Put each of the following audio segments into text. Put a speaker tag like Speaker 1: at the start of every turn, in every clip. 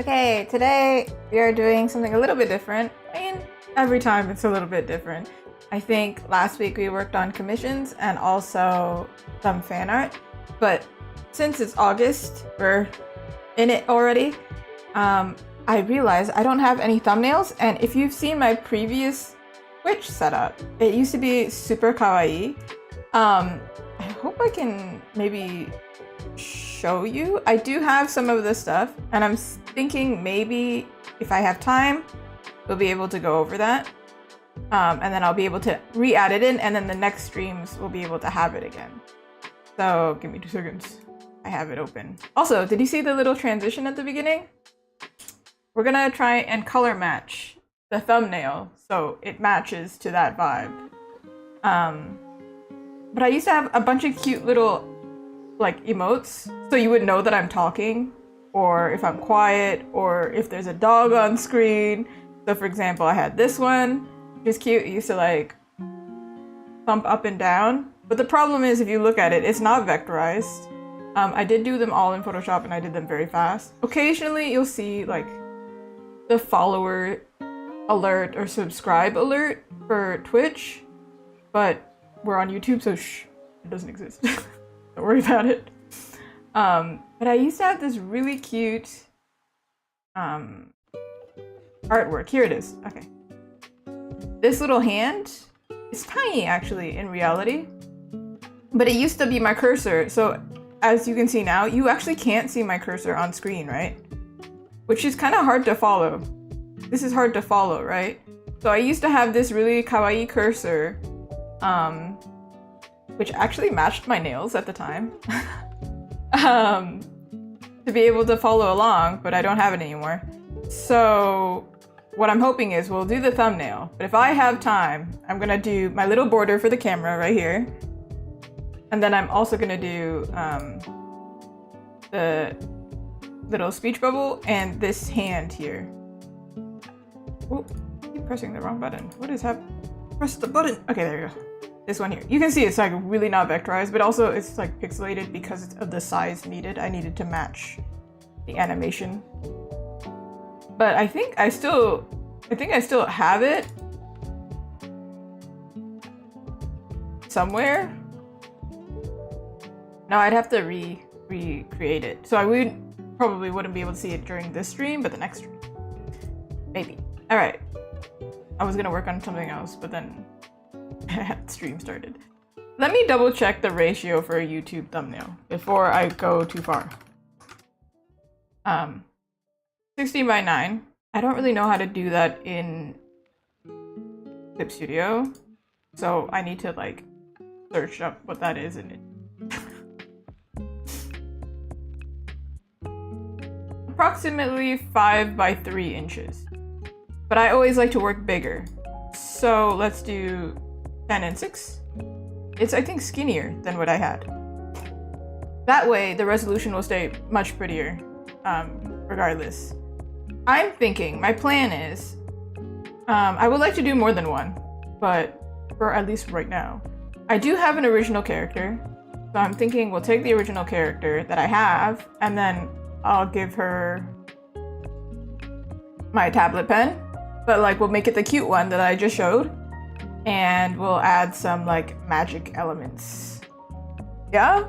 Speaker 1: Okay, today we are doing something a little bit different. I mean, every time it's a little bit different. I think last week we worked on commissions and also some fan art, but since it's August, we're in it already. I realized I don't have any thumbnails, and if you've seen my previous Twitch setup, it used to be super kawaii. I hope I can maybe show you. I do have some of this stuff, and I'm thinking maybe if I have time, we'll be able to go over that. And then I'll be able to re-add it in, and then the next streams we'll be able to have it again. So give me 2 seconds. I have it open. Also, did you see the little transition at the beginning? We're gonna try and color match the thumbnail so it matches to that vibe. But I used to have a bunch of cute little like emotes, so you would know that I'm talking, or if I'm quiet, or if there's a dog on screen. So for example, I had this one, which is cute. It used to like bump up and down. But the problem is, if you look at it, it's not vectorized. I did do them all in Photoshop, and I did them very fast. Occasionally, you'll see like the follower alert or subscribe alert for Twitch, but we're on YouTube, so shh, it doesn't exist. Don't worry about it. But I used to have this really cute artwork. Here it is. Okay. This little hand is tiny actually in reality, but it used to be my cursor. So as you can see now, you actually can't see my cursor on screen, right? Which is kind of hard to follow. This is hard to follow, right? So I used to have this really kawaii cursor, which actually matched my nails at the time, to be able to follow along, but I don't have it anymore. So what I'm hoping is we'll do the thumbnail, but if I have time, I'm gonna do my little border for the camera right here. And then I'm also gonna do the little speech bubble and this hand here. Oh, I keep pressing the wrong button. What is happening? Press the button. Okay, there you go. This one here. You can see it's like really not vectorized, but also it's like pixelated because of the size needed. I needed to match the animation. But I think I still have it somewhere. No, I'd have to recreate it. So I probably wouldn't be able to see it during this stream, but the next stream. Maybe. Alright. I was gonna work on something else, but then stream started. Let me double check the ratio for a YouTube thumbnail before I go too far. 16 by 9. I don't really know how to do that in Clip Studio, so I need to like search up what that is in it. Approximately 5 by 3 inches. But I always like to work bigger. So let's do 10 and 6. It's, I think, skinnier than what I had. That way, the resolution will stay much prettier, regardless. I'm thinking, my plan is, I would like to do more than one, but for at least right now. I do have an original character, so I'm thinking we'll take the original character that I have, and then I'll give her my tablet pen, but like we'll make it the cute one that I just showed, and we'll add some like magic elements. Yeah?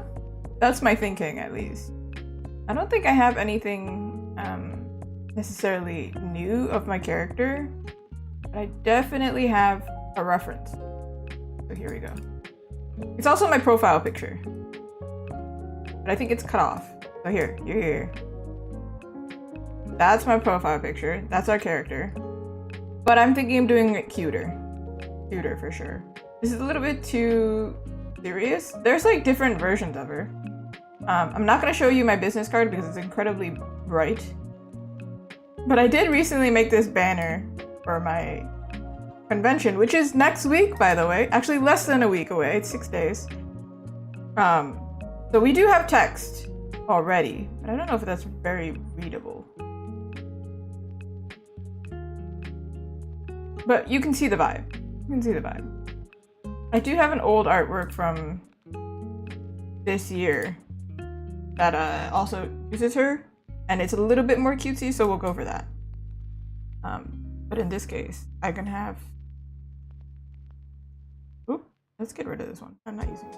Speaker 1: That's my thinking, at least. I don't think I have anything necessarily new of my character, but I definitely have a reference. So here we go. It's also my profile picture, but I think it's cut off. So here, you're here. That's my profile picture. That's our character. But I'm thinking of doing it cuter. Cuter for sure. This is a little bit too serious. There's like different versions of her. I'm not gonna show you my business card because it's incredibly bright. But I did recently make this banner for my convention, which is next week, by the way. Actually, less than a week away. It's 6 days. So we do have text already, but I don't know if that's very readable. But you can see the vibe. You can see the vibe. I do have an old artwork from this year that also uses her, and it's a little bit more cutesy, so we'll go for that. But in this case, I can have... Oop, let's get rid of this one. I'm not using it.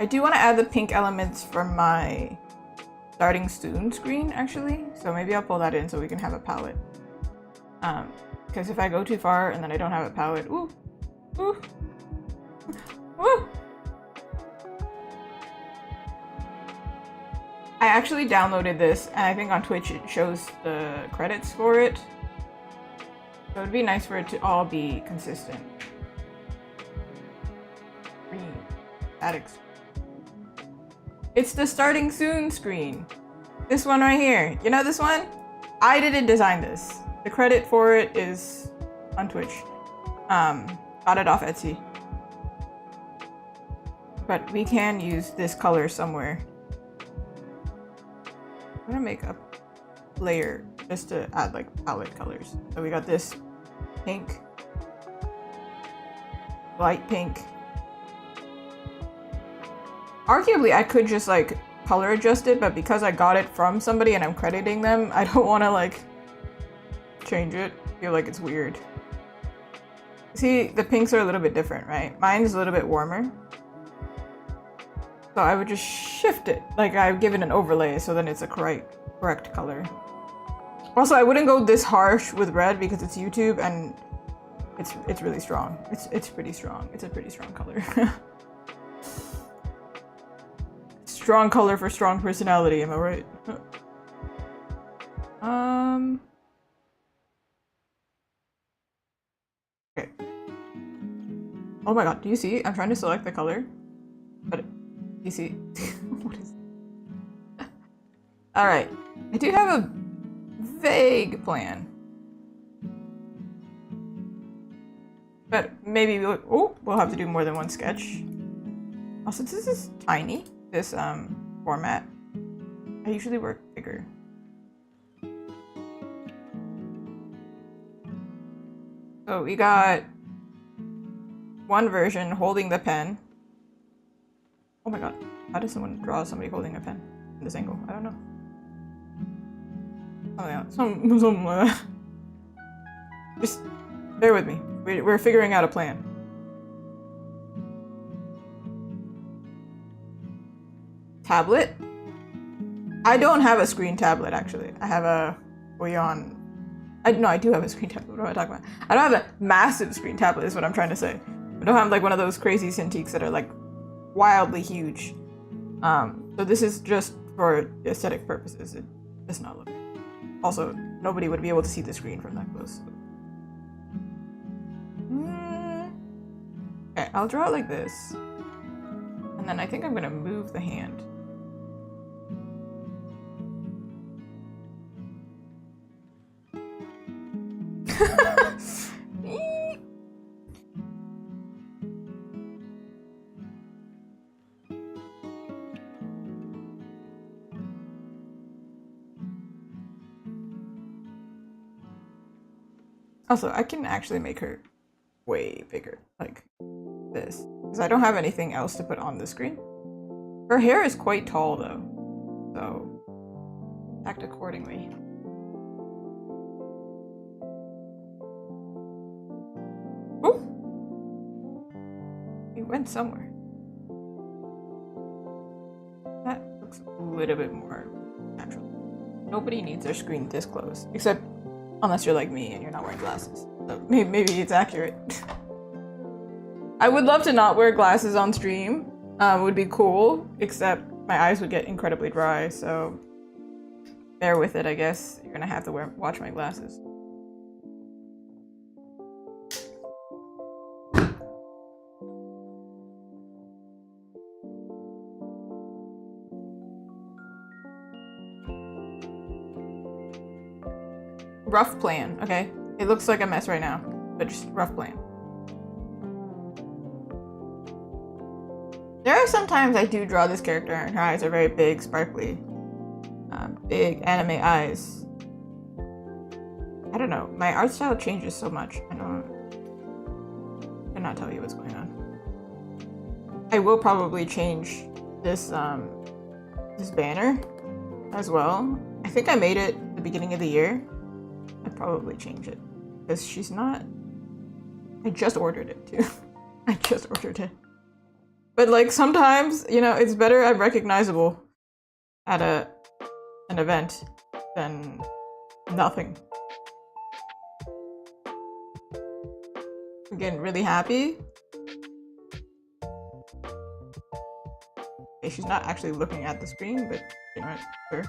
Speaker 1: I do want to add the pink elements from my starting soon screen, actually. So maybe I'll pull that in so we can have a palette. Because if I go too far and then I don't have a palette, ooh, ooh, ooh. I actually downloaded this, and I think on Twitch it shows the credits for it. So it'd be nice for it to all be consistent. Green. Static. It's the starting soon screen. This one right here. You know this one? I didn't design this. The credit for it is on Twitch. Got it off Etsy. But we can use this color somewhere. I'm gonna make a layer just to add like palette colors. So we got this pink, light pink. Arguably, I could just like color adjust it, but because I got it from somebody and I'm crediting them, I don't want to like change it. I feel like it's weird. See, the pinks are a little bit different, right? Mine's a little bit warmer. So I would just shift it, like I've given an overlay, so then it's a correct color. Also, I wouldn't go this harsh with red because it's YouTube and it's really strong. It's pretty strong. It's a pretty strong color. Strong color for strong personality, am I right? Okay. Oh my god, do you see? I'm trying to select the color, but you see? What is it? Alright. I do have a vague plan. But maybe we'll have to do more than one sketch. Also, this is tiny, this format. I usually work bigger. So we got one version holding the pen. Oh my god, how does someone draw somebody holding a pen in this angle? I don't know. Oh yeah, some just bear with me. We're figuring out a plan. Tablet? I don't have a screen tablet actually. I have a Oyon. No, I do have a screen tablet. What am I talking about? I don't have a massive screen tablet is what I'm trying to say. I don't have like one of those crazy Cintiqs that are like wildly huge. So this is just for aesthetic purposes. It does not look. Also, nobody would be able to see the screen from that close. Okay, I'll draw it like this. And then I think I'm gonna move the hand. Also, I can actually make her way bigger, like this, because I don't have anything else to put on the screen. Her hair is quite tall though, so act accordingly. Oh, we went somewhere. That looks a little bit more natural. Nobody needs their screen this close, except unless you're like me and you're not wearing glasses. So maybe it's accurate. I would love to not wear glasses on stream. Would be cool, except my eyes would get incredibly dry, so bear with it, I guess. You're gonna have to watch my glasses. Rough plan, okay? It looks like a mess right now, but just rough plan. There are some times I do draw this character and her eyes are very big, sparkly. Big anime eyes. I don't know, my art style changes so much. I cannot tell you what's going on. I will probably change this banner as well. I think I made it at the beginning of the year. I'd probably change it because she's not. I just ordered it too. I just ordered it. But like sometimes, you know, it's better I'm recognizable at an event than nothing. I'm getting really happy. Okay, she's not actually looking at the screen, but you know what? Sure.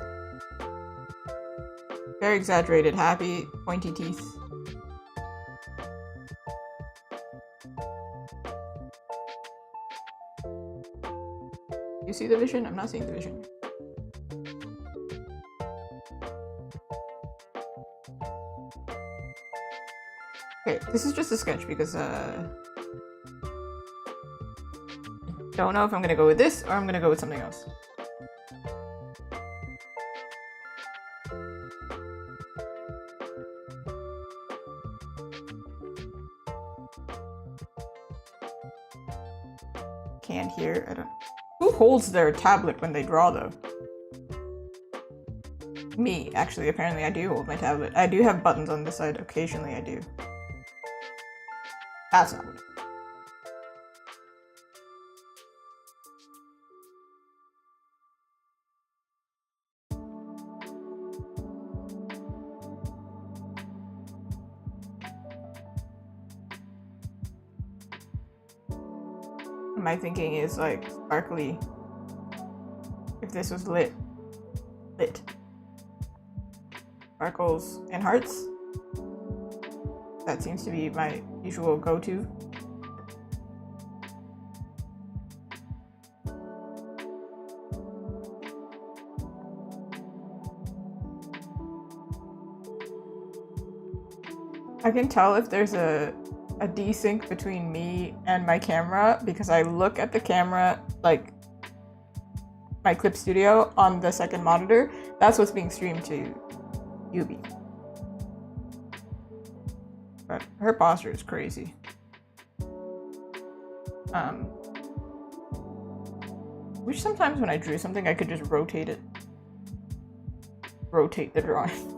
Speaker 1: Very exaggerated, happy, pointy teeth. You see the vision? I'm not seeing the vision. Okay, this is just a sketch because don't know if I'm gonna go with this or I'm gonna go with something else. Can't hear. I don't. Who holds their tablet when they draw though? Me, actually. Apparently, I do hold my tablet. I do have buttons on this side. Occasionally, I do. That's not what. My thinking is like sparkly. If this was lit. Sparkles and hearts. That seems to be my usual go-to. I can tell if there's a desync between me and my camera because I look at the camera, like my Clip Studio on the second monitor. That's what's being streamed to Yubi. But her posture is crazy. Wish sometimes when I drew something I could just rotate it. Rotate the drawing.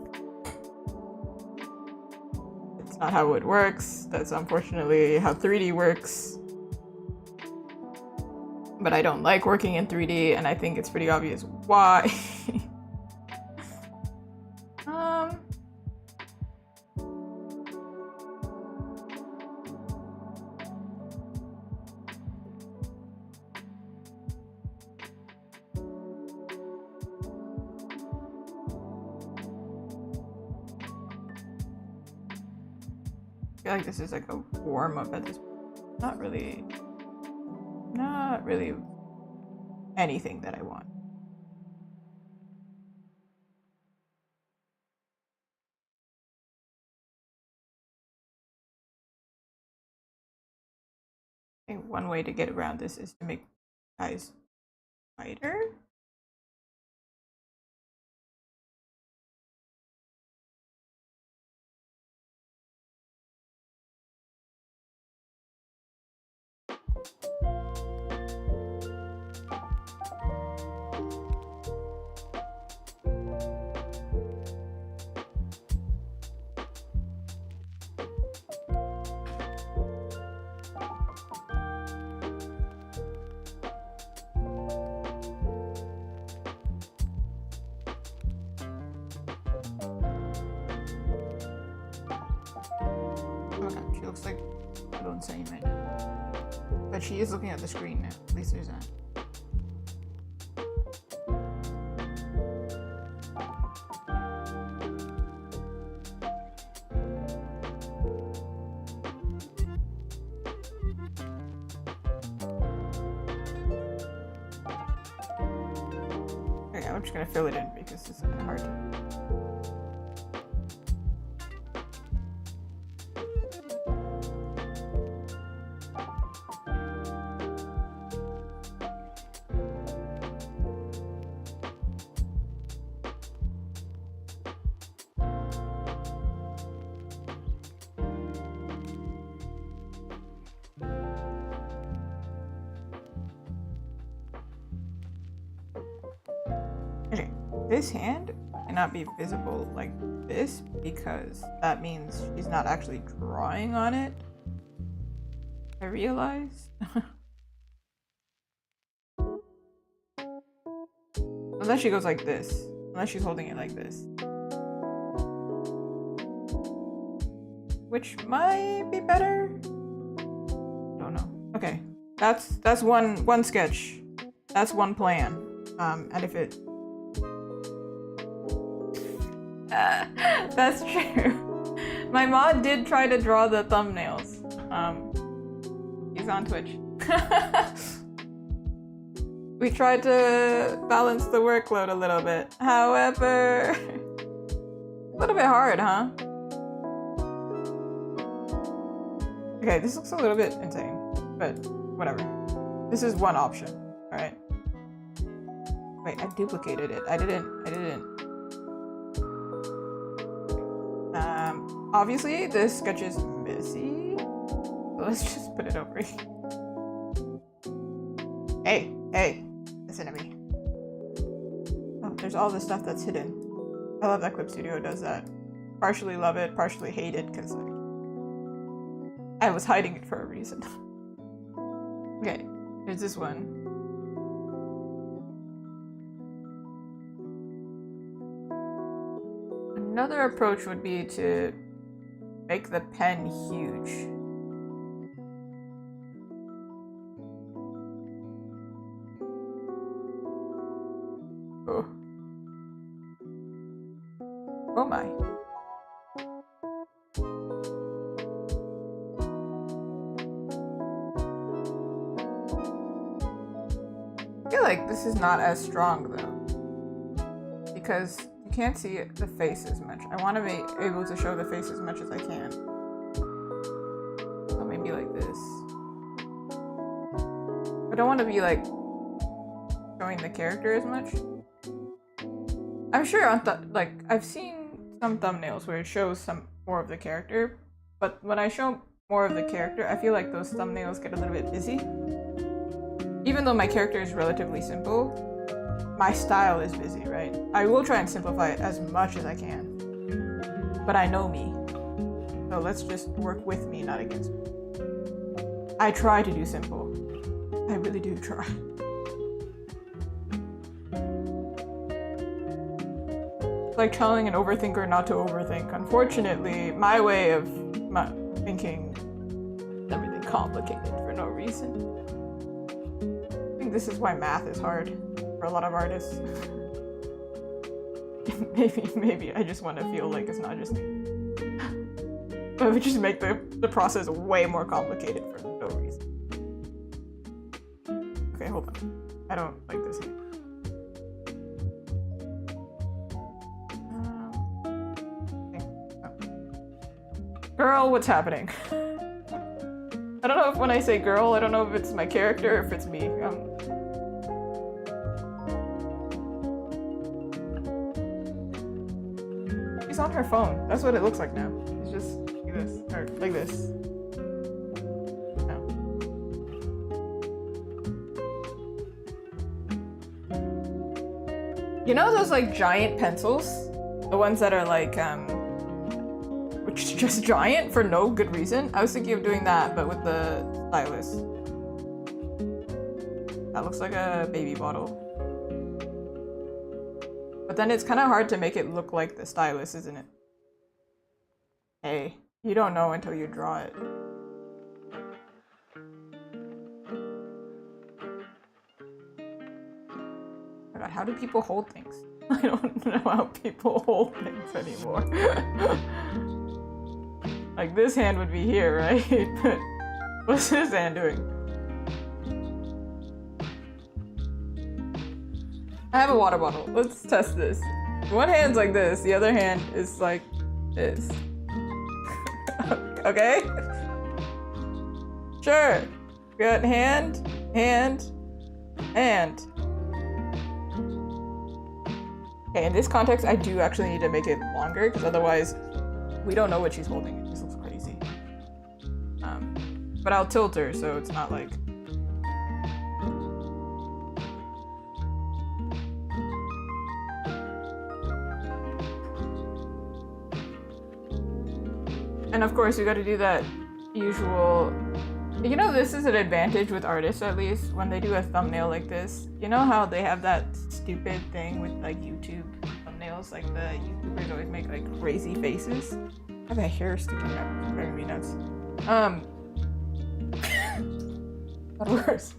Speaker 1: Not how it works. That's unfortunately how 3D works. But I don't like working in 3D, and I think it's pretty obvious why. I feel like this is like a warm-up at this point. Not really anything that I want. I think one way to get around this is to make eyes wider. She looks like I don't say right now. But she is looking at the screen now. At least there's that. Okay, I'm just gonna fill it in because it's kind of hard. this hand cannot be visible like this because that means she's not actually drawing on it. I realize. Unless she goes like this. Unless she's holding it like this. Which might be better. Don't know. Okay. That's one sketch. That's one plan. And if it that's true. My mod did try to draw the thumbnails. He's on Twitch. We tried to balance the workload a little bit. However, a little bit hard, huh? Okay, this looks a little bit insane, but whatever. This is one option, alright? Wait, I duplicated it. I didn't. Obviously, this sketch is messy. So let's just put it over here. Hey, listen to me. Oh, there's all this stuff that's hidden. I love that Clip Studio does that. Partially love it, partially hate it, because like, I was hiding it for a reason. Okay, here's this one. Another approach would be to make the pen huge. Oh. Oh my. I feel like this is not as strong though, because you can't see the face as much. I want to be able to show the face as much as I can. So maybe like this. I don't want to be like showing the character as much. I'm sure on like I've seen some thumbnails where it shows some more of the character, but when I show more of the character, I feel like those thumbnails get a little bit busy. Even though my character is relatively simple, my style is busy, right? I will try and simplify it as much as I can, but I know me, so let's just work with me, not against me. I try to do simple. I really do try. It's like telling an overthinker not to overthink. Unfortunately, my way of thinking everything complicated for no reason. I think this is why math is hard for a lot of artists. maybe I just want to feel like it's not just me. But it would just make the process way more complicated for no reason. Okay, hold on. I don't like this here. Girl, what's happening? I don't know if when I say girl, I don't know if it's my character or if it's me. She's on her phone. That's what it looks like now. It's just like this, or like this. No. You know those like giant pencils? The ones that are like, which is just giant for no good reason? I was thinking of doing that, but with the stylus. That looks like a baby bottle. But then it's kind of hard to make it look like the stylus, isn't it? Hey, you don't know until you draw it. Oh my god, how do people hold things? I don't know how people hold things anymore. Like this hand would be here, right? But what's this hand doing? I have a water bottle. Let's test this. One hand's like this, the other hand is like this. Okay? Sure. Got hand, hand, hand. Okay, in this context, I do actually need to make it longer, because otherwise, we don't know what she's holding. It just looks crazy. But I'll tilt her, so it's not like... And of course, you got to do that usual. You know, this is an advantage with artists, at least, when they do a thumbnail like this. You know how they have that stupid thing with like YouTube thumbnails? Like the YouTubers always make like crazy faces. I have a hair sticking out. It's driving me nuts. What worse?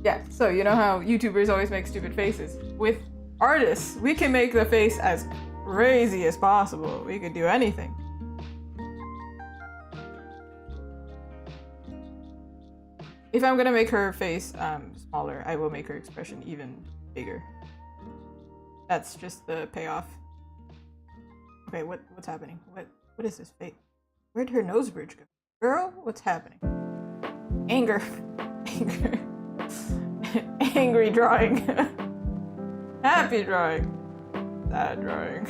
Speaker 1: Yeah, so you know how YouTubers always make stupid faces? With artists, we can make the face as crazy as possible. We could do anything. If I'm gonna make her face smaller, I will make her expression even bigger. That's just the payoff. Okay, what's happening? What is this face? Where'd her nose bridge go? Girl, what's happening? Anger. Anger. Angry drawing. Happy drawing. Sad drawing.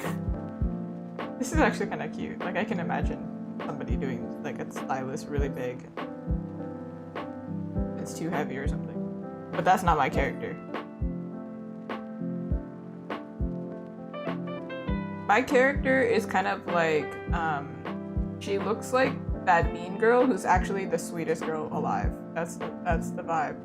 Speaker 1: This is actually kind of cute. Like, I can imagine somebody doing like a stylus really big. It's too heavy or something. But that's not my character. My character is kind of like, she looks like that mean girl who's actually the sweetest girl alive. That's the vibe.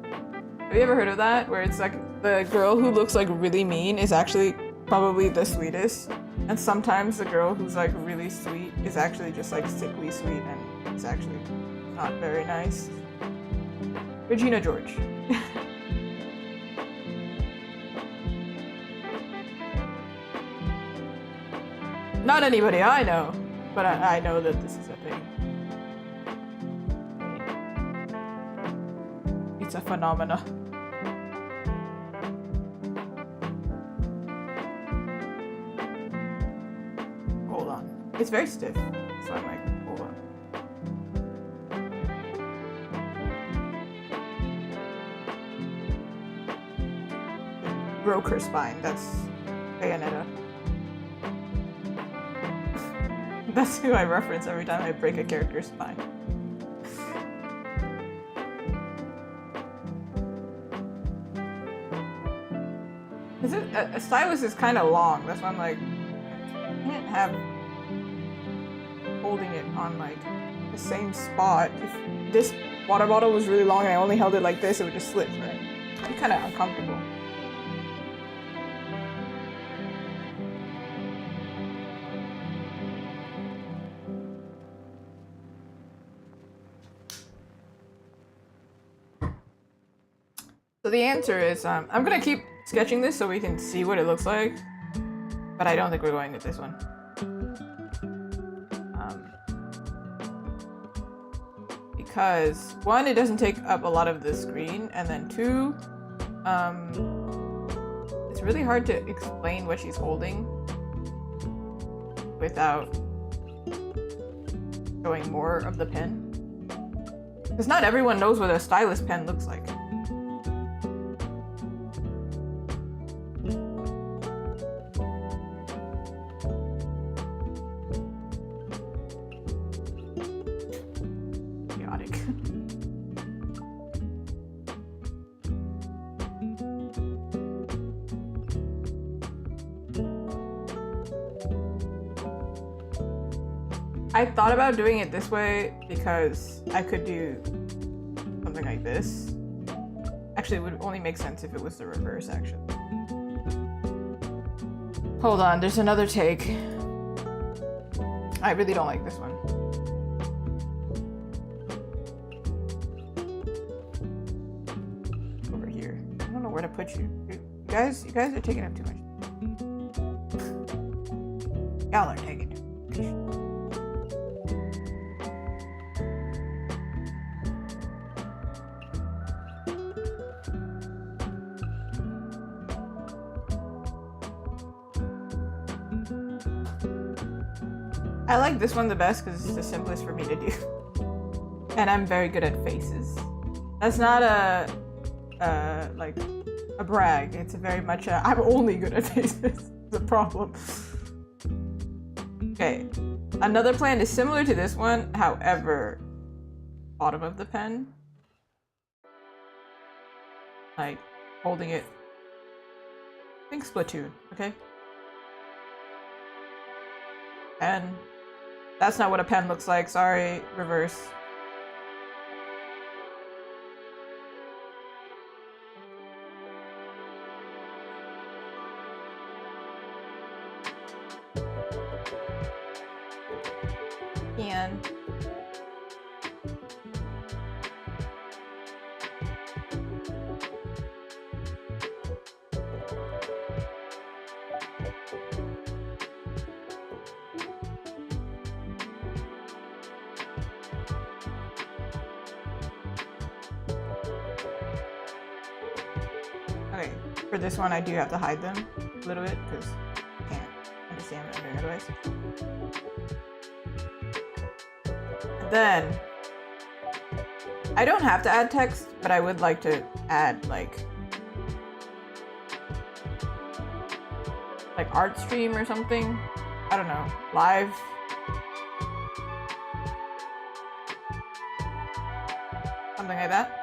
Speaker 1: Have you ever heard of that? Where it's like the girl who looks like really mean is actually probably the sweetest. And sometimes the girl who's like really sweet is actually just like sickly sweet and it's actually not very nice. Regina George. Not anybody I know, but I know that this is a thing. It's a phenomena. Hold on. It's very stiff, so I'm like, hold on. Broke her spine. That's Bayonetta. That's who I reference every time I break a character's spine. Is it a stylus is kind of long? That's why I'm like, I can't have holding it on like the same spot. If this water bottle was really long and I only held it like this, it would just slip, right? It'd be kind of uncomfortable. So the answer is, I'm gonna keep sketching this so we can see what it looks like, but I don't think we're going with this one. Because one, it doesn't take up a lot of the screen, and then two, it's really hard to explain what she's holding without showing more of the pen. Because not everyone knows what a stylus pen looks like. I thought about doing it this way because I could do something like this. Actually, it would only make sense if it was the reverse, actually. Hold on, there's another take. I really don't like this one. Over here. I don't know where to put you. You guys are taking up too much. Y'all are taking it. I like this one the best because it's the simplest for me to do. And I'm very good at faces. That's not like a brag. It's very much I'm only good at faces. The problem. Okay. Another plan is similar to this one, however, bottom of the pen. Like holding it. Think Splatoon, okay? And That's not what a pen looks like. Sorry, reverse. Pen. Okay, for this one I do have to hide them a little bit because I can't understand what I'm doing otherwise. And then I don't have to add text, but I would like to add like art stream or something. I don't know, live. Something like that.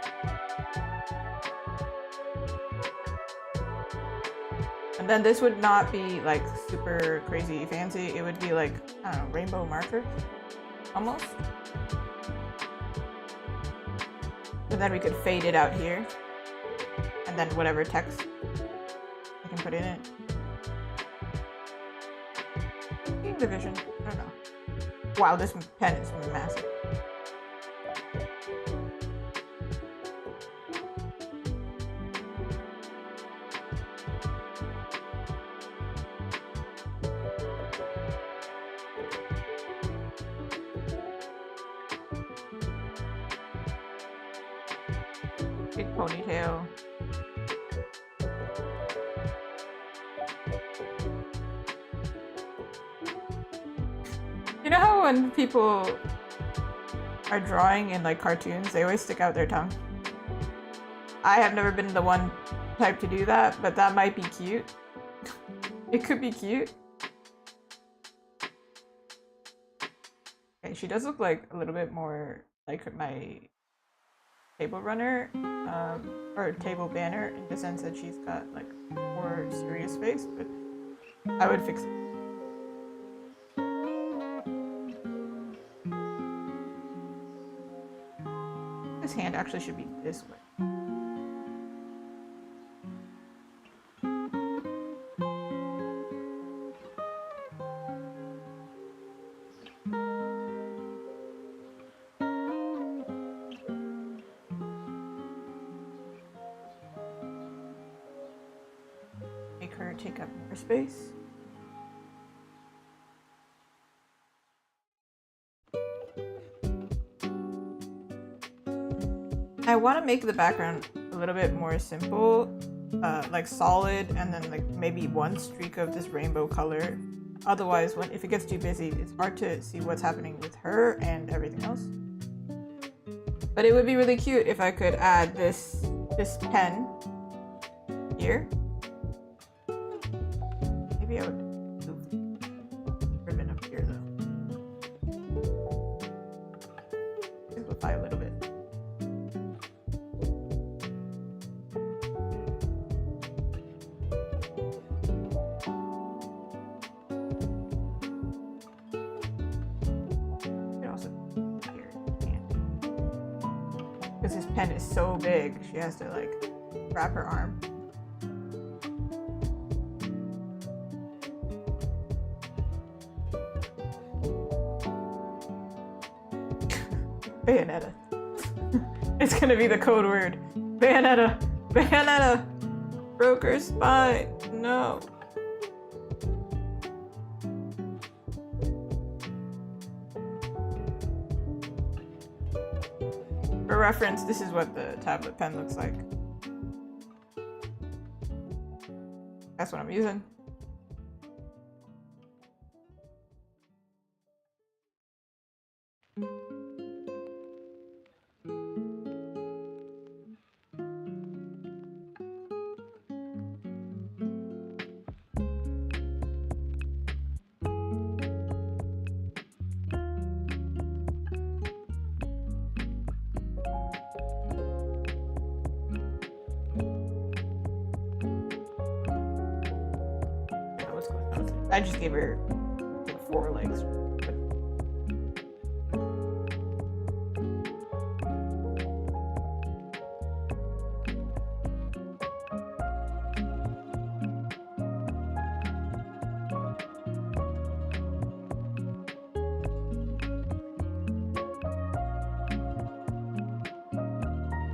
Speaker 1: And then this would not be like super crazy fancy. It would be like, I don't know, rainbow marker almost. And then we could fade it out here. And then whatever text I can put in it. Division. I don't know. Wow, this pen is massive. Big ponytail. You know how when people are drawing in like cartoons, they always stick out their tongue? I have never been the one type to do that, but that might be cute. It could be cute. Okay, she does look like a little bit more like my table runner, or table banner, in the sense that she's got like more serious face, but I would fix it. This hand actually should be this way. Make her take up more space. I want to make the background a little bit more simple, like solid, and then like maybe one streak of this rainbow color. Otherwise, if it gets too busy, it's hard to see what's happening with her and everything else. But it would be really cute if I could add this pen here. Maybe I would move the ribbon up here though. Simplify a little bit. Because this pen is so big, she has to like wrap her arm. Bayonetta. It's gonna be the code word. Bayonetta! Bayonetta! Broke her spine! No. For reference, this is what the tablet pen looks like. That's what I'm using. I just gave her like 4 legs. But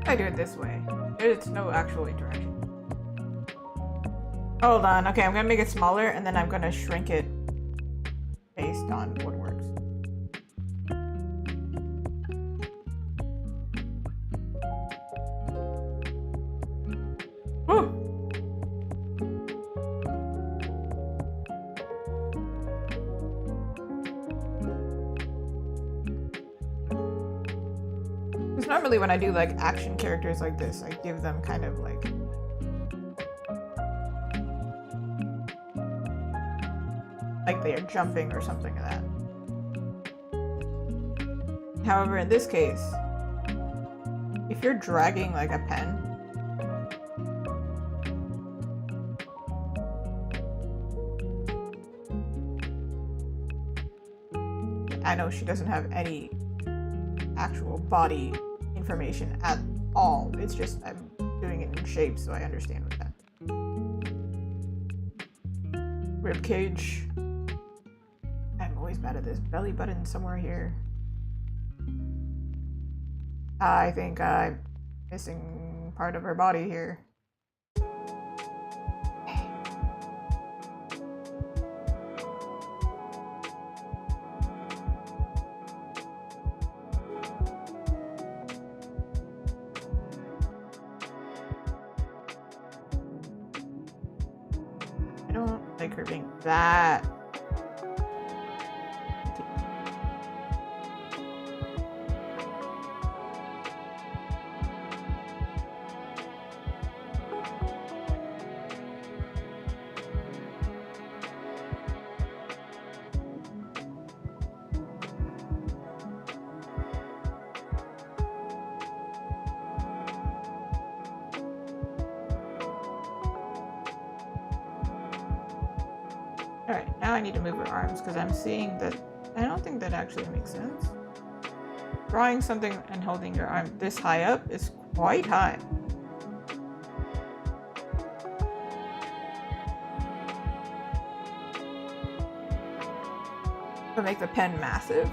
Speaker 1: I do it this way. There's no actual interaction. Hold on. Okay, I'm gonna make it smaller and then I'm gonna shrink it based on what works. Woo! Because normally when I do like action characters like this, I give them kind of like they are jumping or something like that. However, in this case, if you're dragging like a pen, I know she doesn't have any actual body information at all. It's just I'm doing it in shape so I understand what that. Rib cage. I'm always bad at this. Belly button somewhere here. I think I'm missing part of her body here. I don't like her being that. Alright, now I need to move her arms because I'm seeing that I don't think that actually makes sense. Drawing something and holding your arm this high up is quite high. But make the pen massive.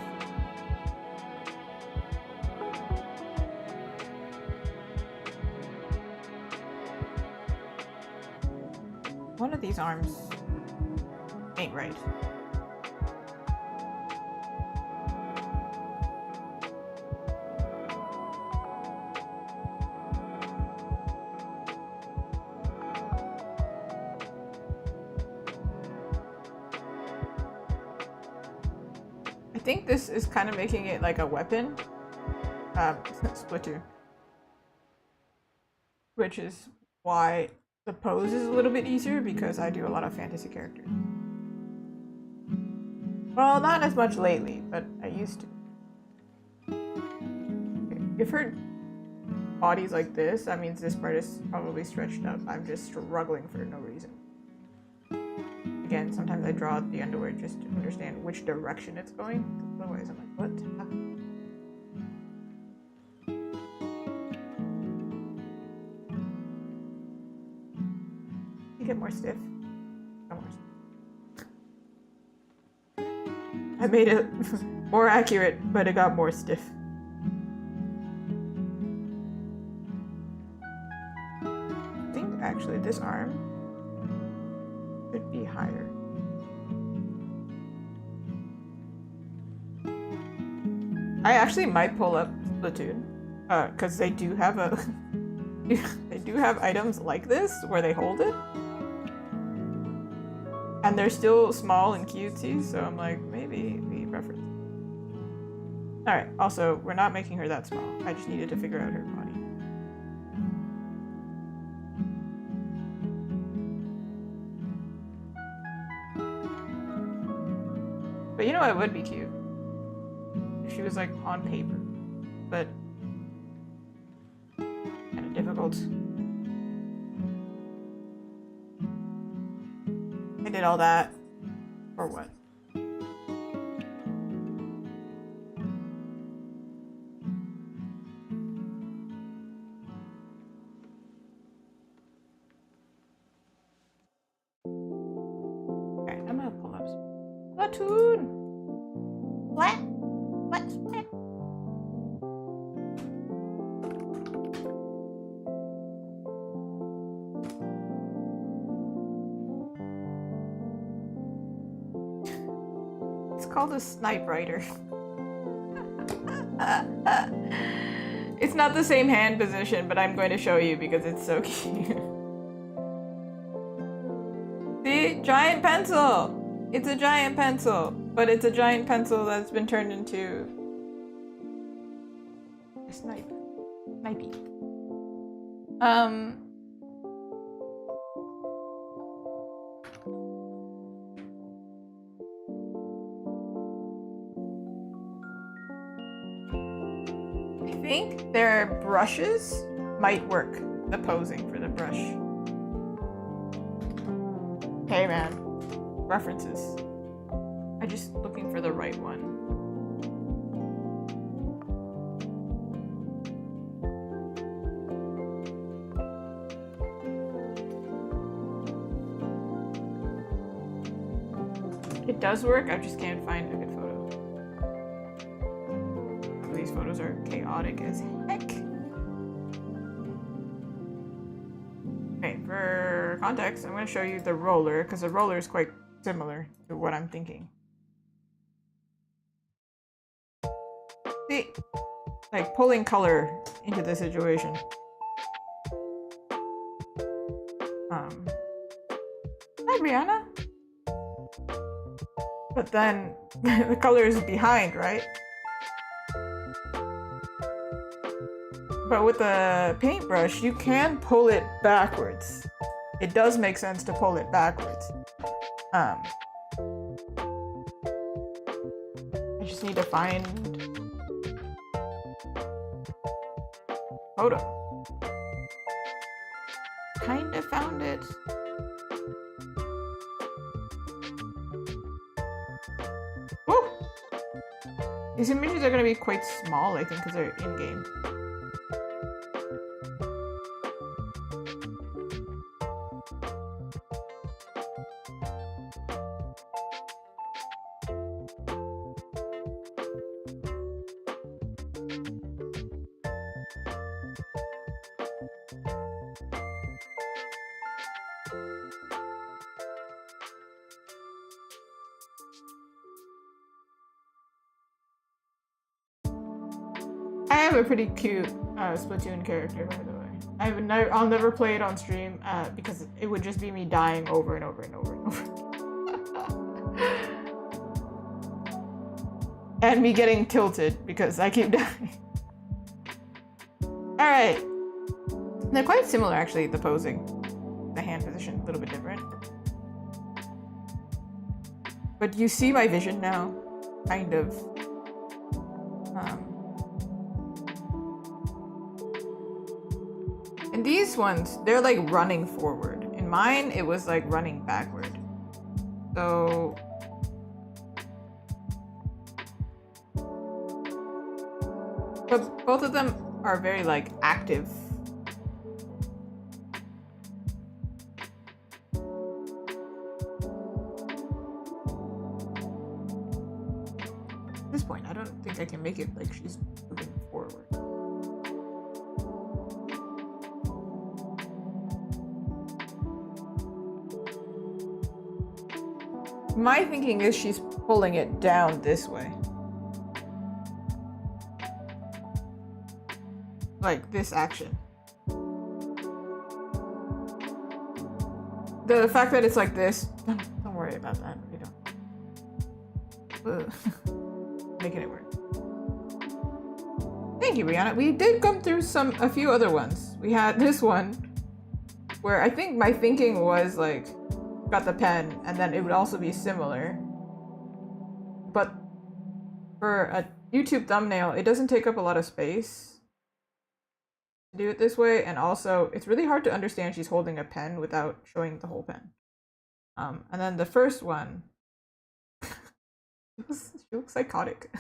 Speaker 1: One of these arms ain't right. I think this is kind of making it like a weapon. Splatoon. Which is why the pose is a little bit easier because I do a lot of fantasy characters. Well, not as much lately, but I used to. Okay. If her body's like this, that means this part is probably stretched up. I'm just struggling for no reason. Again, sometimes I draw the underwear just to understand which direction it's going. Otherwise, I'm like, what? You get more stiff. No more stiff. I made it more accurate, but it got more stiff. I think actually this arm should be higher. I actually might pull up Splatoon, because they do have a they do have items like this where they hold it. And they're still small and cutesy, so I'm like, maybe we reference. Alright, also, we're not making her that small. I just needed to figure out her body. But you know what would be cute? If she was like on paper. But kind of difficult. I did all that for what? Alright, I'm gonna pull up Splatoon! What? What? It's called a snipe writer. It's not the same hand position, but I'm going to show you because it's so cute. See? Giant pencil! It's a giant pencil, but it's a giant pencil that's been turned into a snipe. Snipey. I think their brushes might work. The posing for the brush. Hey man, references. I'm just looking for the right one. It does work, I just can't find a good photo. These photos are chaotic as heck. Okay, for context, I'm going to show you the roller, because the roller is quite similar to what I'm thinking. See? Like, pulling color into the situation. Hi, Brianna. But then, the color is behind, right? But with the paintbrush, you can pull it backwards. It does make sense to pull it backwards. I just need to find photo. Kind of found it. Woo! These images are going to be quite small, I think, because they're in-game. I have a pretty cute Splatoon character, by the way. I'll never play it on stream because it would just be me dying over and over and over and over. And me getting tilted because I keep dying. Alright. They're quite similar, actually, the posing. The hand position, a little bit different. But you see my vision now? Kind of. And these ones, they're like running forward. In mine, it was like running backward. So... But both of them are very like active. At this point, I don't think I can make it like she's moving forward. My thinking is she's pulling it down this way. Like this action. The fact that it's like this, don't worry about that. We don't. Making it work. Thank you, Brianna. We did come through a few other ones. We had this one where I think my thinking was like, got the pen, and then it would also be similar. But for a YouTube thumbnail, it doesn't take up a lot of space to do it this way, and also it's really hard to understand she's holding a pen without showing the whole pen. And then the first one, she looks psychotic.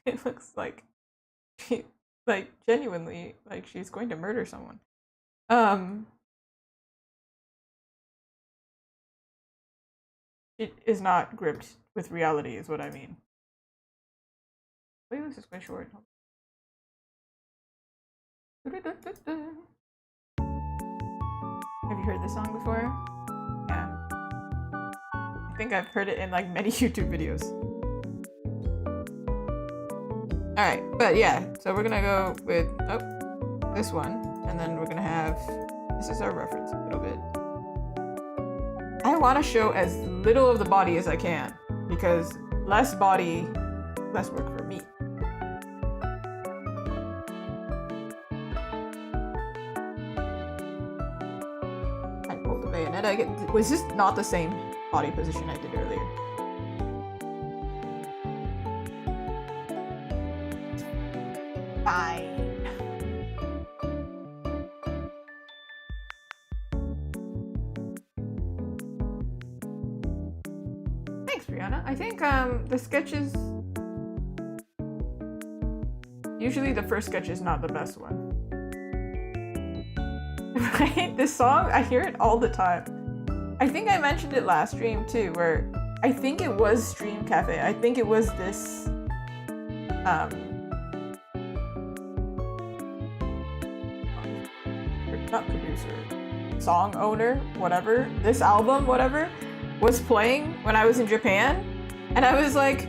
Speaker 1: It looks like genuinely like she's going to murder someone. It is not gripped with reality, is what I mean. Wait, this is quite short. Have you heard this song before? Yeah. I think I've heard it in like many YouTube videos. Alright, but yeah, so we're gonna go with this one, and then we're gonna have, this is our reference a little bit. I want to show as little of the body as I can, because less body, less work for me. I pulled the bayonet. Was this not the same body position I did earlier? Fine. Thanks, Brianna. I think the sketches, usually the first sketch is not the best one. Right? This song, I hear it all the time. I think I mentioned it last stream too, where I think it was Stream Cafe. I think it was this not producer, song owner, whatever, this album, whatever, was playing when I was in Japan, and I was like,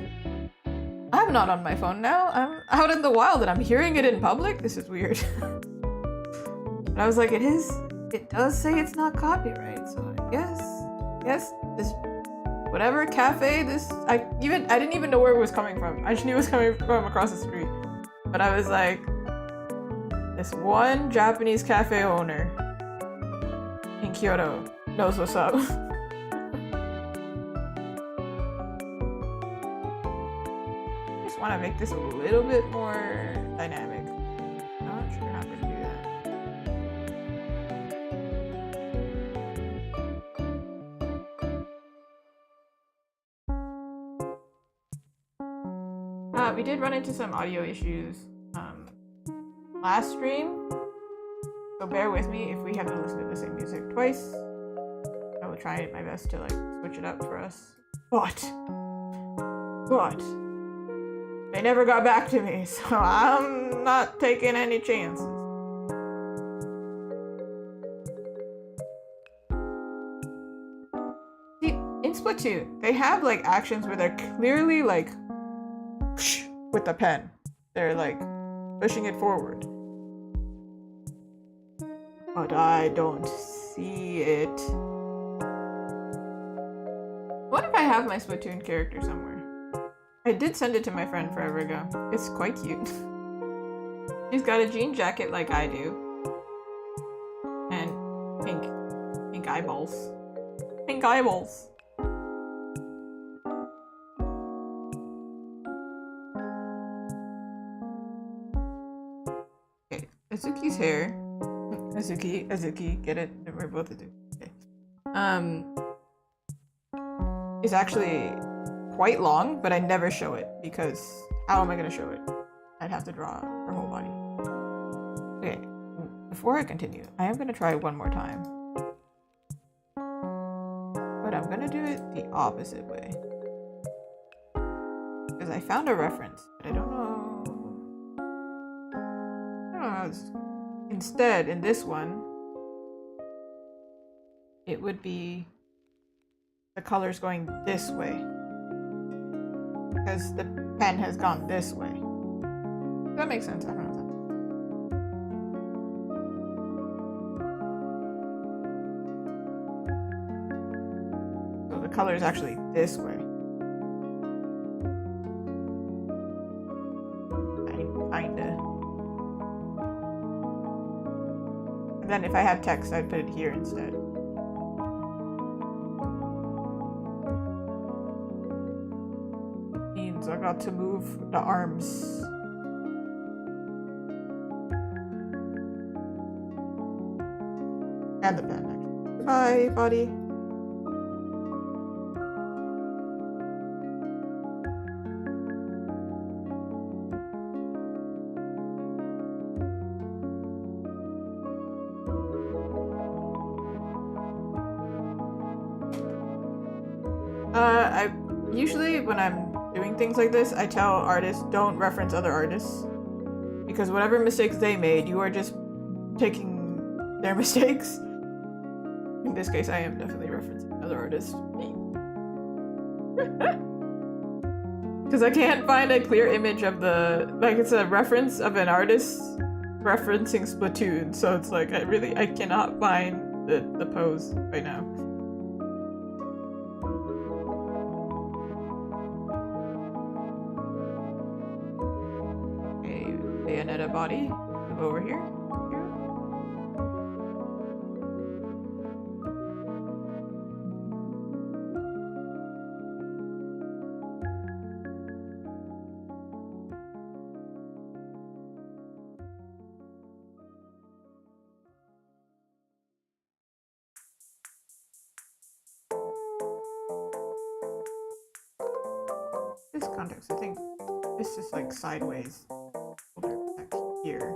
Speaker 1: I'm not on my phone now, I'm out in the wild and I'm hearing it in public? This is weird. And I was like, it does say it's not copyright, so I guess this, whatever cafe this, I didn't even know where it was coming from. I just knew it was coming from across the street. But I was like, this one Japanese cafe owner in Kyoto knows what's up. I just want to make this a little bit more dynamic. I'm not sure how to do that. We did run into some audio issues last stream, so bear with me if we have to listen to the same music twice. I will try my best to like switch it up for us. But they never got back to me, so I'm not taking any chances. See, in Splatoon, they have like actions where they're clearly like with the pen. They're like pushing it forward. But I don't see it. What if I have my Splatoon character somewhere? I did send it to my friend forever ago. It's quite cute. She's got a jean jacket like I do. And pink eyeballs. Pink eyeballs. Okay, Azuki's hair. Azuki, get it? We're both Azuki. Okay. Is actually quite long, but I never show it because how am I gonna show it? I'd have to draw her whole body. Okay, before I continue, I am gonna try one more time. But I'm gonna do it the opposite way. Because I found a reference, but I don't know how this is going. Instead, in this one, it would be the colors going this way. Because the pen has gone this way. Does that make sense? I don't know. So the color is actually this way. Kinda. And then if I had text, I'd put it here instead. Means I got to move the arms. And the pen, actually. Goodbye, body. I usually when I'm doing things like this, I tell artists don't reference other artists because whatever mistakes they made, you are just taking their mistakes. In this case, I am definitely referencing another artist. Because I can't find a clear image of the, like, it's a reference of an artist referencing Splatoon, so it's like I cannot find the pose right now. Okay, Bayonetta body, move over here. This context, I think this is like sideways. Here.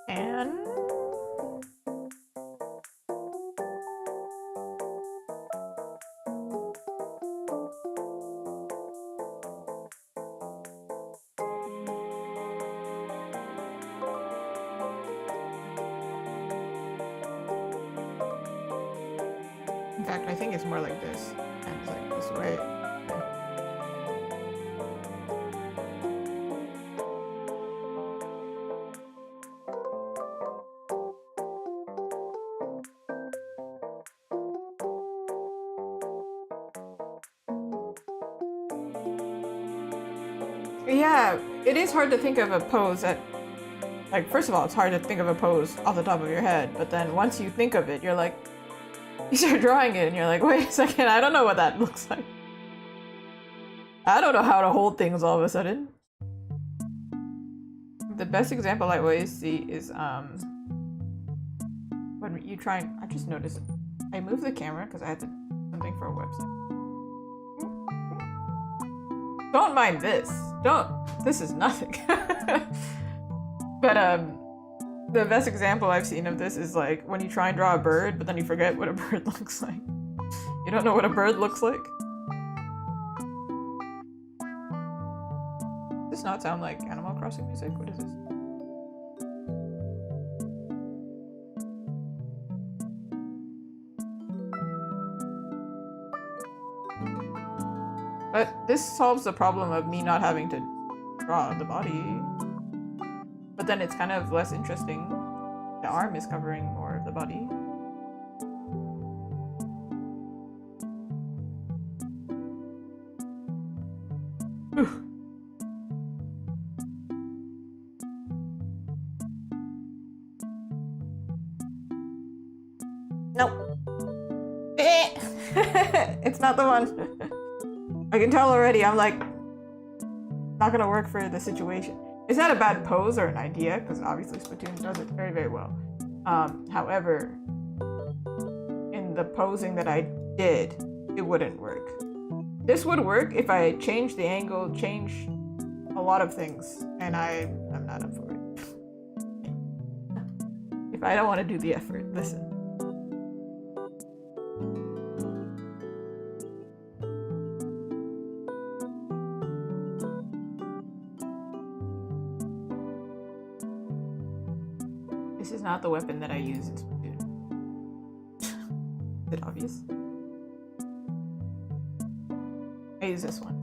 Speaker 1: And in fact, I think it's more like this, and like this way. Yeah, it is hard to think of a pose that, like, first of all, it's hard to think of a pose off the top of your head, but then once you think of it, you're like, you start drawing it and you're like, wait a second, I don't know what that looks like. I don't know how to hold things all of a sudden. The best example I always see is when you try and, I just noticed I moved the camera because I had to something for a website. Don't mind this. This is nothing. But the best example I've seen of this is like when you try and draw a bird, but then you forget what a bird looks like. You don't know what a bird looks like? Does this not sound like Animal Crossing music? What is this? But this solves the problem of me not having to draw the body. But then it's kind of less interesting. The arm is covering more of the body. Ooh. Nope. It's not the one. I can tell already, I'm like, not gonna work for the situation. It's not a bad pose or an idea, because obviously Splatoon does it very, very well. However, in the posing that I did, it wouldn't work. This would work if I changed the angle, change a lot of things, and I'm not up for it. If I don't want to do the effort, listen. This is not the weapon that I use in Splatoon. Is it obvious? I use this one.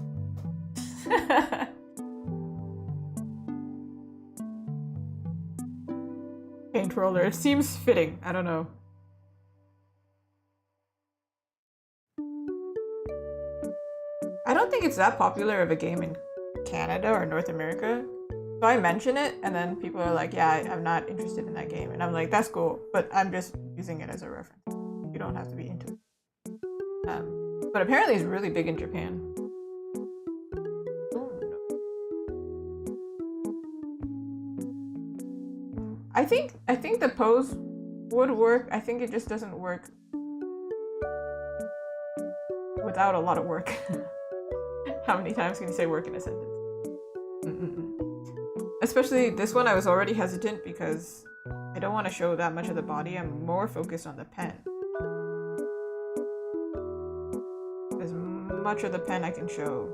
Speaker 1: Paint roller. It seems fitting. I don't know. I don't think it's that popular of a game in Canada or North America. So I mention it, and then people are like, yeah, I'm not interested in that game. And I'm like, that's cool, but I'm just using it as a reference. You don't have to be into it. But apparently it's really big in Japan. Oh, no. I think the pose would work. I think it just doesn't work without a lot of work. How many times can you say work in a sentence? Especially this one, I was already hesitant because I don't want to show that much of the body. I'm more focused on the pen. As much of the pen I can show.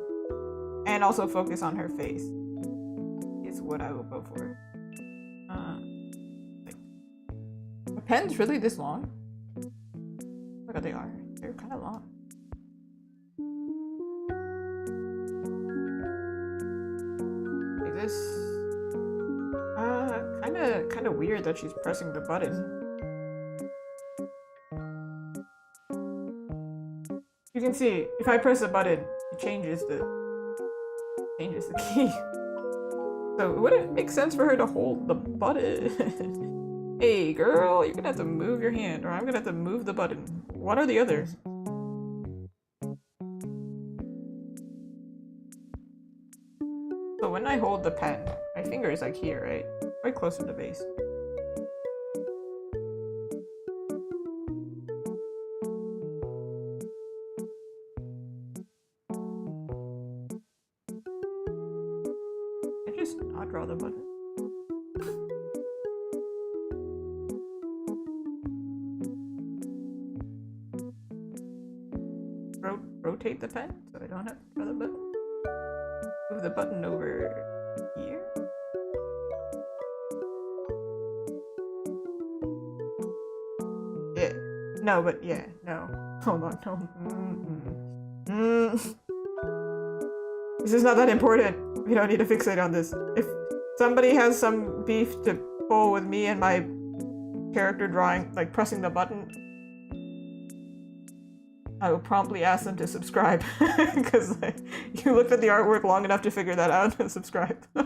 Speaker 1: And also focus on her face is what I will go for. Like, are pens really this long? Look how they are. They're kind of long. Like this. Kind of weird that she's pressing the button. You can see if I press a button, it changes the key. So it wouldn't make sense for her to hold the button. Hey girl, you're gonna have to move your hand, or I'm gonna have to move the button. One or the other. So when I hold the pen, my finger is like here, right? Right close to the base. I just not draw the button. Rotate the pen so I don't have to draw the button. Move the button over here. Yeah. No, but yeah, no. Hold on, no. This is not that important. We don't need to fixate on this. If somebody has some beef to pull with me and my character drawing, like pressing the button, I will promptly ask them to subscribe. Because like, you looked at the artwork long enough to figure that out and subscribe. I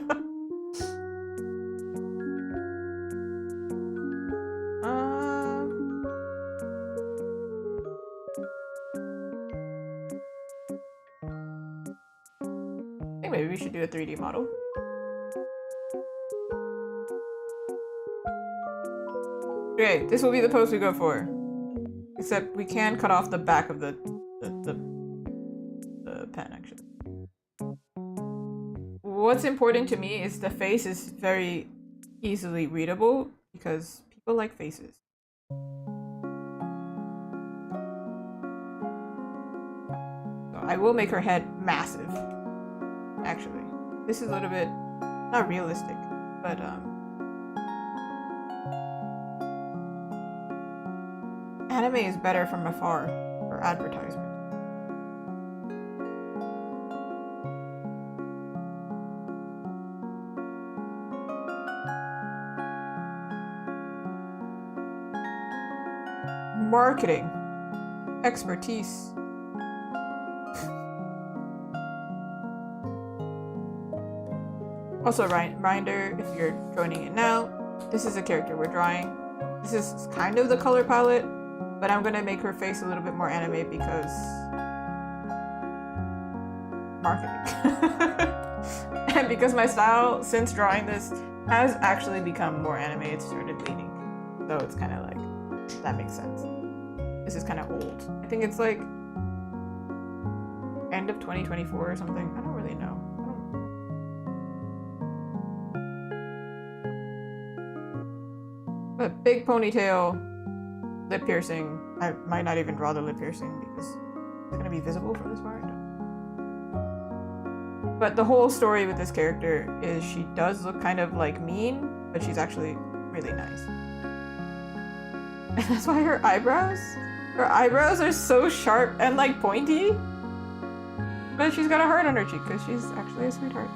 Speaker 1: think maybe we should do a 3D model. Okay, this will be the pose we go for. Except we can cut off the back of the pen, actually. What's important to me is the face is very easily readable because people like faces. So I will make her head massive, actually. This is a little bit, not realistic, but anime is better from afar for advertisement. Marketing. Expertise. Also, reminder, if you're joining in now, this is a character we're drawing. This is kind of the color palette, but I'm gonna make her face a little bit more anime because marketing. And because my style since drawing this has actually become more anime, it started leaning. So it's kind of like, that makes sense. This is kind of old. I think it's like end of 2024 or something. I don't really know. But big ponytail, lip piercing. I might not even draw the lip piercing because it's gonna be visible from this part. But the whole story with this character is she does look kind of like mean, but she's actually really nice. And that's why her eyebrows are so sharp and like pointy. But she's got a heart on her cheek because she's actually a sweetheart.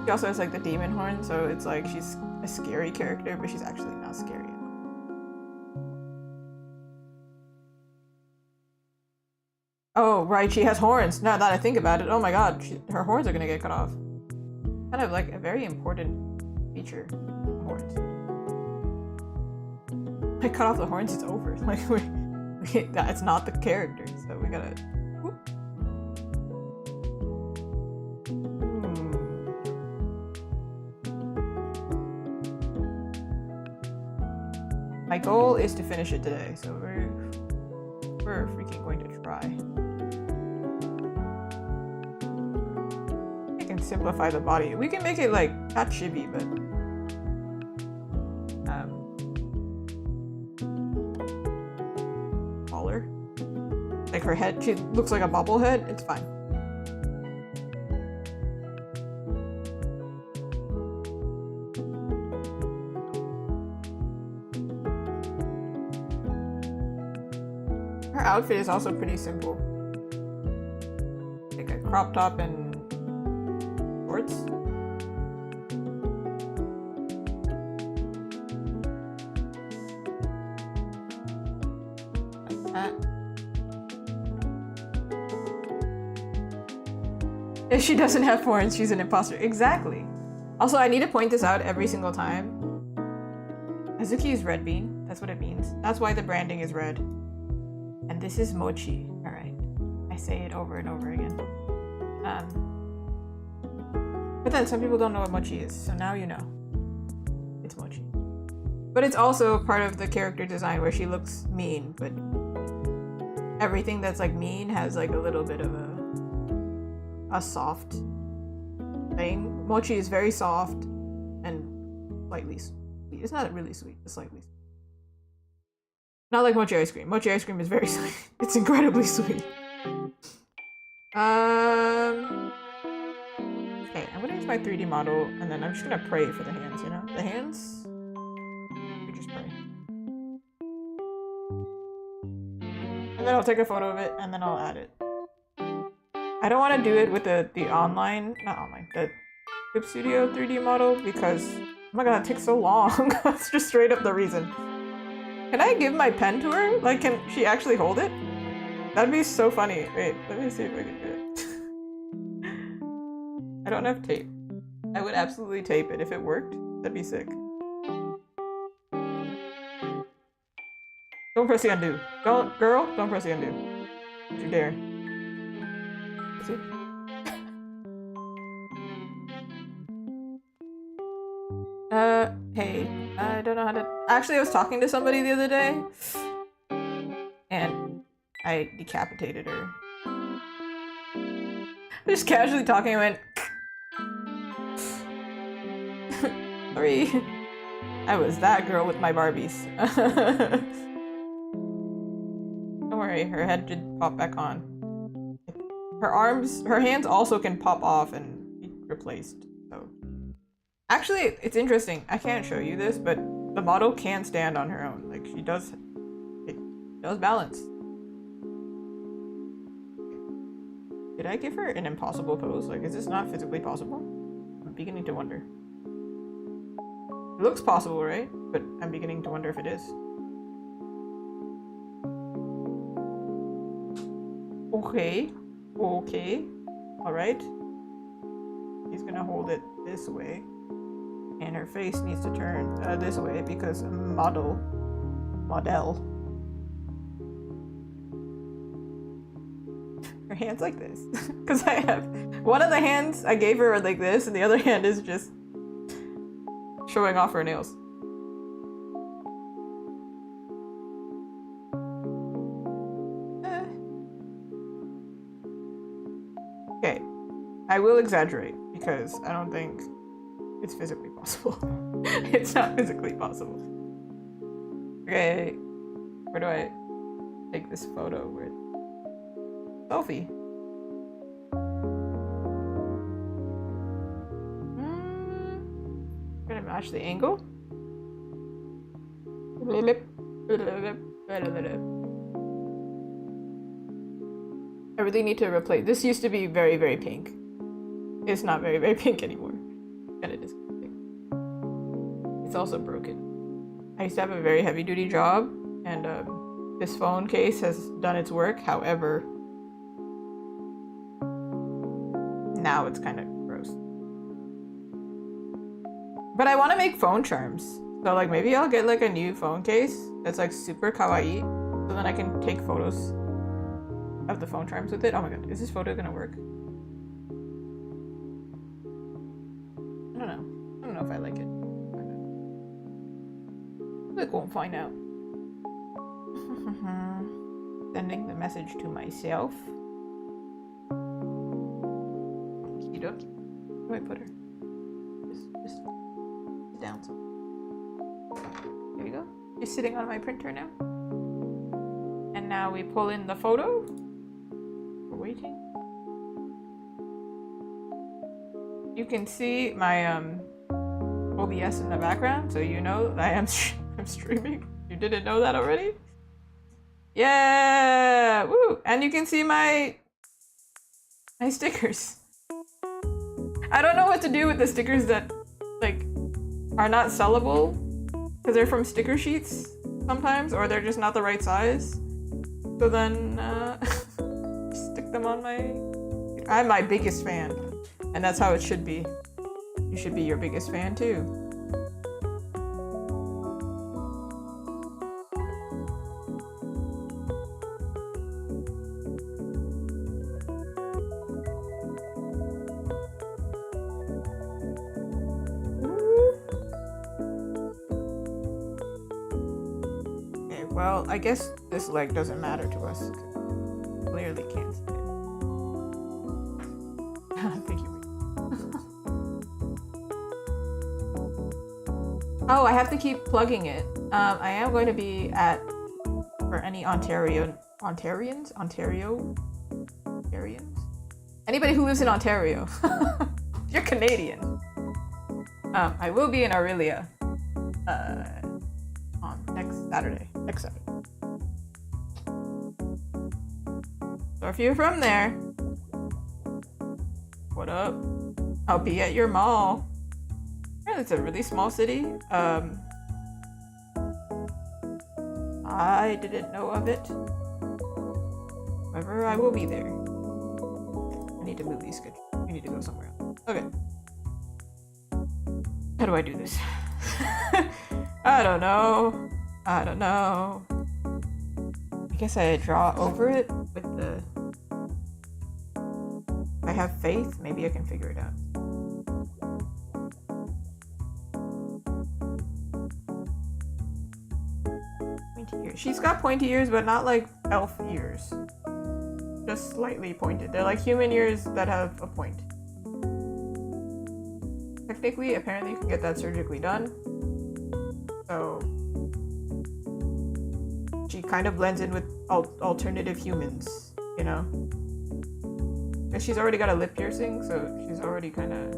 Speaker 1: She also has like the demon horn, so it's like she's a scary character, but she's actually not scary at all. Oh, right, she has horns. Now that I think about it, oh my god, her horns are gonna get cut off. Kind of like a very important feature, horns. If I cut off the horns, it's over. Like, it's not the character, so we gotta... Whoop. My goal is to finish it today, so we're freaking going to try. I can simplify the body. We can make it like not chibi, but taller. Like her head, she looks like a bobblehead, it's fine. Her outfit is also pretty simple. Like a crop top and shorts. Like that. If she doesn't have horns, she's an imposter. Exactly. Also, I need to point this out every single time. Azuki is red bean. That's what it means. That's why the branding is red. And this is mochi. Alright. I say it over and over again. But then some people don't know what mochi is, so now you know. It's mochi. But it's also part of the character design where she looks mean, but everything that's like mean has like a little bit of a soft thing. Mochi is very soft and slightly sweet. It's not really sweet, it's slightly sweet. Not like mochi ice cream. Mochi ice cream is very sweet. It's incredibly sweet. Okay, I'm gonna use my 3D model and then I'm just gonna pray for the hands, you know? The hands, you just pray. And then I'll take a photo of it and then I'll add it. I don't want to do it with the Clip Studio 3D model because, oh my god, it takes so long. That's just straight up the reason. Can I give my pen to her? Like, can she actually hold it? That'd be so funny. Wait, let me see if I can do it. I don't have tape. I would absolutely tape it if it worked. That'd be sick. Don't press the undo. Don't press the undo. Don't you dare. See? Hey, I don't know how to... Actually, I was talking to somebody the other day, and I decapitated her. Just casually talking, I went... 3. I was that girl with my Barbies. Don't worry, her head did pop back on. Her hands also can pop off and be replaced, so. Actually, it's interesting. I can't show you this, but the model can stand on her own. Like, she does balance. Did I give her an impossible pose? Like, is this not physically possible? I'm beginning to wonder. It looks possible, right? But I'm beginning to wonder if it is. Okay. Okay. Alright. He's gonna hold it this way. And her face needs to turn this way because model. Her hand's like this. Because I have one of the hands I gave her like this, and the other hand is just showing off her nails. Okay, I will exaggerate because I don't think it's physically possible. It's not physically possible. Okay, where do I take this photo? Where? Selfie. Gonna match the angle. I really need to replace. This used to be very, very pink. It's not very, very pink anymore. Kind of disgusting. It's also broken. I used to have a very heavy-duty job, and this phone case has done its work. However, now it's kind of gross. But I want to make phone charms. So like maybe I'll get like a new phone case that's like super kawaii. So then I can take photos of the phone charms with it. Oh my god, is this photo gonna work? I don't know. I don't know if I like it. We'll go and find out. Sending the message to myself. Where do I put her? Just sit down. There you go. She's sitting on my printer now. And now we pull in the photo. waiting. You can see my OBS in the background, so you know that I'm streaming. You didn't know that already? Yeah! Woo! And you can see my stickers. I don't know what to do with the stickers that like are not sellable because they're from sticker sheets sometimes, or they're just not the right size. So then stick them on my... I'm my biggest fan, and that's how it should be. You should be your biggest fan too. Okay, well, I guess this leg doesn't matter to us. Clearly can't see it. Thank you. Oh, I have to keep plugging it. I am going to be at, for any Ontarians? Anybody who lives in Ontario. You're Canadian. I will be in Aurelia on next Saturday. So if you're from there, what up? I'll be at your mall. Yeah, it's a really small city. I didn't know of it. However, I will be there. I need to move these schedules. We need to go somewhere else. Okay. How do I do this? I don't know. I guess I draw over it with the... If I have faith, maybe I can figure it out. Pointy ears. She's got pointy ears, but not like elf ears. Just slightly pointed. They're like human ears that have a point. Technically, apparently you can get that surgically done. So she kind of blends in with alternative humans, you know? Because she's already got a lip piercing, so she's already kind of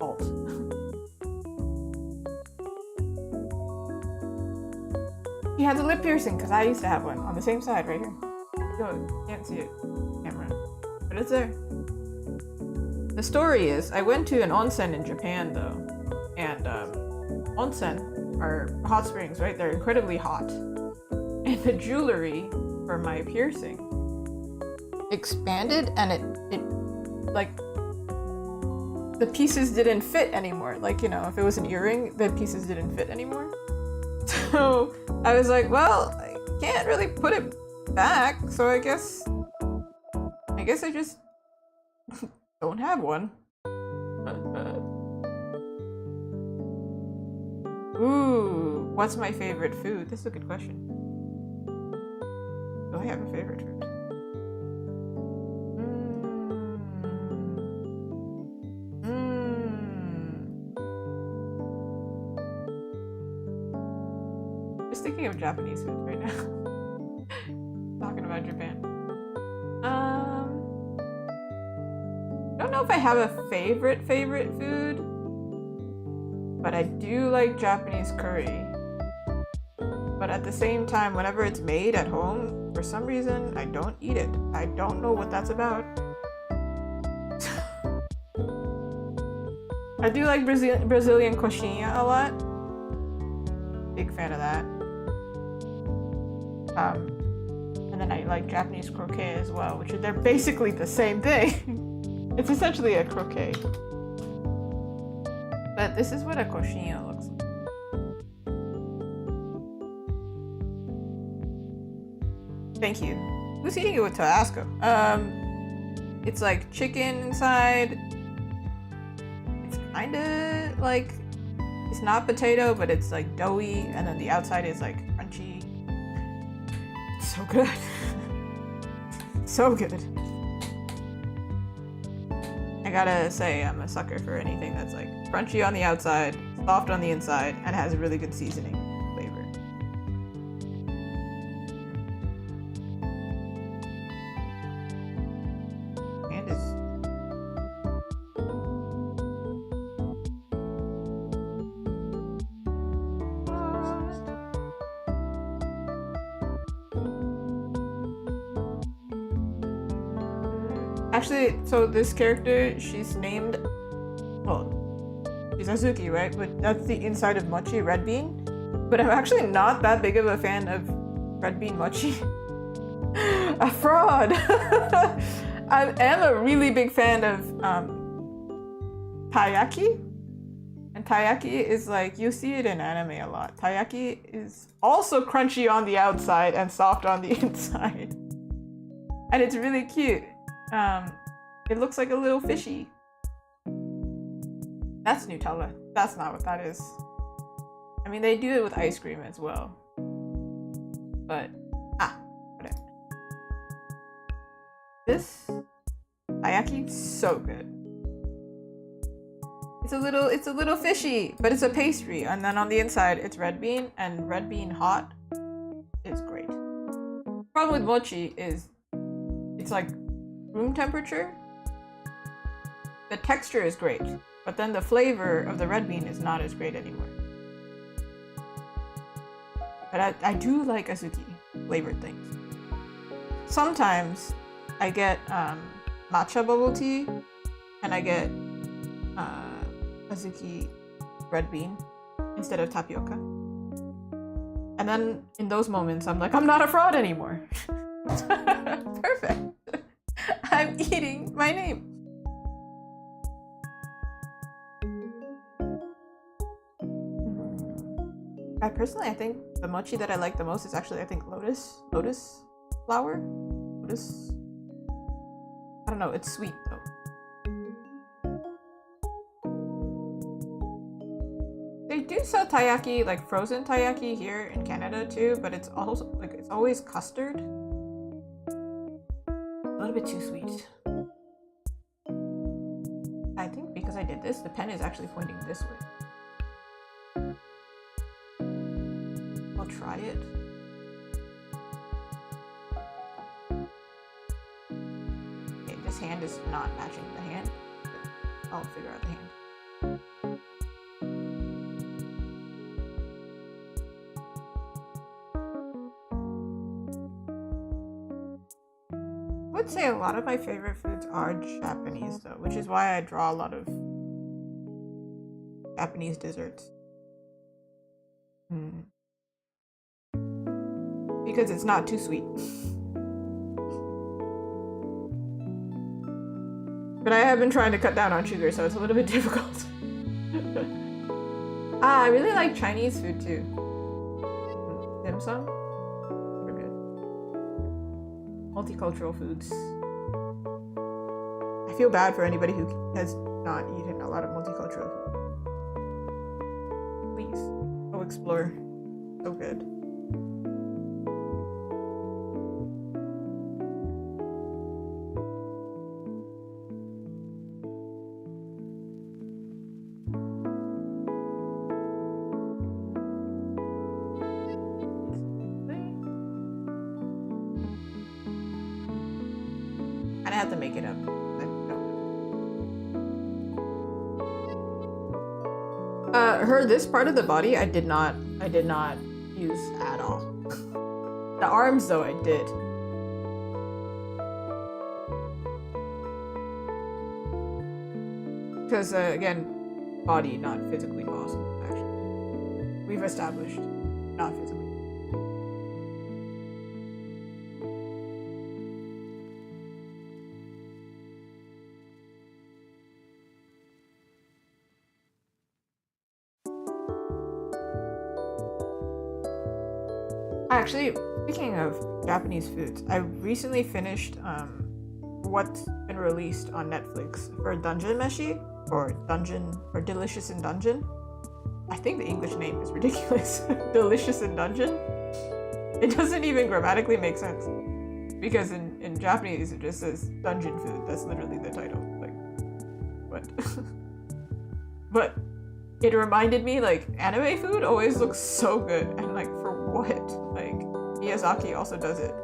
Speaker 1: alt. She has a lip piercing, because I used to have one on the same side right here. You can't see it, camera, but it's there. The story is, I went to an onsen in Japan though, and onsen are hot springs, right? They're incredibly hot. And the jewelry for my piercing expanded, and it like the pieces didn't fit anymore. Like, you know, if it was an earring, the pieces didn't fit anymore. So I was like, well, I can't really put it back, so I guess I just don't have one. Ooh, what's my favorite food? This is a good question. Do I have a favorite food? Just thinking of Japanese food right now. Talking about Japan. I don't know if I have a favorite food, but I do like Japanese curry. But at the same time, whenever it's made at home, for some reason, I don't eat it. I don't know what that's about. I do like Brazilian coxinha a lot. Big fan of that. And then I like Japanese croquet as well, which they're basically the same thing. It's essentially a croquet. But this is what a coxinha looks like. Thank you. Who's eating it with Tabasco? It's like chicken inside. It's kind of like, it's not potato, but it's like doughy, and then the outside is like crunchy. It's so good. So good. I gotta say, I'm a sucker for anything that's like crunchy on the outside, soft on the inside, and has really good seasoning flavor. Actually, so this character, she's named, well, she's Azuki, right? But that's the inside of mochi, red bean. But I'm actually not that big of a fan of red bean mochi. A fraud! I am a really big fan of taiyaki. And taiyaki is like, you see it in anime a lot. Taiyaki is also crunchy on the outside and soft on the inside. And it's really cute. It looks like a little fishy. That's Nutella. That's not what that is. I mean, they do it with ice cream as well. But, whatever. This taiyaki, so good. It's a little fishy, but it's a pastry, and then on the inside it's red bean, and red bean hot is great. Problem with mochi is it's like room temperature. The texture is great, but then the flavor of the red bean is not as great anymore. But I do like Azuki flavored things. Sometimes I get matcha bubble tea, and I get Azuki red bean instead of tapioca. And then in those moments, I'm like, I'm not a fraud anymore. Perfect. I'm eating my name. I think the mochi that I like the most is actually, I think, lotus flower. Lotus. I don't know. It's sweet though. They do sell taiyaki, like frozen taiyaki here in Canada too, but it's also like it's always custard. A little bit too sweet. I think because I did this, the pen is actually pointing this way. I'll try it. Okay, this hand is not matching the hand. I'll figure out the hand. I would say a lot of my favorite foods are Japanese though, which is why I draw a lot of Japanese desserts. Because it's not too sweet. But I have been trying to cut down on sugar, so it's a little bit difficult. I really like Chinese food too. Dim sum? Multicultural foods. I feel bad for anybody who has not eaten a lot of multicultural food. Please, go explore. So good. I have to make it up. I don't. This part of the body I did not use at all. The arms though I did. Because again, body not physically possible actually. We've established not physically. Actually, speaking of Japanese foods, I recently finished what's been released on Netflix for Dungeon Meshi, or Delicious in Dungeon. I think the English name is ridiculous. Delicious in Dungeon. It doesn't even grammatically make sense. Because in Japanese it just says dungeon food. That's literally the title. Like, what? But it reminded me, like, anime food always looks so good, and like, for what? Like, Miyazaki also does it.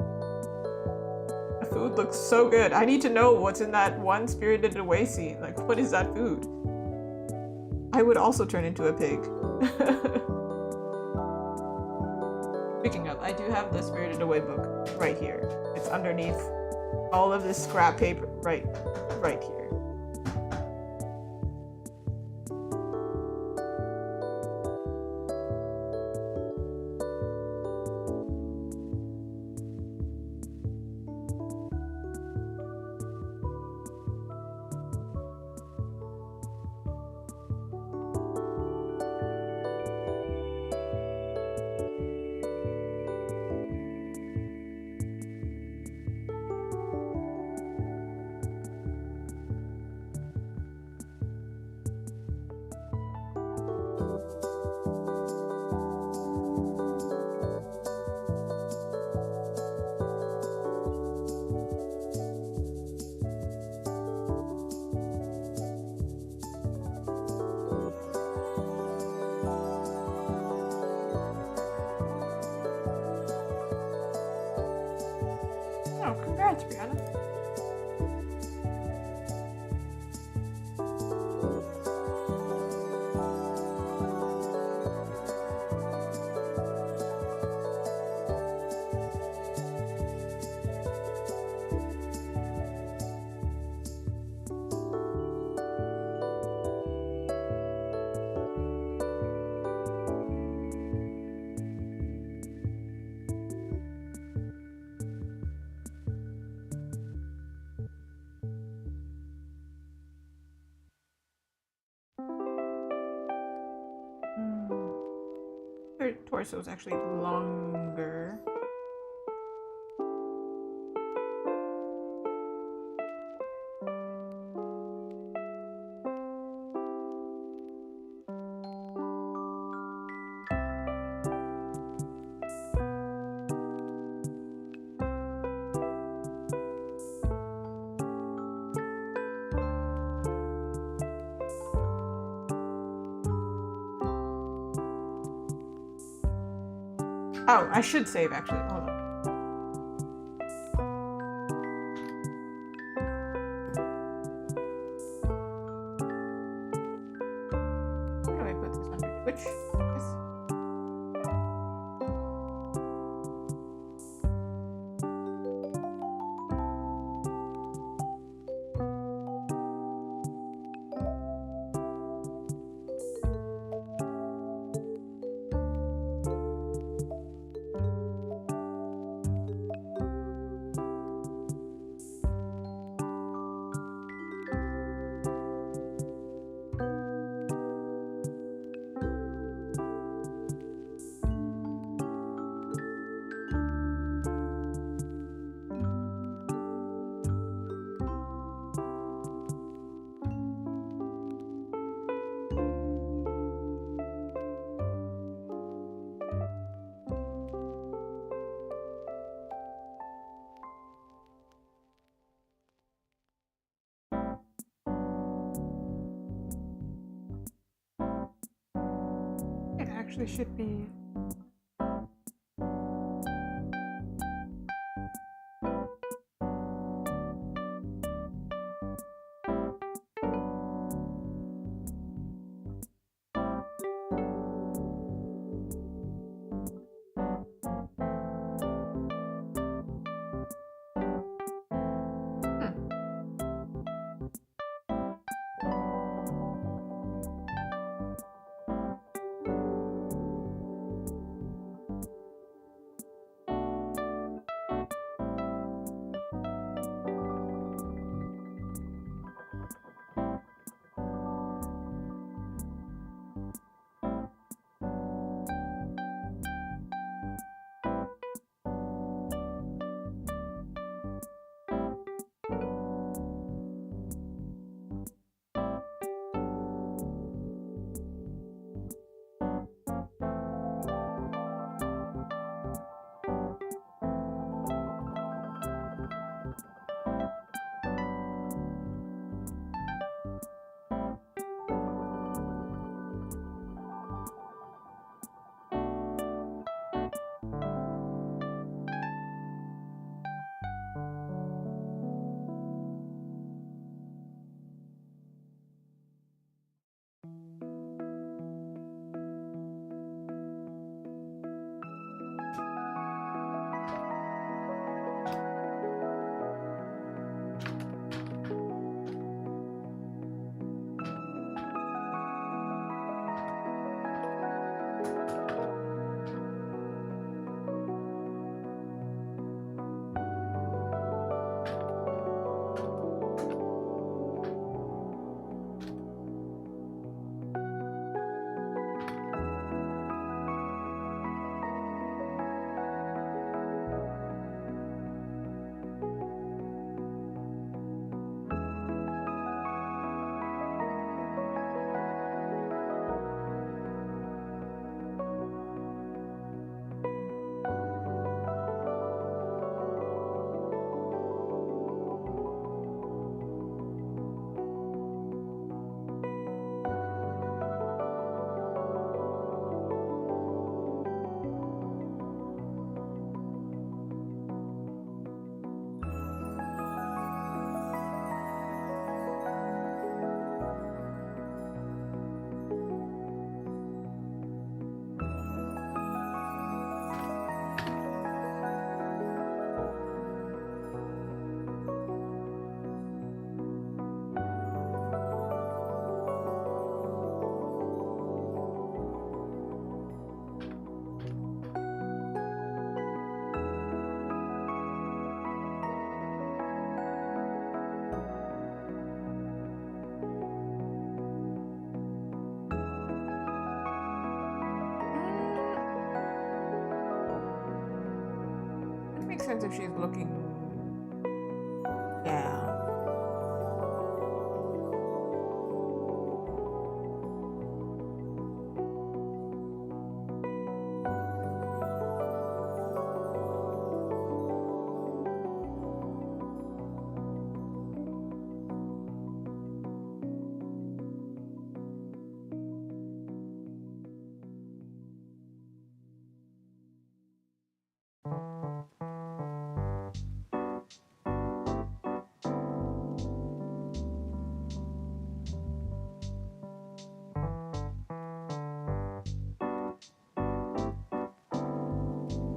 Speaker 1: The food looks so good. I need to know what's in that one Spirited Away scene. Like, what is that food? I would also turn into a pig. Speaking of, I do have the Spirited Away book right here. It's underneath all of this scrap paper right here. Oh, congrats, Brianna. Her torso is actually longer. Oh, I should save actually. Hold on. How do I put this under Twitch? Yes. It actually should be. sense if she's looking down.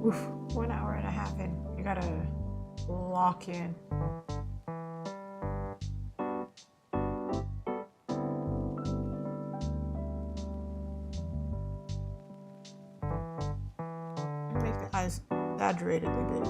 Speaker 1: Oof, 1.5 hours in. You gotta lock in. Make the eyes exaggeratedly big.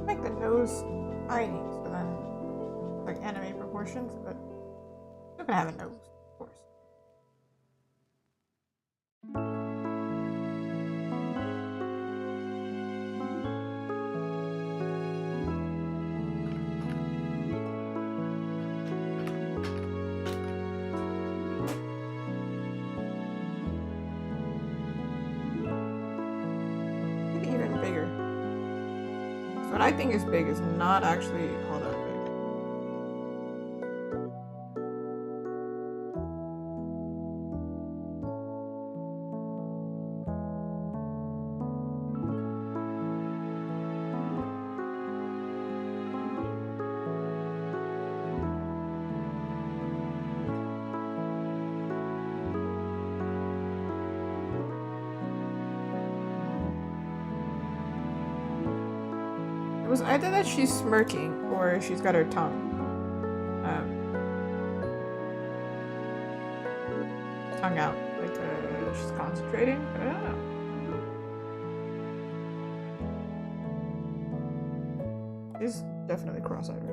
Speaker 1: Make the nose tiny, so then like anime proportions, but you're gonna have a nose, of course. Maybe even bigger. What I think is big is not actually all that big. It was either that she's smirking or she's got her tongue out, like she's concentrating. I don't know. She's definitely cross-eyed.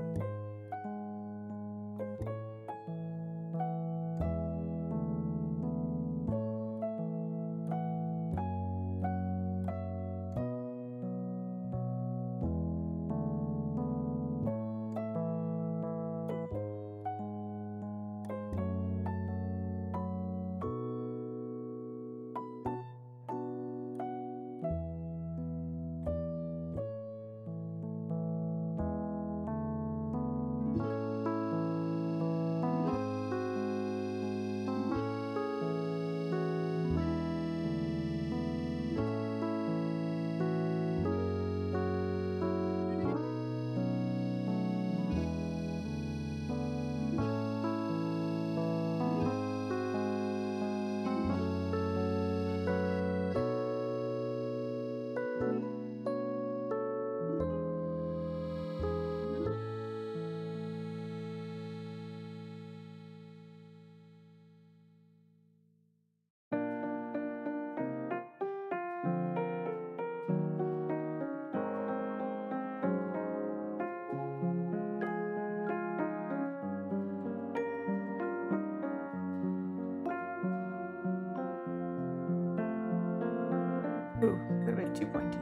Speaker 1: Ooh, a little bit too pointy.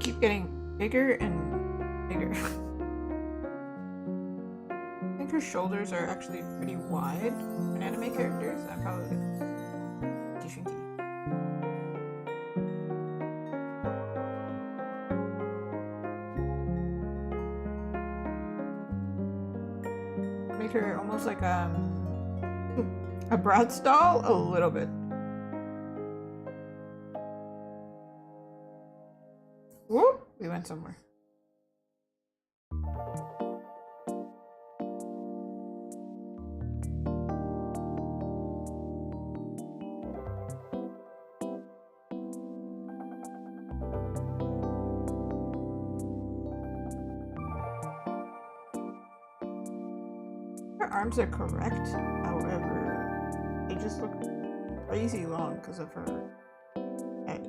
Speaker 1: Keep getting bigger and bigger. I think her shoulders are actually pretty wide for an anime character, so I'm probably too shrinky. Made her almost like a Bratz doll, a little bit. Whoop! We went somewhere. Her arms are correct, however, they just look crazy long because of her head.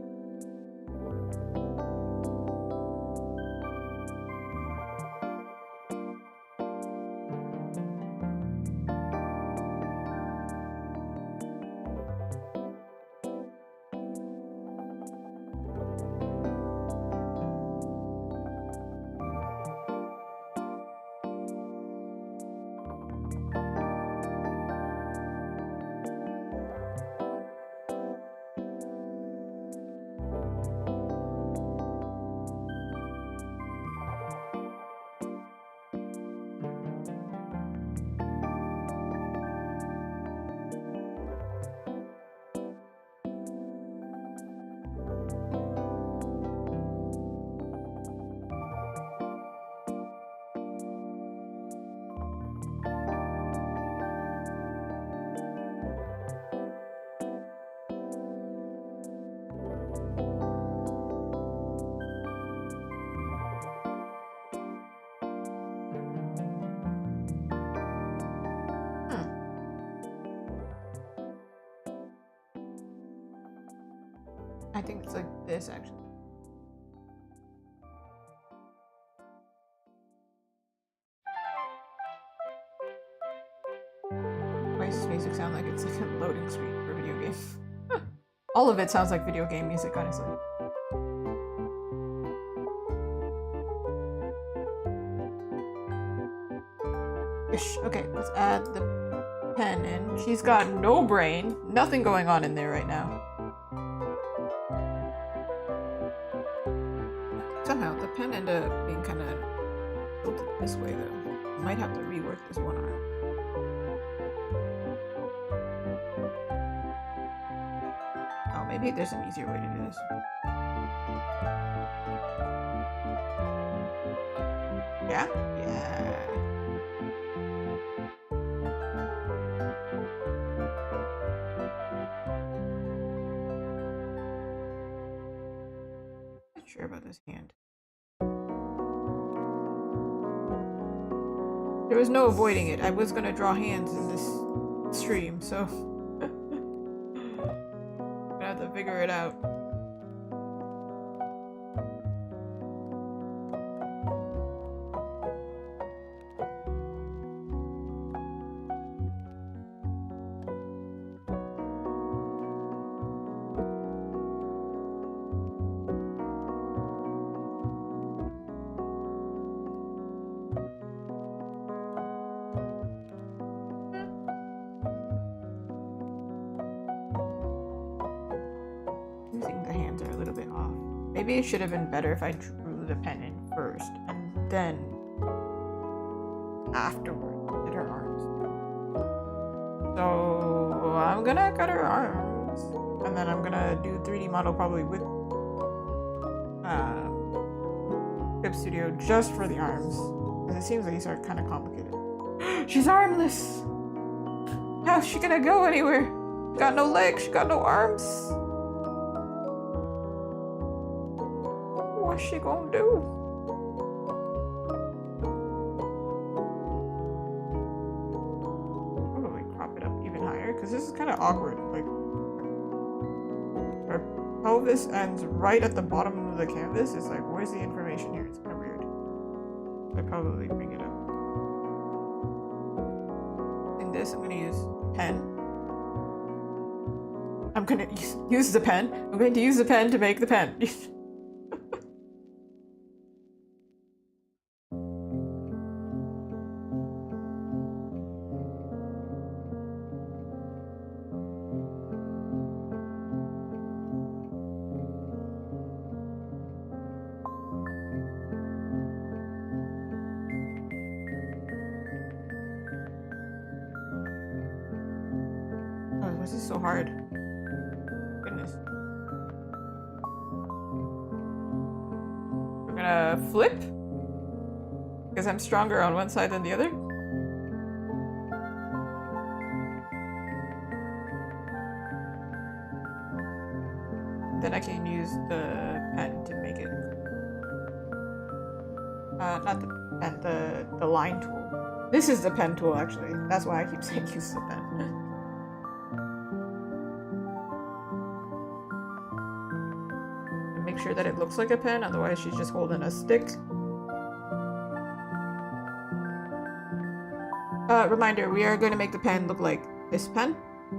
Speaker 1: I think it's like this actually. Why does this music sound like it's like a loading screen for a video game? All of it sounds like video game music, honestly. Ish. Okay, let's add the pen in. She's got no brain, nothing going on in there right now. Somehow the pen ended up being kind of tilted this way though. I might have to rework this one arm. Oh, maybe there's an easier way to do this. Yeah? Yeah. Not sure about this hand. There was no avoiding it. I was gonna draw hands in this stream, so I'm gonna have to figure it out. Maybe it should have been better if I drew the pen in first and then afterward did her arms. So I'm gonna cut her arms and then I'm gonna do a 3D model probably with Clip Studio just for the arms. Because it seems like these are kind of complicated. She's armless! How's she gonna go anywhere? She got no legs, she got no arms. What's she gonna do? because this is kind of awkward. Like, our pelvis ends right at the bottom of the canvas. It's like, where's the information here? It's kind of weird. I probably bring it up. In this, I'm gonna use a pen. I'm gonna use the pen. I'm going to use the pen to make the pen. Oh, this is so hard. Goodness. We're gonna flip because I'm stronger on one side than the other. Then I can use the pen to make it. Not the pen, the line tool. This is the pen tool, actually. That's why I keep saying use the pen. Make sure that it looks like a pen, otherwise she's just holding a stick. Reminder, we are going to make the pen look like this pen. So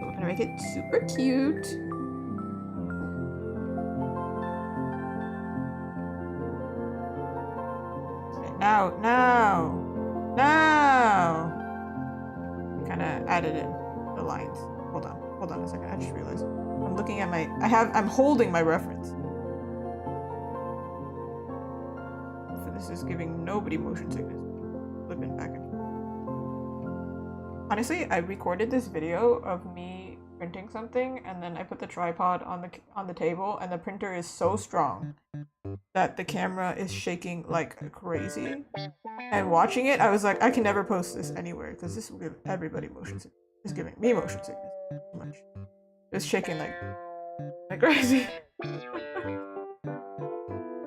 Speaker 1: we're going to make it super cute. Okay, now! Kind of added in the lines. Hold on a second, I just realized. I'm looking at my, I'm holding my reference. So this is giving nobody motion sickness. Flipping back and forth. Honestly, I recorded this video of me printing something, and then I put the tripod on the table, and the printer is so strong that the camera is shaking like crazy. And watching it, I was like, I can never post this anywhere because this will give everybody motion sickness. It's giving me motion sickness too much. It's shaking like crazy.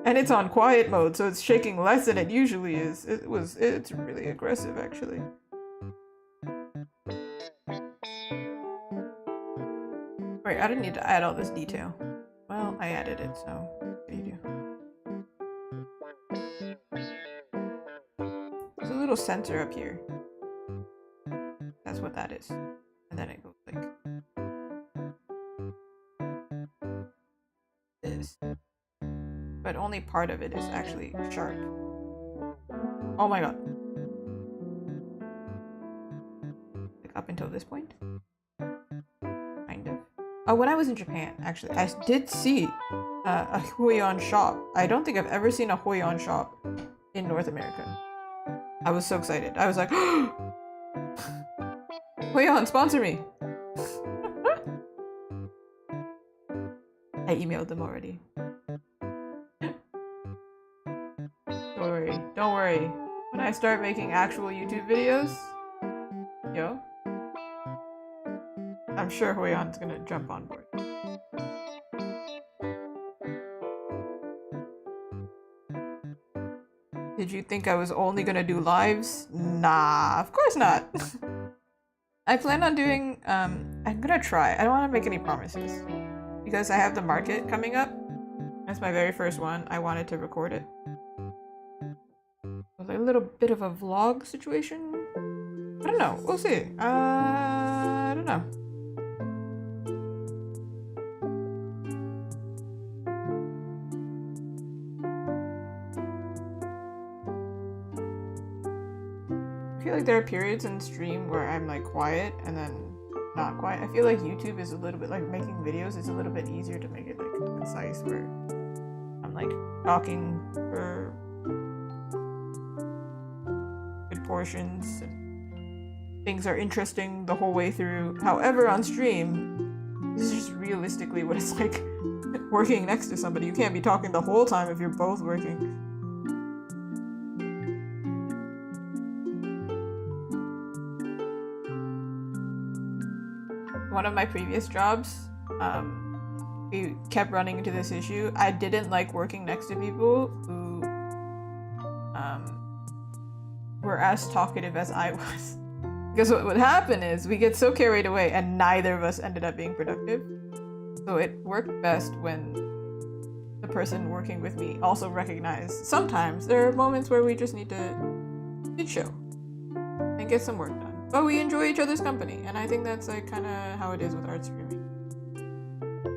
Speaker 1: And it's on quiet mode, so it's shaking less than it usually is. It's really aggressive, actually. Wait, I didn't need to add all this detail. Well, I added it, so what do you do? There's a little sensor up here. That's what that is. And then it goes like this. But only part of it is actually sharp. Oh my god. Like up until this point? Kind of. Oh, when I was in Japan, actually, I did see a Huion shop. I don't think I've ever seen a Huion shop in North America. I was so excited. I was like, Huion, sponsor me! I emailed them already. Don't worry. When I start making actual YouTube videos, I'm sure Huion's gonna jump on board. Did you think I was only gonna do lives? Nah, of course not. I plan on doing, I'm gonna try. I don't want to make any promises. Because I have the market coming up. That's my very first one. I wanted to record it. A little bit of a vlog situation? I don't know. We'll see. I don't know. I feel like there are periods in stream where I'm like quiet and then not quiet. I feel like YouTube is a little bit like making videos is a little bit easier to make it like concise where I'm like talking for good portions and things are interesting the whole way through. However, on stream, this is just realistically what it's like working next to somebody. You can't be talking the whole time if you're both working. One of my previous jobs, we kept running into this issue. I didn't like working next to people who were as talkative as I was. Because what would happen is we get so carried away and neither of us ended up being productive. So it worked best when the person working with me also recognized sometimes there are moments where we just need to chill and get some work done. But we enjoy each other's company, and I think that's like kind of how it is with art streaming.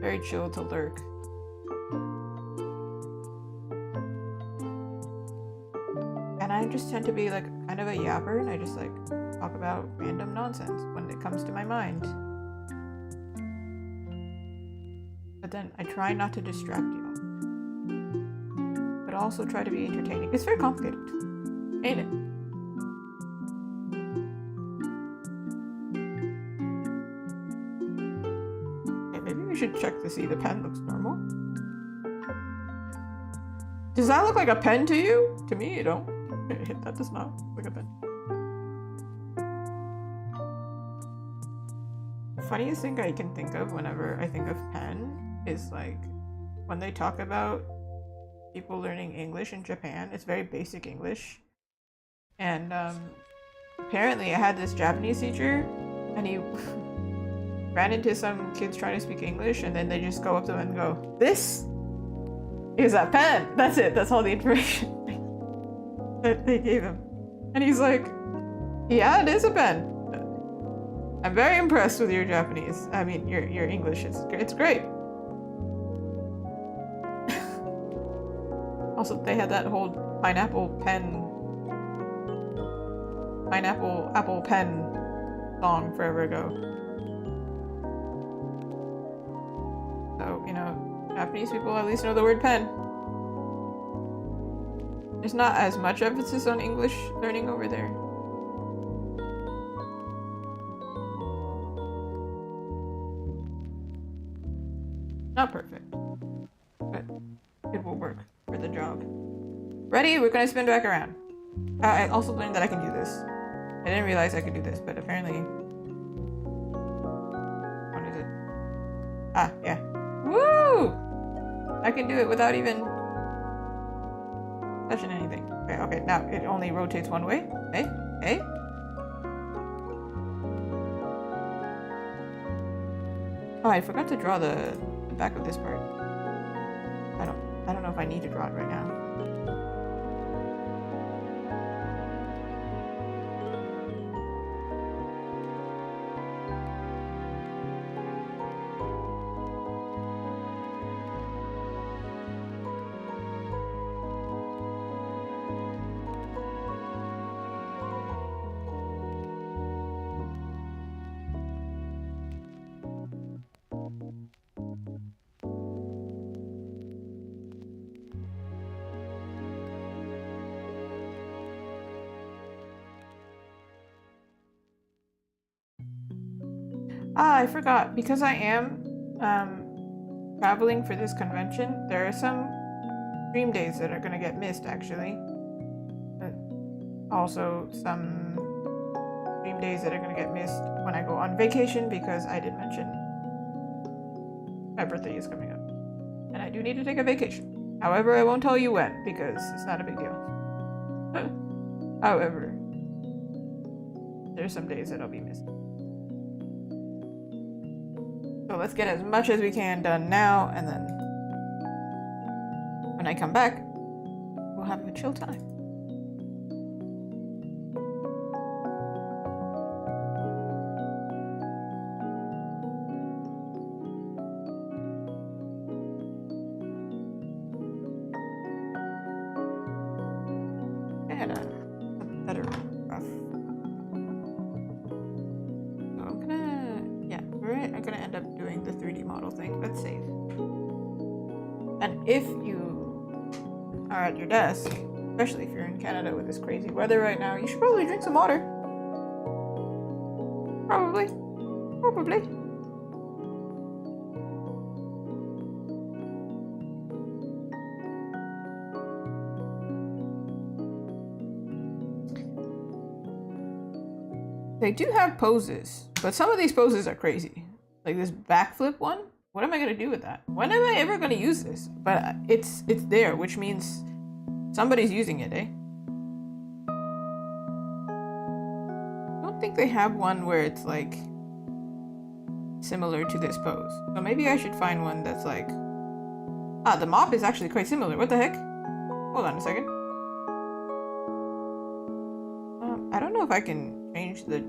Speaker 1: Very chill to lurk. And I just tend to be like kind of a yapper, and I just like talk about random nonsense when it comes to my mind. But then I try not to distract you, but also try to be entertaining. It's very complicated, ain't it? Okay, maybe we should check to see the pen looks normal. Does that look like a pen to you? To me, you don't. That does not look like a pen. The funniest thing I can think of whenever I think of pen is like when they talk about people learning English in Japan. It's very basic English. And apparently I had this Japanese teacher and he ran into some kids trying to speak English, and then they just go up to them and go, "This is a pen." That's it. That's all the information that they gave him. And he's like, "Yeah, it is a pen. I'm very impressed with your Japanese. I mean, your English. It's great." Also, they had that whole apple pen song forever ago. So, you know, Japanese people at least know the word pen. There's not as much emphasis on English learning over there. Not perfect, but it will work for the job. Ready? We're gonna spin back around. I also learned that I can do this. I didn't realize I could do this, but apparently... What is it? Ah, yeah. Woo! I can do it without even touching anything. Okay, now it only rotates one way. Hey. Oh, I forgot to draw the back of this part. I don't know if I need to draw it right now. Ah, I forgot. Because I am traveling for this convention, there are some stream days that are going to get missed, actually. But also some stream days that are going to get missed when I go on vacation, because I did mention my birthday is coming up. And I do need to take a vacation. However, I won't tell you when, because it's not a big deal. However, there's some days that I'll be missing. So let's get as much as we can done now, and then when I come back, we'll have a chill time. And a better rough. I'm gonna end up doing the 3D model thing. Let's save. And if you are at your desk, especially if you're in Canada with this crazy weather right now, you should probably drink some water. Probably. They do have poses, but some of these poses are crazy. Like this backflip one. What am I gonna do with that? When am I ever gonna use this? But it's there, which means somebody's using it, eh? Don't don't think they have one where it's like similar to this pose. So maybe I should find one that's like... Ah, the mop is actually quite similar. What the heck? Hold on a second. I don't know if I can change the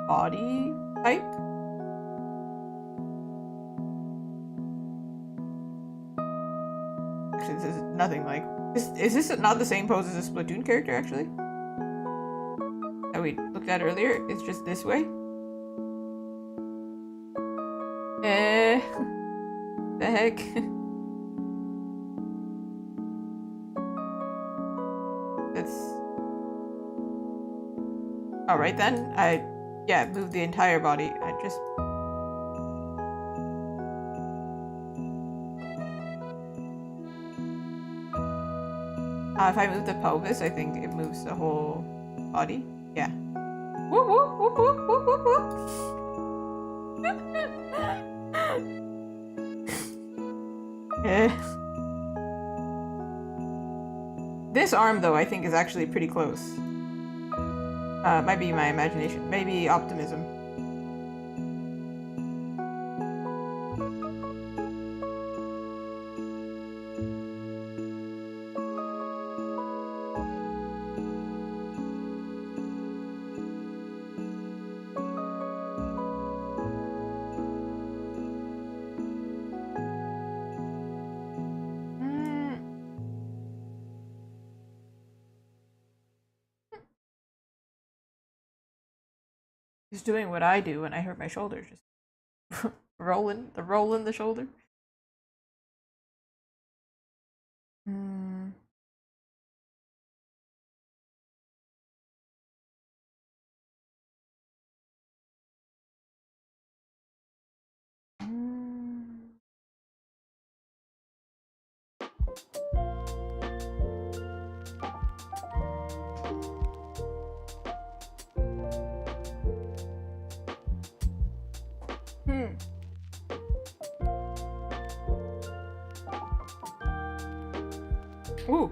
Speaker 1: body type. Actually, this is nothing like... Is this not the same pose as a Splatoon character, actually? That we looked at earlier? It's just this way? The heck? That's... Alright then, yeah, moved the entire body. I just... if I move the pelvis, I think it moves the whole body. Yeah. Whoop, whoop, whoop, whoop, whoop, whoop, whoop. This arm, though, I think is actually pretty close. Might be my imagination. Maybe optimism. Just doing what I do when I hurt my shoulder, just rolling the shoulder. Ooh.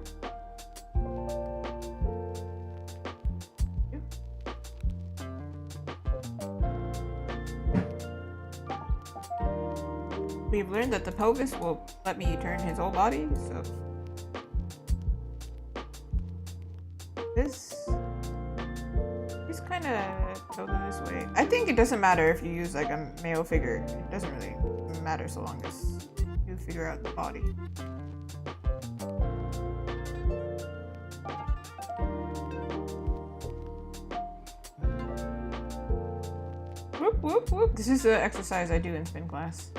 Speaker 1: We've learned that the pelvis will let me turn his whole body, so this kind of goes in this way. I think it doesn't matter if you use like a male figure. It doesn't really matter so long as you figure out the body. Whoop, whoop, whoop. This is the exercise I do in spin class.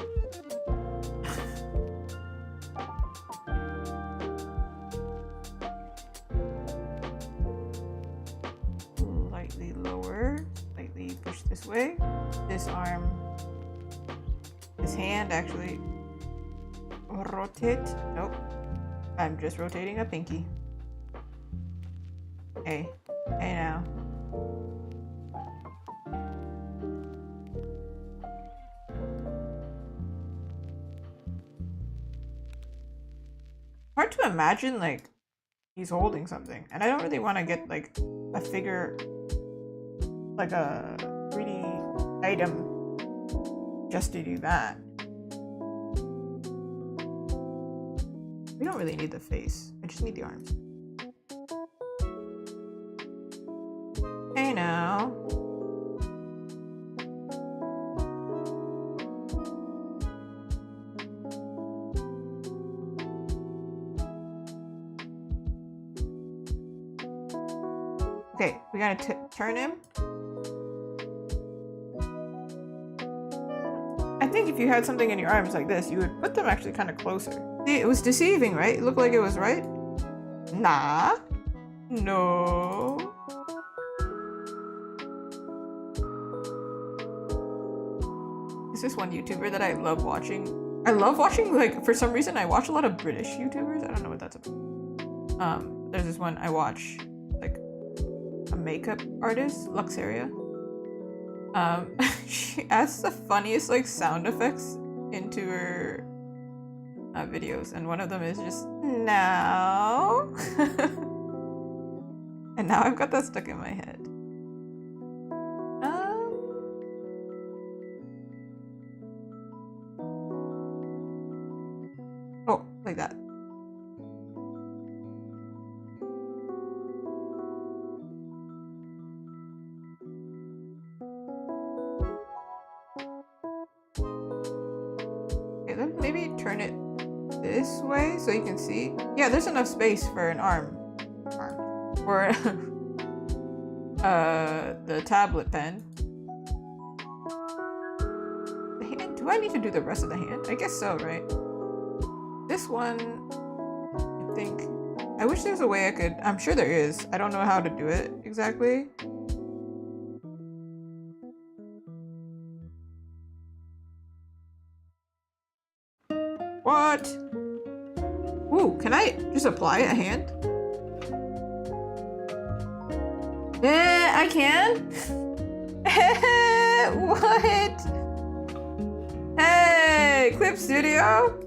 Speaker 1: Lightly lower, slightly push this way. This arm, this hand actually rotate. Nope. I'm just rotating a pinky. Hey. Hey now. Hard to imagine like he's holding something, and I don't really want to get like a figure, like a 3D item just to do that. We don't really need the face, I just need the arms. Hey now. Okay, we gotta turn him. I think if you had something in your arms like this, you would put them actually kind of closer. See, it was deceiving, right? It looked like it was right. Nah. No. Is this one YouTuber that I love watching? I love watching, like, for some reason, I watch a lot of British YouTubers. I don't know what that's about. There's this one I watch, like, a makeup artist, Luxaria. She adds the funniest like sound effects into her videos, and one of them is just now. And now I've got that stuck in my head. maybe turn it this way so you can see? Yeah, there's enough space for an arm. Or the tablet pen. The hand, do I need to do the rest of the hand? I guess so, right? This one, I think. I wish there's a way I could, I'm sure there is. I don't know how to do it exactly. What? Ooh, can I just apply a hand? I can? What? Hey, Clip Studio?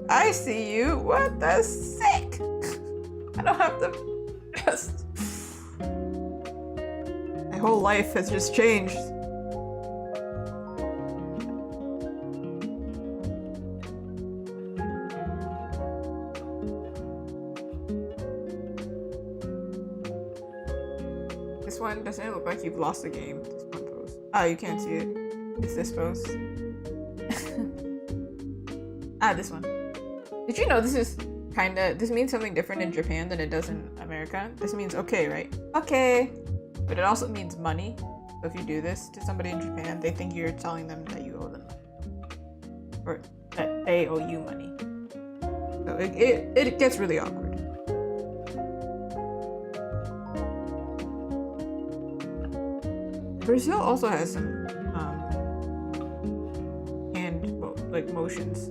Speaker 1: I see you. What the sick? I don't have to just... My whole life has just changed. This one doesn't it look like you've lost the game? This one pose. Oh, you can't see it. It's this pose. This one. Did you know this is this means something different in Japan than it does in America? This means okay, right? Okay. But it also means money. So if you do this to somebody in Japan, they think you're telling them that you owe them money. Or that they owe you money. So it gets really awkward. Brazil also has some hand motions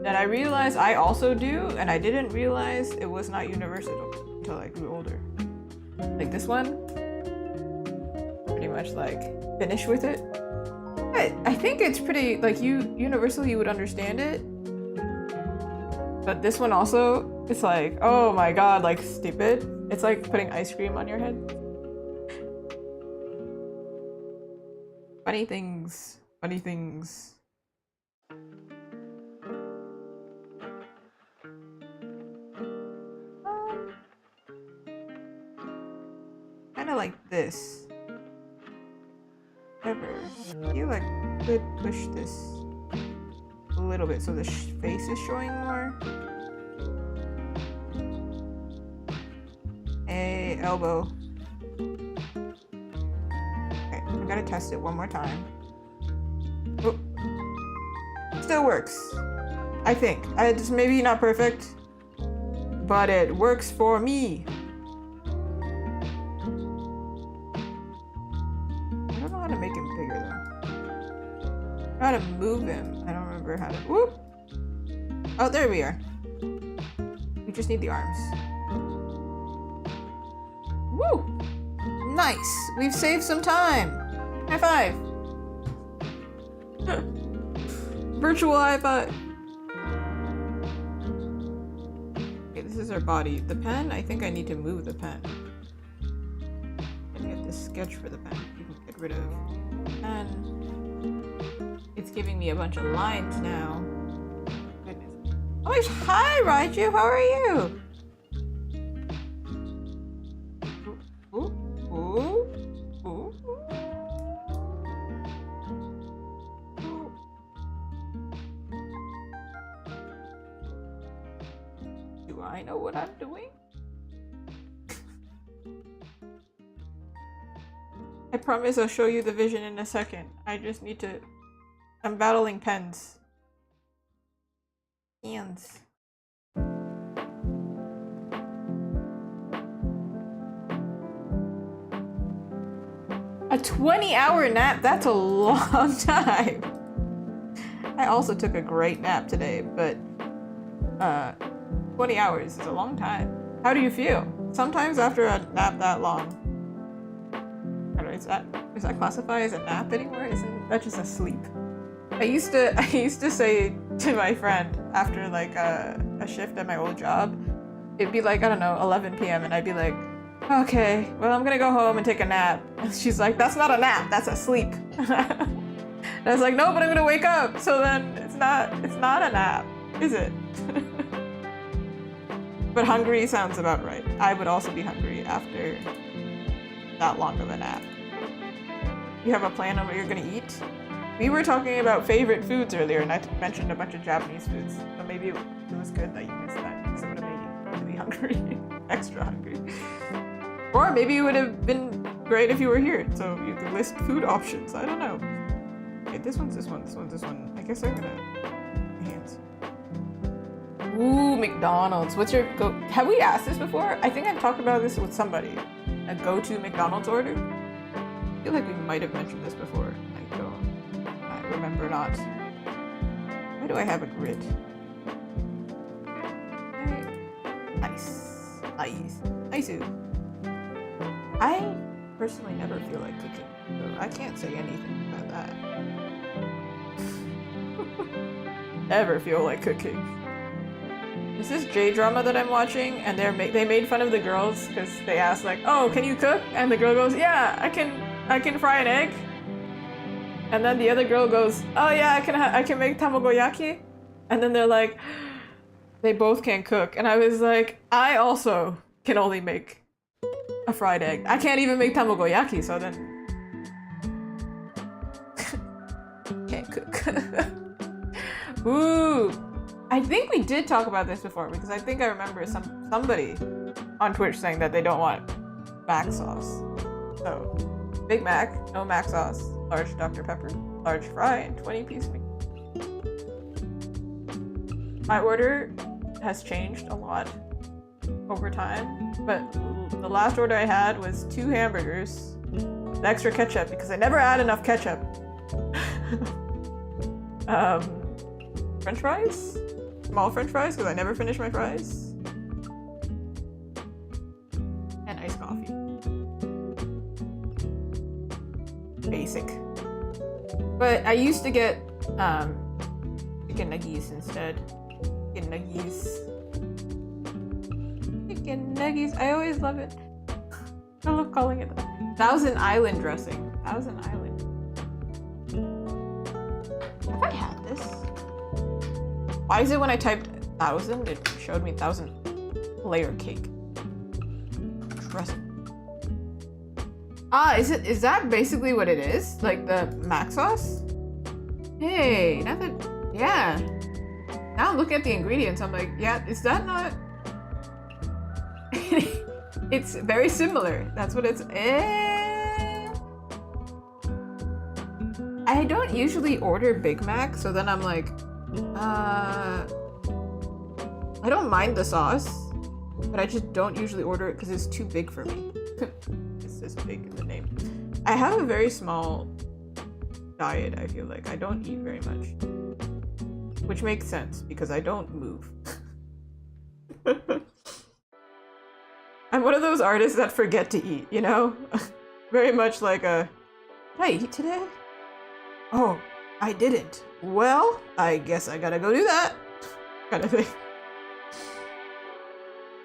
Speaker 1: that I realized I also do, and I didn't realize it was not universal until I grew older. Like this one, pretty much like finish with it. I think it's pretty like universally you would understand it, but this one also, it's like, oh my god, like stupid. It's like putting ice cream on your head. Funny things. Funny things. Kind of like this. However, I feel like I could push this a little bit so the face is showing more. Hey, elbow. Okay, I gotta test it one more time. Oh. Still works. I think. It's maybe not perfect, but it works for me. Make him bigger though. How to move him? I don't remember how to. Whoop! Oh, there we are. We just need the arms. Woo! Nice. We've saved some time. High five. Virtual high five. Okay, this is our body. The pen. I think I need to move the pen. And get the sketch for the pen. You can get rid of. And it's giving me a bunch of lines now. Goodness. Oh, hi, Raiju. How are you? Ooh, ooh, ooh, ooh. Do I know what I'm doing? I promise I'll show you the vision in a second. I just need to... I'm battling pens. Hands. A 20-hour nap? That's a long time. I also took a great nap today, but 20 hours is a long time. How do you feel? Sometimes after a nap that long, is that classified as a nap anymore? Isn't that just a sleep? I used to say to my friend after like a shift at my old job, it'd be like, I don't know, 11 p.m. and I'd be like, okay, well, I'm gonna go home and take a nap. And she's like, that's not a nap, that's a sleep. And I was like, no, but I'm gonna wake up. So then it's not a nap, is it? But hungry sounds about right. I would also be hungry after that long of a nap. You have a plan on what you're gonna eat? we were talking about favorite foods earlier, and I mentioned a bunch of Japanese foods. So maybe it was good that you missed that because it would have made you really hungry, extra hungry. Or maybe it would have been great if you were here, so you could list food options. I don't know. Okay, this one's this one, this one's this one. I guess I'm gonna hands. Ooh, McDonald's. What's your go? Have we asked this before? I think I've talked about this with somebody. A go-to McDonald's order. I feel like we might have mentioned this before. I remember not. Why do I have a grid? Nice. Nice. I personally never feel like cooking, so I can't say anything about that. Never feel like cooking. This is J-drama that I'm watching, and they made fun of the girls because they asked like, "Oh, can you cook?" And the girl goes, "Yeah, I can fry an egg." And then the other girl goes, "Oh yeah, I can make tamagoyaki." And then they're like, they both can't cook, and I was like, I also can only make a fried egg. I can't even make tamagoyaki, so then can't cook. Ooh. I think we did talk about this before because I think I remember somebody on Twitch saying that they don't want mac sauce. So, Big Mac, no mac sauce, large Dr. Pepper, large fry, and 20-piece meat. My order has changed a lot over time, but the last order I had was 2 hamburgers, with extra ketchup because I never add enough ketchup. French fries? Small French fries because I never finish my fries. And iced coffee. Basic. But I used to get chicken nuggies instead. Chicken nuggies. I always love it. I love calling it that. Thousand Island dressing. Thousand Island. Have I had this? Why is it when I typed 1,000, it showed me 1,000 layer cake? Dressing. Ah, is that basically what it is? Like the mac sauce? Hey, now that, yeah. Now I'm looking at the ingredients, I'm like, yeah, is that not? It's very similar. That's what it's, I don't usually order Big Mac, so then I'm like, I don't mind the sauce, but I just don't usually order it because it's too big for me. It's this big in the name. I have a very small diet, I feel like. I don't eat very much. Which makes sense because I don't move. I'm one of those artists that forget to eat, you know? Very much like a, did I eat today? Oh, I didn't. Well, I guess I gotta go do that. Kind of thing.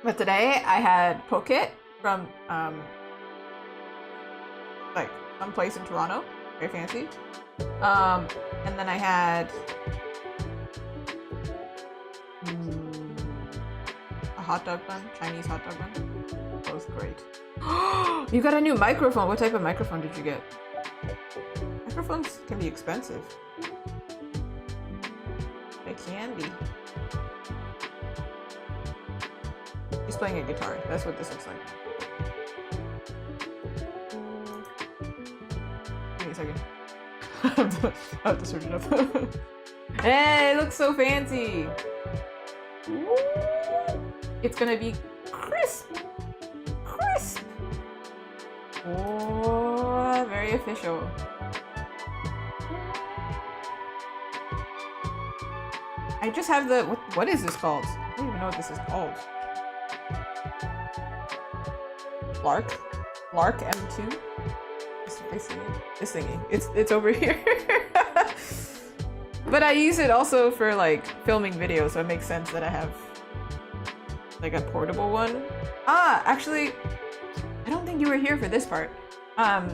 Speaker 1: But today I had poke from like some place in Toronto, very fancy. And then I had a hot dog bun, Chinese hot dog bun. That was great. You got a new microphone. What type of microphone did you get? Microphones can be expensive. They can be. He's playing a guitar. That's what this looks like. Give me a second. I have to search it up. Hey, it looks so fancy. Ooh. It's gonna be crisp. Crisp. Oh, very official. I just have the, what is this called? I don't even know what this is called. Lark M2? This thingy. It's over here. But I use it also for like filming videos, so it makes sense that I have like a portable one. Ah, actually, I don't think you were here for this part. I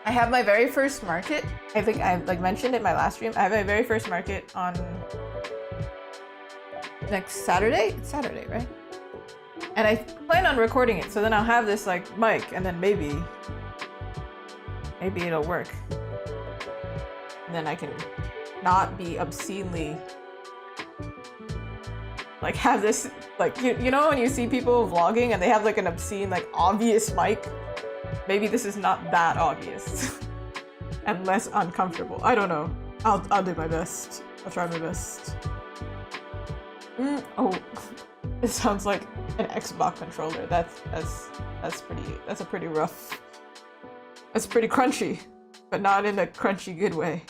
Speaker 1: have my very first market. I think I like mentioned it in my last stream. I have my very first market on next Saturday. It's Saturday, right? And I plan on recording it, so then I'll have this like mic, and then maybe it'll work. and then I can not be obscenely like have this like you know when you see people vlogging and they have like an obscene like obvious mic. Maybe this is not that obvious and less uncomfortable. I don't know. I'll do my best. I'll try my best. Oh, it sounds like an Xbox controller. That's a pretty rough. That's pretty crunchy, but not in a crunchy good way.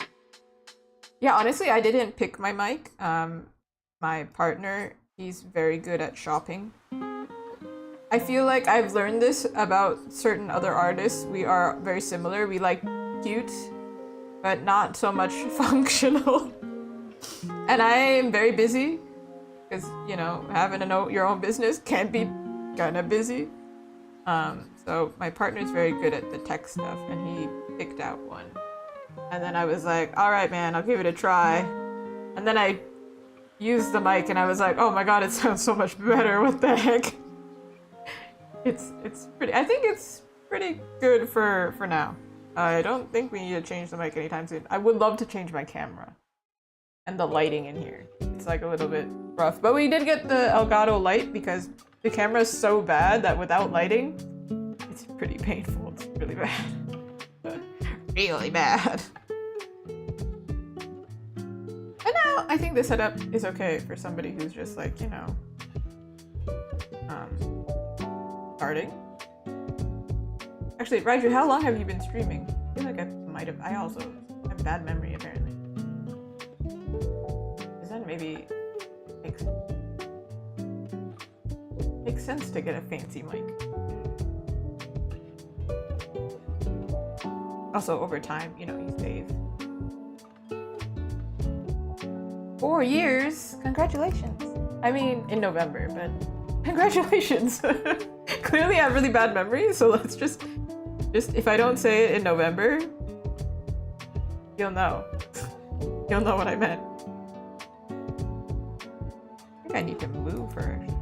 Speaker 1: Yeah, honestly, I didn't pick my mic. My partner, he's very good at shopping. I feel like I've learned this about certain other artists. We are very similar. We like cute, but not so much functional. And I am very busy, because, you know, having to know your own business can be kind of busy. So my partner's very good at the tech stuff, and he picked out one. And then I was like, all right, man, I'll give it a try. And then I used the mic, and I was like, oh my god, it sounds so much better. What the heck? It's pretty. I think it's pretty good for now. I don't think we need to change the mic anytime soon. I would love to change my camera and the lighting in here. It's like a little bit rough, but we did get the Elgato light because the camera is so bad that without lighting, it's pretty painful. It's really bad. Really bad. And now I think the setup is okay for somebody who's just like, you know, starting. Actually, Raiju, how long have you been streaming? I feel like I also have bad memory apparently. Because then maybe makes sense to get a fancy mic. Also, over time, you know, you save. 4 years? Congratulations. I mean, in November, but congratulations. Clearly I have really bad memory, so let's just if I don't say it in November, you'll know. You'll know what I meant. I think I need to move first.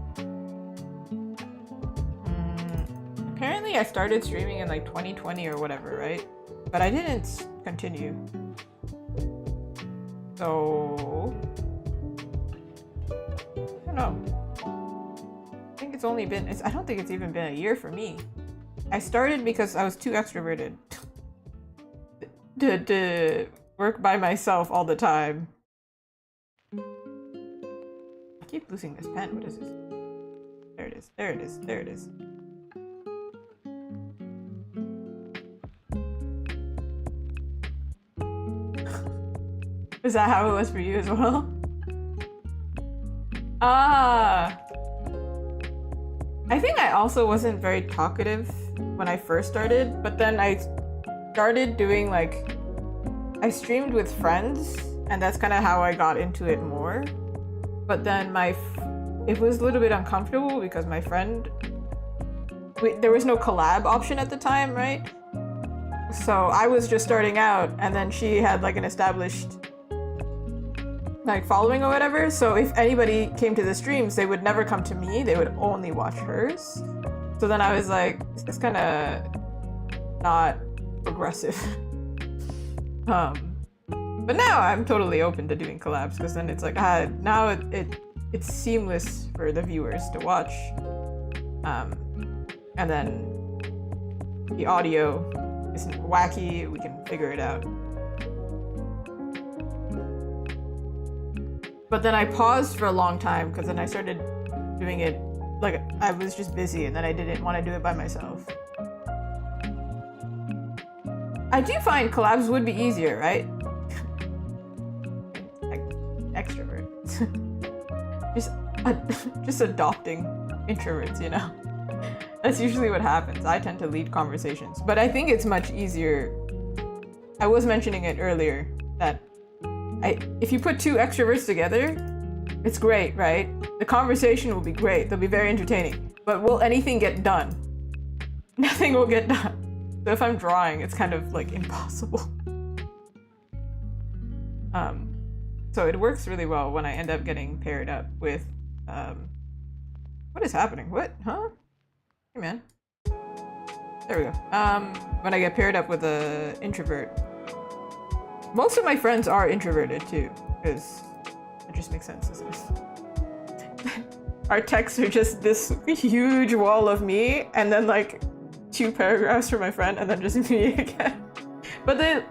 Speaker 1: Apparently I started streaming in like 2020 or whatever, right? But I didn't continue. So I don't know. I think it's only been, I don't think it's even been a year for me. I started because I was too extroverted to work by myself all the time. I keep losing this pen. What is this? There it is. There it is. There it is. Is that how it was for you as well? Ah. I think I also wasn't very talkative when I first started, but then I started doing like, I streamed with friends, and that's kind of how I got into it more. But then it was a little bit uncomfortable because my friend, there was no collab option at the time, right? So I was just starting out, and then she had like an established like following or whatever, so if anybody came to the streams, they would never come to me, they would only watch hers. So then I was like, it's kind of not progressive. But now I'm totally open to doing collabs, because then it's like, now it's seamless for the viewers to watch. And then the audio isn't wacky, we can figure it out. But then I paused for a long time because then I started doing it, like I was just busy, and then I didn't want to do it by myself. I do find collabs would be easier, right? Like extrovert. just adopting introverts, you know? That's usually what happens. I tend to lead conversations, but I think it's much easier. I was mentioning it earlier that if you put two extroverts together, it's great, right? The conversation will be great. They'll be very entertaining. But will anything get done? Nothing will get done. So if I'm drawing, it's kind of like impossible. So it works really well when I end up getting paired up with, what is happening? What? Huh? Hey, man. There we go. When I get paired up with an introvert most of my friends are introverted too, because it just makes sense, doesn't it? Our texts are just this huge wall of me, and then like 2 paragraphs for my friend, and then just me again. But then,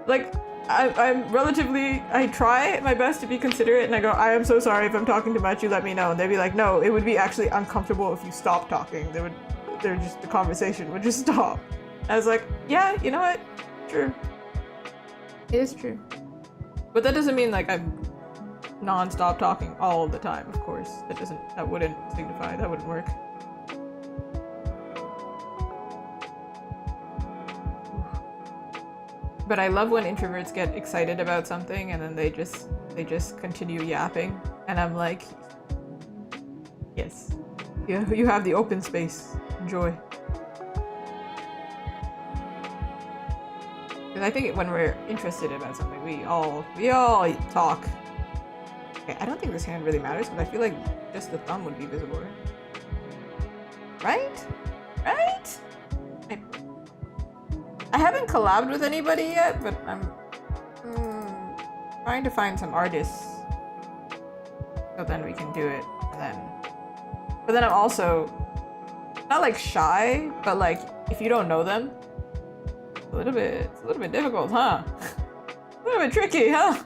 Speaker 1: like, I'm relatively, I try my best to be considerate, and I go, I am so sorry if I'm talking too much, you let me know. And they'd be like, no, it would be actually uncomfortable if you stopped talking. The conversation would just stop. I was like, yeah, you know what? True. It is true. But that doesn't mean like I'm non-stop talking all the time, of course. That wouldn't signify, that wouldn't work. But I love when introverts get excited about something and then they just continue yapping, and I'm like, yes, you have the open space. Enjoy. Because I think when we're interested about something, we all talk. Okay, I don't think this hand really matters, but I feel like just the thumb would be visible, right? Right? I haven't collabed with anybody yet, but I'm trying to find some artists so then we can do it. But then I'm also not like shy, but like if you don't know them, it's a little bit difficult, huh? A little bit tricky, huh?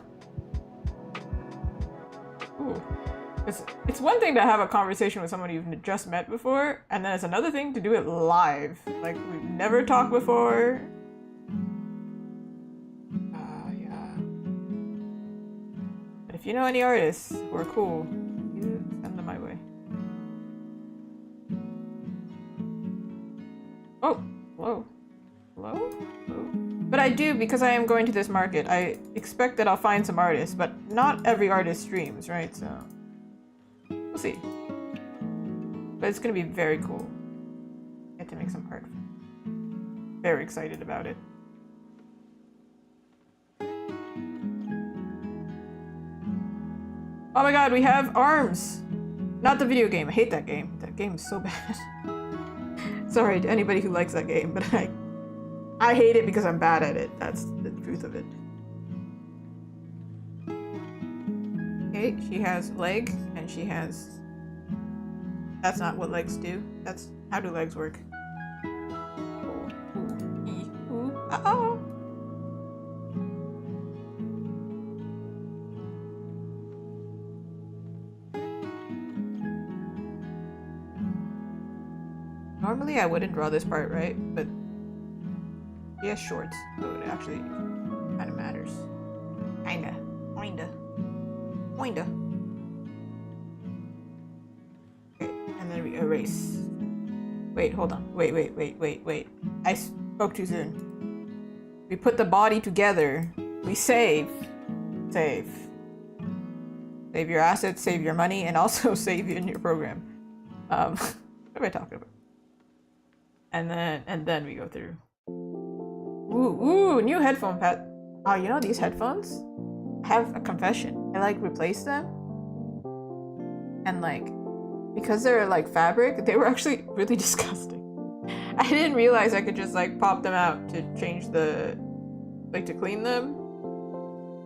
Speaker 1: Ooh. It's one thing to have a conversation with someone you've just met before, and then it's another thing to do it live. Like we've never talked before. If you know any artists who are cool, you send them my way. Oh, hello. Hello? Hello? But I do, because I am going to this market, I expect that I'll find some artists, but not every artist streams, right? So, we'll see. But it's gonna be very cool. Get to make some art. Very excited about it. Oh my god, we have ARMS! Not the video game. I hate that game. That game is so bad. Sorry to anybody who likes that game, but I hate it because I'm bad at it. That's the truth of it. Okay, she has leg, and she has... That's not what legs do. That's... How do legs work? Uh-oh! Normally I wouldn't draw this part, right? But he has shorts, so it actually kind of matters. Kinda. Okay, and then we erase. Wait, hold on. Wait. I spoke too soon. We put the body together. We save. Save your assets, save your money, and also save in your program. What am I talking about? And then we go through. Ooh, new headphone pad. Oh, you know these headphones? I have a confession. I like replaced them. And like, because they're like fabric, they were actually really disgusting. I didn't realize I could just like pop them out to change the, like to clean them.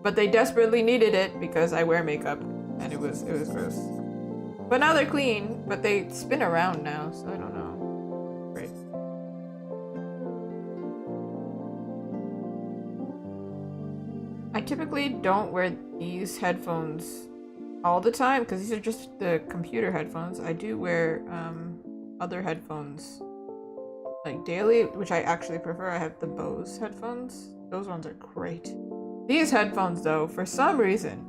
Speaker 1: But they desperately needed it because I wear makeup and it was gross. But now they're clean, but they spin around now, so I don't know. Great. I typically don't wear these headphones all the time because these are just the computer headphones. I do wear other headphones like daily, which I actually prefer. I have the Bose headphones. Those ones are great. These headphones though, for some reason,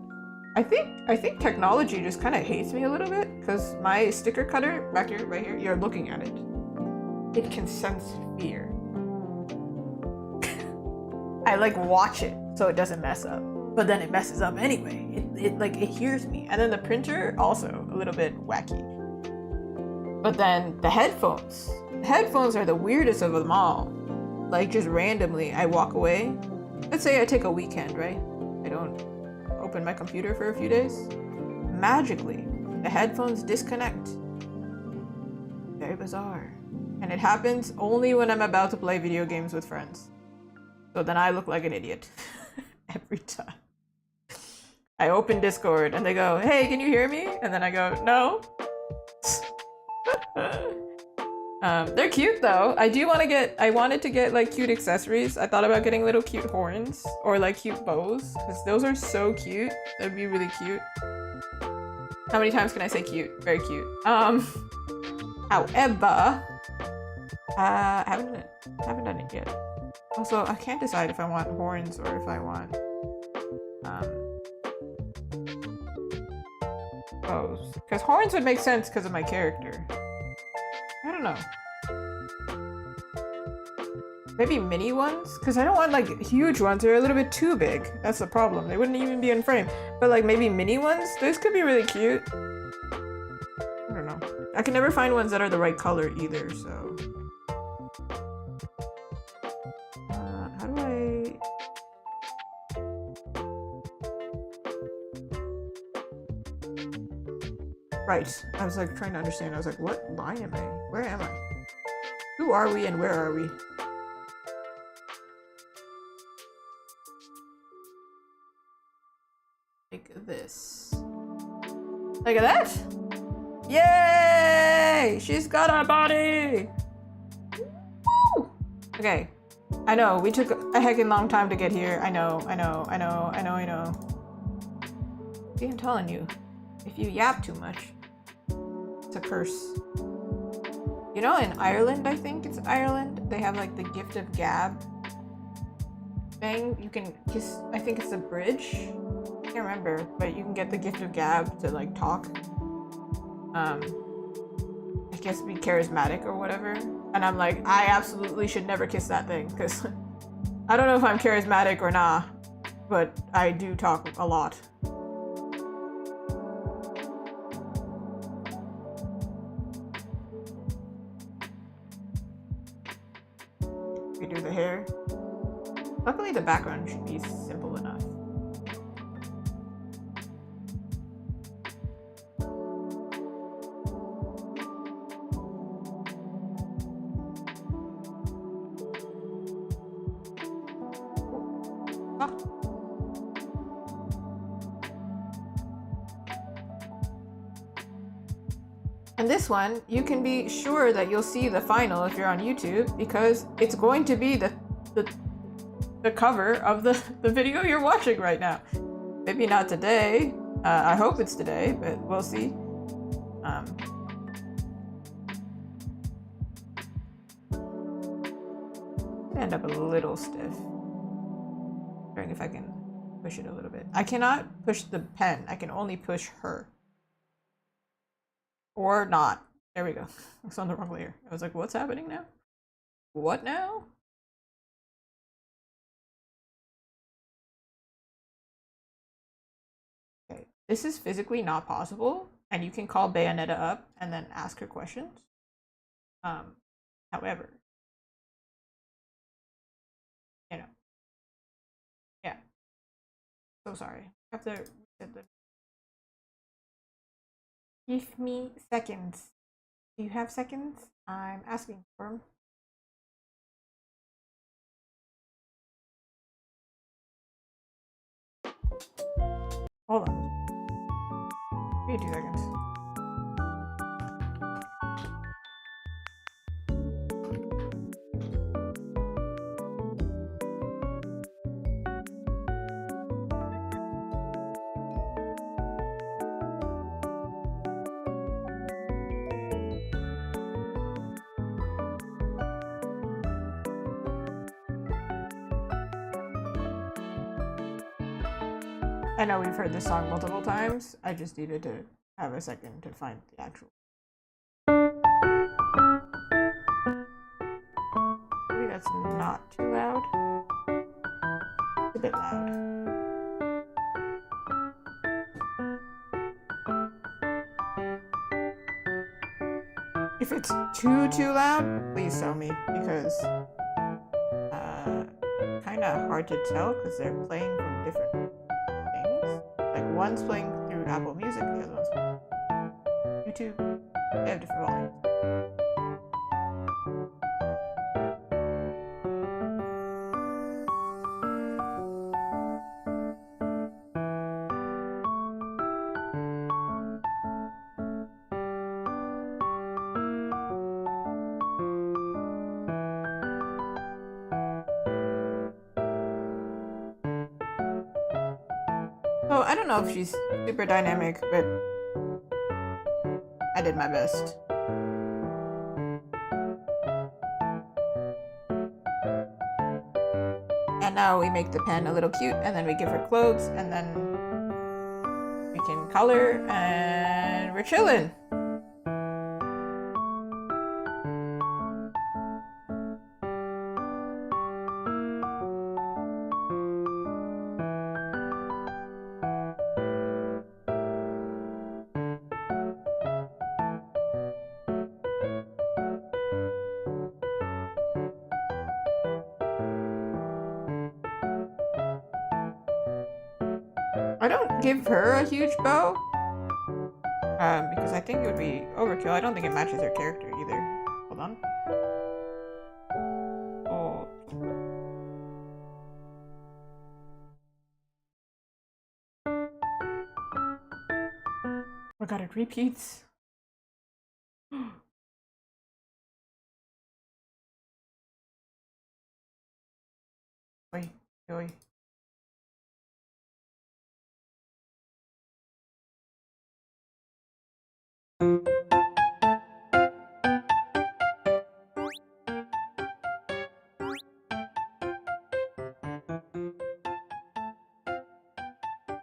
Speaker 1: I think technology just kind of hates me a little bit because my sticker cutter back here, right here, you're looking at it. It can sense fear. I like watch it so it doesn't mess up, but then it messes up anyway. It hears me. And then the printer also a little bit wacky. But then the headphones are the weirdest of them all. Like just randomly I walk away. Let's say I take a weekend, right? I don't open my computer for a few days. Magically, the headphones disconnect. Very bizarre. And it happens only when I'm about to play video games with friends. So then I look like an idiot. Every time. I open Discord and they go, hey, can you hear me? And then I go, no. They're cute though. I wanted to get like cute accessories. I thought about getting little cute horns or like cute bows because those are so cute. That'd be really cute. How many times can I say cute? Very cute. However, I haven't done it yet. Also, I can't decide if I want horns or if I want bows. Because horns would make sense because of my character. I don't know. Maybe mini ones? Because I don't want like huge ones. They're a little bit too big. That's the problem. They wouldn't even be in frame. But like maybe mini ones? Those could be really cute. I don't know. I can never find ones that are the right color either, so. How do I... Right. I was like trying to understand. I was like, what line am I? Where am I? Who are we and where are we? Like this. Look at that! Yay! She's got a body! Woo! Okay. I know, we took a heckin' long time to get here. I know. See, I'm telling you. If you yap too much, it's a curse. You know, in Ireland, I think it's Ireland, they have like the gift of gab thing. You can kiss, I think it's a bridge. I can't remember, but you can get the gift of gab to like talk. I guess be charismatic or whatever. And I'm like, I absolutely should never kiss that thing because I don't know if I'm charismatic or not, but I do talk a lot. Do the hair. Luckily the background should be simple enough. Ah. And this one, you can be sure that you'll see the final if you're on YouTube because it's going to be the cover of the video you're watching right now. Maybe not today. I hope it's today, but we'll see. End up a little stiff. Wondering if I can push it a little bit. I cannot push the pen. I can only push her. Or not. There we go. It's on the wrong layer. I was like, what's happening now? What now? Okay. This is physically not possible. And you can call Bayonetta up and then ask her questions. However, you know. Yeah. So sorry. I have to reset the... Give me seconds. Do you have seconds? I'm asking for them. Hold on. Give me 2 seconds. I know we've heard this song multiple times. I just needed to have a second to find the actual. Maybe that's not too loud. It's a bit loud. If it's too loud, please tell me because kind of hard to tell because they're playing from different things. Like one's playing through Apple Music, the other one's playing YouTube. They have different volumes. So I don't know if she's super dynamic, but I did my best. And now we make the pen a little cute, and then we give her clothes, and then we can color, and we're chilling. I don't give her a huge bow, because I think it would be overkill. I don't think it matches her character either. Hold on. Oh. Oh god, it repeats. Oi, oi.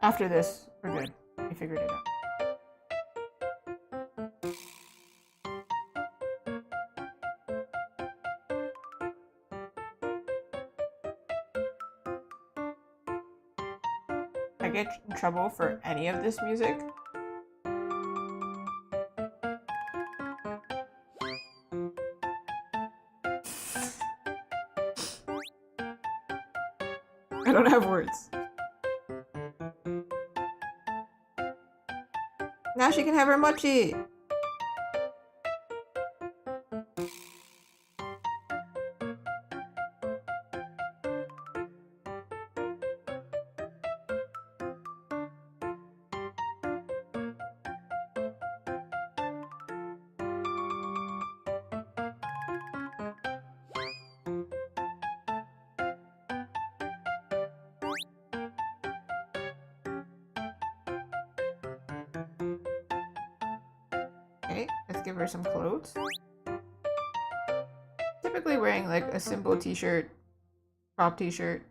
Speaker 1: After this, we're good. We figured it out. I get in trouble for any of this music. I don't have words. Now she can have her mochi! Okay, let's give her some clothes. Typically wearing like a simple t-shirt, crop t-shirt.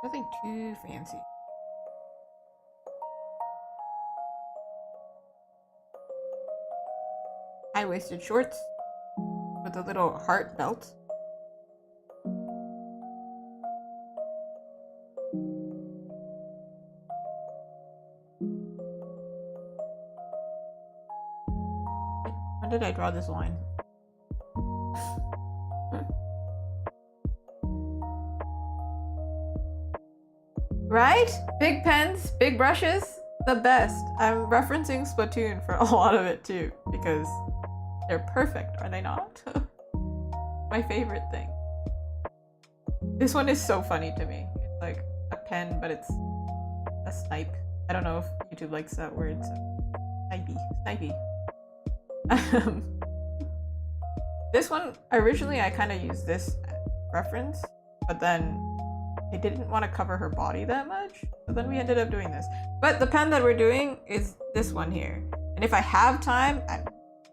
Speaker 1: Nothing too fancy. High-waisted shorts with a little heart belt. When did I draw this line? Right? Big pens, big brushes, the best. I'm referencing Splatoon for a lot of it too, because they're perfect, are they not? My favorite thing. This one is so funny to me. It's like a pen, but it's a snipe. I don't know if YouTube likes that word, so snipey. This one, originally I kind of used this reference, but then I didn't want to cover her body that much, so then we ended up doing this. But the pen that we're doing is this one here. And if I have time, I'm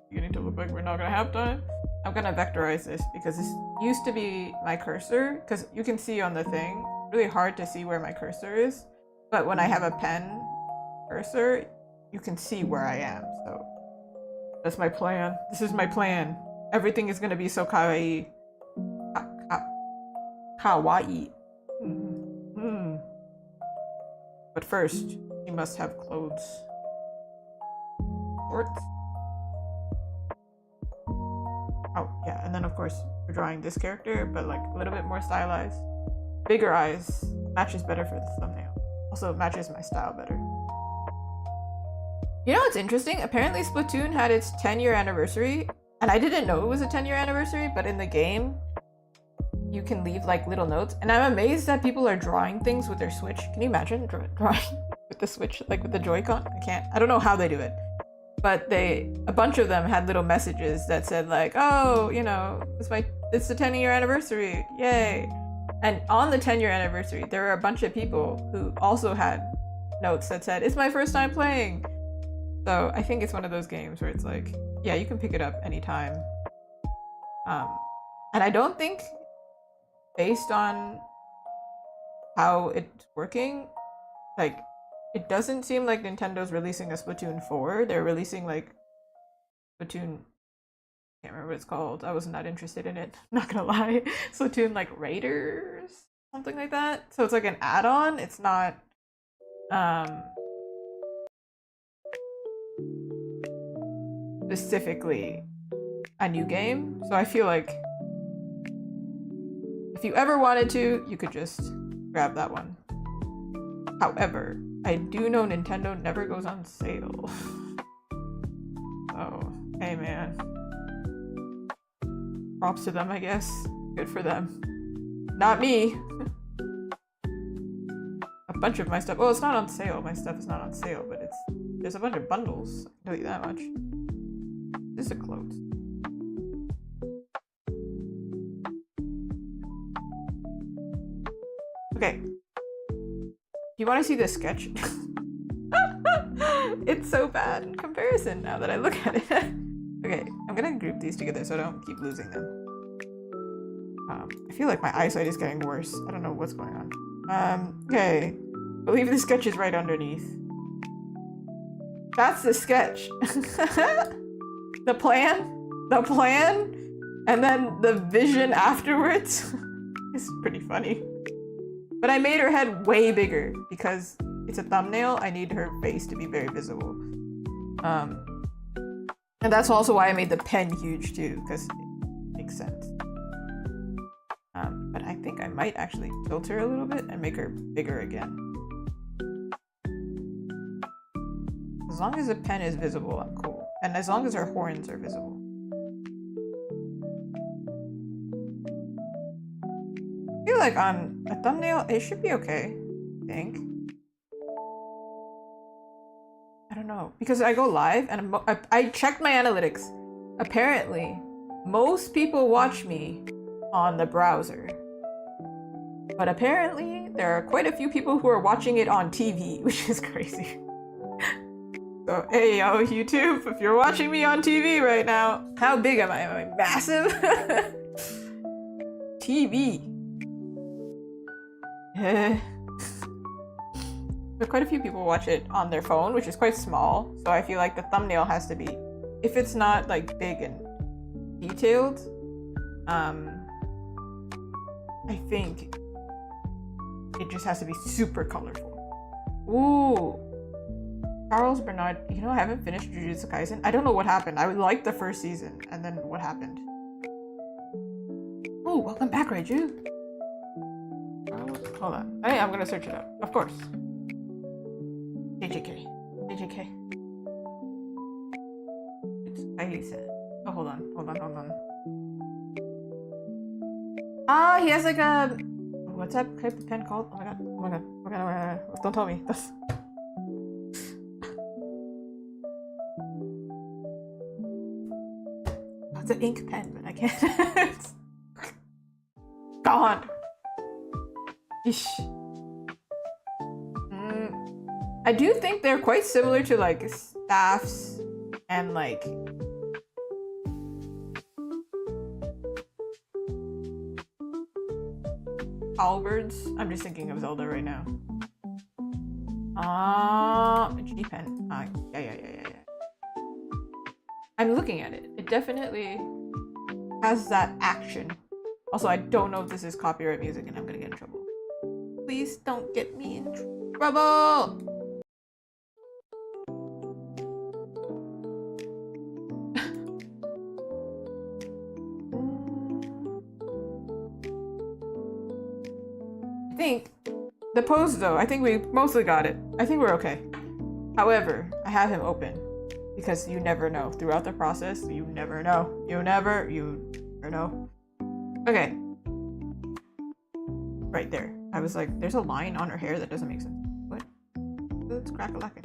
Speaker 1: beginning to look like we're not gonna have time, I'm gonna vectorize this, because this used to be my cursor, because you can see on the thing, really hard to see where my cursor is. But when I have a pen cursor, you can see where I am, so that's my plan. This is my plan. Everything is gonna be so kawaii. Kawaii. But first, you must have clothes. Shorts. Oh, yeah, and then of course, we're drawing this character, but like a little bit more stylized. Bigger eyes. Matches better for the thumbnail. Also, matches my style better. You know what's interesting? Apparently Splatoon had its 10-year anniversary, and I didn't know it was a 10-year anniversary, but in the game, you can leave like little notes, and I'm amazed that people are drawing things with their Switch. Can you imagine drawing with the Switch, like with the Joy-Con? I don't know how they do it, but a bunch of them had little messages that said like, oh, you know, it's my It's the 10-year anniversary. Yay. And on the 10-year anniversary, there were a bunch of people who also had notes that said, it's my first time playing. So I think it's one of those games where it's like, yeah, you can pick it up anytime. And I don't think, based on how it's working, like, it doesn't seem like Nintendo's releasing a Splatoon 4. They're releasing like Splatoon, I can't remember what it's called. I was not interested in it, not gonna lie. Splatoon like Raiders, something like that. So it's like an add-on. It's not specifically a new game. So I feel like if you ever wanted to, you could just grab that one. However, I do know Nintendo never goes on sale. Oh, hey man. Props to them, I guess. Good for them. Not me. A bunch of my stuff. Well, it's not on sale. My stuff is not on sale, but there's a bunch of bundles. I can tell you that much. This is a clothes. Okay. Do you want to see this sketch? It's so bad in comparison now that I look at it. Okay, I'm gonna group these together so I don't keep losing them. I feel like my eyesight is getting worse. I don't know what's going on. Okay. I believe the sketch is right underneath. That's the sketch. The plan, and then the vision afterwards. It's pretty funny. But I made her head way bigger because it's a thumbnail. I need her face to be very visible. And that's also why I made the pen huge too, because it makes sense. But I think I might actually tilt her a little bit and make her bigger again. As long as the pen is visible, I'm cool. And as long as her horns are visible. I feel like on a thumbnail, it should be okay, I think. I don't know, because I go live and I checked my analytics. Apparently, most people watch me on the browser. But apparently, there are quite a few people who are watching it on TV, which is crazy. So, hey, yo, YouTube, if you're watching me on TV right now, how big am I? Am I massive? TV. But quite a few people watch it on their phone, which is quite small. So I feel like the thumbnail has to be, if it's not like big and detailed, I think it just has to be super colorful. Ooh. Charles Bernard, you know, I haven't finished Jujutsu Kaisen. I don't know what happened. I liked the first season, and then what happened? Oh, welcome back, Raiju. Hold on. Hey, I'm gonna search it up. Of course. JJK. JJK. It's Kaisa. Oh, hold on. Ah, he has like a... What's that type of pen called? Oh my god. Don't tell me. It's an ink pen, but I can't. It's gone. Ish. I do think they're quite similar to like staffs and like halberds. I'm just thinking of Zelda right now. G pen. Yeah. I'm looking at it. It definitely has that action. Also, I don't know if this is copyright music and I'm gonna get in trouble. Please don't get me in trouble! I think the pose though, I think we mostly got it. I think we're okay. However, I have him open. Because you never know. Throughout the process, you never know. You never know. Okay. Right there. I was like, there's a line on her hair that doesn't make sense. What? It's crack-a-lackin'.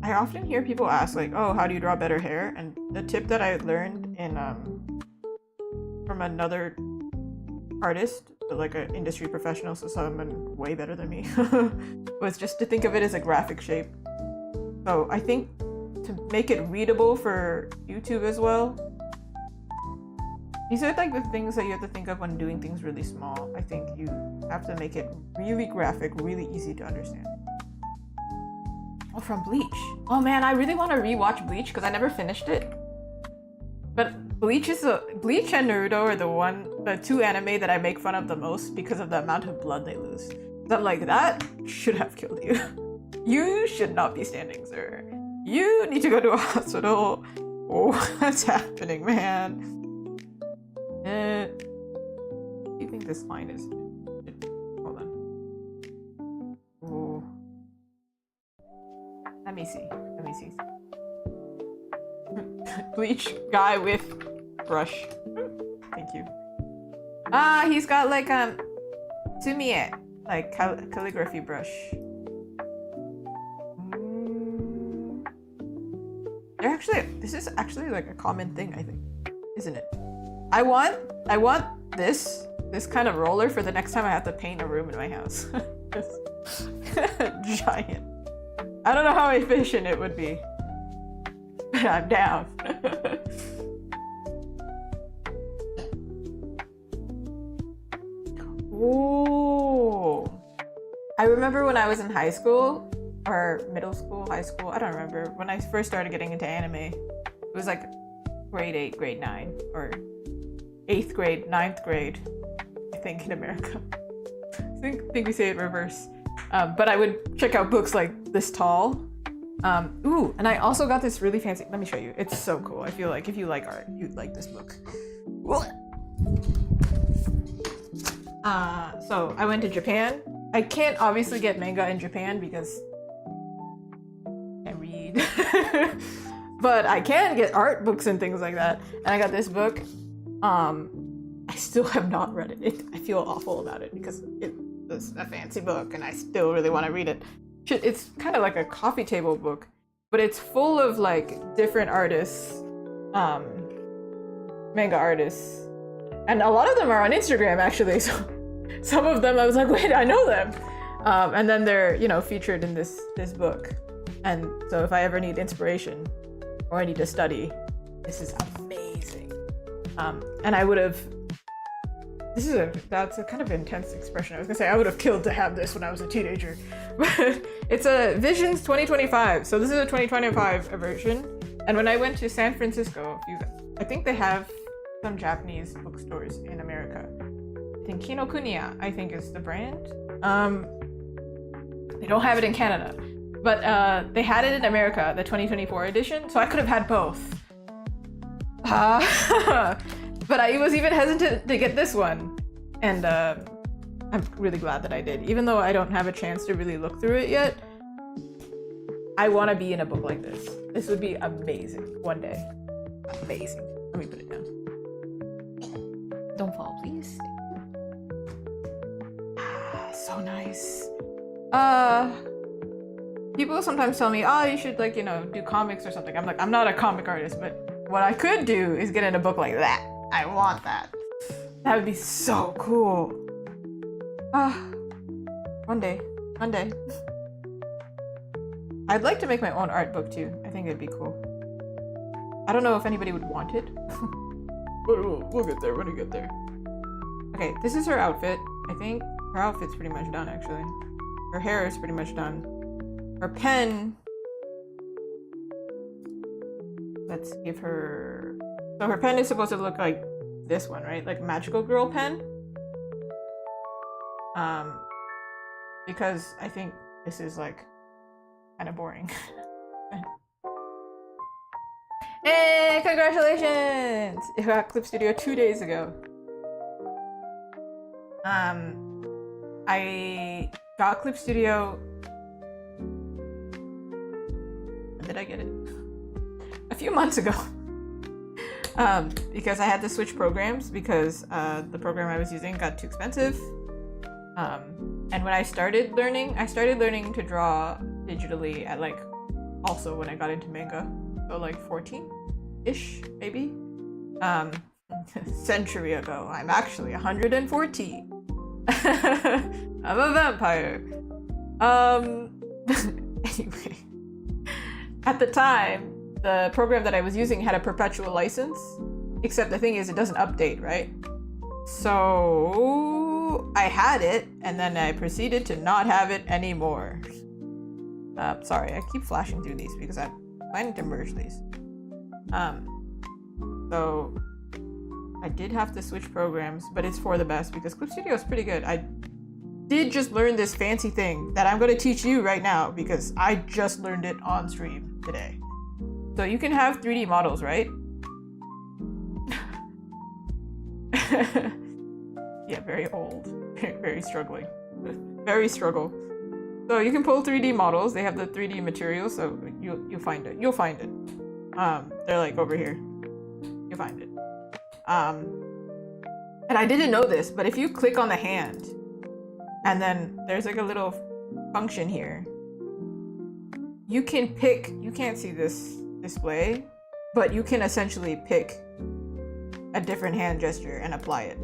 Speaker 1: I often hear people ask like, "Oh, how do you draw better hair?" And the tip that I learned in from another artist, but like an industry professional, so someone way better than me, was just to think of it as a graphic shape. So I think to make it readable for YouTube as well, these are like the things that you have to think of when doing things really small. I think you have to make it really graphic, really easy to understand. Oh, from Bleach. Oh man, I really want to rewatch Bleach because I never finished it. But Bleach and Naruto are the two anime that I make fun of the most because of the amount of blood they lose. That like that should have killed you. You should not be standing, sir. You need to go to a hospital. Oh, what's happening, man? Do you think this line is? Hold on. Oh. Let me see. Bleach guy with brush. Thank you. He's got like sumie, like calligraphy brush. This is actually like a common thing, I think, isn't it? I want this kind of roller for the next time I have to paint a room in my house. Giant. I don't know how efficient it would be, but I'm down. Ooh. I remember when I was in high school, or middle school, high school, I don't remember. When I first started getting into anime, it was like grade 8, grade 9, or 8th grade, 9th grade, I think, in America. I think we say it reverse. But I would check out books like this tall. Ooh, and I also got this really fancy, let me show you. It's so cool. I feel like if you like art, you'd like this book. So I went to Japan. I can't obviously get manga in Japan because I can't read. But I can get art books and things like that. And I got this book. I still have not read it. I feel awful about it because it was a fancy book and I still really want to read it. It's kind of like a coffee table book, but it's full of like different artists, manga artists. And a lot of them are on Instagram actually. So some of them I was like, wait, I know them. And then they're, featured in this book. And so if I ever need inspiration or I need to study, this is amazing. And I would have, that's a kind of intense expression. I was gonna say I would have killed to have this when I was a teenager. But it's a Visions 2025. So this is a 2025 version. And when I went to San Francisco, I think they have some Japanese bookstores in America. I think Kinokuniya, I think, is the brand. They don't have it in Canada, but they had it in America, the 2024 edition. So I could have had both. But I was even hesitant to get this one, and I'm really glad that I did. Even though I don't have a chance to really look through it yet, I want to be in a book like this. This would be amazing one day. Amazing. Let me put it down. Don't fall, please. So nice. People sometimes tell me, oh, you should do comics or something. I'm like, I'm not a comic artist, but what I could do is get in a book like that. I want that. That would be so cool. One day. I'd like to make my own art book too. I think it'd be cool. I don't know if anybody would want it. But we'll get there when we get there. Okay, this is her outfit. I think her outfit's pretty much done actually. Her hair is pretty much done. Her pen. Let's give her... So her pen is supposed to look like this one, right? Like Magical Girl pen. Because I think this is like kind of boring. Hey, congratulations! It got Clip Studio 2 days ago. I got Clip Studio... When did I get it? A few months ago. Because I had to switch programs because the program I was using got too expensive. And when I started learning to draw digitally at like also when I got into manga. So like 14-ish, maybe. Century ago. I'm actually 114. I'm a vampire. Anyway. At the time, the program that I was using had a perpetual license. Except the thing is, it doesn't update, right? So I had it, and then I proceeded to not have it anymore. Sorry, I keep flashing through these because I'm planning to merge these. So I did have to switch programs, but it's for the best because Clip Studio is pretty good. I did just learn this fancy thing that I'm going to teach you right now because I just learned it on stream today. So you can have 3D models, right? Yeah, very old. Very struggling. Very struggle. So you can pull 3D models. They have the 3D materials, so you'll find it. You'll find it. They're like over here. You'll find it. And I didn't know this, but if you click on the hand, and then there's like a little function here, you can pick, you can't see this display, but you can essentially pick a different hand gesture and apply it.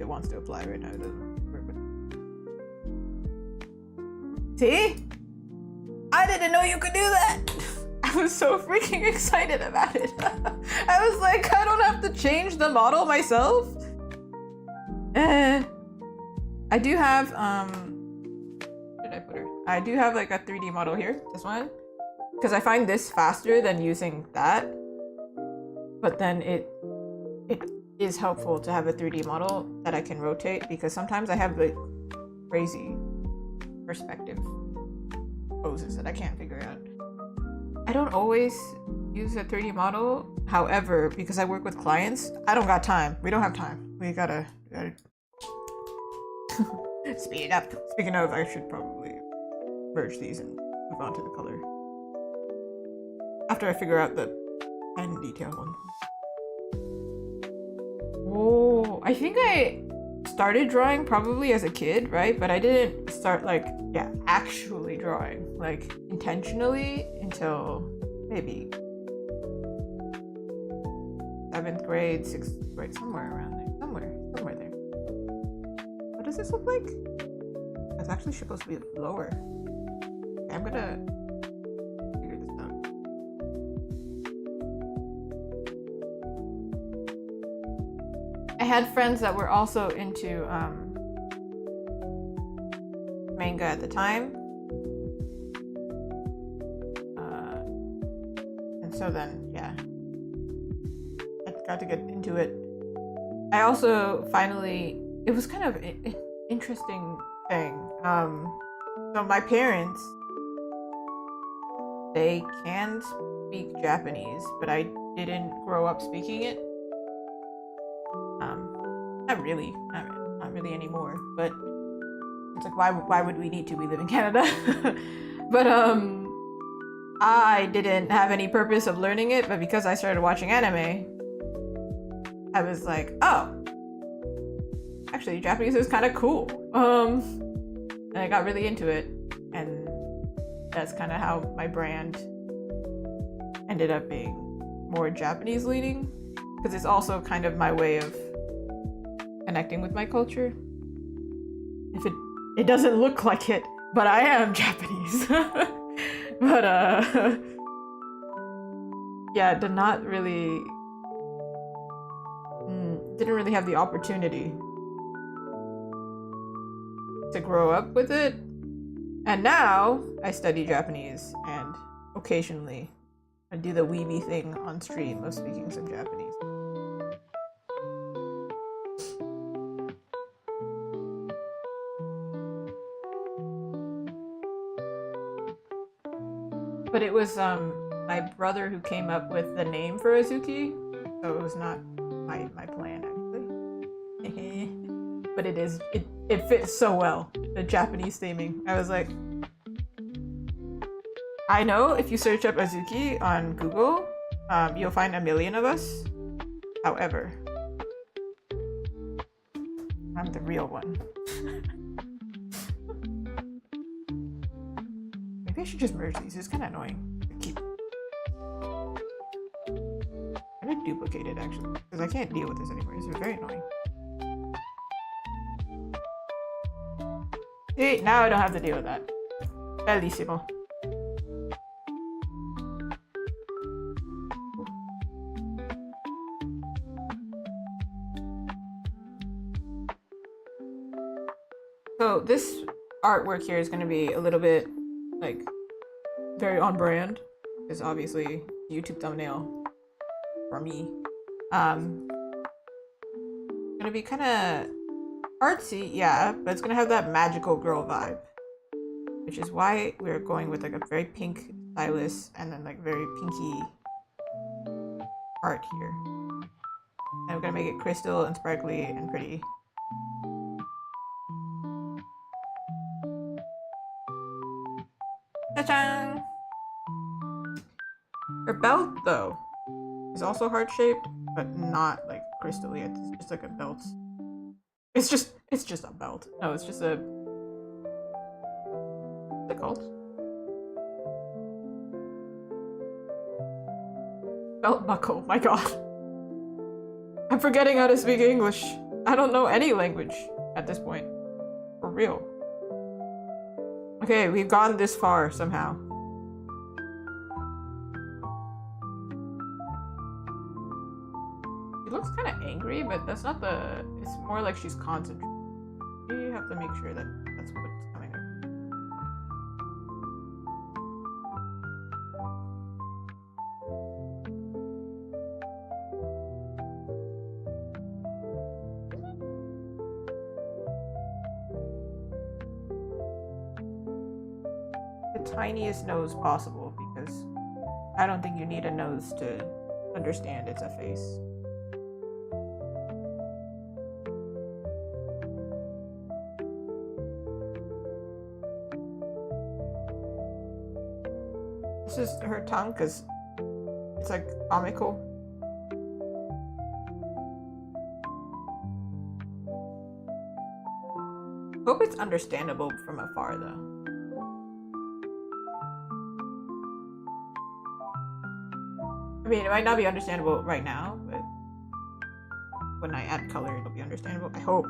Speaker 1: It wants to apply right now. It doesn't work with... See? I didn't know you could do that. I was so freaking excited about it. I was like, I don't have to change the model myself. I do have, where did I put her? I do have like a 3D model here, this one. Because I find this faster than using that. But then it is helpful to have a 3D model that I can rotate because sometimes I have like crazy perspective poses that I can't figure out. I don't always use a 3D model. However, because I work with clients, I don't got time. We don't have time. We gotta speed it up. Speaking of, I should probably merge these and move on to the color. After I figure out the pen detail one. Oh, I think I started drawing probably as a kid, right? But I didn't start like, yeah, actually drawing, like intentionally until maybe 7th grade, 6th grade, somewhere around there. Somewhere there. What does this look like? It's actually supposed to be lower. Okay, I'm gonna figure this out. I had friends that were also into manga at the time. And so then, yeah, I got to get into it. I also finally, it was kind of an interesting thing. So my parents, they can speak Japanese, but I didn't grow up speaking it. Not really anymore, but it's like, why would we need to? We live in Canada. But I didn't have any purpose of learning it, but because I started watching anime, I was like, oh, actually Japanese is kind of cool. And I got really into it, and that's kind of how my brand ended up being more Japanese leaning, because it's also kind of my way of connecting with my culture. If it doesn't look like it, but I am Japanese. But yeah, didn't really have the opportunity to grow up with it. And now I study Japanese, and occasionally I do the weeby thing on stream of speaking some Japanese. But it was my brother who came up with the name for Azuki, so it was not my plan actually. But it fits so well, the Japanese theming. I was like, I know if you search up Azuki on Google, you'll find a million of us. However, I'm the real one. Maybe I should just merge these. It's kind of annoying to keep duplicate it actually, because I can't deal with this anymore. It's very annoying. See, now I don't have to deal with that. Bellissimo. So this artwork here is going to be a little bit like very on brand, because obviously YouTube thumbnail for me. Gonna be kind of artsy, yeah, but it's gonna have that magical girl vibe, which is why we're going with like a very pink stylus and then like very pinky art here. And I'm gonna make it crystal and sparkly and pretty. Ta-da! Her belt, though, is also heart-shaped, but not like crystally. It's just like a belt. It's just a belt. No, it's just a... What's it called? Belt buckle, my god. I'm forgetting how to speak English. I don't know any language at this point. For real. Okay, we've gone this far somehow. She looks kind of angry, but that's not the... It's more like she's concentrating. You have to make sure that that's what's coming up. The tiniest nose possible, because I don't think you need a nose to understand it's a face. This is her tongue because it's like comical. Hope it's understandable from afar though. I mean, it might not be understandable right now, but when I add color, it'll be understandable. I hope.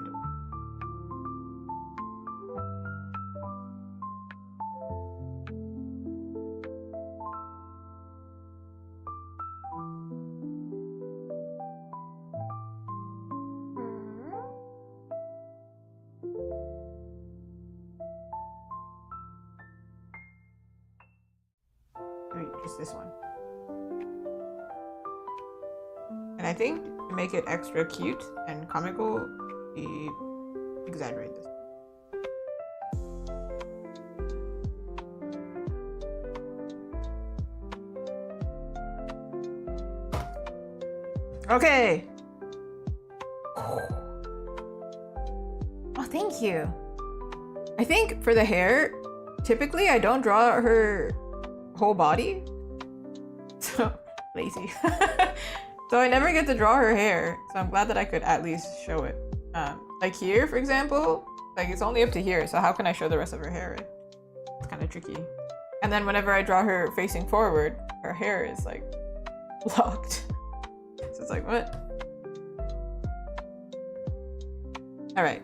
Speaker 1: Wait, just this one. And I think to make it extra cute and comical, we exaggerate this. Okay. Oh, thank you. I think for the hair, typically I don't draw her whole body. So lazy. So I never get to draw her hair, so I'm glad that I could at least show it. Like here, for example, like it's only up to here, so how can I show the rest of her hair? It's kind of tricky. And then whenever I draw her facing forward, her hair is like blocked. So it's like, what? All right.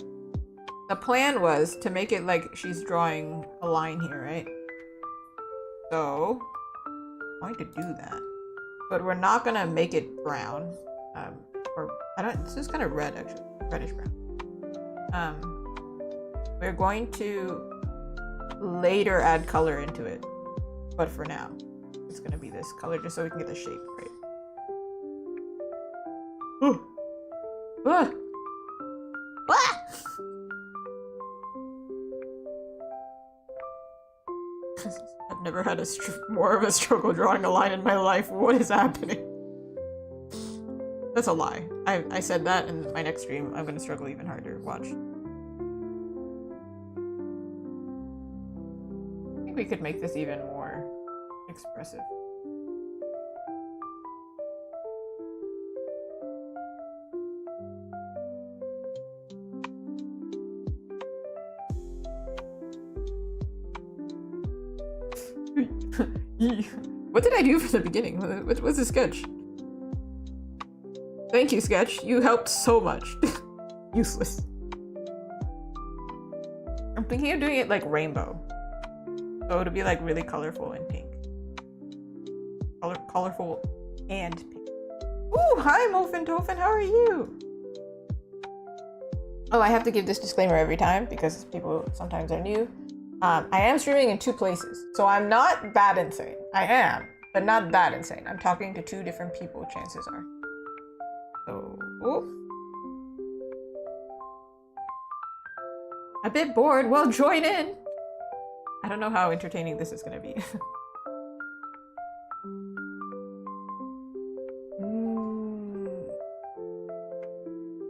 Speaker 1: The plan was to make it like she's drawing a line here, right? So I'm going to do that. But we're not gonna make it brown. Or I don't, this is kind of red actually, reddish brown. We're going to later add color into it. But for now, it's gonna be this color just so we can get the shape right. Ooh. Ah. Ah. I've never had more of a struggle drawing a line in my life. What is happening? That's a lie. I said that in my next stream. I'm gonna struggle even harder. Watch. I think we could make this even more expressive. What did I do from the beginning? What's the sketch? Thank you, Sketch. You helped so much. Useless. I'm thinking of doing it like rainbow. So it'll be like really colorful and pink. Colorful and pink. Ooh, hi Mofin Tofin, how are you? Oh, I have to give this disclaimer every time because people sometimes are new. I am streaming in 2 places, so I'm not that insane. I am, but not that insane. I'm talking to 2 different people, chances are. So, ooh. A bit bored? Well, join in! I don't know how entertaining this is gonna be.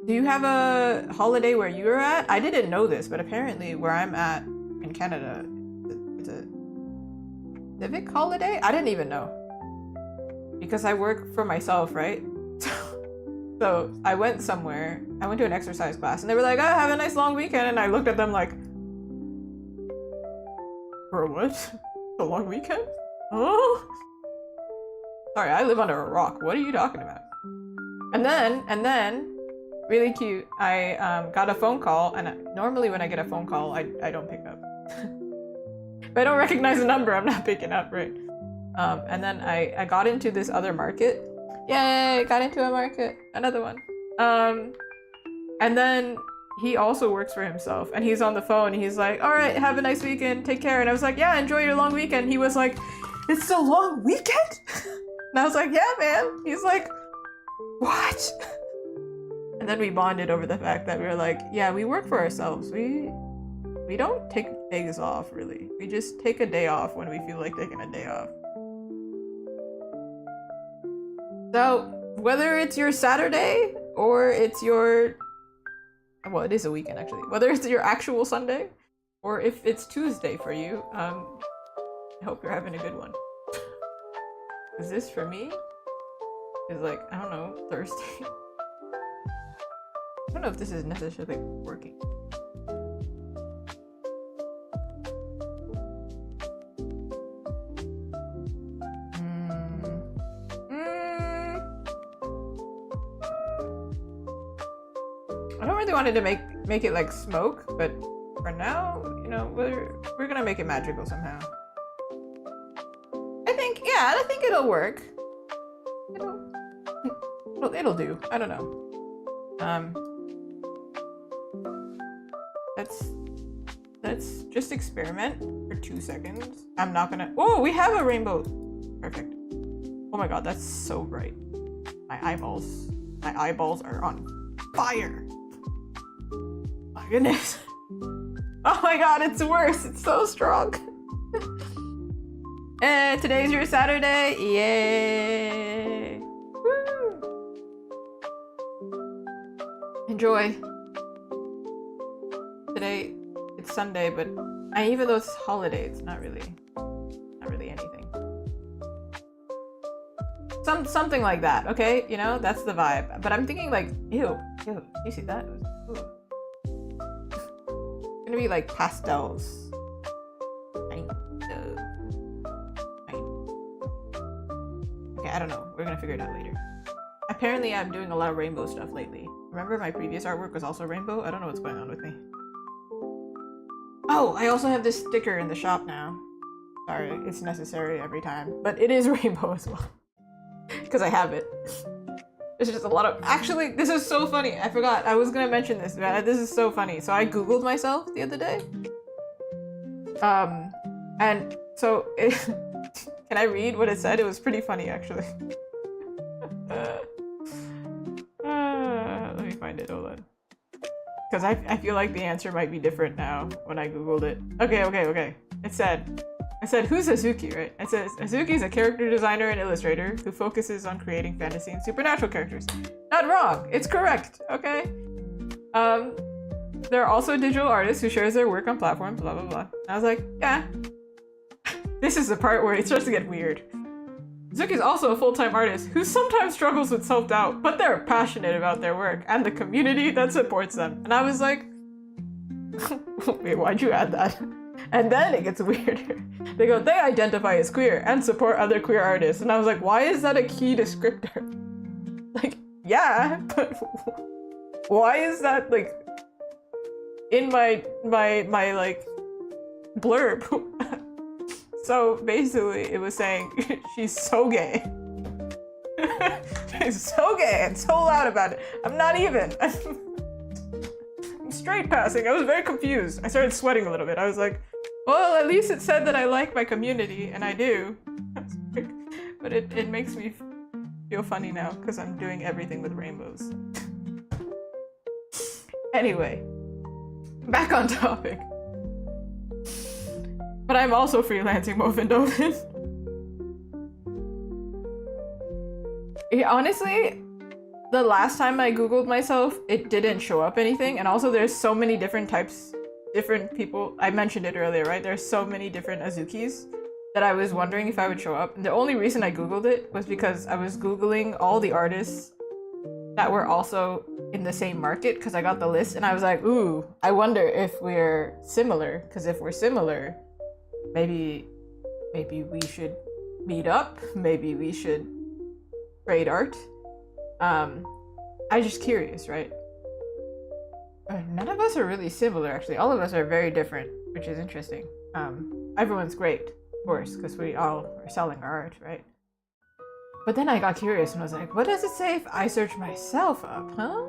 Speaker 1: Do you have a holiday where you're at? I didn't know this, but apparently where I'm at in Canada, it's a civic holiday? I didn't even know. Because I work for myself, right? So I went somewhere, I went to an exercise class, and they were like, oh, have a nice long weekend, and I looked at them like, for what? A long weekend? Oh? Sorry, I live under a rock. What are you talking about? And then, really cute, I got a phone call, and normally when I get a phone call, I don't pick up. If I don't recognize the number, I'm not picking up, right? And then I got into this other market. Yay, got into a market. Another one. And then he also works for himself, and he's on the phone, and he's like, all right, have a nice weekend, take care. And I was like, yeah, enjoy your long weekend. He was like, it's a long weekend? And I was like, yeah, man. He's like, what? And then we bonded over the fact that we were like, yeah, we work for ourselves. We don't take days off, really. We just take a day off when we feel like taking a day off. So, whether it's your Saturday or it's your... Well, it is a weekend, actually. Whether it's your actual Sunday or if it's Tuesday for you, I hope you're having a good one. Is this for me? Is like, I don't know, Thursday. I don't know if this is necessarily working. I don't really want to make it like smoke, but for now, you know, we're gonna make it magical somehow. I think it'll work. It'll do. I don't know. Let's just experiment for 2 seconds. I'm not gonna. Oh, we have a rainbow. Perfect. Oh my god, that's so bright. My eyeballs are on fire. My goodness. Oh my god, it's worse. It's so strong. Today's your Saturday. Yay. Woo. Enjoy. Today it's Sunday, but even though it's holiday, it's not really anything. Something like that, okay? You know, that's the vibe. But I'm thinking like, ew, you see that? Ooh. It's gonna be like pastels. Okay, I don't know. We're gonna figure it out later. Apparently, I'm doing a lot of rainbow stuff lately. Remember my previous artwork was also rainbow? I don't know what's going on with me. Oh, I also have this sticker in the shop now. Sorry, it's necessary every time. But it is rainbow as well. Because I have it. There's just a lot of... Actually, this is so funny. I forgot. I was gonna mention this. This is so funny. So I googled myself the other day. And so... Can I read what it said? It was pretty funny, actually. Let me find it. Hold on. Because I feel like the answer might be different now when I googled it. Okay. It said, who's Hazuki, right? It says, Hazuki is a character designer and illustrator who focuses on creating fantasy and supernatural characters. Not wrong. It's correct. Okay. There are also digital artists who shares their work on platforms, blah, blah, blah. I was like, yeah. This is the part where it starts to get weird. Hazuki is also a full-time artist who sometimes struggles with self-doubt, but they're passionate about their work and the community that supports them. And I was like, wait, why'd you add that? And then it gets weirder. They go, they identify as queer and support other queer artists. And I was like, why is that a key descriptor? Like, Yeah, but why is that like in my like blurb? So basically it was saying she's so gay. She's so gay and so loud about it. I'm not even. I'm straight passing. I was very confused. I started sweating a little bit. I was like, well, at least it said that I like my community, and I do. But it makes me feel funny now because I'm doing everything with rainbows. Anyway, back on topic. But I'm also freelancing Mofin Dofin. Honestly, the last time I googled myself, it didn't show up anything, and also there's so many different types, different people. I mentioned it earlier, right? There's so many different Azukis that I was wondering if I would show up. And the only reason I googled it was because I was googling all the artists that were also in the same market, because I got the list and I was like, ooh, I wonder if we're similar, because if we're similar, maybe we should meet up, maybe we should trade art. I'm just curious, right? None of us are really similar, actually. All of us are very different, which is interesting. Everyone's great, of course, because we all are selling our art, right? But then I got curious and was like, what does it say if I search myself up, huh?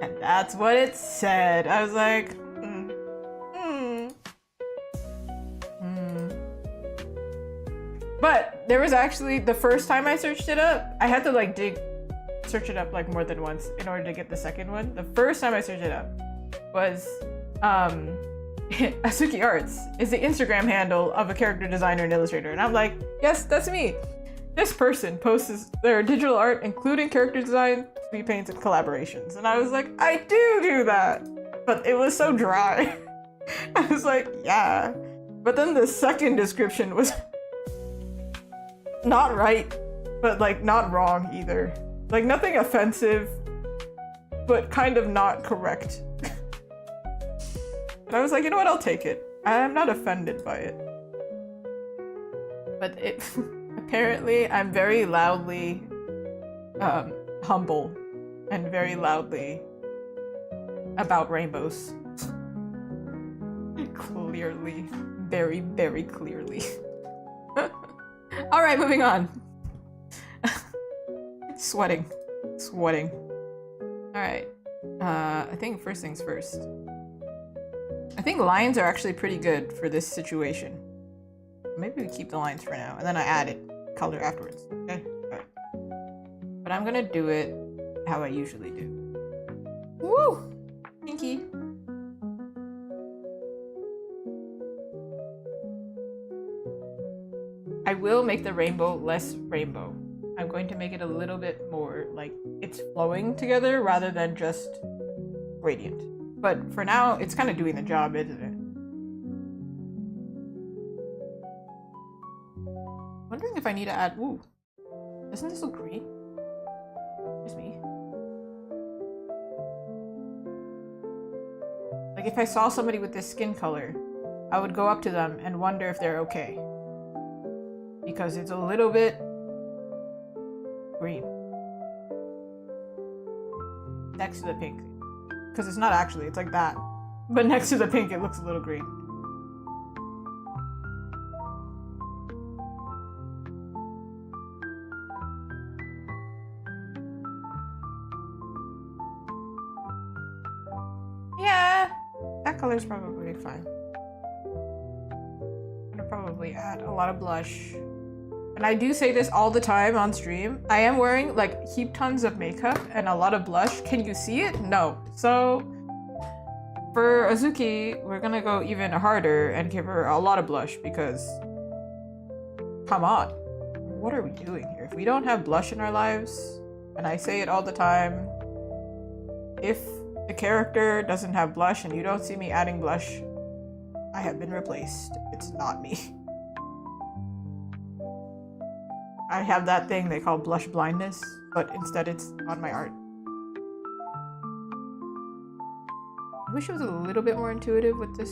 Speaker 1: And that's what it said. I was like, But there was actually, the first time I searched it up, I had to like search it up like more than once in order to get the second one. The first time I searched it up was Asuki Arts is the Instagram handle of a character designer and illustrator. And I'm like, yes, that's me. This person posts their digital art, including character design, speed paints, and collaborations. And I was like, I do that. But it was so dry. I was like, yeah. But then the second description was not right, but like not wrong either. Like nothing offensive, but kind of not correct. And I was like, you know what, I'll take it. I'm not offended by it. But it apparently I'm very loudly humble and very loudly about rainbows. Clearly. Very, very clearly. Alright, moving on. Sweating. Alright. I think first things first. I think lines are actually pretty good for this situation. Maybe we keep the lines for now, and then I add it color afterwards. Okay? Alright. But I'm gonna do it how I usually do. Woo! Pinky. I will make the rainbow less rainbow. I'm going to make it a little bit more like it's flowing together rather than just gradient. But for now, it's kind of doing the job, isn't it? Wondering if I need to add, ooh, doesn't this look green? Just me. Like if I saw somebody with this skin color, I would go up to them and wonder if they're okay. Because it's a little bit green. Next to the pink. Because it's not actually, it's like that. But next to the pink, it looks a little green. Yeah, that color's probably fine. I'm gonna probably add a lot of blush. And I do say this all the time on stream. I am wearing like heap tons of makeup and a lot of blush. Can you see it? No. So for Azuki, we're gonna go even harder and give her a lot of blush because come on. What are we doing here? If we don't have blush in our lives, and I say it all the time, if the character doesn't have blush and you don't see me adding blush, I have been replaced. It's not me. I have that thing they call blush blindness, but instead it's on my art. I wish it was a little bit more intuitive with this.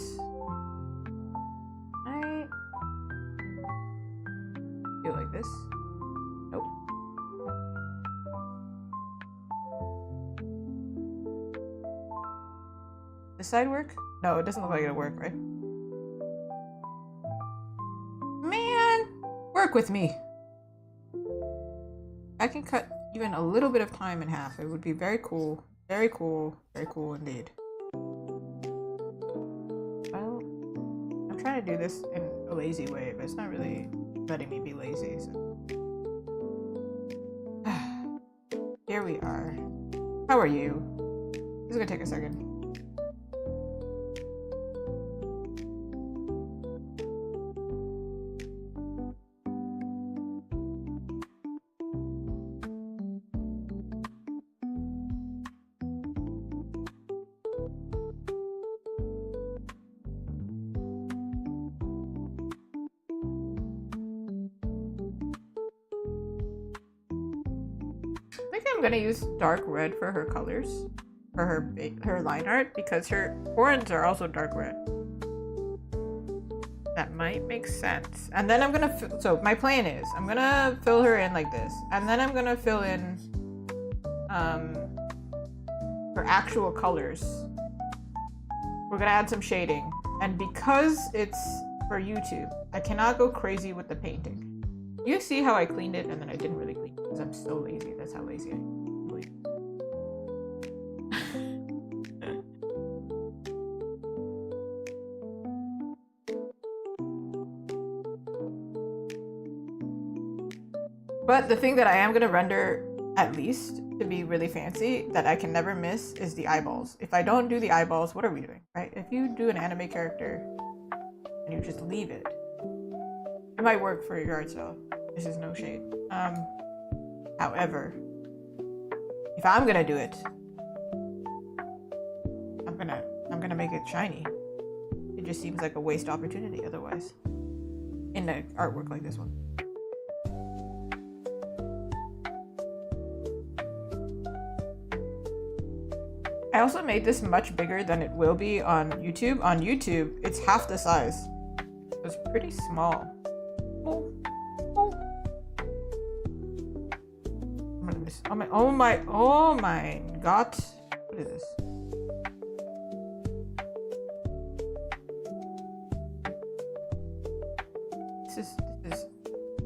Speaker 1: I feel like this. Nope. This side work? No, it doesn't look like it'll work, right? Man, work with me. I can cut even a little bit of time in half. It would be very cool. Very cool. Very cool indeed. Well, I'm trying to do this in a lazy way, but it's not really letting me be lazy. So. Here we are. How are you? This is gonna take a second. I think I'm gonna use dark red for her colors, for her line art, because her horns are also dark red. That might make sense. And then I'm gonna so my plan is I'm gonna fill her in like this, and then I'm gonna fill in her actual colors. We're gonna add some shading, and because it's for YouTube, I cannot go crazy with the painting. You see how I cleaned it and then I didn't really clean it because I'm so lazy. That's how lazy I am. But the thing that I am going to render, at least, to be really fancy, that I can never miss, is the eyeballs. If I don't do the eyeballs, what are we doing, right? If you do an anime character and you just leave it, it might work for your art style. This is no shade. However, if I'm gonna do it, I'm gonna make it shiny. It just seems like a waste opportunity otherwise. In an artwork like this one. I also made this much bigger than it will be on YouTube. On YouTube, it's half the size. So it's pretty small. Oh my god. What is this?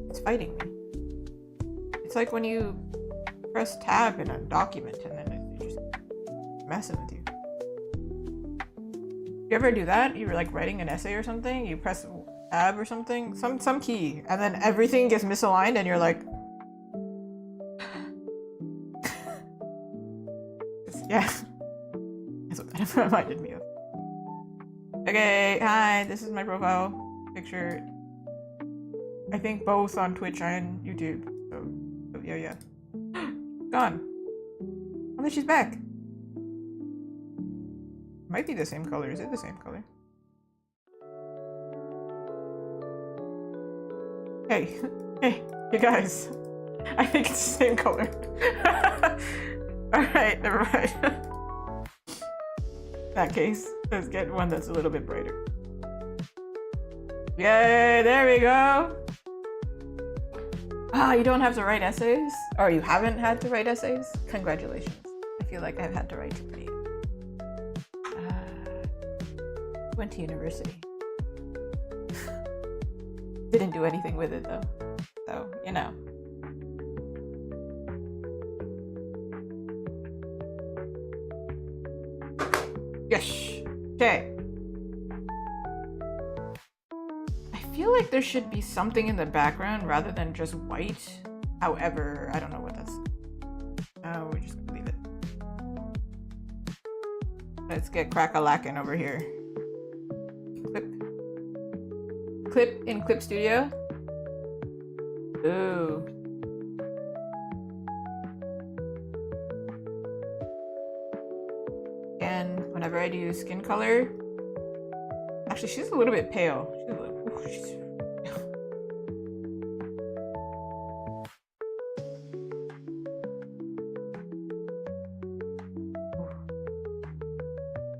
Speaker 1: It's fighting me. It's like when you press tab in a document and then it just messing with you. You ever do that? You're like writing an essay or something, you press tab or something, some key, and then everything gets misaligned and you're like, yeah, that's what that reminded me of. Okay, hi, this is my profile picture. I think both on Twitch and YouTube. So yeah. Gone. Oh, then she's back. Might be the same color. Is it the same color? Hey, you guys. I think it's the same color. Alright, never mind. In that case, let's get one that's a little bit brighter. Yay, there we go. Ah, you don't have to write essays? Or you haven't had to write essays? Congratulations. I feel like I've had to write too many. Went to university. Didn't do anything with it though. So, you know. Yes. Okay. I feel like there should be something in the background rather than just white. However, I don't know what that's. Oh, we're just gonna leave it. Let's get crack-a-lackin' over here. Clip in Clip Studio. Ooh. And whenever I do skin color, actually she's a little bit pale. She's a little, ooh, she's...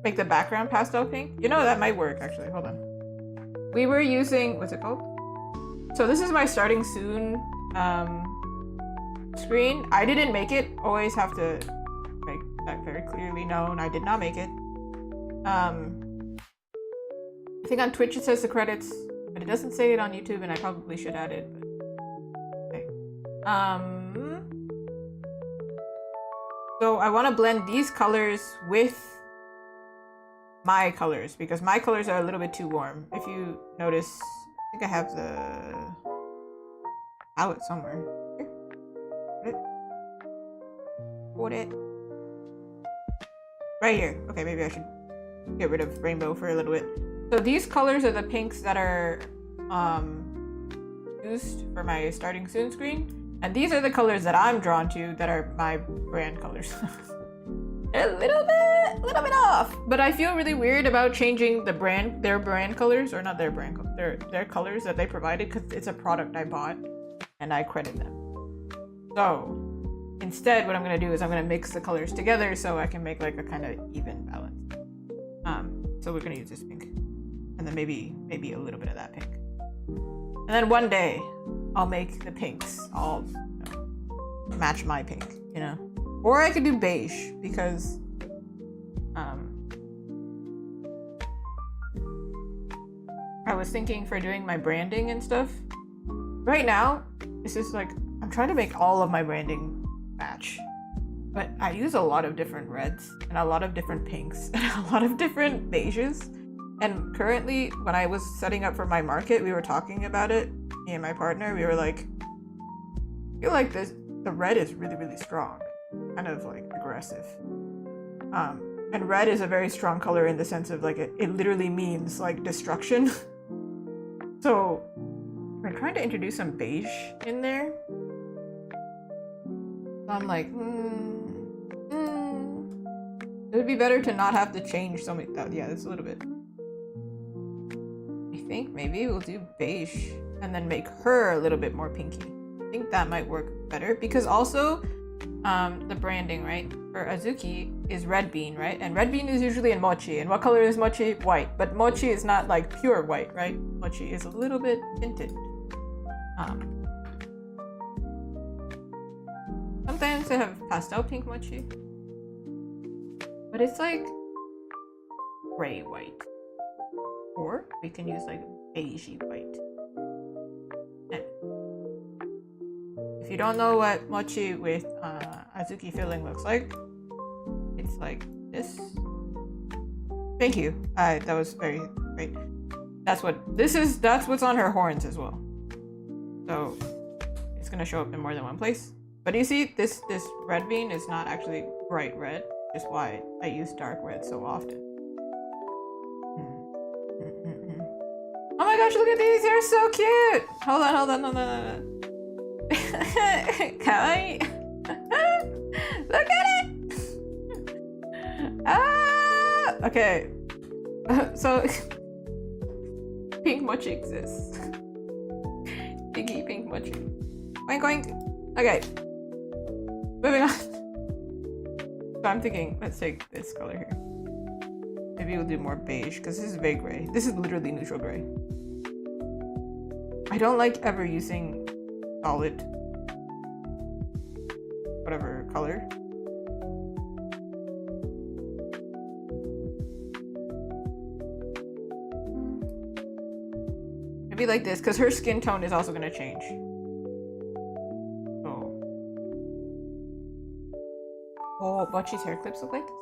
Speaker 1: Make the background pastel pink. You know, that might work actually. Hold on. We were using, what's it called? So this is my starting soon screen. I didn't make it. Always have to make that very clearly known. I did not make it. I think on Twitch it says the credits, but it doesn't say it on YouTube, and I probably should add it. But okay. So I want to blend these colors with my colors because my colors are a little bit too warm. If you notice, I think I have the palette somewhere. Here. Put it. Right here. Okay, maybe I should get rid of rainbow for a little bit. So these colors are the pinks that are used for my starting soon screen. And these are the colors that I'm drawn to that are my brand colors. They're a little bit off, but I feel really weird about changing their brand colors, or not their brand, their colors that they provided, because it's a product I bought and I credit them. So instead, what I'm gonna do is I'm gonna mix the colors together so I can make like a kind of even balance. So we're gonna use this pink, and then maybe a little bit of that pink, and then one day I'll make the pinks all match my pink, you know. Or I could do beige because I was thinking for doing my branding and stuff. Right now, it's just like I'm trying to make all of my branding match. But I use a lot of different reds and a lot of different pinks and a lot of different beiges. And currently, when I was setting up for my market, we were talking about it, me and my partner. We were like, I feel like the red is really, really strong. Kind of like aggressive. And red is a very strong color in the sense of like it literally means like destruction. So we're trying to introduce some beige in there. So I'm like, it would be better to not have to change so many. Yeah, it's a little bit. I think maybe we'll do beige and then make her a little bit more pinky. I think that might work better because also the branding, right, for Azuki is red bean, right? And red bean is usually in mochi. And what color is mochi? White. But mochi is not like pure white, right? Mochi is a little bit tinted. Sometimes they have pastel pink mochi, but it's like gray white. Or we can use like beigey white. And if you don't know what mochi with Azuki filling looks like, it's like this. Thank you. That was very great. That's what's on her horns as well. So it's gonna show up in more than one place. But you see, this red bean is not actually bright red, which is why I use dark red so often. Oh my gosh, look at these! They're so cute! Hold on. Kawaii! Look at it! Ah! Okay. So, pink mochi exists. Piggy pink mochi. Oink oink. Okay. Moving on. So I'm thinking, let's take this color here. Maybe we'll do more beige, because this is very gray. This is literally neutral gray. I don't like ever using solid whatever color. Maybe like this, because her skin tone is also going to change. Oh, mochi's hair clips look like this.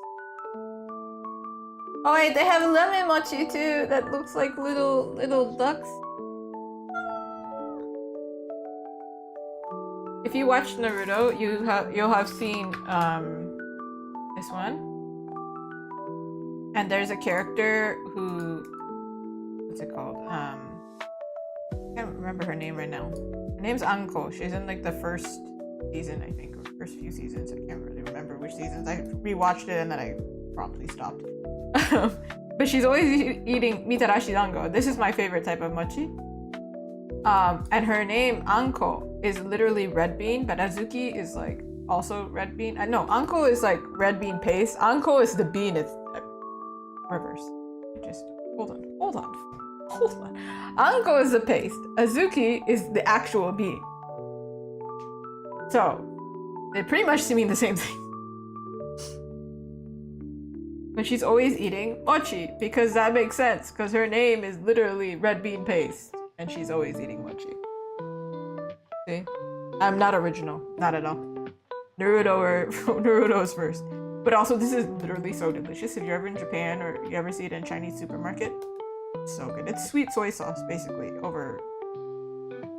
Speaker 1: Oh wait, they have lemon mochi too. That looks like little ducks. If you watch Naruto, you'll have seen this one. And there's a character who, what's it called? I can't remember her name right now. Her name's Anko. She's in like the first season, I think, or first few seasons. I can't really remember which seasons. I rewatched it and then I promptly stopped. But she's always eating mitarashi dango. This is my favorite type of mochi. And her name, Anko, is literally red bean, but Azuki is like also red bean. No, Anko is like red bean paste. Anko is the bean, it's reverse. Just hold on. Anko is the paste. Azuki is the actual bean. So they pretty much mean the same thing. but she's always eating mochi because that makes sense because her name is literally red bean paste and she's always eating mochi. See? I'm not original, not at all. Naruto's first. But also this is literally so delicious. If you're ever in Japan or you ever see it in a Chinese supermarket, it's so good. It's sweet soy sauce basically over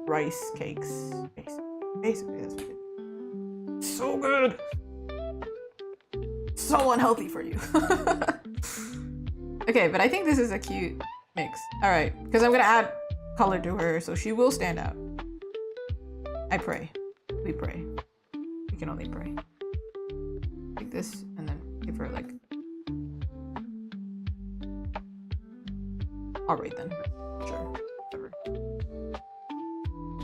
Speaker 1: rice cakes. Basically that's what it is. So good. So unhealthy for you. Okay, but I think this is a cute mix. All right, because I'm gonna add color to her so she will stand out. I pray. We pray. We can only pray. Like this, and then give her like. All right then. Sure. Whatever.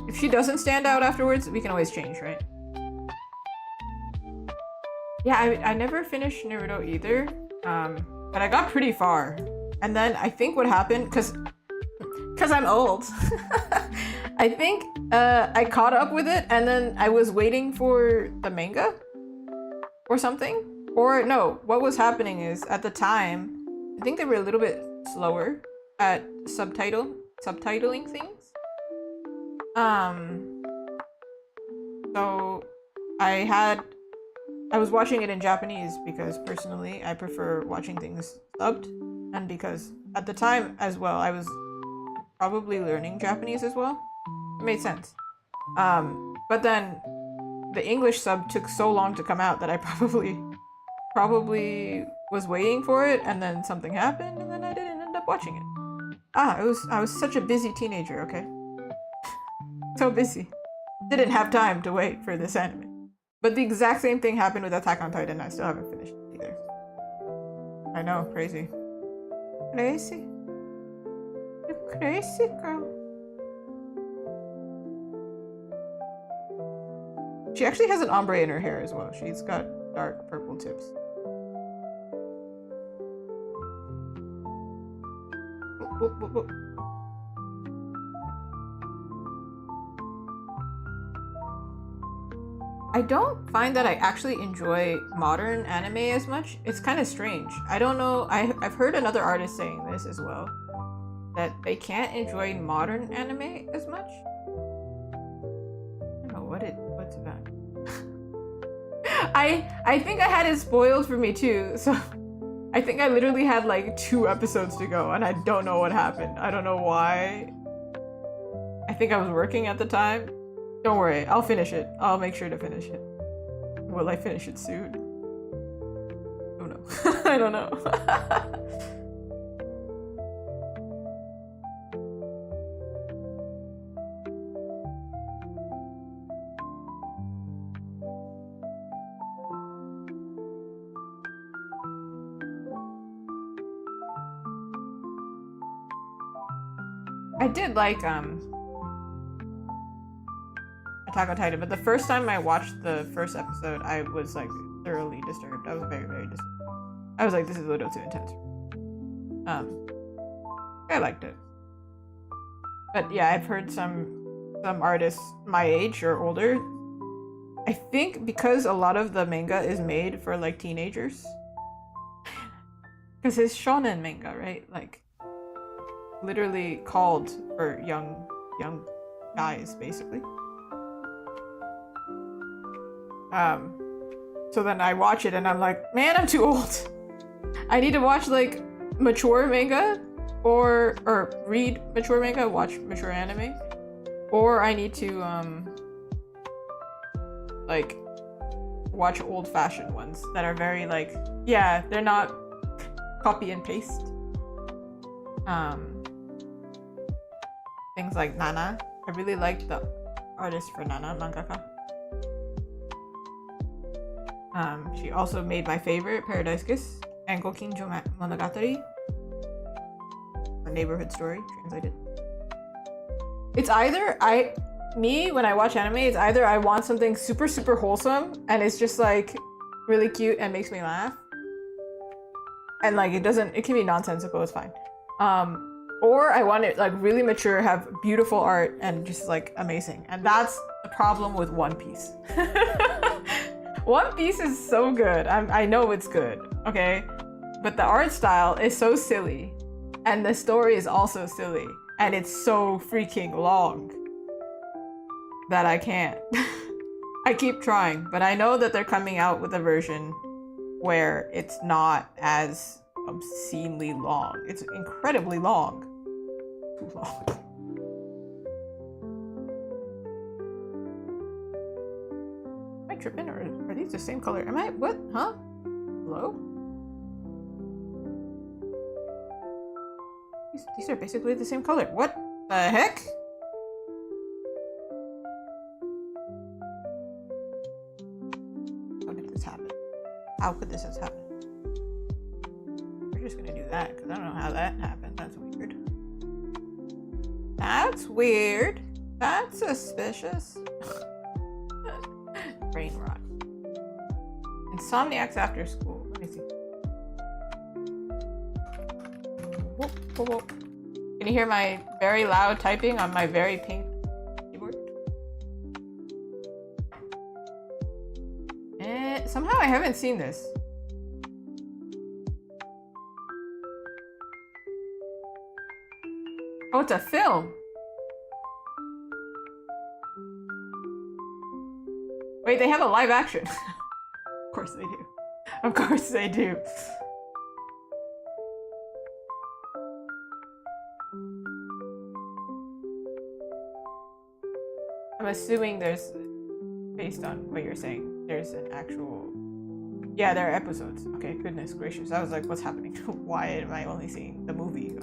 Speaker 1: If she doesn't stand out afterwards, we can always change, right? Yeah, I never finished Naruto either, but I got pretty far. And then I think what happened, cause I'm old, I think I caught up with it and then I was waiting for the manga or something. Or no, what was happening is at the time, I think they were a little bit slower at subtitling things. So I was watching it in Japanese because personally I prefer watching things subbed, and because at the time as well I was probably learning Japanese as well. It made sense. But then the English sub took so long to come out that I probably was waiting for it, and then something happened and then I didn't end up watching it. I was such a busy teenager, okay? So busy. Didn't have time to wait for this anime. But the exact same thing happened with Attack on Titan. I still haven't finished it either. I know, crazy. Crazy. You crazy girl. She actually has an ombre in her hair as well. She's got dark purple tips. Whoop, whoop, whoop. I don't find that I actually enjoy modern anime as much. It's kind of strange. I don't know. I've heard another artist saying this as well, that they can't enjoy modern anime as much. I don't know what's about. I think I had it spoiled for me too. So I think I literally had like 2 episodes to go and I don't know what happened. I don't know why. I think I was working at the time. Don't worry, I'll finish it. I'll make sure to finish it. Will I finish it soon? Oh no. I don't know. I did like Attack on Titan, but the first time I watched the first episode, I was like thoroughly disturbed. I was very, very disturbed. I was like, this is a little too intense. I liked it. But yeah, I've heard some artists my age or older. I think because a lot of the manga is made for like teenagers. Because it's shonen manga, right? Like literally called for young guys, basically. So then I watch it and I'm like, man, I'm too old. I need to watch like mature manga or read mature manga, watch mature anime, or I need to like watch old-fashioned ones that are very like, yeah, they're not copy and paste. Things like Nana. I really like the artist for Nana, mangaka. She also made my favorite, Paradise Kiss, and Gokinjo Monogatari, or Neighborhood Story, translated. It's either when I watch anime, it's either I want something super, super wholesome, and it's just like really cute and makes me laugh. And like it can be nonsensical, it's fine. Or I want it like really mature, have beautiful art, and just like amazing. And that's the problem with One Piece. One Piece is so good. I know it's good, okay? but the art style is so silly, and the story is also silly, and it's so freaking long that I can't. I keep trying, but I know that they're coming out with a version where it's not as obscenely long. It's incredibly long. Too long. Am I tripping, or are these the same color? Am I? What? Huh? Hello? These are basically the same color. What the heck? How did this happen? How could this have happened? We're just gonna do that because I don't know how that happened. That's weird. That's weird. That's suspicious. Brain rot. Insomniacs after school. Let me see. Whoop, whoop, whoop. Can you hear my very loud typing on my very pink keyboard? Somehow I haven't seen this. Oh, it's a film. Wait, they have a live action. Of course they do. Of course they do. I'm assuming there's, based on what you're saying, there's an actual... Yeah, there are episodes. Okay, goodness gracious. I was like, what's happening? Why am I only seeing the movie?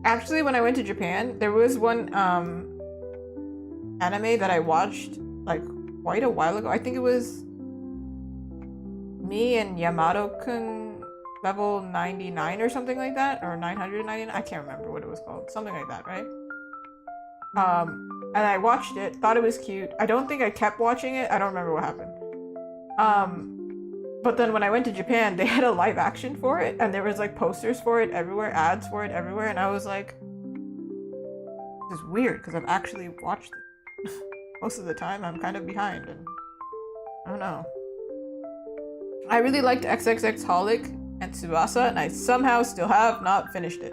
Speaker 1: Actually, when I went to Japan, there was one anime that I watched like quite a while ago. I think it was me and Yamato-kun level 99 or something like that, or 999. I can't remember what it was called. Something like that, right? And I watched it, thought it was cute. I don't think I kept watching it. I don't remember what happened. But then when I went to Japan, they had a live action for it, and there was like posters for it everywhere, ads for it everywhere, and I was like, this is weird because I've actually watched it. Most of the time I'm kind of behind, and I don't know. I really liked XXX Holic and Tsubasa, and I somehow still have not finished it.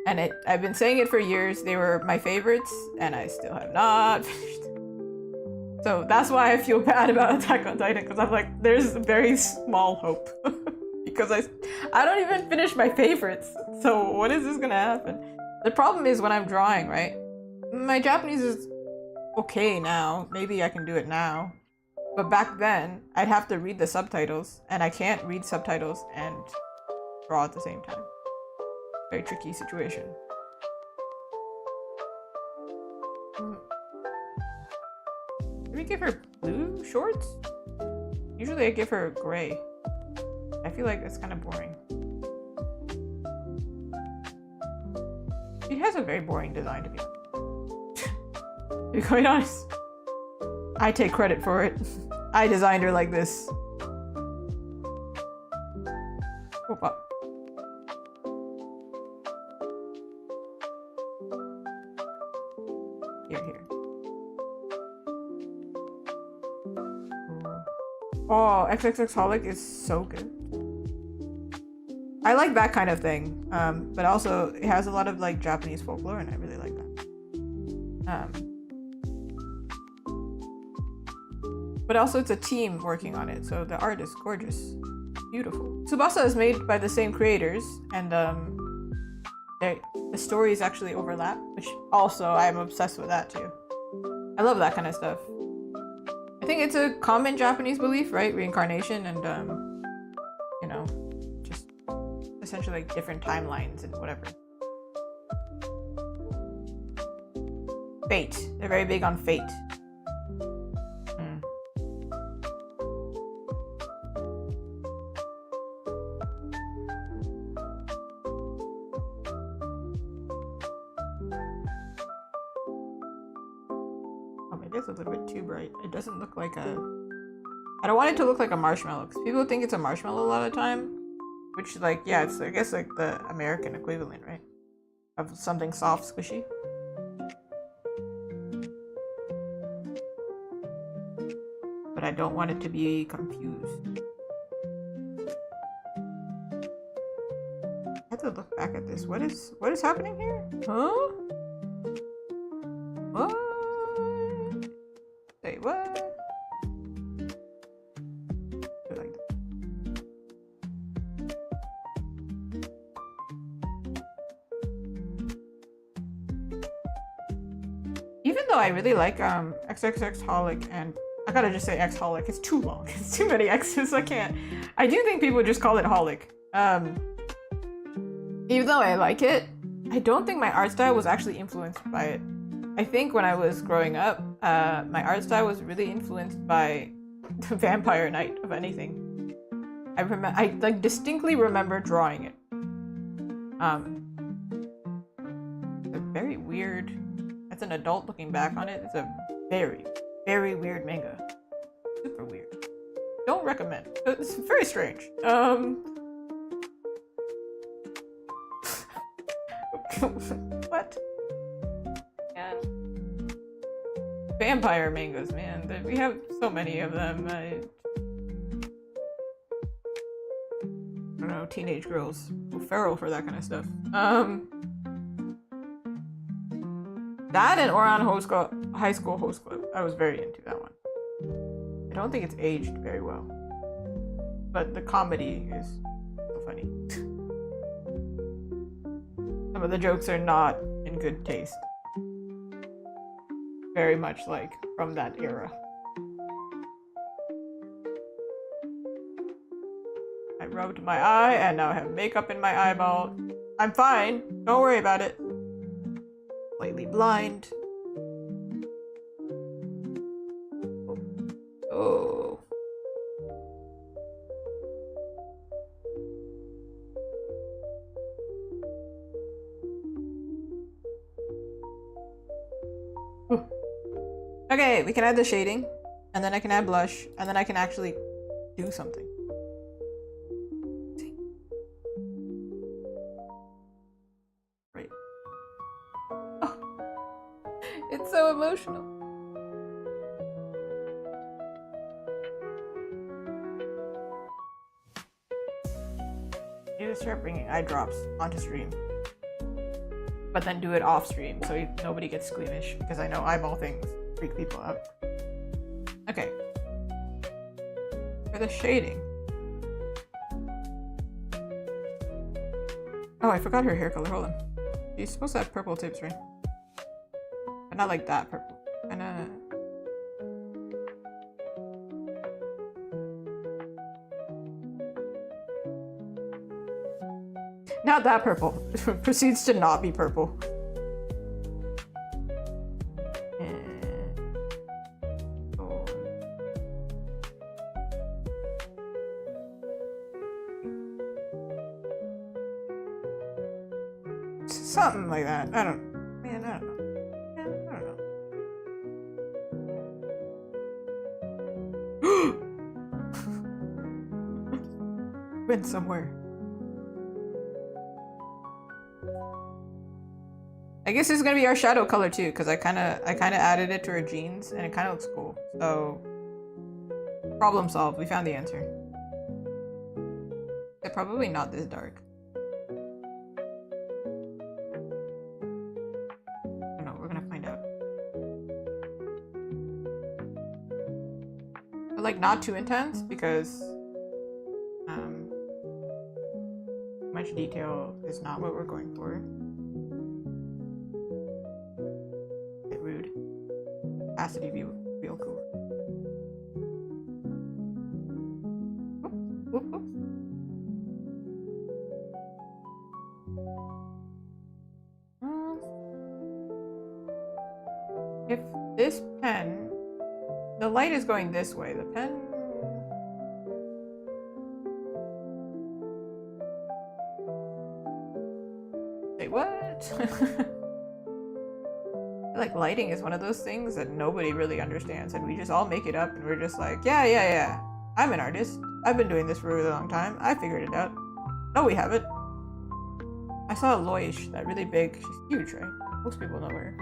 Speaker 1: And I've been saying it for years, they were my favorites, and I still have not finished it. So that's why I feel bad about Attack on Titan, because I'm like, there's very small hope. Because I don't even finish my favorites. So when is this gonna happen? The problem is when I'm drawing, right? My Japanese is okay now. Maybe I can do it now. But back then, I'd have to read the subtitles, and I can't read subtitles and draw at the same time. Very tricky situation. Did we give her blue shorts? Usually I give her gray. I feel like that's kind of boring. She has a very boring design, to be honest. To be quite honest. I take credit for it. I designed her like this. Whoop up. Here. Oh, XXX Holic is so good. I like that kind of thing, but also it has a lot of like Japanese folklore, and I really like that. But also it's a team working on it, so the art is gorgeous, beautiful. Tsubasa is made by the same creators, and the stories actually overlap, which also I'm obsessed with that too. I love that kind of stuff. I think it's a common Japanese belief, right? Reincarnation and you know, just essentially like different timelines and whatever. Fate. They're very big on fate. A little bit too bright. It doesn't look like a... I don't want it to look like a marshmallow, because people think it's a marshmallow a lot of time, which, like, yeah, it's, I guess, like the American equivalent, right? Of something soft, squishy. But I don't want it to be confused. to look back at this. What is happening here? Huh? What? Say what? I like that. Even though I really like XXX Holic, and I gotta just say X Holic. It's too long. It's too many X's. I can't. I do think people just call it Holic. Even though I like it, I don't think my art style was actually influenced by it. I think when I was growing up, my art style was really influenced by the Vampire Knight, of anything. I like distinctly remember drawing it. It's a very weird. As an adult looking back on it, it's a very, very weird manga. Super weird. Don't recommend. It's very strange. What? Yeah. Vampire mangas, man. We have so many of them. I don't know, teenage girls go feral for that kind of stuff. That and Ouran High School Host Club. I was very into that one. I don't think it's aged very well. But the comedy is so funny. Some of the jokes are not in good taste. Very much like from that era. I rubbed my eye and now I have makeup in my eyeball. I'm fine. Don't worry about it. Slightly blind. Oh. Okay, we can add the shading, and then I can add blush, and then I can actually do something. Right. Oh, it's so emotional. You just start bringing eye drops onto stream, but then do it off stream so nobody gets squeamish, because I know eyeball things freak people out. Okay. For the shading. Oh, I forgot her hair color. Hold on. She's supposed to have purple tips, right? But not like that purple. Kinda. Not that purple. Proceeds to not be purple. Something like that. I don't know. Man, I don't know. Man, I don't know. Went somewhere. I guess this is gonna be our shadow color too, because I kinda added it to her jeans and it kinda looks cool. So problem solved. We found the answer. They're probably not this dark. Like not too intense because much detail is not what we're going for. A bit rude. Opacity feel cool. Oop, oop, oop. If this pen. The light is going this way. The pen... Wait, what? Like, lighting is one of those things that nobody really understands, and we just all make it up, and we're just like, yeah. I'm an artist. I've been doing this for a really long time. I figured it out. No, we haven't. I saw Loish, that really big... She's huge, right? Most people know her.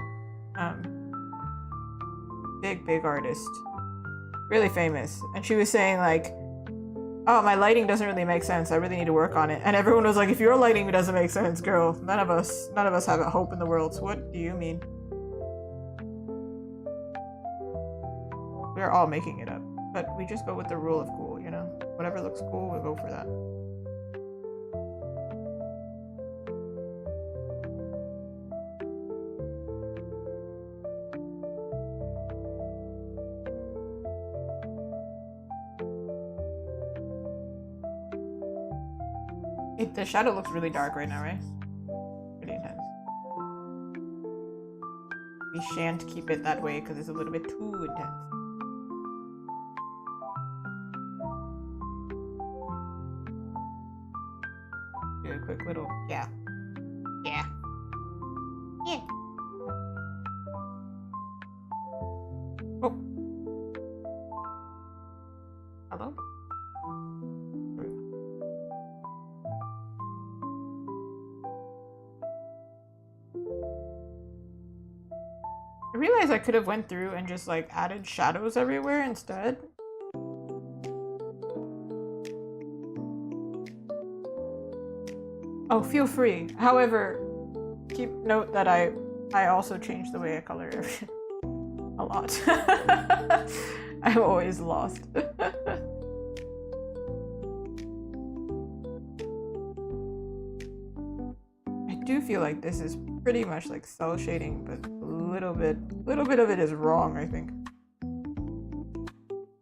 Speaker 1: Big artist, really famous, and she was saying like Oh, my lighting doesn't really make sense. I really need to work on it. And everyone was like, if your lighting doesn't make sense, girl, none of us have a hope in the world. So what do you mean? We're all making it up. But we just go with the rule of cool, you know? Whatever looks cool, we'll go for that. The shadow looks really dark right now, right? Pretty intense. We shan't keep it that way because it's a little bit too intense. Do a quick little, yeah. Yeah. Yeah. Oh. Hello? I realized I could have went through and just like added shadows everywhere instead. Oh, feel free. However, keep note that I also changed the way I color everything a lot. I'm always lost. I do feel like this is pretty much like cell shading, but a little bit of it is wrong, I think.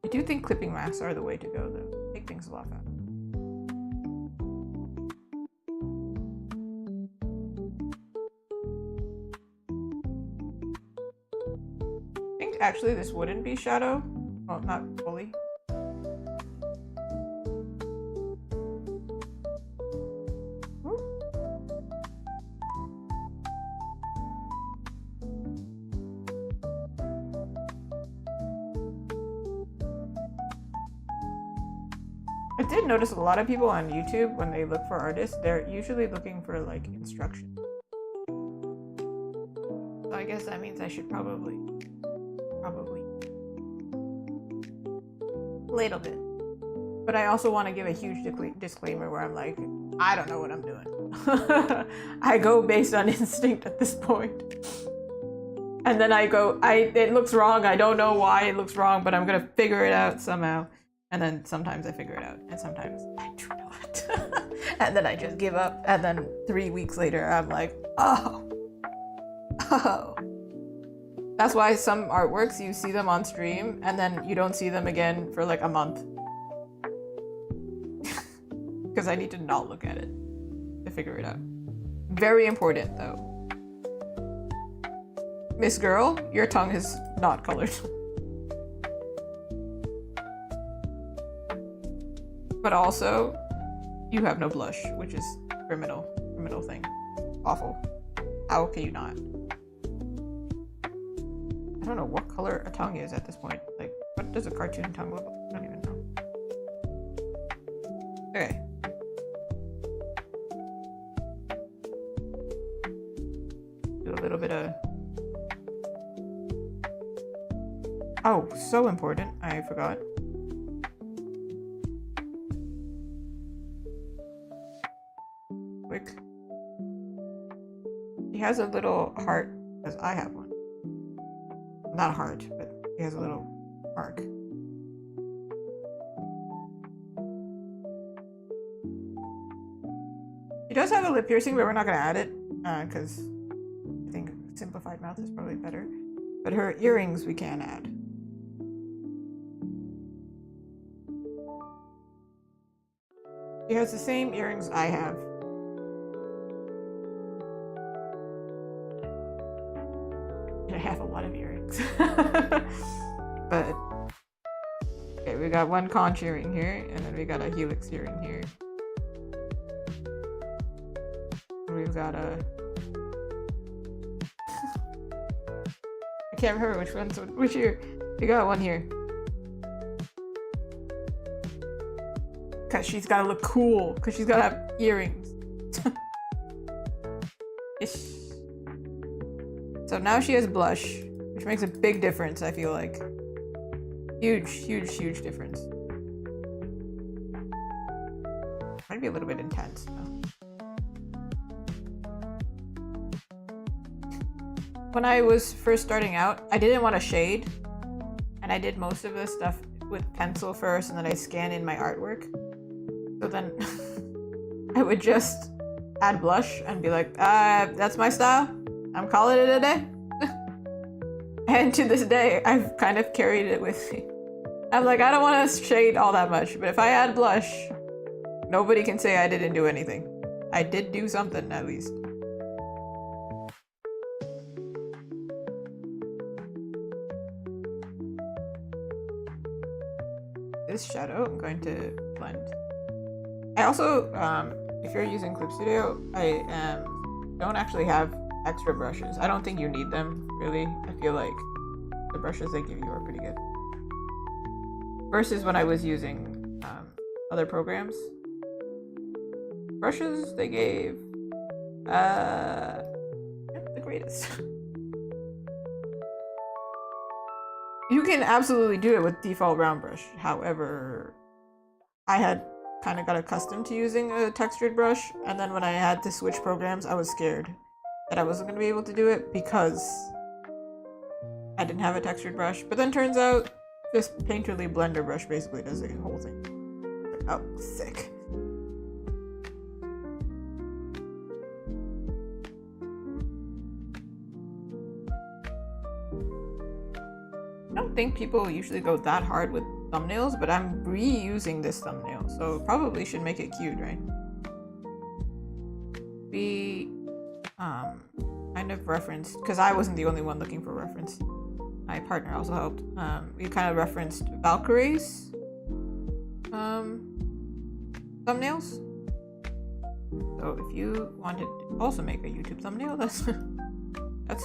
Speaker 1: I do think clipping masks are the way to go though. Make things a lot faster. I think actually this wouldn't be shadow. Well, not fully. I did notice a lot of people on YouTube, when they look for artists, they're usually looking for like instructions. So I guess that means I should probably a little bit. But I also want to give a huge disclaimer where I'm like, I don't know what I'm doing. I go based on instinct at this point. And then I go, it looks wrong. I don't know why it looks wrong, but I'm gonna figure it out somehow. And then sometimes I figure it out, and sometimes I do not. And then I just give up, and then 3 weeks later, I'm like, oh. That's why some artworks, you see them on stream, and then you don't see them again for like a month. Because I need to not look at it to figure it out. Very important, though. Miss Girl, your tongue is not colored. But also, you have no blush, which is criminal thing. Awful. How can you not? I don't know what color a tongue is at this point. Like, what does a cartoon tongue look like? I don't even know. Okay. Do a little bit of... Oh, so important. I forgot. Quick. He has a little heart, because I have one. Not a heart, but he has a little mark. She does have a lip piercing, but we're not going to add it, because I think simplified mouth is probably better. But her earrings we can add. She has the same earrings I have. And I have a lot of earrings. But okay, we got one conch earring here, and then we got a helix earring here. And we've got a I can't remember which one's which ear. We got one here. Cause she's gotta look cool. Cause she's gotta have earrings. Ish. So now she has blush, which makes a big difference, I feel like. Huge, huge, huge difference. Try to be a little bit intense. When I was first starting out, I didn't want to shade, and I did most of this stuff with pencil first, and then I scanned in my artwork. So then I would just add blush and be like, that's my style. I'm calling it a day. And to this day, I've kind of carried it with me. I'm like, I don't want to shade all that much, but if I add blush, nobody can say I didn't do anything. I did do something, at least. This shadow, I'm going to blend. I also, if you're using Clip Studio, I don't actually have extra brushes. I don't think you need them, really. I feel like the brushes they give you are pretty good. Versus when I was using other programs. Brushes they gave, not the greatest. You can absolutely do it with default round brush. However, I had kind of got accustomed to using a textured brush, and then when I had to switch programs, I was scared that I wasn't going to be able to do it because I didn't have a textured brush. But then turns out this Painterly blender brush basically does the whole thing. Oh, sick. I don't think people usually go that hard with thumbnails, but I'm reusing this thumbnail, so probably should make it cute, right? We kind of referenced, because I wasn't the only one looking for reference. My partner also helped. We kind of referenced Valkyrie's thumbnails. So if you wanted to also make a YouTube thumbnail, that's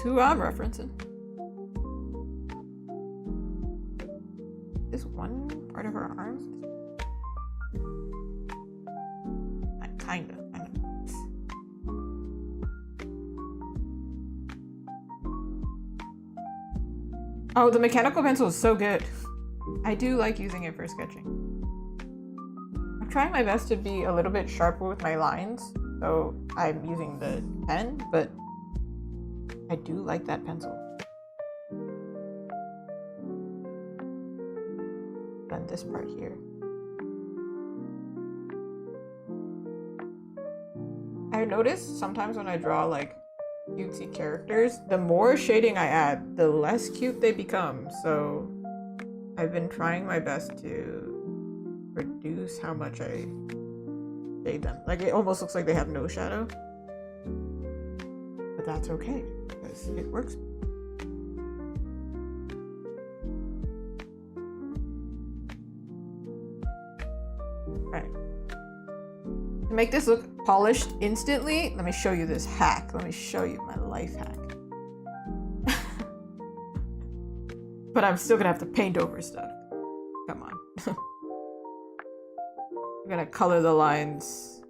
Speaker 1: who I'm referencing. This one part of her arms? Kind of. Oh, the mechanical pencil is so good. I do like using it for sketching. I'm trying my best to be a little bit sharper with my lines, so I'm using the pen, but I do like that pencil. And this part here. I notice sometimes when I draw like cutesy characters, the more shading I add, the less cute they become. So I've been trying my best to reduce how much I shade them. Like it almost looks like they have no shadow. But that's okay, because it works. Alright. To make this look polished instantly, let me show you this hack. Let me show you my life hack. But I'm still gonna have to paint over stuff. Come on. I'm gonna color the lines.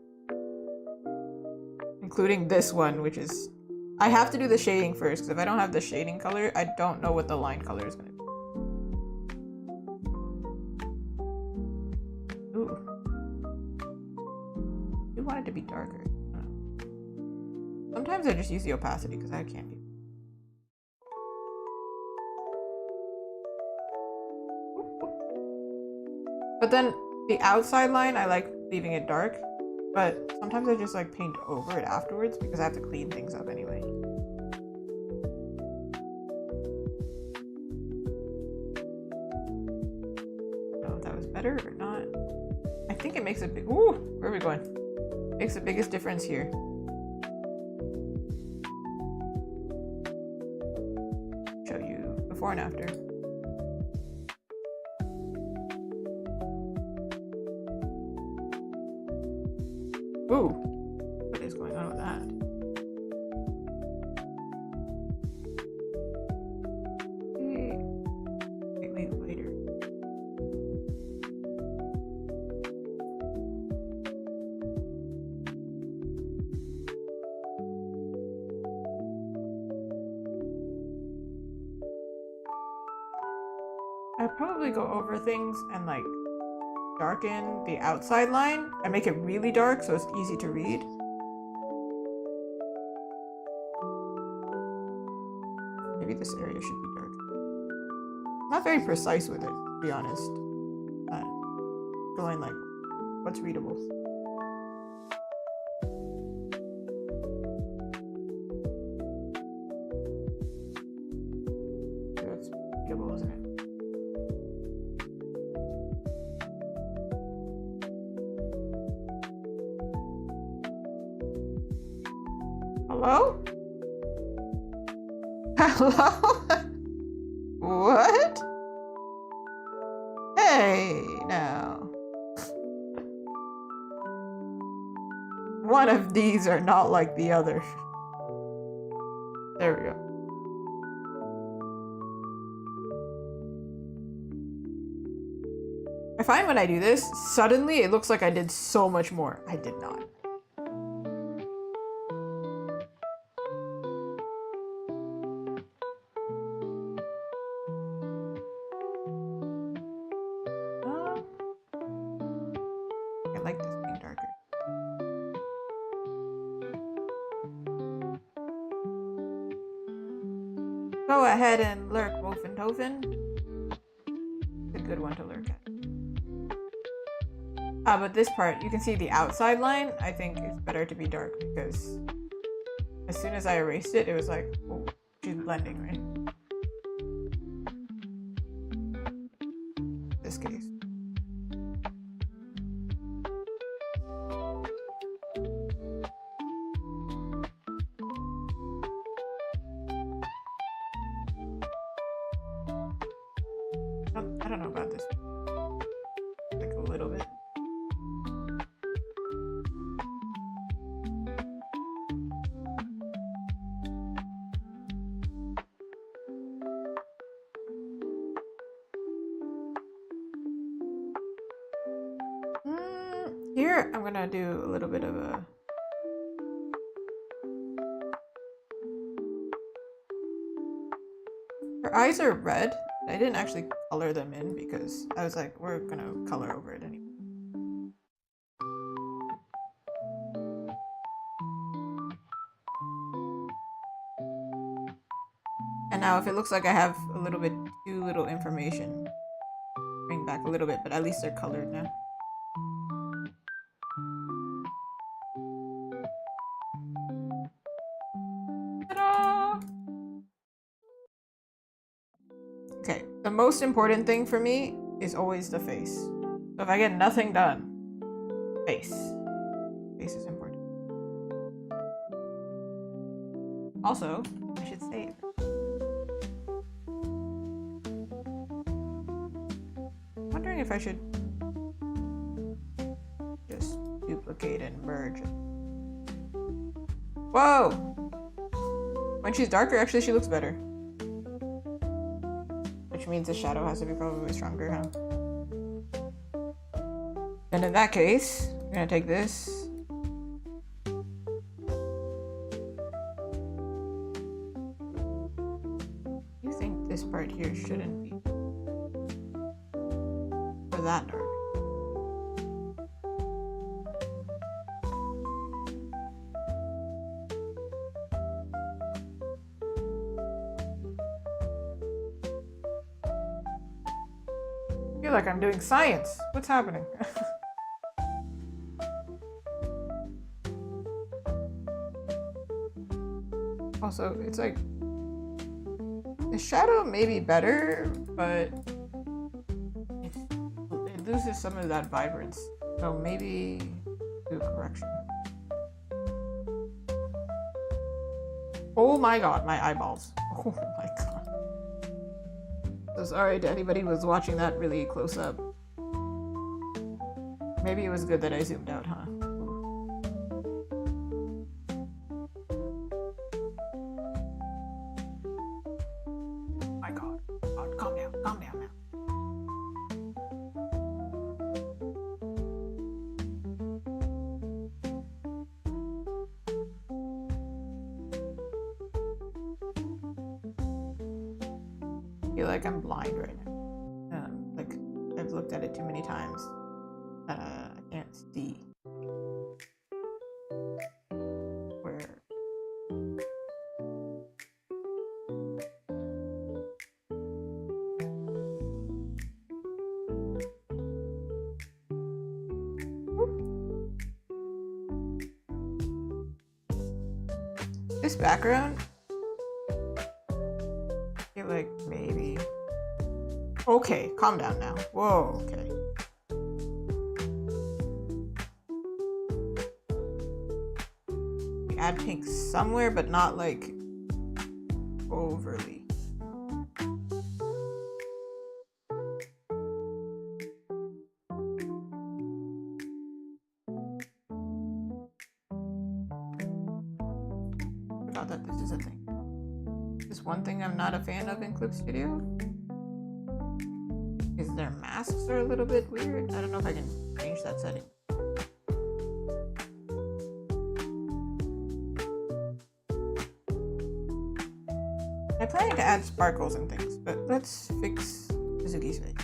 Speaker 1: Including this one, which is... I have to do the shading first, because if I don't have the shading color, I don't know what the line color is gonna be. Ooh. I want it to be darker. I don't know. Sometimes I just use the opacity, because I can't be. But then the outside line, I like leaving it dark, but sometimes I just like paint over it afterwards because I have to clean things up anyway. I don't know if that was better or not. I think it makes a big, ooh, where are we going? Makes the biggest difference here. Show you before and after. Ooh, what is going on with that? Wait, later. I'd probably go over things and like darken the outside line and make it really dark so it's easy to read. Maybe this area should be dark. I'm not very precise with it, to be honest. Going like, what's readable? That's readable, isn't it? Hello? Hello? What? Hey, now. One of these are not like the other. There we go. I find when I do this, suddenly it looks like I did so much more. I did not. I like this being darker. Go ahead and lurk, Wolfenhofen. It's a good one to lurk at. But this part, you can see the outside line. I think it's better to be dark because as soon as I erased it, it was like, oh, she's blending, right? In this case. I don't know about this. Like a little bit. Here, I'm gonna do a little bit of a... Her eyes are red. I didn't actually color them in because I was like, we're gonna color over it anyway. And now if it looks like I have a little bit too little information, bring back a little bit, but at least they're colored now. Ta-da! Okay, the most important thing for me is always the face. So if I get nothing done, face. Face is important. Also, I should save. I'm wondering if I should just duplicate and merge. Whoa! When she's darker, actually she looks better. Which means the shadow has to be probably stronger, huh? And in that case, I'm gonna take this. You think this part here shouldn't be for that dark? I feel like I'm doing science. What's happening? Also, it's like the shadow may be better, but it loses some of that vibrance. So maybe do a correction. Oh my god, my eyeballs. Oh my god. So sorry to anybody who was watching that really close up. Maybe it was good that I zoomed out, huh? My god. God, calm down now. I feel like I'm blind right now. Like I've looked at it too many times. I can't see where. This background, I feel like maybe. Okay, calm down now. Whoa, okay. We add pink somewhere, but not like overly. Forgot that this is a thing. This one thing I'm not a fan of in Clip Studio is their masks are a little bit weird. I don't know if I can change that setting. I'm planning to add sparkles and things, but let's fix Suzuki's face.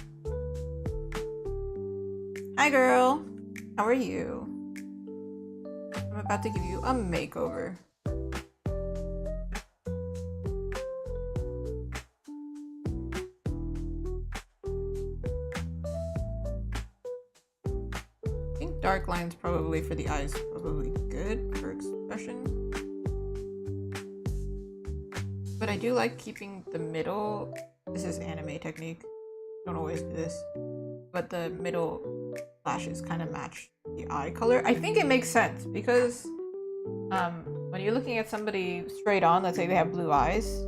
Speaker 1: Hi girl, how are you? I'm about to give you a makeover. Dark lines probably for the eyes, probably good for expression. But I do like keeping the middle. This is anime technique. Don't always do this. But the middle lashes kind of match the eye color. I think it makes sense because when you're looking at somebody straight on, let's say they have blue eyes,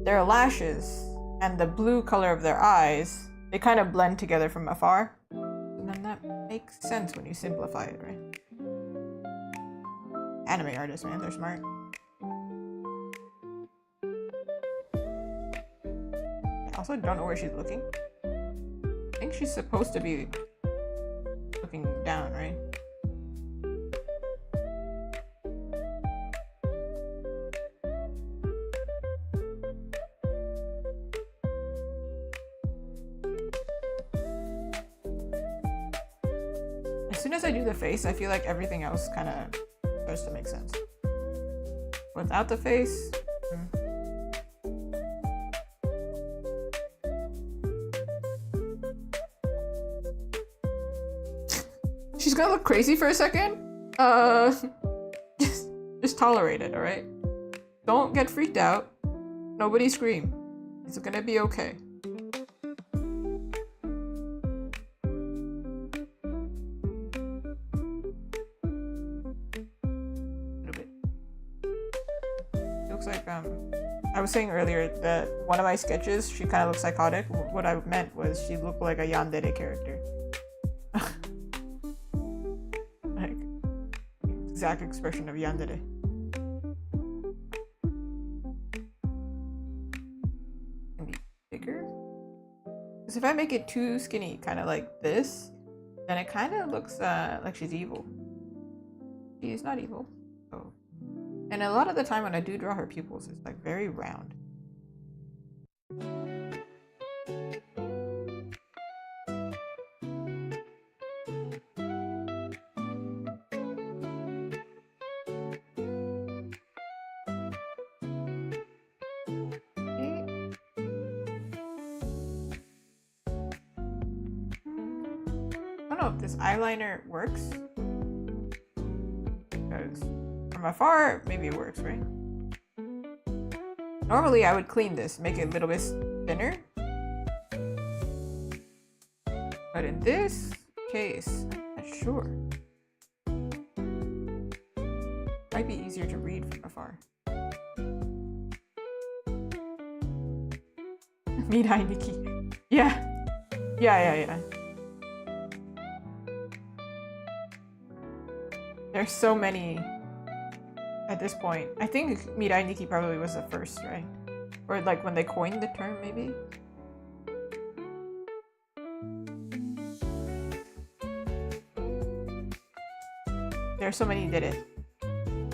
Speaker 1: their lashes and the blue color of their eyes, they kind of blend together from afar. And then that makes sense when you simplify it, right? Anime artists, man, they're smart. I also don't know where she's looking. I think she's supposed to be looking down, right? As soon as I do the face, I feel like everything else kind of starts to make sense. Without the face, she's gonna look crazy for a second. Just tolerate it, all right? Don't get freaked out. Nobody scream. It's gonna be okay. Like I was saying earlier that one of my sketches, she kind of looks psychotic. What I meant was she looked like a yandere character. Like exact expression of yandere. Can be bigger, because if I make it too skinny, kind of like this, then it kind of looks like she's evil. She's not evil. So. And a lot of the time when I do draw her pupils, it's like very round. I don't know if this eyeliner works, because from afar, maybe it works, right? Normally, I would clean this, make it a little bit thinner. But in this case, I'm not sure. Might be easier to read from afar. Mirai Nikki. Yeah. Yeah. There's so many at this point. I think Mirai Nikki probably was the first, right? Or like when they coined the term, maybe? There's so many who did it.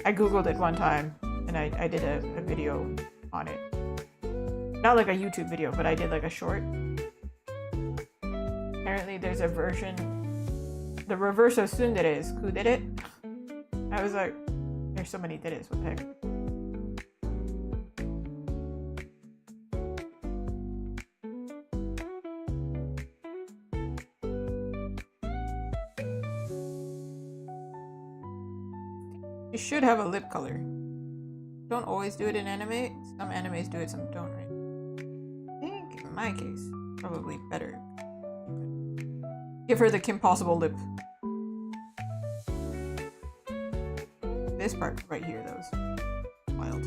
Speaker 1: I googled it one time and I did a video on it. Not like a YouTube video, but I did like a short. Apparently there's a version the reverse of tsundere is kudere. I was like, there's so many deres, what the heck? You should have a lip color. Don't always do it in anime. Some animes do it, some don't, right? I think in my case, probably better. Give her the Kim Possible lip. This part right here, though, is wild.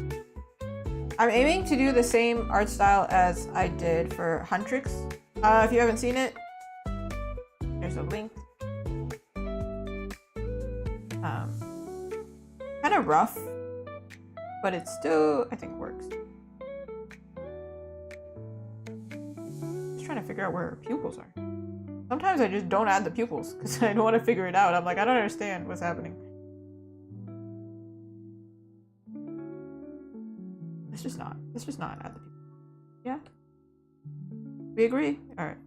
Speaker 1: I'm aiming to do the same art style as I did for Huntrix. If you haven't seen it, there's a link. Kind of rough, but it still, I think, works. Just trying to figure out where her pupils are. Sometimes I just don't add the pupils because I don't want to figure it out. I'm like, I don't understand what's happening. Let's just not add the pupils. Yeah? We agree? Alright.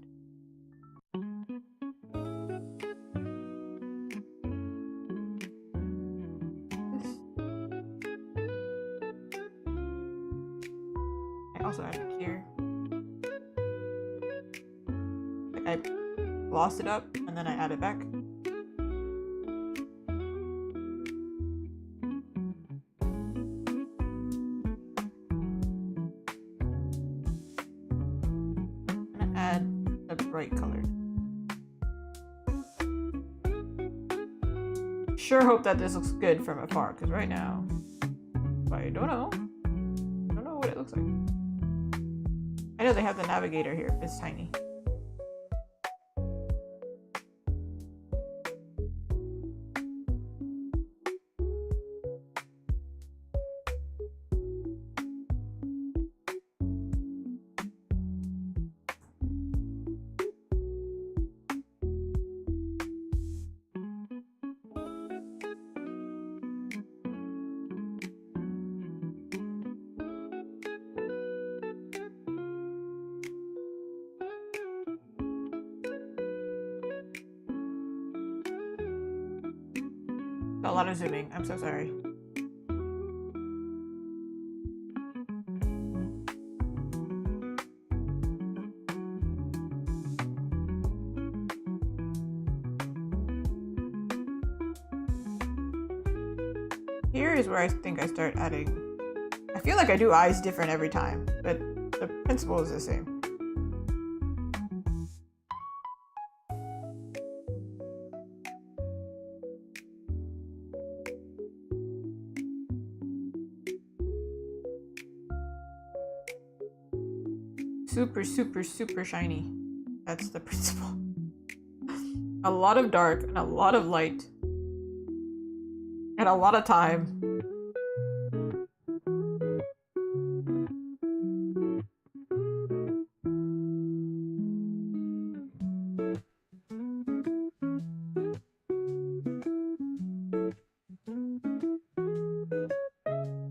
Speaker 1: Also added here. Like I glossed it up and then I add it back. I'm gonna add a bright color. Sure hope that this looks good from afar, because right now I don't know. I don't know what it looks like. I know they have the navigator here. It's tiny. A lot of zooming. I'm so sorry. Here is where I think I start adding. I feel like I do eyes different every time, but the principle is the same. Super, super, super shiny. That's the principle. A lot of dark and a lot of light. And a lot of time.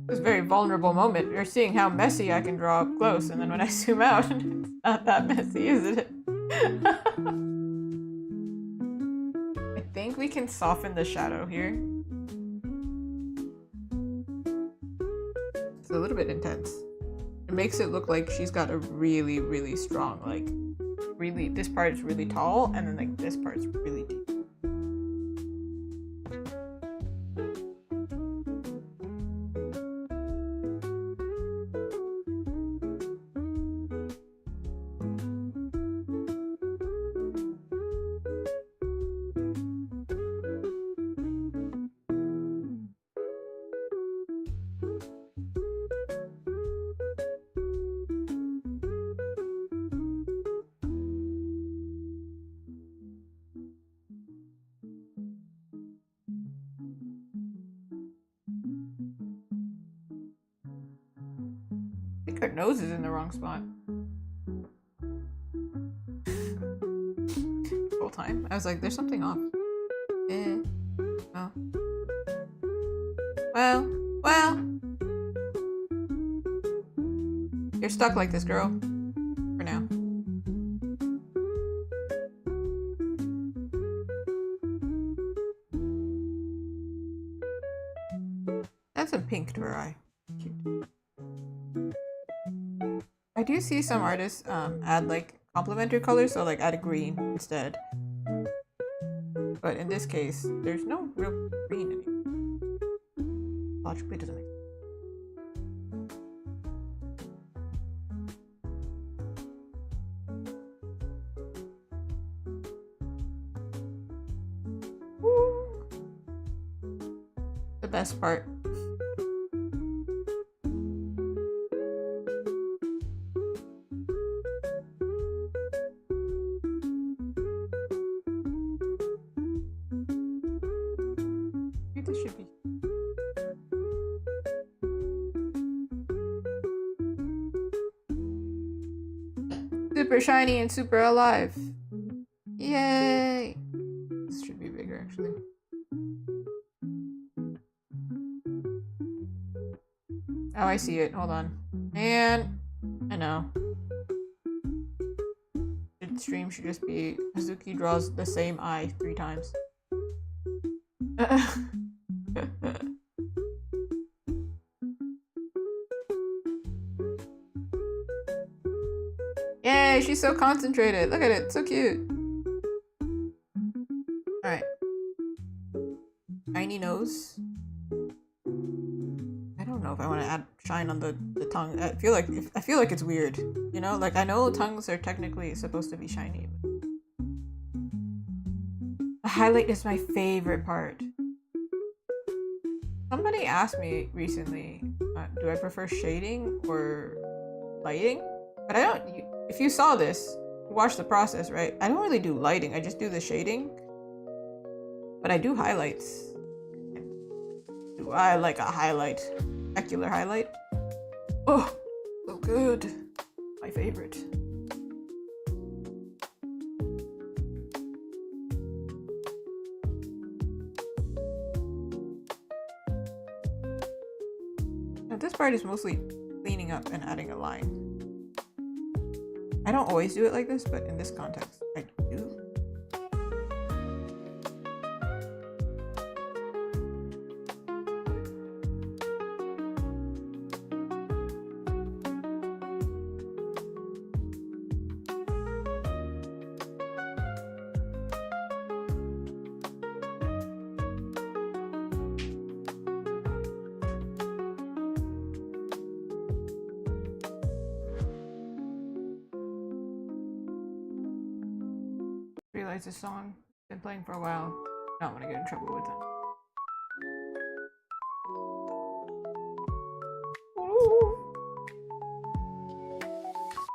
Speaker 1: This very vulnerable moment. You're seeing how messy I can draw up close, and then when I zoom out, it's not that messy, is it? I think we can soften the shadow here. It's a little bit intense. It makes it look like she's got a really, really strong, like, really, this part is really tall, and then like this part's really deep. I think her nose is in the wrong spot. The whole time. I was like, there's something off. Oh. Well. You're stuck like this, girl. For now. add some pink to her eye. Cute. I do see some artists add like complementary colors, so like add a green instead. But in this case, there's no real green in it. Logically doesn't make sense. The best part. This should be. Super shiny and super alive. Yay! This should be bigger actually. Oh, I see it. Hold on. Man, I know. The stream should just be Hazuki draws the same eye 3 times. Yay, she's so concentrated. Look at it, so cute. Alright. Shiny nose. I don't know if I want to add shine on the tongue. I feel like it's weird. You know, like I know tongues are technically supposed to be shiny. But the highlight is my favorite part. Somebody asked me recently, do I prefer shading or lighting? But I don't. If you saw this, watch the process, right? I don't really do lighting. I just do the shading. But I do highlights. Do I like a highlight? Specular highlight? Oh, so good. My favorite. Now this part is mostly cleaning up and adding a line. I don't always do it like this, but in this context, I do. Realize this song been playing for a while. I don't want to get in trouble with it.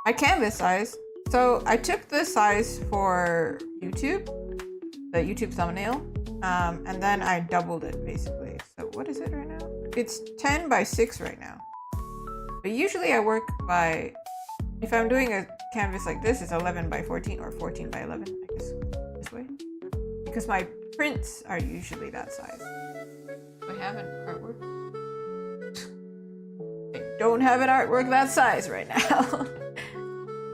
Speaker 1: My canvas size. So I took the size for YouTube, the YouTube thumbnail, and then I doubled it basically. So what is it right now? It's 10 by 6 right now. But usually I work by, if I'm doing a canvas like this, it's 11 by 14 or 14 by 11, I guess this way. Because my prints are usually that size. I have an artwork. I don't have an artwork that size right now.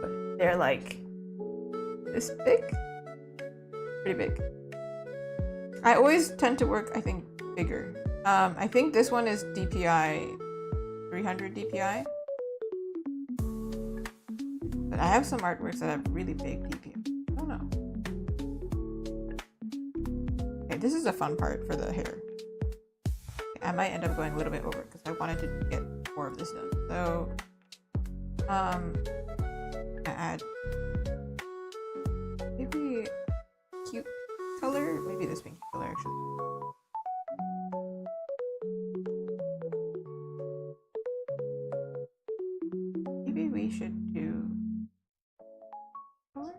Speaker 1: But they're like this big. Pretty big. I always tend to work, I think, bigger. I think this one is DPI 300 DPI. But I have some artworks that have really big DPI. I don't know. Okay, this is a fun part for the hair. I might end up going a little bit over because I wanted to get more of this done. So, I add maybe cute color, maybe this pink color actually. Maybe we should do color.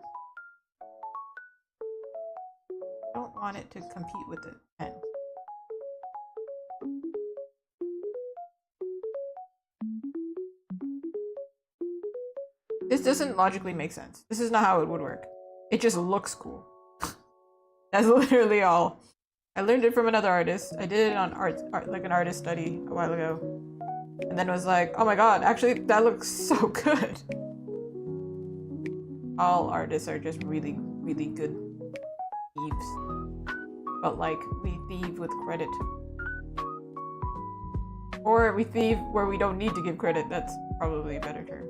Speaker 1: I don't want it to compete with the pen. This doesn't logically make sense. This is not how it would work. It just looks cool. That's literally all. I learned it from another artist. I did it on art, like an artist study a while ago. And then was like, oh my god, actually that looks so good. All artists are just really, really good thieves. But like, we thieve with credit. Or we thieve where we don't need to give credit. That's probably a better term.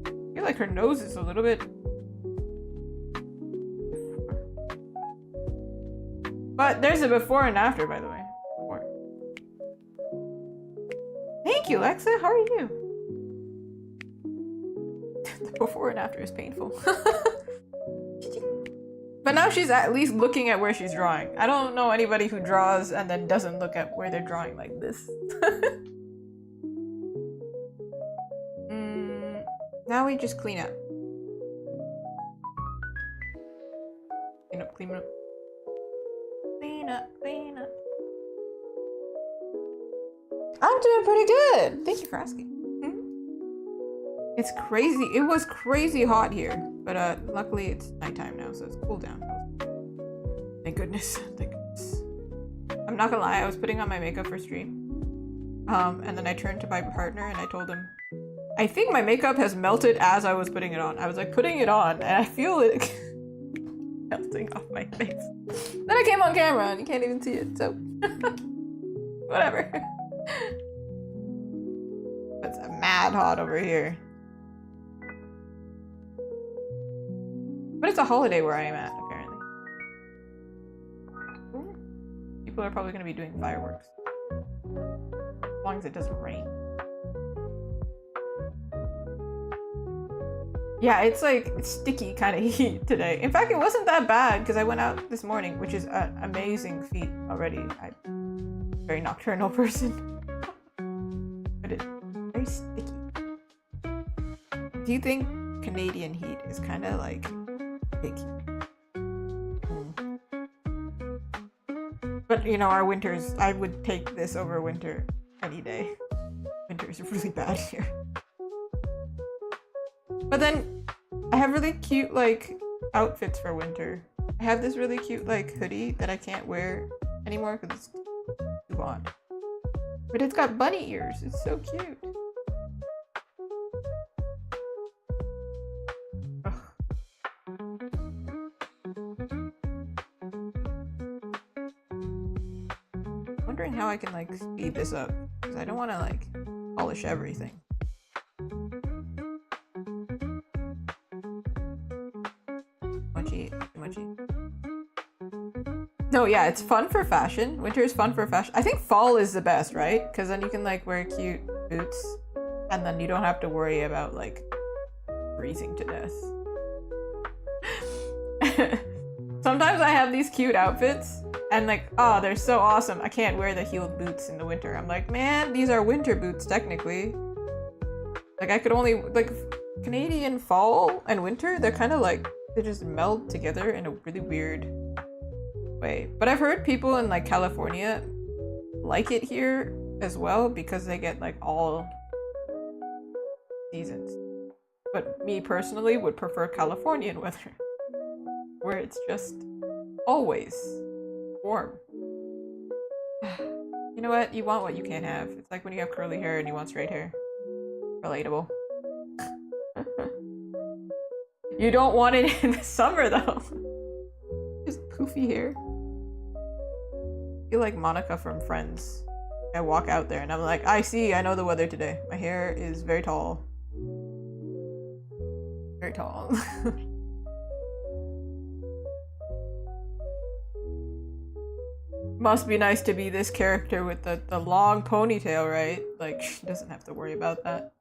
Speaker 1: I feel like her nose is a little bit... But there's a before and after, by the way. Before. Thank you, Lexa. How are you? The before and after is painful. But now she's at least looking at where she's drawing. I don't know anybody who draws and then doesn't look at where they're drawing like this. Now we just clean up. Clean up, clean up. Clean up, clean up. I'm doing pretty good. Thank you for asking. It's crazy. It was crazy hot here, but luckily it's nighttime now, so it's cooled down. Thank goodness. Thank goodness. I'm not gonna lie. I was putting on my makeup for stream, and then I turned to my partner and I told him, I think my makeup has melted as I was putting it on. I was like putting it on, and I feel it melting off my face. Then I came on camera and you can't even see it, so whatever. It's mad hot over here. But it's a holiday where I am at, apparently. People are probably going to be doing fireworks. As long as it doesn't rain. Yeah, it's like sticky kind of heat today. In fact, it wasn't that bad because I went out this morning, which is an amazing feat already. I'm a very nocturnal person. But it's very sticky. Do you think Canadian heat is kind of like big heat? But you know, our winters, I would take this over winter any day. Winter is really bad here. But then I have really cute like outfits for winter. I have this really cute like hoodie that I can't wear anymore because it's too hot. But it's got bunny ears. It's so cute. Ugh. Wondering how I can like speed this up because I don't want to like polish everything. No, yeah, it's fun for fashion. Winter is fun for fashion. I think fall is the best, right? Because then you can like wear cute boots and then you don't have to worry about like freezing to death. Sometimes I have these cute outfits and like, oh, they're so awesome. I can't wear the heeled boots in the winter. I'm like, man, these are winter boots technically. Like I could only, like Canadian fall and winter, they're kind of like, they just meld together in a really weird way. But I've heard people in like California like it here as well because they get like all seasons. But me personally would prefer Californian weather where it's just always warm. You know what? You want what you can't have. It's like when you have curly hair and you want straight hair. Relatable. You don't want it in the summer though. Just poofy hair. I feel like Monica from Friends. I walk out there and I'm like, I know the weather today. My hair is very tall. Very tall. Must be nice to be this character with the long ponytail, right? Like, she doesn't have to worry about that.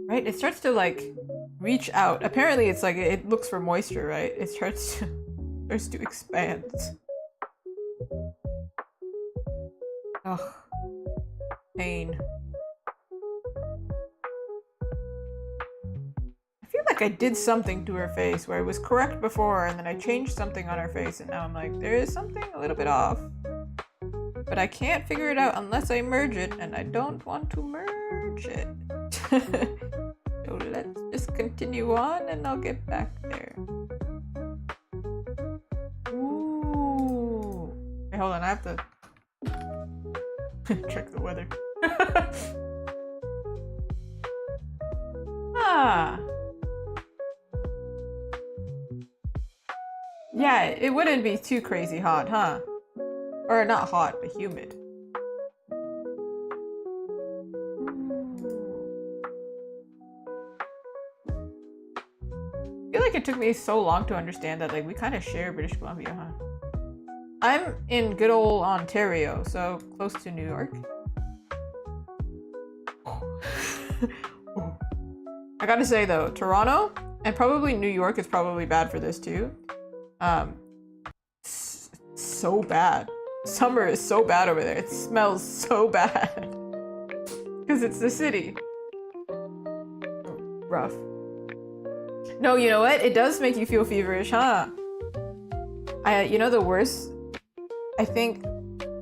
Speaker 1: Right? It starts to like reach out. Apparently it's like it looks for moisture, right? It starts to expand. Ugh. Pain. I feel like I did something to her face where it was correct before and then I changed something on her face and now I'm like, there is something a little bit off. But I can't figure it out unless I merge it and I don't want to merge it. So let's just continue on and I'll get back there. Ooh. hold on. I have to check the weather. Ah. Yeah, it wouldn't be too crazy hot, huh? Or not hot, but humid. I feel like it took me so long to understand that, like, we kind of share British Columbia, huh? I'm in good old Ontario, so close to New York. I gotta say though, Toronto and probably New York is probably bad for this too. So bad. Summer is so bad over there. It smells so bad. Because it's the city. Rough. No, you know what? It does make you feel feverish, huh? You know the worst? I think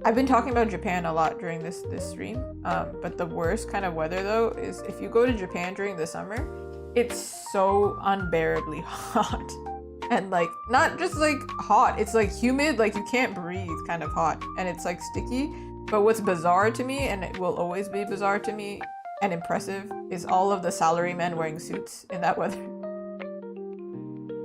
Speaker 1: I've been talking about Japan a lot during this stream. But the worst kind of weather though is if you go to Japan during the summer, it's so unbearably hot. And like, not just like hot, it's like humid, like you can't breathe kind of hot. And it's like sticky. But what's bizarre to me, and it will always be bizarre to me and impressive, is all of the salarymen wearing suits in that weather.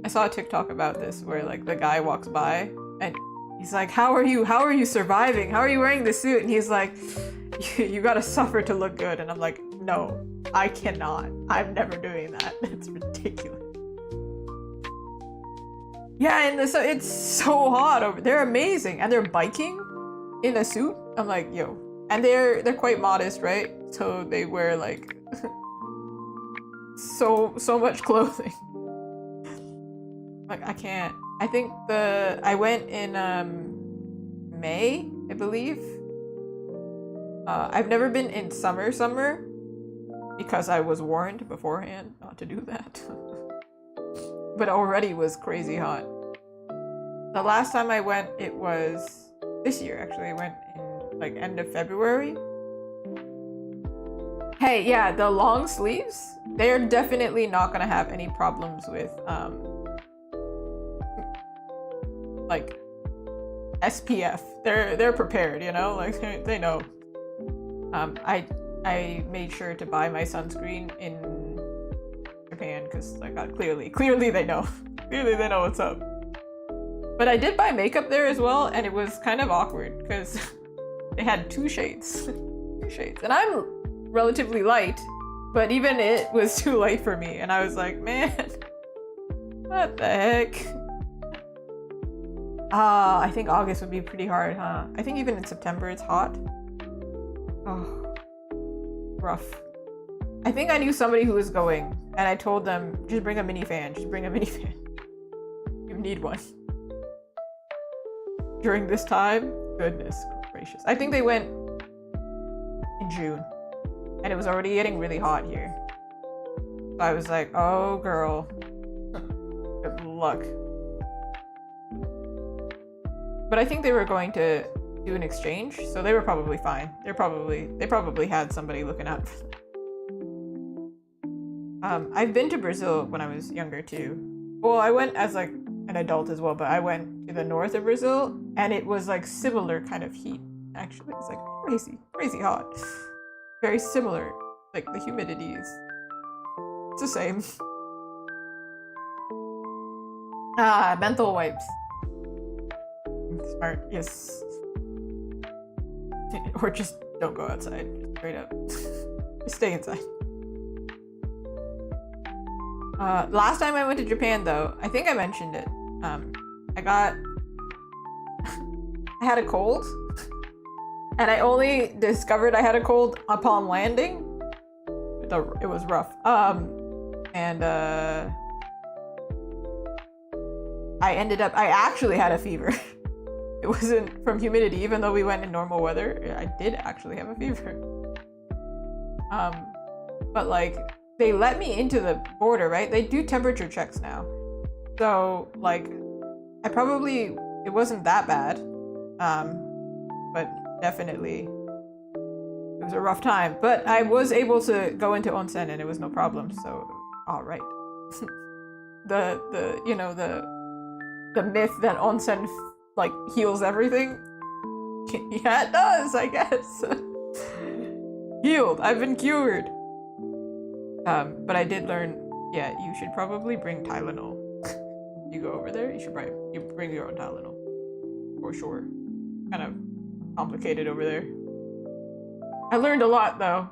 Speaker 1: I saw a TikTok about this where like the guy walks by and he's like, how are you surviving? How are you wearing this suit? And he's like, you gotta suffer to look good. And I'm like, no, I cannot. I'm never doing that. It's ridiculous. Yeah, and so it's so hot over there. They're amazing. And they're biking in a suit. I'm like, yo. And they're quite modest, right? So they wear like so much clothing. Like I can't. I think I went in May, I believe. I've never been in summer because I was warned beforehand not to do that. But already was crazy hot. The last time I went, it was this year actually. I went in like end of February. Hey, yeah, the long sleeves, they're definitely not gonna have any problems with like SPF. They're prepared, you know, like they know. I made sure to buy my sunscreen in Japan because like clearly they know. Clearly they know what's up. But I did buy makeup there as well, and it was kind of awkward because they had two shades. And I'm relatively light, but even it was too light for me, and I was like, man, what the heck? I think August would be pretty hard, huh? I think even in September it's hot. Oh, rough. I think I knew somebody who was going, and I told them, just bring a mini fan. Just bring a mini fan. You need one. During this time? Goodness gracious. I think they went in June, and it was already getting really hot here. So I was like, oh girl, good luck. But I think they were going to do an exchange, so they were probably fine. They probably had somebody looking out for them. I've been to Brazil when I was younger too. Well, I went as like an adult as well, but I went to the north of Brazil, and it was like similar kind of heat. Actually, it's like crazy hot. Very similar. Like the humidity is, it's the same. Menthol wipes. Smart, yes. Or just don't go outside, straight up. Just stay inside. Last time I went to Japan though, I think I mentioned it. I had a cold, and I only discovered I had a cold upon landing. It was rough. I actually had a fever. It wasn't from humidity, even though we went in normal weather. I did actually have a fever. But like, they let me into the border, right? They do temperature checks now. So like, it wasn't that bad. But definitely, it was a rough time. But I was able to go into onsen and it was no problem, so all right. the myth that onsen like heals everything, Yeah, it does, I guess. Healed. I've been cured. But I did learn, yeah, you should probably bring Tylenol. You go over there, you bring your own Tylenol. For sure. Kind of complicated over there. I learned a lot though.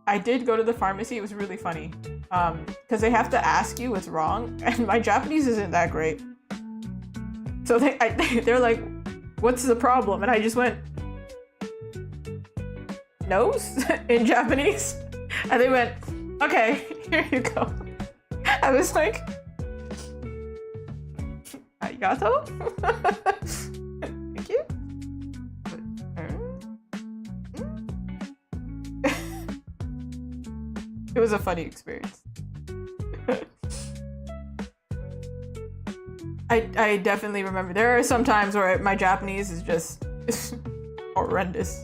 Speaker 1: I did go to the pharmacy, it was really funny. Because they have to ask you what's wrong, and my Japanese isn't that great. So they're like, what's the problem? And I just went, nose? In Japanese. And they went, okay, here you go. I was like, arigato? Thank you. It was a funny experience. I definitely remember. There are some times where my Japanese is just horrendous.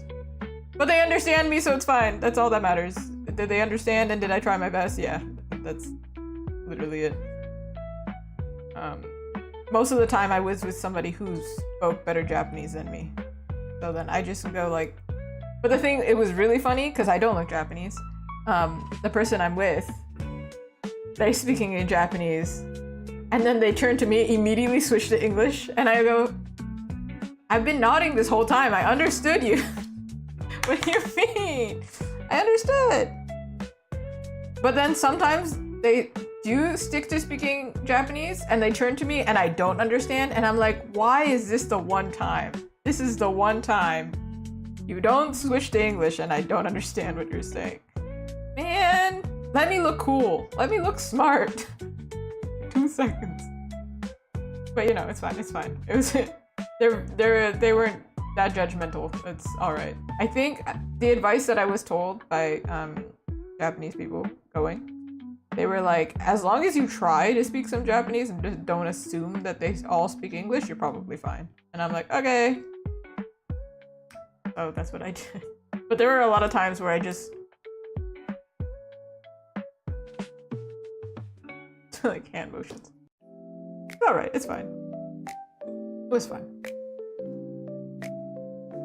Speaker 1: But they understand me, so it's fine. That's all that matters. Did they understand and did I try my best? Yeah, that's literally it. Most of the time I was with somebody who spoke better Japanese than me. So then I just go like... But the thing, it was really funny because I don't look Japanese. The person I'm with, they're speaking in Japanese. And then they turn to me, immediately switch to English. And I go, I've been nodding this whole time. I understood you. What do you mean? I understood. But then sometimes they do stick to speaking Japanese and they turn to me and I don't understand. And I'm like, why is this the one time? This is the one time you don't switch to English and I don't understand what you're saying. Man, let me look cool. Let me look smart. 2 seconds. But you know, it's fine. It's fine. It was they weren't that judgmental. It's all right. I think the advice that I was told by Japanese people going, they were like, as long as you try to speak some Japanese and just don't assume that they all speak English, you're probably fine. And I'm like, okay. Oh, that's what I did. But there were a lot of times where I just like hand motions. It's alright, it's fine. It was fun.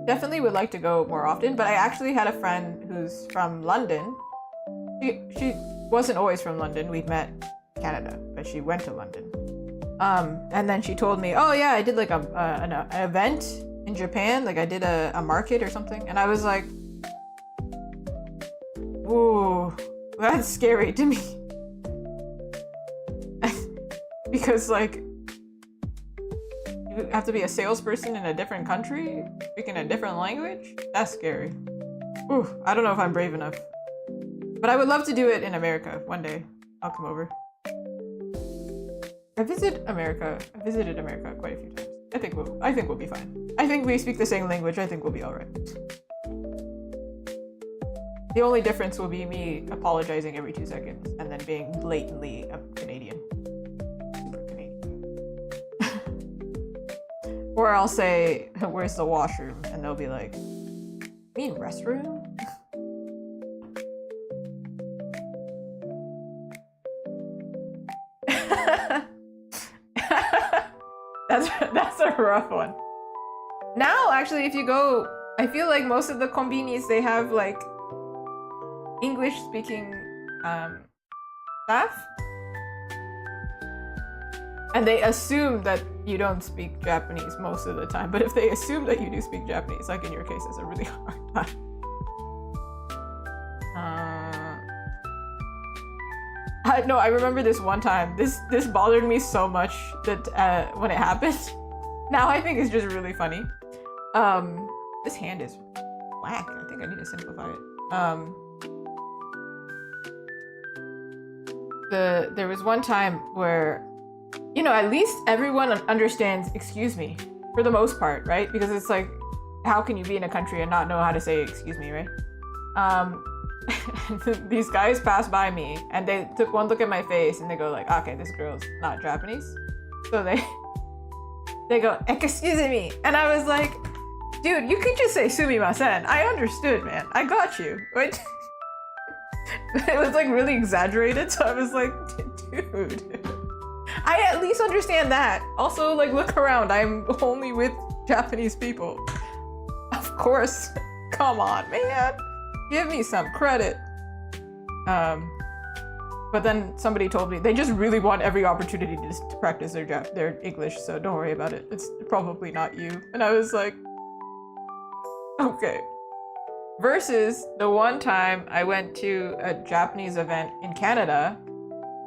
Speaker 1: Definitely would like to go more often, but I actually had a friend who's from London. She wasn't always from London. We'd met in Canada, but she went to London. And then she told me, oh yeah, I did like an event in Japan. Like I did a market or something. And I was like, ooh, that's scary to me. Because like, you have to be a salesperson in a different country, speaking a different language? That's scary. Ooh, I don't know if I'm brave enough. But I would love to do it in America one day. I'll come over. I visited America quite a few times. I think we'll be fine. I think we speak the same language. I think we'll be all right. The only difference will be me apologizing every 2 seconds and then being blatantly Canadian. Super Canadian. Or I'll say, where's the washroom? And they'll be like, you mean restroom? That's a rough one. Now, actually, if you go, I feel like most of the konbinis, they have like English-speaking staff, and they assume that you don't speak Japanese most of the time. But if they assume that you do speak Japanese, like in your case, it's a really hard time. No, I remember this one time. This bothered me so much that when it happened. Now I think it's just really funny. This hand is whack. I think I need to simplify it. There was one time where, you know, at least everyone understands excuse me for the most part, right? Because it's like, how can you be in a country and not know how to say excuse me, right? These guys passed by me and they took one look at my face and they go like, okay, this girl's not Japanese. So they go, excuse me. And I was like, dude, you could just say sumimasen. I understood, man. I got you. It was like really exaggerated. So I was like, dude, I at least understand that. Also, like, look around. I'm only with Japanese people. Of course. Come on, man. Give me some credit. But then somebody told me they just really want every opportunity to practice their English, so don't worry about it. It's probably not you. And I was like, okay. Versus the one time I went to a Japanese event in Canada,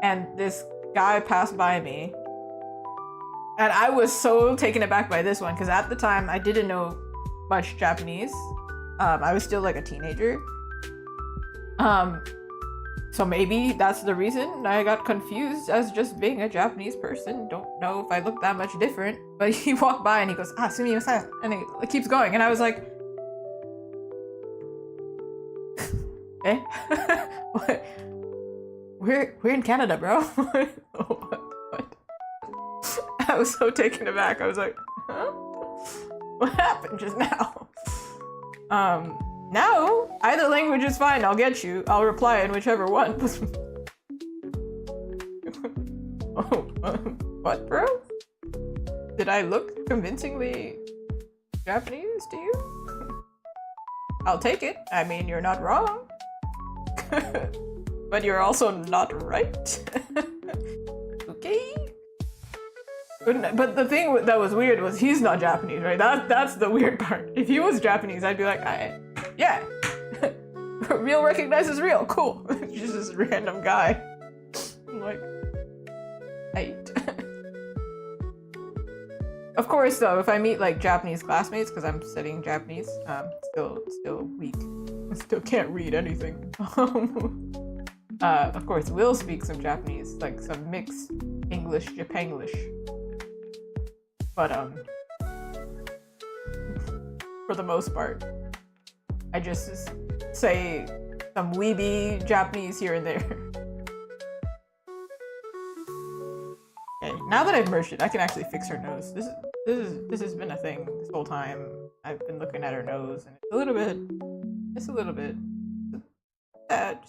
Speaker 1: and this guy passed by me, and I was so taken aback by this one because at the time I didn't know much Japanese. I was still like a teenager. So maybe that's the reason I got confused as just being a Japanese person. Don't know if I look that much different. But he walked by and he goes, sumimasen, and he keeps going. And I was like, eh? What? We're in Canada, bro. What? I was so taken aback. I was like, huh? What happened just now? Now, either language is fine, I'll get you. I'll reply in whichever one. Oh, what, bro? Did I look convincingly Japanese to you? I'll take it. I mean, you're not wrong. But you're also not right. Okay? But the thing that was weird was he's not Japanese, right? That's the weird part. If he was Japanese, I'd be like, yeah. Real recognizes real. Cool. Just this random guy. I'm like, Of course, though, if I meet like Japanese classmates, because I'm studying Japanese, still weak. I still can't read anything. Of course, we'll speak some Japanese, like some mixed English, Japanglish. But for the most part, I just say some weeby Japanese here and there. Okay, now that I've merged it, I can actually fix her nose. This has been a thing this whole time. I've been looking at her nose, and it's a little bit sad.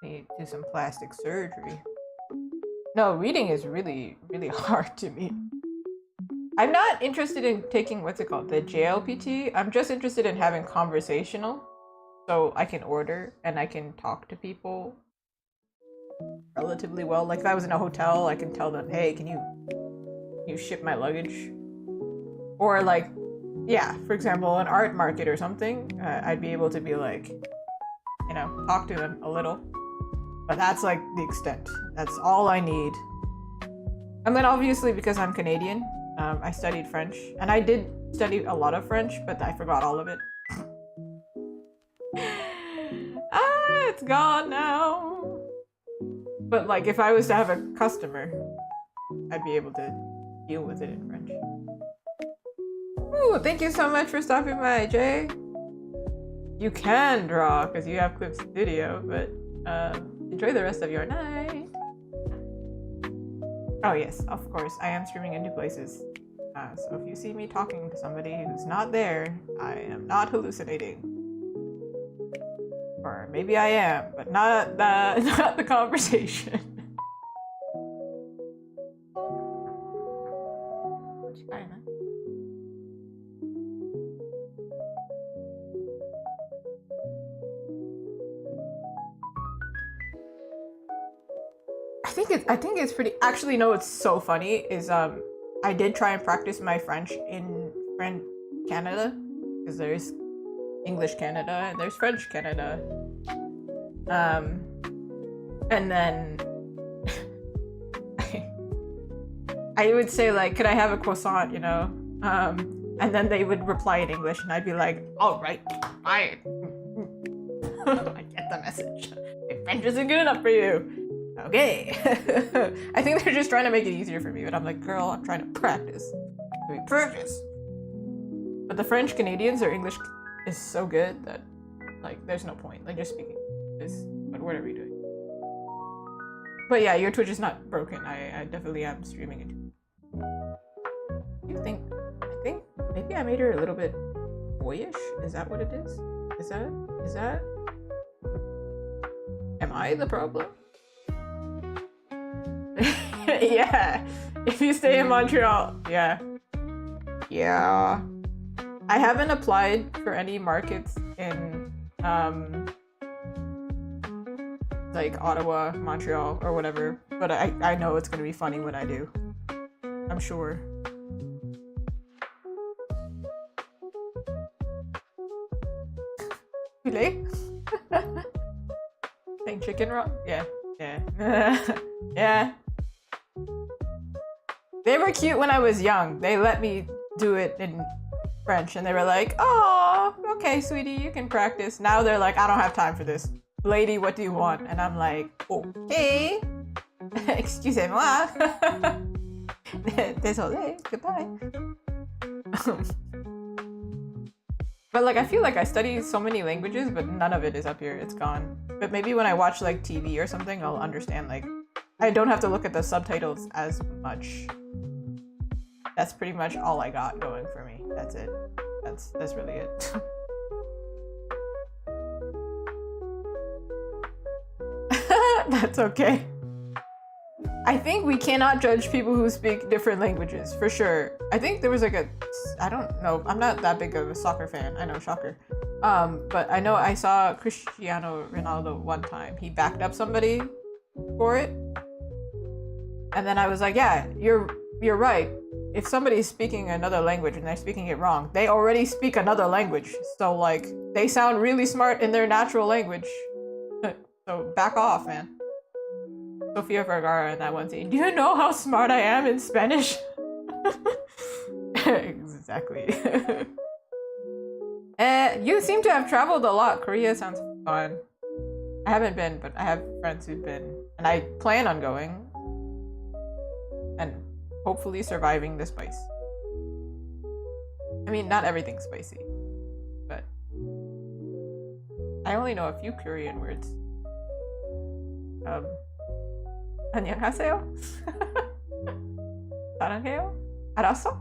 Speaker 1: Need to do some plastic surgery. No, reading is really, really hard to me. I'm not interested in taking, what's it called, the JLPT. I'm just interested in having conversational. So I can order and I can talk to people relatively well. Like if I was in a hotel, I can tell them, hey, can you ship my luggage? Or like, yeah, for example, an art market or something, I'd be able to be like, you know, talk to them a little. But that's like the extent. That's all I need. And then obviously because I'm Canadian, I studied French. And I did study a lot of French, but I forgot all of it. It's gone now. But like if I was to have a customer, I'd be able to deal with it in French. Ooh, thank you so much for stopping by, Jay. You can draw because you have Clip's video, but enjoy the rest of your night. Oh yes, of course, I am streaming into places. So if you see me talking to somebody who's not there, I am not hallucinating. Or maybe I am, but not the conversation. I think it's pretty. Actually, no. It's so funny. Is I did try and practice my French in Canada, because there's English Canada and there's French Canada. And then I would say like, could I have a croissant, you know? And then they would reply in English and I'd be like, all right, fine. I get the message. If French isn't good enough for you. Okay. I think they're just trying to make it easier for me, but I'm like, girl, I'm trying to practice. Practice. But the French Canadians, their English is so good that like there's no point. Like just speaking this, but what are we doing? But yeah, your Twitch is not broken. I definitely am streaming it. I think maybe I made her a little bit boyish? Is that what it is? Is that? Am I the problem? If you stay in Montreal, yeah. Yeah. I haven't applied for any markets in like Ottawa, Montreal, or whatever, but I know it's gonna be funny when I do. I'm sure. Poulet? Saying chicken raw? Yeah. Yeah. They were cute when I was young. They let me do it in French and they were like, oh, okay, sweetie, you can practice. Now they're like, I don't have time for this. Lady, what do you want? And I'm like, okay. Excusez-moi. Désolé. Goodbye. But like, I feel like I study so many languages, but none of it is up here. It's gone. But maybe when I watch like TV or something, I'll understand. Like, I don't have to look at the subtitles as much. That's pretty much all I got going for me. That's it. That's really it. That's okay. I think we cannot judge people who speak different languages, for sure. I think there was like I don't know, I'm not that big of a soccer fan, I know, shocker. But I know I saw Cristiano Ronaldo one time. He backed up somebody for it. And then I was like, yeah, you're right. If somebody's speaking another language and they're speaking it wrong, they already speak another language. So like, they sound really smart in their natural language. So back off, man. Sofia Vergara in that one scene. Do you know how smart I am in Spanish? Exactly. You seem to have traveled a lot. Korea sounds fun. I haven't been, but I have friends who've been. And I plan on going. And hopefully surviving the spice. I mean, not everything's spicy. But I only know a few Korean words. 안녕하세요. 사랑해요. 알았어?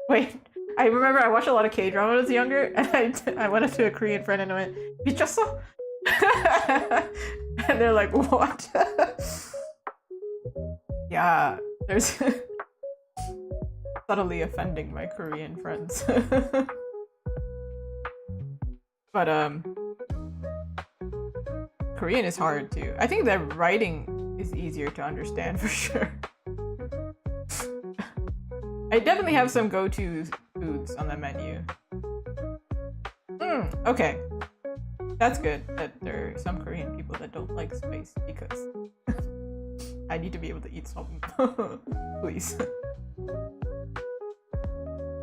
Speaker 1: Wait, I remember I watched a lot of K-drama when I was younger, and I went up to a Korean friend and I went, 미쳤어? And they're like, what? Yeah, there's subtly offending my Korean friends. But Korean is hard too. I think that writing is easier to understand for sure. I definitely have some go-to foods on the menu. Okay. That's good that there are some Korean people that don't like spice because I need to be able to eat something. Please.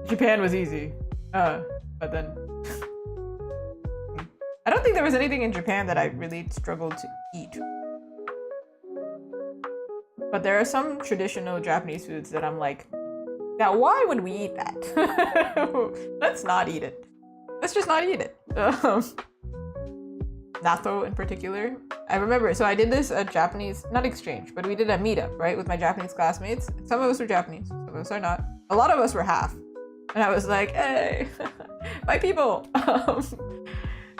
Speaker 1: Japan was easy. But then I don't think there was anything in Japan that I really struggled to eat. But there are some traditional Japanese foods that I'm like, now why would we eat that? Let's not eat it. Let's just not eat it. Natto in particular. I remember, so I did this Japanese, not exchange, but we did a meetup, right, with my Japanese classmates. Some of us were Japanese, some of us are not. A lot of us were half. And I was like, hey, my people.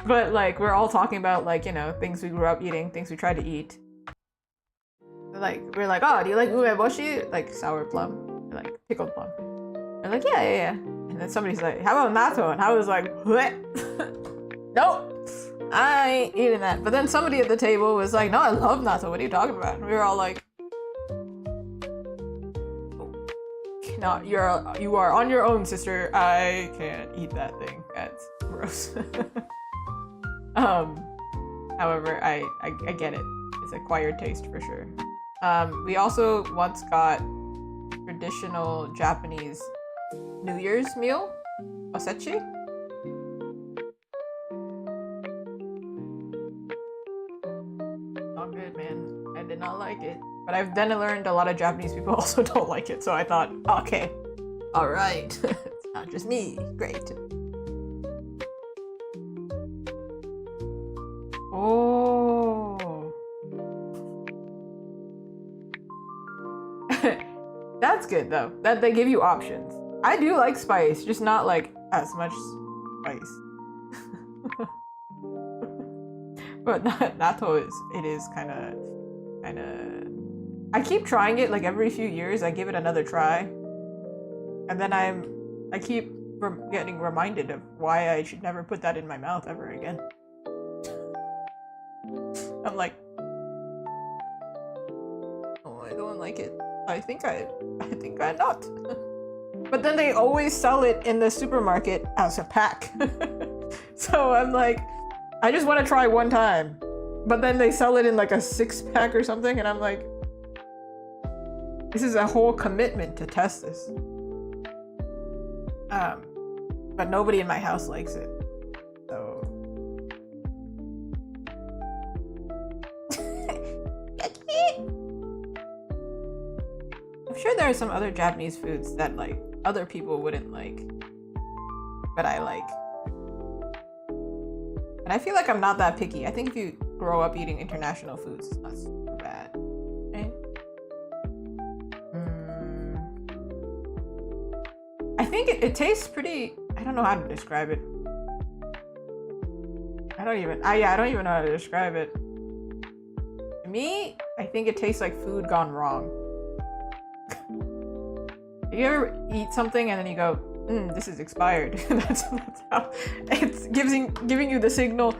Speaker 1: But like, we're all talking about like, you know, things we grew up eating, things we tried to eat. Like, we're like, oh, do you like umeboshi? Like sour plum, or like pickled plum. They're like, yeah. And then somebody's like, how about natto? And I was like, what? Nope. I ain't eating that. But then somebody at the table was like, no, I love natto. What are you talking about? And we were all like, no, you are on your own, sister. I can't eat that thing. That's gross. However, I get it. It's acquired taste for sure. We also once got traditional Japanese New Year's meal, osechi. Not good, man. I did not like it. But I've then learned a lot of Japanese people also don't like it, so I thought, okay, all right, it's not just me. Great. Oh. That's good though, that they give you options. I do like spice, just not like as much spice. But natto is kind of I keep trying it like every few years. I give it another try, and then I keep getting reminded of why I should never put that in my mouth ever again. I'm like, oh, I don't like it. I think I'm not. But then they always sell it in the supermarket as a pack. So I'm like, I just want to try one time. But then they sell it in like a 6-pack or something, and I'm like, this is a whole commitment to test this. But nobody in my house likes it. So I'm sure there are some other Japanese foods that like other people wouldn't like, but I like. And I feel like I'm not that picky. I think if you grow up eating international foods, it's not so bad. Right? I think it tastes pretty. I don't know how to describe it. I don't even know how to describe it. To me, I think it tastes like food gone wrong. You ever eat something and then you go, this is expired. that's how it's giving you the signal,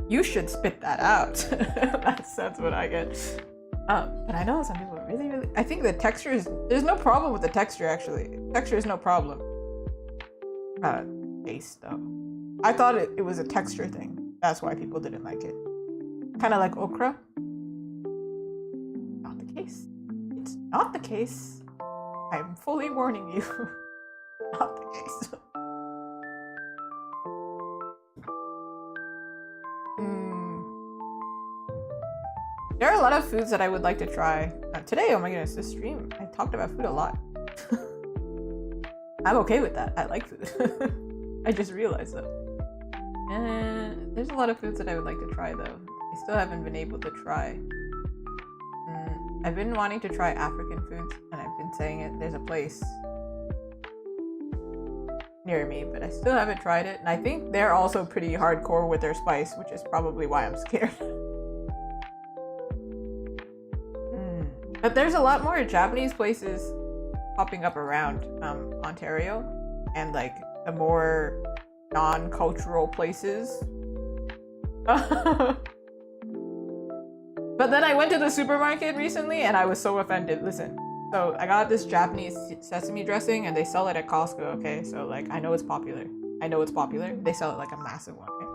Speaker 1: you should spit that out. that's what I get. But I know some people really, I think the texture there's no problem with the texture actually. Texture is no problem. Taste though. I thought it was a texture thing. That's why people didn't like it. Kind of like okra. Not the case. It's not the case. I'm fully warning you. Not the case. There are a lot of foods that I would like to try. Today, oh my goodness, this stream, I talked about food a lot. I'm okay with that. I like food. I just realized that. And there's a lot of foods that I would like to try though. I still haven't been able to try. I've been wanting to try African foods, and I've been saying it. There's a place near me, but I still haven't tried it. And I think they're also pretty hardcore with their spice, which is probably why I'm scared. But there's a lot more Japanese places popping up around Ontario, and like the more non-cultural places. But then I went to the supermarket recently and I was so offended. Listen, so I got this Japanese sesame dressing and they sell it at Costco, okay? So like, I know it's popular. They sell it like a massive one, okay?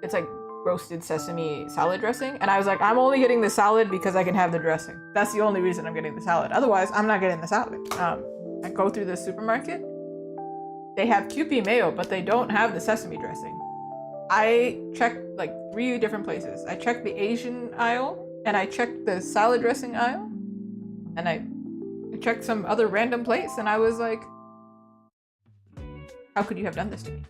Speaker 1: It's like roasted sesame salad dressing. And I was like, I'm only getting the salad because I can have the dressing. That's the only reason I'm getting the salad. Otherwise, I'm not getting the salad. I go through the supermarket. They have Kewpie mayo, but they don't have the sesame dressing. I checked like 3 different places. I checked the Asian aisle, and I checked the salad dressing aisle, and I checked some other random place, and I was like, how could you have done this to me?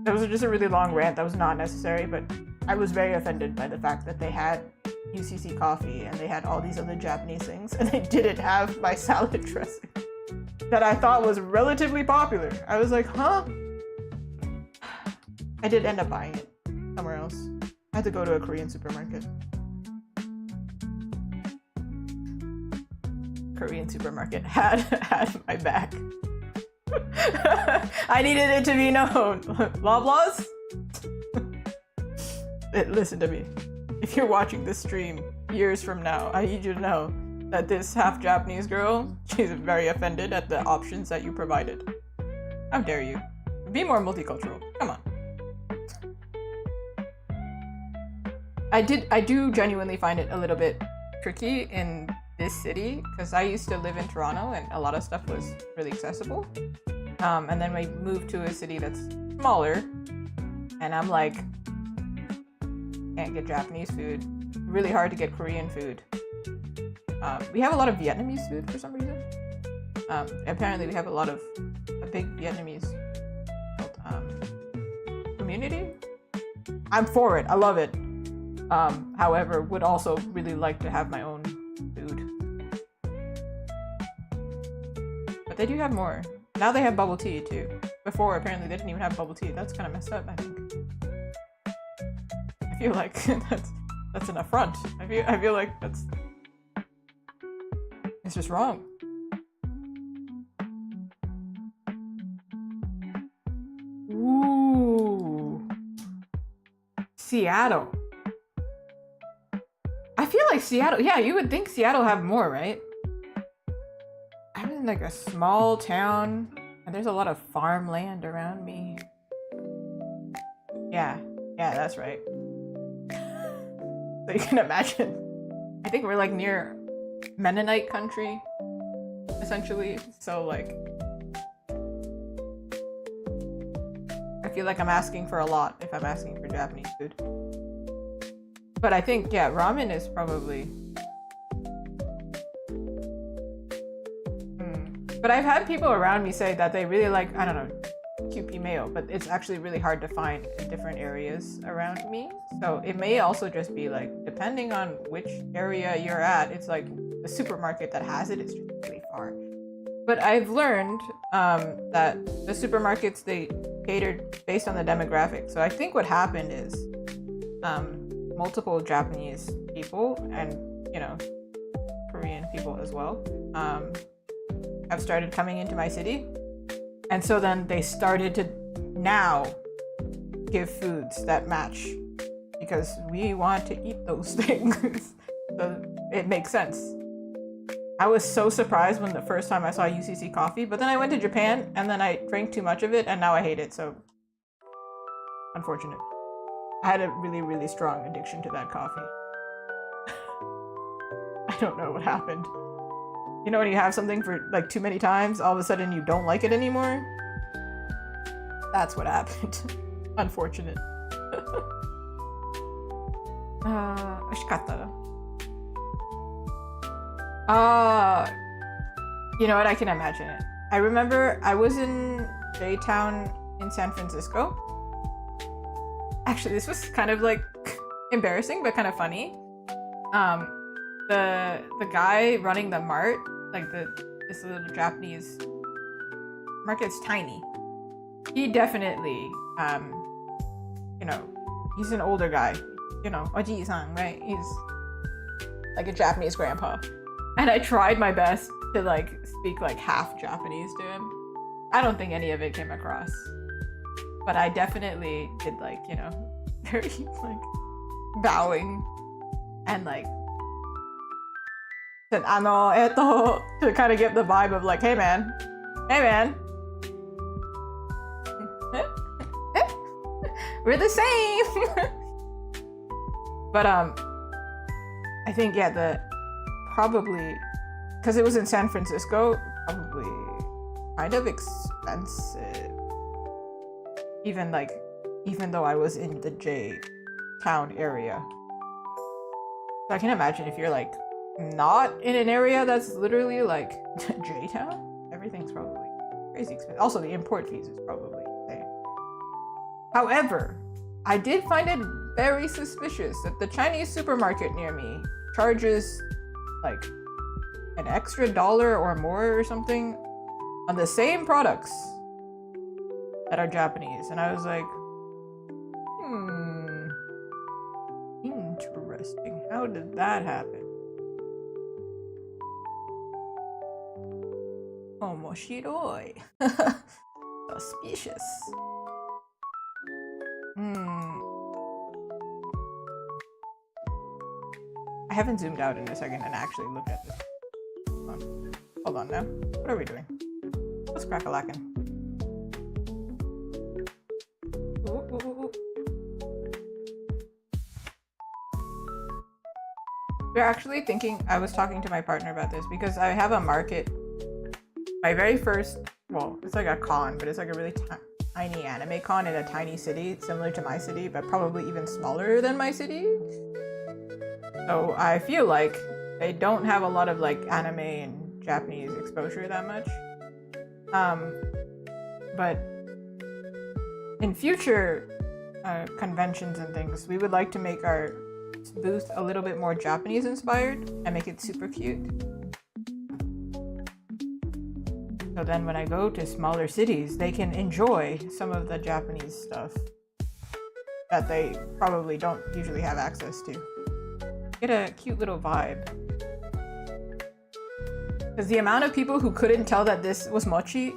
Speaker 1: That was just a really long rant that was not necessary, but I was very offended by the fact that they had UCC coffee and they had all these other Japanese things, and they didn't have my salad dressing that I thought was relatively popular. I was like, huh? I did end up buying it somewhere else. I had to go to a Korean supermarket. Korean supermarket had my back. I needed it to be known. Loblaws? Listen to me. If you're watching this stream years from now, I need you to know that this half Japanese girl, she's very offended at the options that you provided. How dare you? Be more multicultural. Come on. I do genuinely find it a little bit tricky in this city because I used to live in Toronto and a lot of stuff was really accessible. And then we moved to a city that's smaller, and I'm like, can't get Japanese food. Really hard to get Korean food. We have a lot of Vietnamese food for some reason. Apparently we have a big Vietnamese community. I'm for it. I love it. However, would also really like to have my own food. But they do have more. Now they have bubble tea too. Before, apparently they didn't even have bubble tea. That's kind of messed up, I think. I feel like that's an affront. I feel like it's just wrong. Ooh. Seattle. I feel like Seattle, yeah, you would think Seattle have more, right? I'm in like a small town and there's a lot of farmland around me. Yeah, that's right. So you can imagine. I think we're like near Mennonite country, essentially. So like, I feel like I'm asking for a lot if I'm asking for Japanese food. But I think, yeah, ramen is probably... But I've had people around me say that they really like, I don't know, Kewpie mayo, but it's actually really hard to find in different areas around me. So it may also just be like, depending on which area you're at, it's like the supermarket that has it, it's just really far. But I've learned that the supermarkets, they catered based on the demographic. So I think what happened is multiple Japanese people and, you know, Korean people as well have started coming into my city. And so then they started to now give foods that match because we want to eat those things. So it makes sense. I was so surprised when the first time I saw UCC coffee, but then I went to Japan and then I drank too much of it and now I hate it, so unfortunate. I had a really, really strong addiction to that coffee. I don't know what happened. You know when you have something for like too many times, all of a sudden you don't like it anymore? That's what happened. Unfortunate. 美味しかった. You know what? I can imagine it. I remember I was in J-Town in San Francisco. Actually, this was kind of like embarrassing, but kind of funny. The guy running the mart, like this little Japanese market's tiny. He definitely, you know, he's an older guy. You know, oji-san, right? He's like a Japanese grandpa. And I tried my best to like speak like half Japanese to him. I don't think any of it came across. But I definitely did like, you know, very like bowing and like said, to kind of get the vibe of like, hey man, we're the same. But I think, yeah, probably because it was in San Francisco, probably kind of expensive. Even though I was in the J-Town area. So I can imagine if you're like not in an area that's literally like J-Town, everything's probably crazy expensive. Also, the import fees is probably insane. However, I did find it very suspicious that the Chinese supermarket near me charges like an extra $1 or more or something on the same products that are Japanese. And I was like, interesting. How did that happen? Omoshiroi. Suspicious. I haven't zoomed out in a second and actually looked at this. Hold on now. What are we doing? What's crack-a-lackin'? We're actually thinking, I was talking to my partner about this because I have a market. My very first, well, it's like a con, but it's like a really tiny anime con in a tiny city, similar to my city, but probably even smaller than my city. So I feel like they don't have a lot of like anime and Japanese exposure that much. But in future conventions and things, we would like to make our booth a little bit more Japanese inspired and make it super cute. So then when I go to smaller cities, they can enjoy some of the Japanese stuff. that they probably don't usually have access to. Get a cute little vibe. Because the amount of people who couldn't tell that this was mochi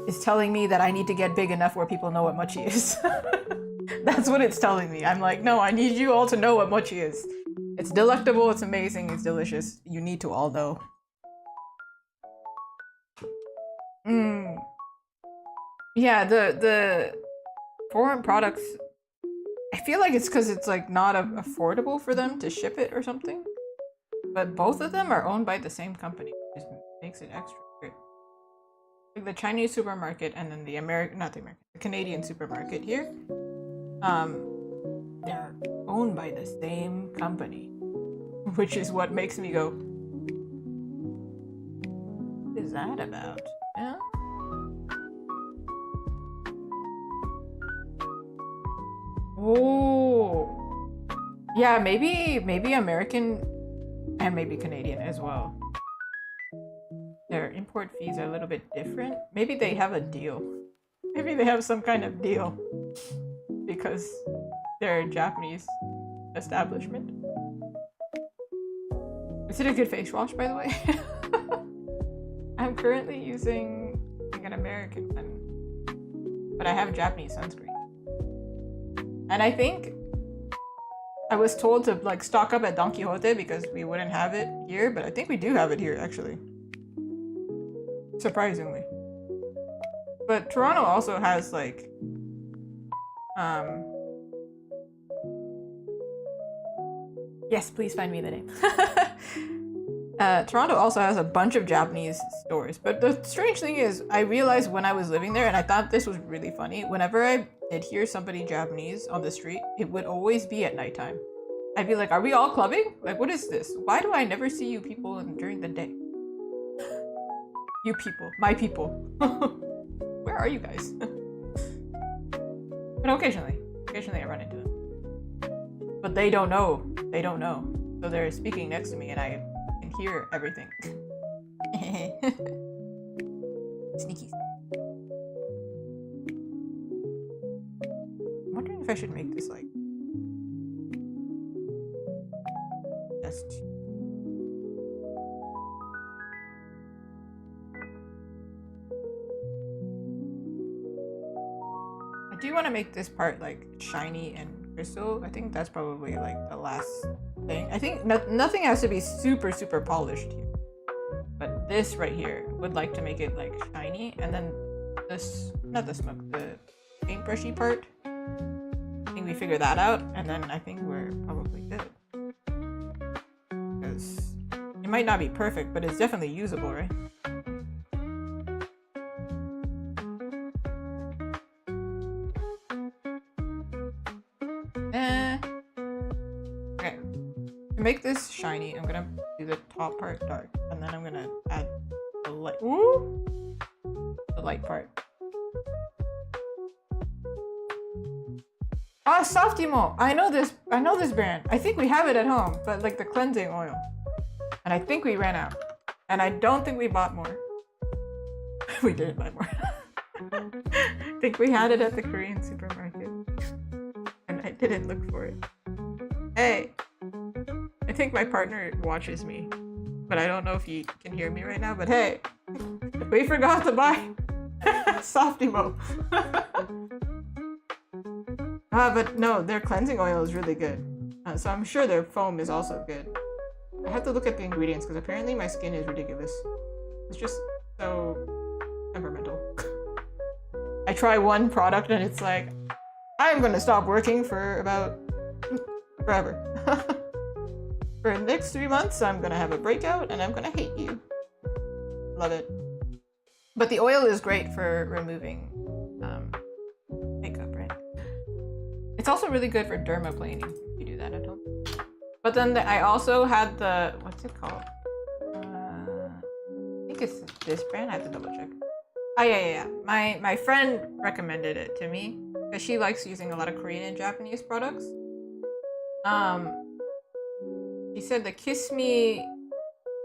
Speaker 1: is telling me that I need to get big enough where people know what mochi is. That's what it's telling me. I'm like, no, I need you all to know what mochi is. It's delectable, it's amazing, it's delicious. You need to all know. Yeah, the foreign products, I feel like it's because it's like not affordable for them to ship it or something. But both of them are owned by the same company, which makes it extra weird. Like the Chinese supermarket and then the Canadian supermarket here, they're owned by the same company, which is what makes me go, what is that about? Yeah. Oh, yeah, maybe American and maybe Canadian as well. Their import fees are a little bit different. Maybe they have a deal. Maybe they have some kind of deal because they're a Japanese establishment. Is it a good face wash, by the way? I'm currently using like an American one, but I have Japanese sunscreen. And I think I was told to like stock up at Don Quixote because we wouldn't have it here, but I think we do have it here actually. Surprisingly. But Toronto also has like yes, please find me the name. Toronto also has a bunch of Japanese stores, but the strange thing is I realized when I was living there, and I thought this was really funny, whenever I did hear somebody Japanese on the street, it would always be at nighttime. I'd be like, are we all clubbing? Like, what is this? Why do I never see you people during the day? You people, my people. Where are you guys? But occasionally I run into them. But they don't know. They don't know. So they're speaking next to me and I can hear everything. Sneaky. I'm wondering if I should make this like just I do want to make this part like shiny and crystal. I think that's probably like the last thing. I think nothing has to be super polished here. But this right here would like to make it like shiny, and then this, not the smoke, the paintbrushy part. I think we figure that out, and then I think we're probably good. Because it might not be perfect, but it's definitely usable, right? Okay. To make this shiny, I'm gonna do the top part dark, and then I'm gonna add the light. Ooh! The light part. Ah, Softimo! I know this brand. I think we have it at home, but like the cleansing oil. And I think we ran out. And I don't think we bought more. We didn't buy more. I think we had it at the Korean supermarket. And I didn't look for it. Hey! I think my partner watches me. But I don't know if he can hear me right now, but hey! We forgot to buy Softimo. But no, their cleansing oil is really good. So I'm sure their foam is also good. I have to look at the ingredients because apparently my skin is ridiculous. It's just so temperamental. I try one product and it's like, I'm gonna stop working for about forever. For the next 3 months, I'm gonna have a breakout and I'm gonna hate you. Love it. But the oil is great for removing makeup, right? It's also really good for dermaplaning if you do that at home. But then I also had the, what's it called? I think it's this brand. I have to double check. Oh yeah. My friend recommended it to me because she likes using a lot of Korean and Japanese products. She said the Kiss Me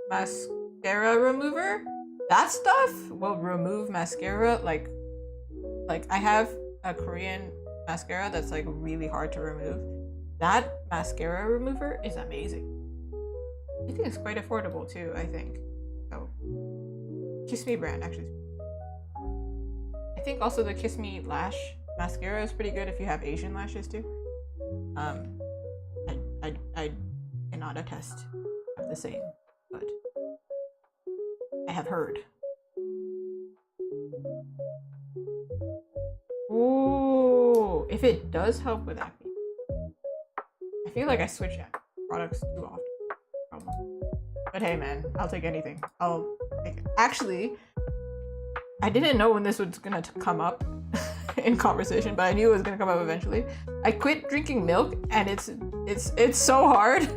Speaker 1: mascara remover. That stuff will remove mascara. Like I have a Korean mascara that's like really hard to remove. That mascara remover is amazing. I think it's quite affordable too, I think. So, Kiss Me brand, actually. I think also the Kiss Me lash mascara is pretty good if you have Asian lashes too. I cannot attest of the same, but I have heard. Ooh, if it does help with acne. I feel like I switch products too often. Problem. But hey man, I'll take anything. I'll take it. Actually, I didn't know when this was gonna come up in conversation, but I knew it was gonna come up eventually. I quit drinking milk and it's so hard.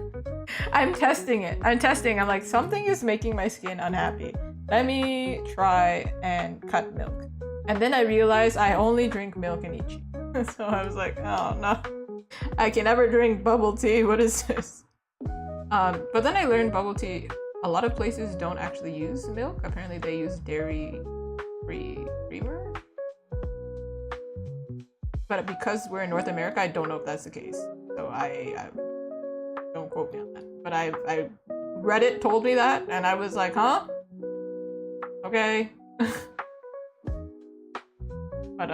Speaker 1: I'm testing it. I'm like, something is making my skin unhappy. Let me try and cut milk. And then I realized I only drink milk and eat cheese. So I was like, oh no, I can never drink bubble tea. What is this? But then I learned bubble tea, a lot of places don't actually use milk. Apparently they use dairy-free creamer. But because we're in North America, I don't know if that's the case. So I don't quote me on that. But I Reddit told me that, and I was like, huh? Okay. But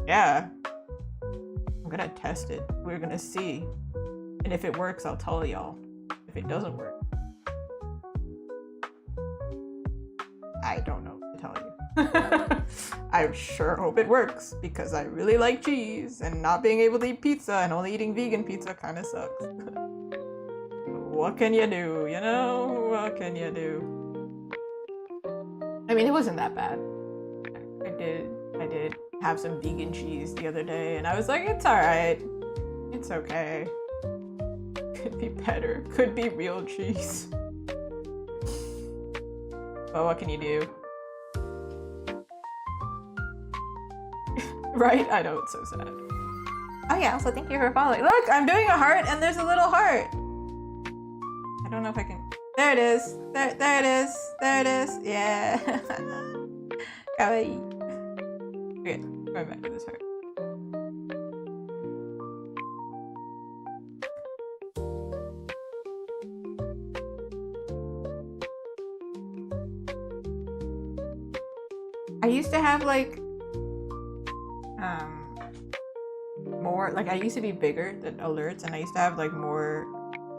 Speaker 1: yeah. I'm gonna test it. We're gonna see. And if it works, I'll tell y'all. If it doesn't work, I don't know what to tell you. I sure hope it works because I really like cheese, and not being able to eat pizza and only eating vegan pizza kind of sucks. What can you do, you know? What can you do? I mean, it wasn't that bad. I did have some vegan cheese the other day, and I was like, it's alright. It's okay. Could be better. Could be real cheese. But what can you do? Right? I know, it's so sad. Oh yeah, also thank you for following. Look, I'm doing a heart and there's a little heart. I don't know if I can... There it is. There it is. There it is. Yeah. Kawaii. Okay, going back to this heart. I used to have like more, like I used to be bigger than alerts, and I used to have like more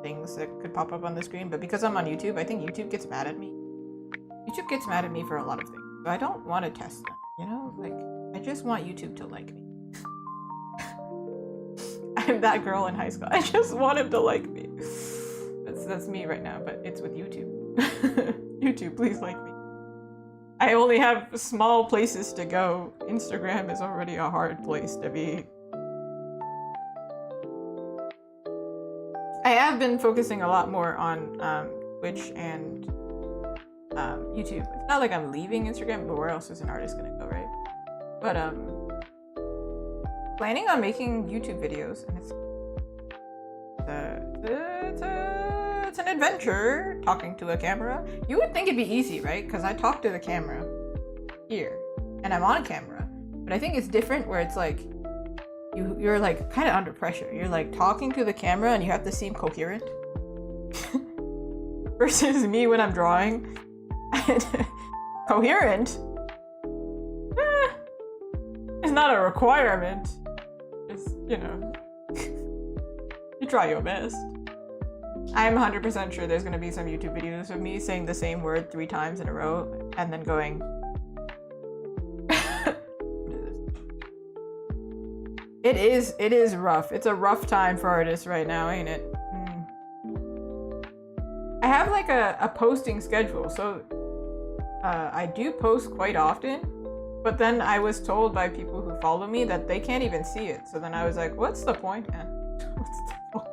Speaker 1: things that could pop up on the screen, but because I'm on YouTube, I think YouTube gets mad at me. YouTube gets mad at me for a lot of things, so I don't want to test them, you know? Like, I just want YouTube to like me. I'm that girl in high school. I just want him to like me. That's me right now, but it's with YouTube. YouTube, please like me. I only have small places to go. Instagram is already a hard place to be. I have been focusing a lot more on Twitch and YouTube. It's not like I'm leaving Instagram, but where else is an artist gonna go, right? But planning on making YouTube videos, and it's an adventure talking to a camera. You would think it'd be easy, right? Because I talk to the camera here, and I'm on camera. But I think it's different where it's like you're like kind of under pressure. You're like talking to the camera and you have to seem coherent. Versus me when I'm drawing. Coherent? It's not a requirement. It's, you know, you try your best. I'm 100% sure there's gonna be some YouTube videos of me saying the same word 3 times in a row and then going... It is rough. It's a rough time for artists right now, ain't it? I have like a posting schedule, so I do post quite often, but then I was told by people who follow me that they can't even see it. So then I was like, what's the point, man? What's the point?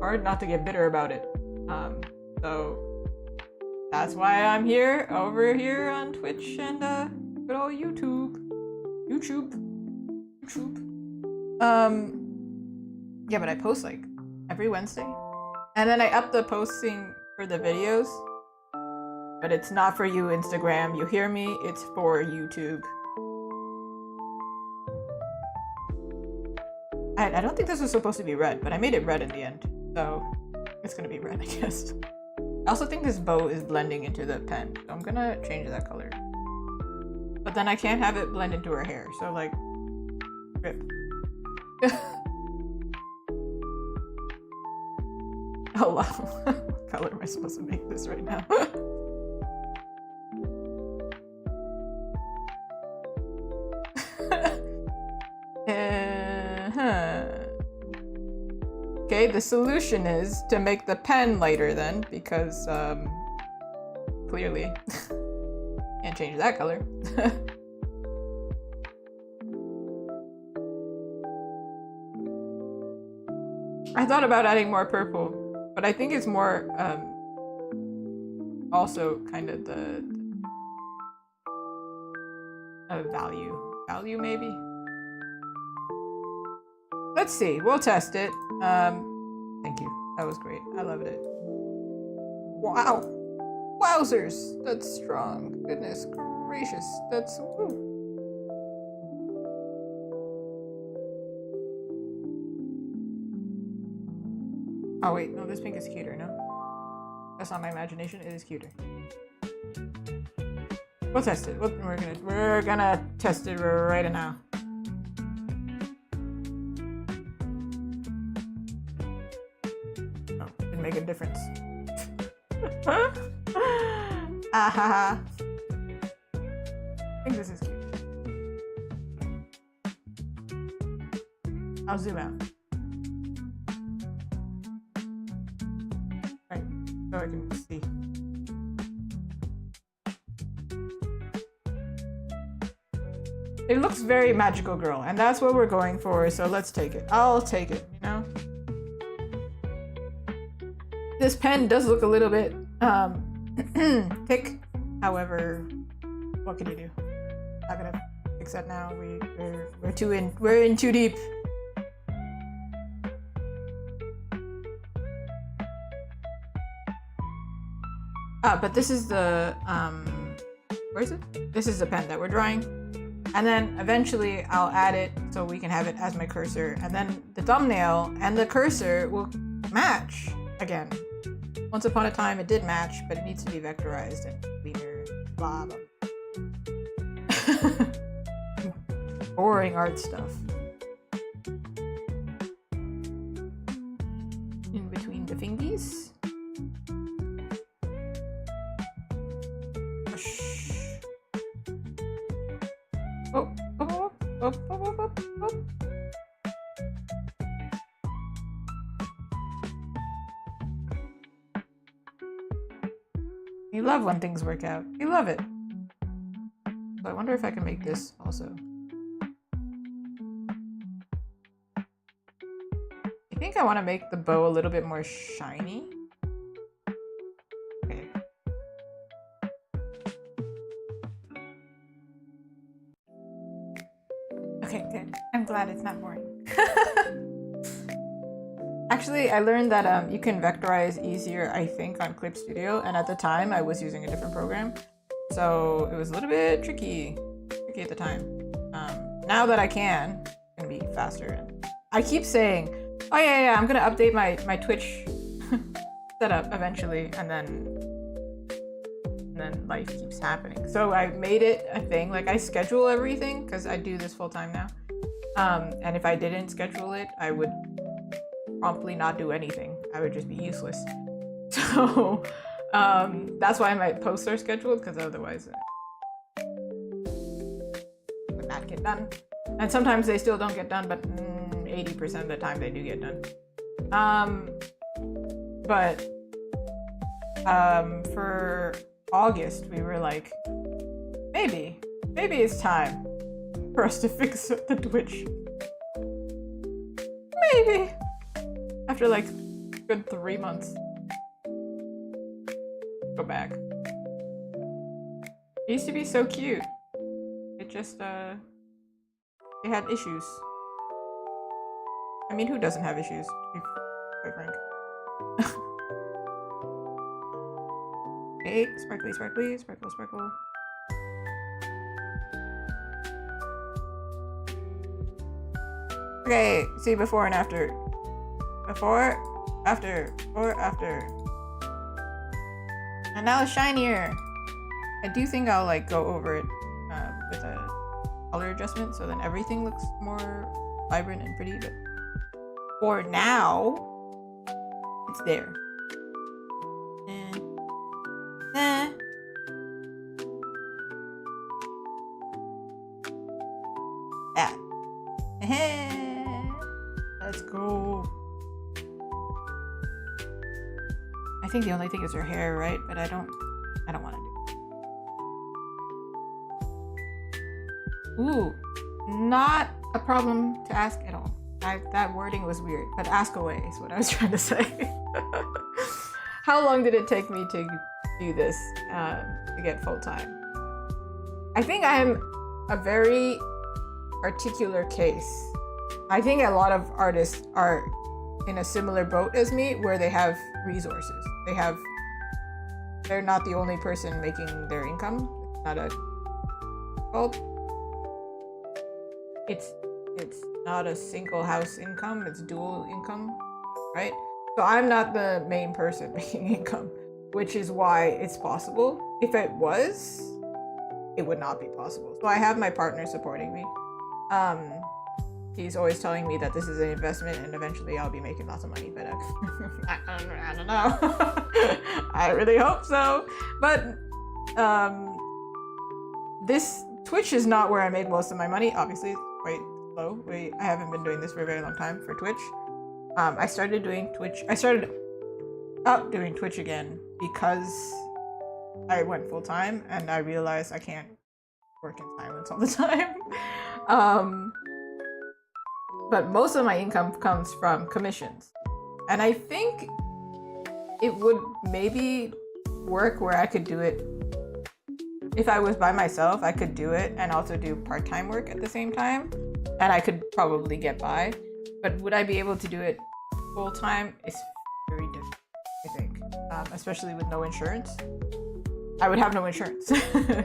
Speaker 1: Hard not to get bitter about it. So that's why I'm here, over here on Twitch and good old YouTube. Yeah, but I post like every Wednesday. And then I up the posting for the videos. But it's not for you, Instagram. You hear me? It's for YouTube. I don't think this was supposed to be red, but I made it red in the end. So it's gonna be red, I guess. I also think this bow is blending into the pen. So I'm gonna change that color. But then I can't have it blend into her hair. So like, rip. Oh wow. What color am I supposed to make this right now? Okay, the solution is to make the pen lighter then, because clearly can't change that color. I thought about adding more purple, but I think it's more also kind of the value maybe. Let's see, we'll test it. Thank you, that was great. I loved it. Wow, wowzers, that's strong. Goodness gracious, that's woo. Oh wait, no, this pink is cuter, no? That's not my imagination, it is cuter. We'll test it. We're gonna test it right now. Oh, didn't make a difference. I think this is cute. I'll zoom out. Right, so I can see. It looks very magical girl, and that's what we're going for, so let's take it. I'll take it, you know? This pen does look a little bit thick. However, what can you do? Not gonna fix that now. We're in too deep. But this is the where is it? This is the pen that we're drawing. And then eventually I'll add it so we can have it as my cursor. And then the thumbnail and the cursor will match again. Once upon a time it did match, but it needs to be vectorized and cleaner, blah, blah. Boring art stuff. In between the fingies. Oh, oh, oh, oh, oh, oh, oh. You love when things work out. You love it. So I wonder if I can make this also. I think I want to make the bow a little bit more shiny. Okay. Okay, good. I'm glad it's not boring. Actually, I learned that you can vectorize easier, I think, on Clip Studio, and at the time I was using a different program, so it was a little bit tricky at the time. Now that I can, it's gonna be faster. And I keep saying, oh yeah, I'm gonna update my Twitch setup eventually, and then life keeps happening. So I made it a thing, like I schedule everything because I do this full time now. And if I didn't schedule it, I would promptly not do anything. I would just be useless. So that's why my posts are scheduled, because otherwise it would not get done. And sometimes they still don't get done, but 80% of the time they do get done. But for August, we were like, maybe it's time for us to fix the Twitch. Maybe. After like good 3 months. Go back. It used to be so cute. It just, it had issues. I mean, who doesn't have issues, to be quite frank? Okay, sparkly, sparkly, sparkle, sparkle. Okay, see before and after. Before, after, before, after. And now it's shinier. I do think I'll like go over it with a color adjustment so then everything looks more vibrant and pretty, but for now, it's there. And that. Let's go. I think the only thing is her hair, right? But I don't want to do it. Ooh, not a problem to ask at all. That wording was weird, but ask away is what I was trying to say. How long did it take me to do this to get full-time? I think I'm a very particular case. I think a lot of artists are in a similar boat as me where they have resources. They're not the only person making their income. It's not a single house income, it's dual income, right? So I'm not the main person making income, which is why it's possible. If it was, it would not be possible. So I have my partner supporting me. He's always telling me that this is an investment and eventually I'll be making lots of money, but I don't know. I really hope so. But this Twitch is not where I made most of my money. Obviously, it's quite slow. I haven't been doing this for a very long time for Twitch. I started up doing Twitch again because I went full time and I realized I can't work in silence all the time. But most of my income comes from commissions. And I think it would maybe work where I could do it. If I was by myself, I could do it and also do part-time work at the same time. And I could probably get by. But would I be able to do it full-time? It's very difficult, I think. Especially with no insurance. I would have no insurance. And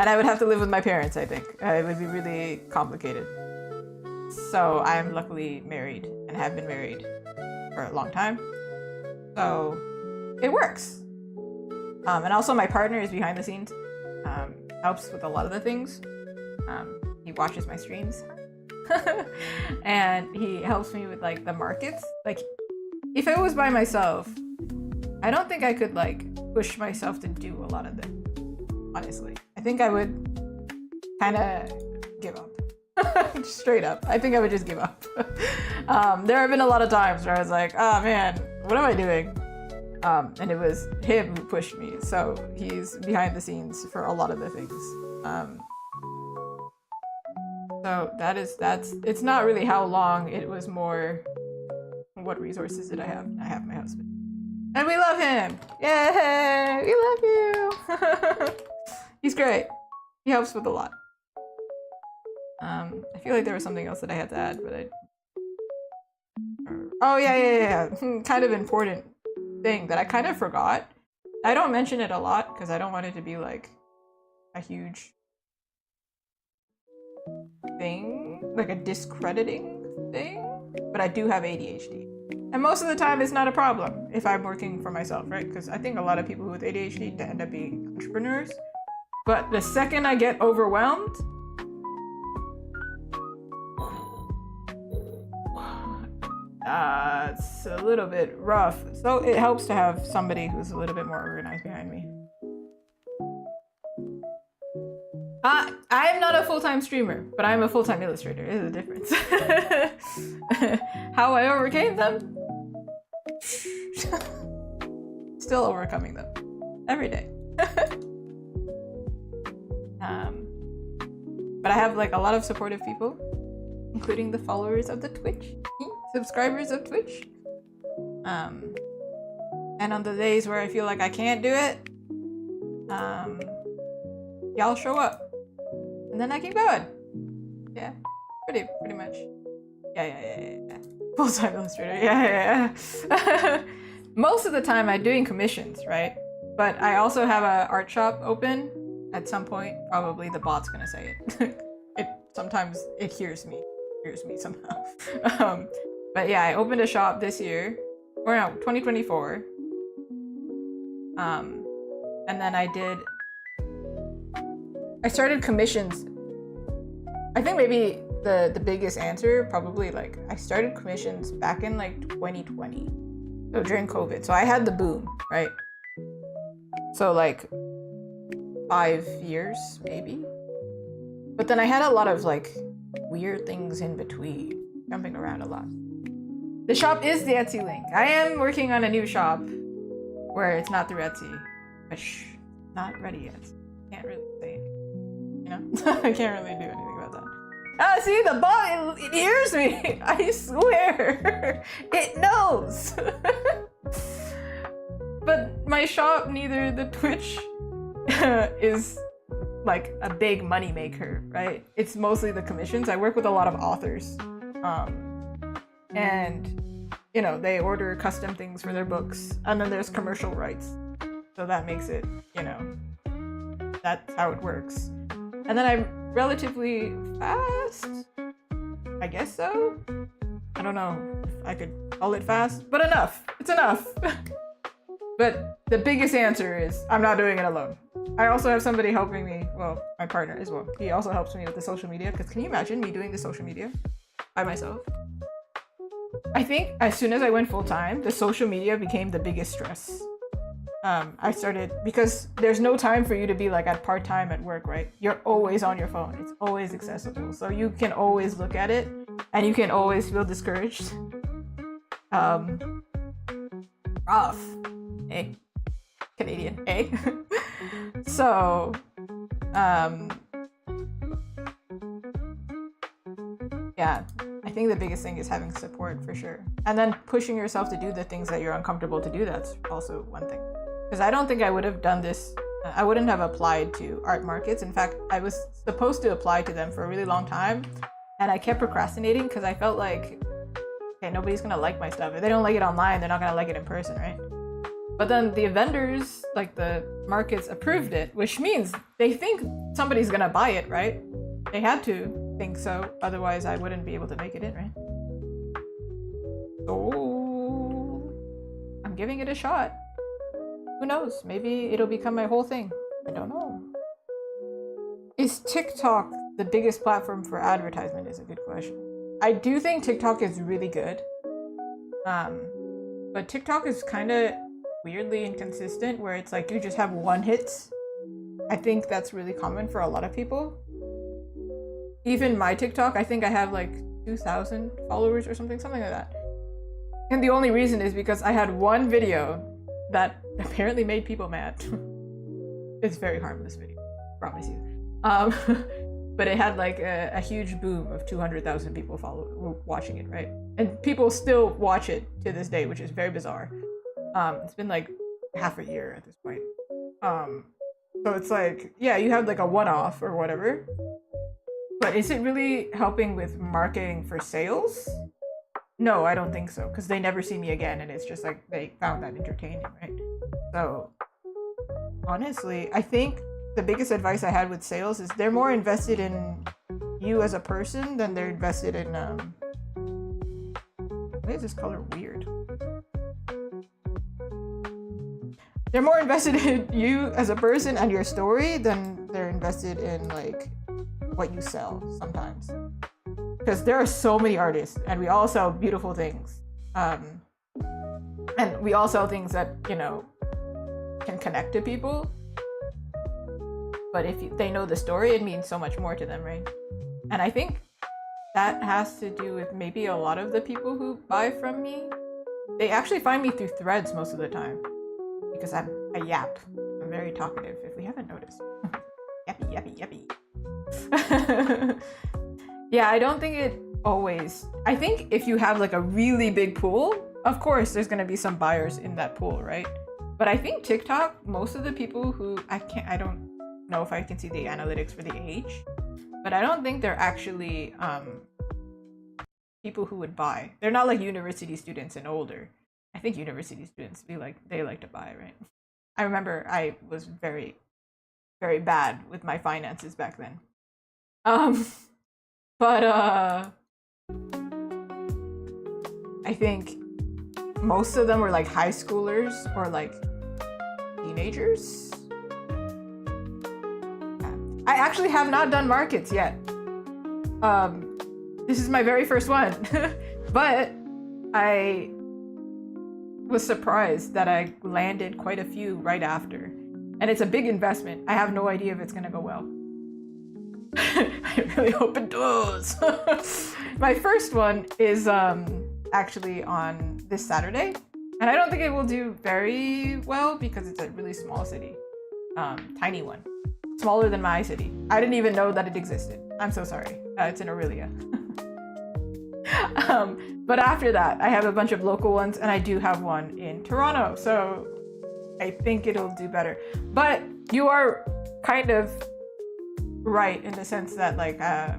Speaker 1: I would have to live with my parents, I think. It would be really complicated. So I'm luckily married and have been married for a long time. So it works. And also my partner is behind the scenes, helps with a lot of the things. He watches my streams and he helps me with like the markets. Like if I was by myself, I don't think I could like push myself to do a lot of them, honestly. I think I would kind of give up. Straight up. I think I would just give up. There have been a lot of times where I was like, oh man, what am I doing? And it was him who pushed me. So he's behind the scenes for a lot of the things. So it's not really how long, it was more what resources did I have? I have my husband. And we love him! Yay! We love you! He's great. He helps with a lot. I feel like there was something else that I had to add, but oh yeah. Kind of important thing that I kind of forgot. I don't mention it a lot because I don't want it to be like a huge thing, like a discrediting thing, but I do have ADHD. And most of the time it's not a problem if I'm working for myself, right? Because I think a lot of people with ADHD end up being entrepreneurs. But the second I get overwhelmed, it's a little bit rough. So it helps to have somebody who's a little bit more organized behind me. I am not a full-time streamer, but I'm a full-time illustrator. There's a difference. How I overcame them? Still overcoming them. Every day. But I have like a lot of supportive people, including the followers of the Twitch, subscribers of Twitch. And on the days where I feel like I can't do it, y'all show up. And then I keep going. Yeah, pretty much. Yeah. Full-time illustrator, yeah. Most of the time I'm doing commissions, right? But I also have an art shop open. At some point, probably the bot's gonna say it. Sometimes it hears me. scares me somehow. um, but yeah, I opened a shop this year, or no, 2024. And then I started commissions. I think maybe the biggest answer probably like I started commissions back in like 2020. So during COVID. So I had the boom, right? So like 5 years maybe. But then I had a lot of like weird things in between, jumping around a lot. The shop is the Etsy link. I am working on a new shop where it's not through Etsy. But not ready yet. Can't really say anything. You know? I can't really do anything about that. Ah, see, the bot, it hears me. I swear. It knows. But my shop, neither the Twitch is like a big money maker, right? It's mostly the commissions. I work with a lot of authors. And, you know, they order custom things for their books. And then there's commercial rights. So that makes it, you know, that's how it works. And then I'm relatively fast. I guess so. I don't know if I could call it fast, but enough. It's enough. But the biggest answer is I'm not doing it alone. I also have somebody helping me. Well, my partner as well. He also helps me with the social media. Because can you imagine me doing the social media by myself? I think as soon as I went full time, the social media became the biggest stress. I started because there's no time for you to be like at part-time at work, right? You're always on your phone. It's always accessible. So you can always look at it and you can always feel discouraged. Rough. Eh? Canadian, eh? So, yeah, I think the biggest thing is having support for sure. And then pushing yourself to do the things that you're uncomfortable to do, that's also one thing. Because I don't think I would have done this, I wouldn't have applied to art markets. In fact, I was supposed to apply to them for a really long time. And I kept procrastinating because I felt like, okay, nobody's gonna like my stuff. If they don't like it online, they're not gonna like it in person, right? But then the vendors, like the markets, approved it, which means they think somebody's gonna buy it, right? They had to think so, otherwise I wouldn't be able to make it in, right? So I'm giving it a shot. Who knows? Maybe it'll become my whole thing. I don't know. Is TikTok the biggest platform for advertisement is a good question. I do think TikTok is really good. But TikTok is kind of weirdly inconsistent where it's like you just have one hits. I think that's really common for a lot of people. Even my TikTok, I think I have like 2,000 followers or something like that. And the only reason is because I had one video that apparently made people mad. It's very harmless video, promise you. But it had like a huge boom of 200,000 people watching it, right? And people still watch it to this day, which is very bizarre. It's been like half a year at this point. So it's like, yeah, you have like a one-off or whatever. But is it really helping with marketing for sales? No, I don't think so, because they never see me again, and it's just like they found that entertaining, right? So honestly, I think the biggest advice I had with sales is they're more invested in you as a person than they're invested in why is this color weird? They're more invested in you as a person and your story than they're invested in like what you sell sometimes. Because there are so many artists and we all sell beautiful things. And we all sell things that, you know, can connect to people. But if they know the story, it means so much more to them, right? And I think that has to do with maybe a lot of the people who buy from me. They actually find me through threads most of the time. Because I yap. I'm very talkative, if we haven't noticed. Yappy, yappy, yappy. Yeah, I don't think it always... I think if you have like a really big pool, of course there's going to be some buyers in that pool, right? But I think TikTok, most of the people who... I don't know if I can see the analytics for the age, but I don't think they're actually people who would buy. They're not like university students and older. I think university students they like to buy, right? I remember I was very, very bad with my finances back then. But I think most of them were like high schoolers or like teenagers. I actually have not done markets yet. This is my very first one, but I was surprised that I landed quite a few right after. And it's a big investment. I have no idea if it's gonna go well. I really hope it does. My first one is actually on this Saturday. And I don't think it will do very well because it's a really small city. Tiny one. Smaller than my city. I didn't even know that it existed. I'm so sorry. It's in Aurelia. But after that, I have a bunch of local ones, and I do have one in Toronto. So I think it'll do better. But you are kind of right in the sense that like I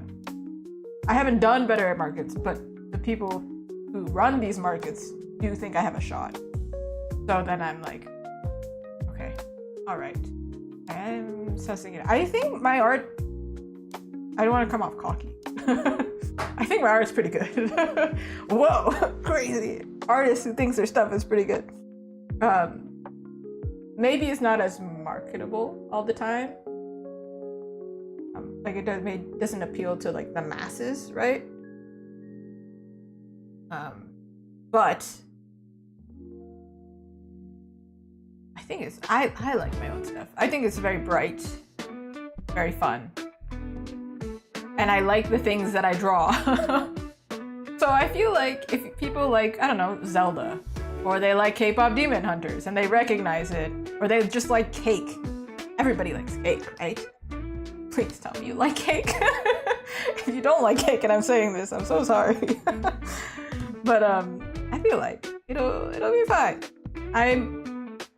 Speaker 1: haven't done better at markets, but the people who run these markets do think I have a shot. So then I'm like, okay, all right. I'm sussing it. I think my art, I don't want to come off cocky. I think my art's pretty good. Whoa, crazy. Artist who thinks their stuff is pretty good. Maybe it's not as marketable all the time. Like it doesn't appeal to like the masses, right? But I think I like my own stuff. I think it's very bright, very fun. And I like the things that I draw. So I feel like if people like, I don't know, Zelda, or they like K-pop Demon Hunters and they recognize it, or they just like cake. Everybody likes cake, right? Please tell me you like cake. If you don't like cake and I'm saying this, I'm so sorry. But I feel like it'll be fine.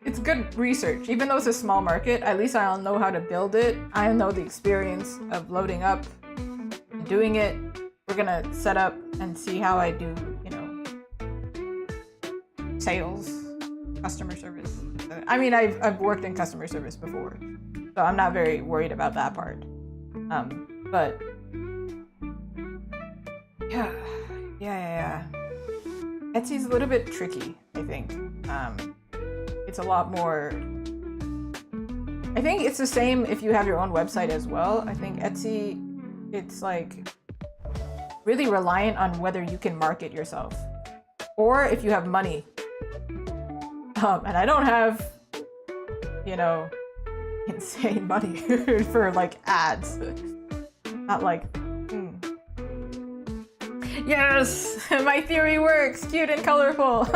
Speaker 1: It's good research. Even though it's a small market, at least I'll know how to build it. I know the experience of loading up and doing it. We're gonna set up and see how I do, sales, customer service. I mean, I've worked in customer service before, so I'm not very worried about that part. But yeah. Etsy's a little bit tricky, I think. It's a lot more. I think it's the same if you have your own website as well. I think Etsy, it's like really reliant on whether you can market yourself or if you have money. And I don't have, insane money for like ads. Not like, Yes, my theory works. Cute and colorful.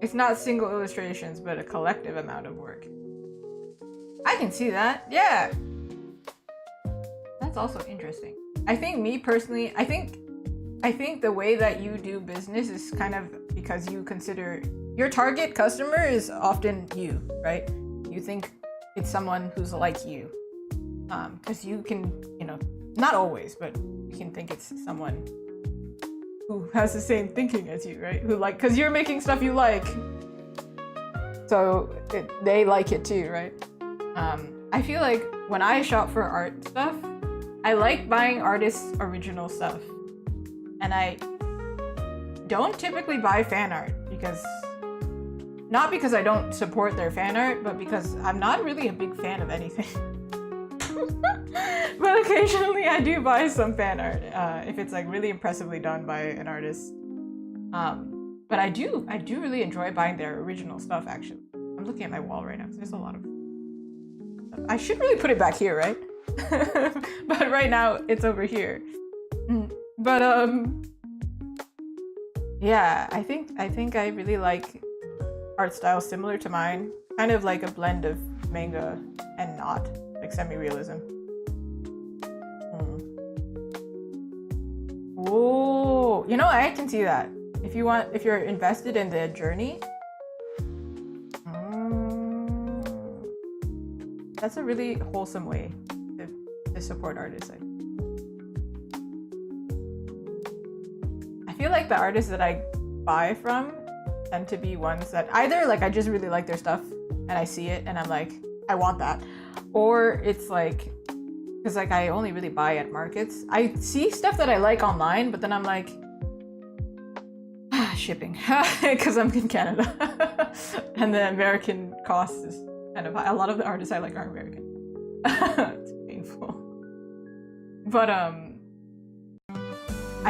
Speaker 1: It's not single illustrations, but a collective amount of work. I can see that. Yeah. That's also interesting. I think me personally, I think the way that you do business is kind of because you consider your target customer is often you, right? You think it's someone who's like you. Because you can, not always, but you can think it's someone who has the same thinking as you, right? Because you're making stuff you like. So they like it too, right? I feel like when I shop for art stuff, I like buying artists' original stuff. And I don't typically buy fan art not because I don't support their fan art, but because I'm not really a big fan of anything. But occasionally I do buy some fan art if it's like really impressively done by an artist. But I do really enjoy buying their original stuff, actually. I'm looking at my wall right now because there's a lot of stuff. I should really put it back here, right? But right now it's over here. But yeah, I think I really like art style similar to mine, kind of like a blend of manga and not, like semi-realism. Oh, I can see that. If you're invested in the journey, that's a really wholesome way to support artists. I feel like the artists that I buy from tend to be ones that either like I just really like their stuff and I see it and I'm like, I want that. Or it's like, because like I only really buy at markets. I see stuff that I like online, but then I'm like, shipping, because I'm in Canada. And the American cost is kind of high. A lot of the artists I like are American. It's painful. But I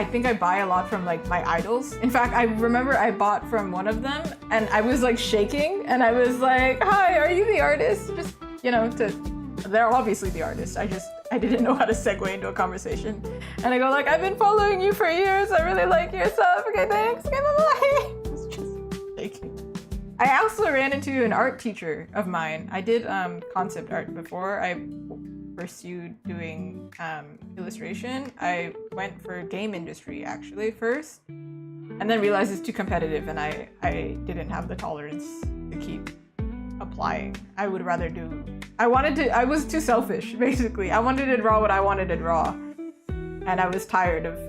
Speaker 1: think I buy a lot from like my idols. In fact, I remember I bought from one of them and I was like shaking and I was like, hi, are you the artist? Just, you know, they're obviously the artist. I didn't know how to segue into a conversation. And I go like, I've been following you for years. I really like your stuff. Okay, thanks. Okay, bye-bye. It's just shaking. I also ran into an art teacher of mine. I did concept art before. I pursued doing illustration. I went for game industry actually first, and then realized it's too competitive and I didn't have the tolerance to keep applying. I would rather do, I was too selfish basically. I wanted to draw what I wanted to draw, and I was tired of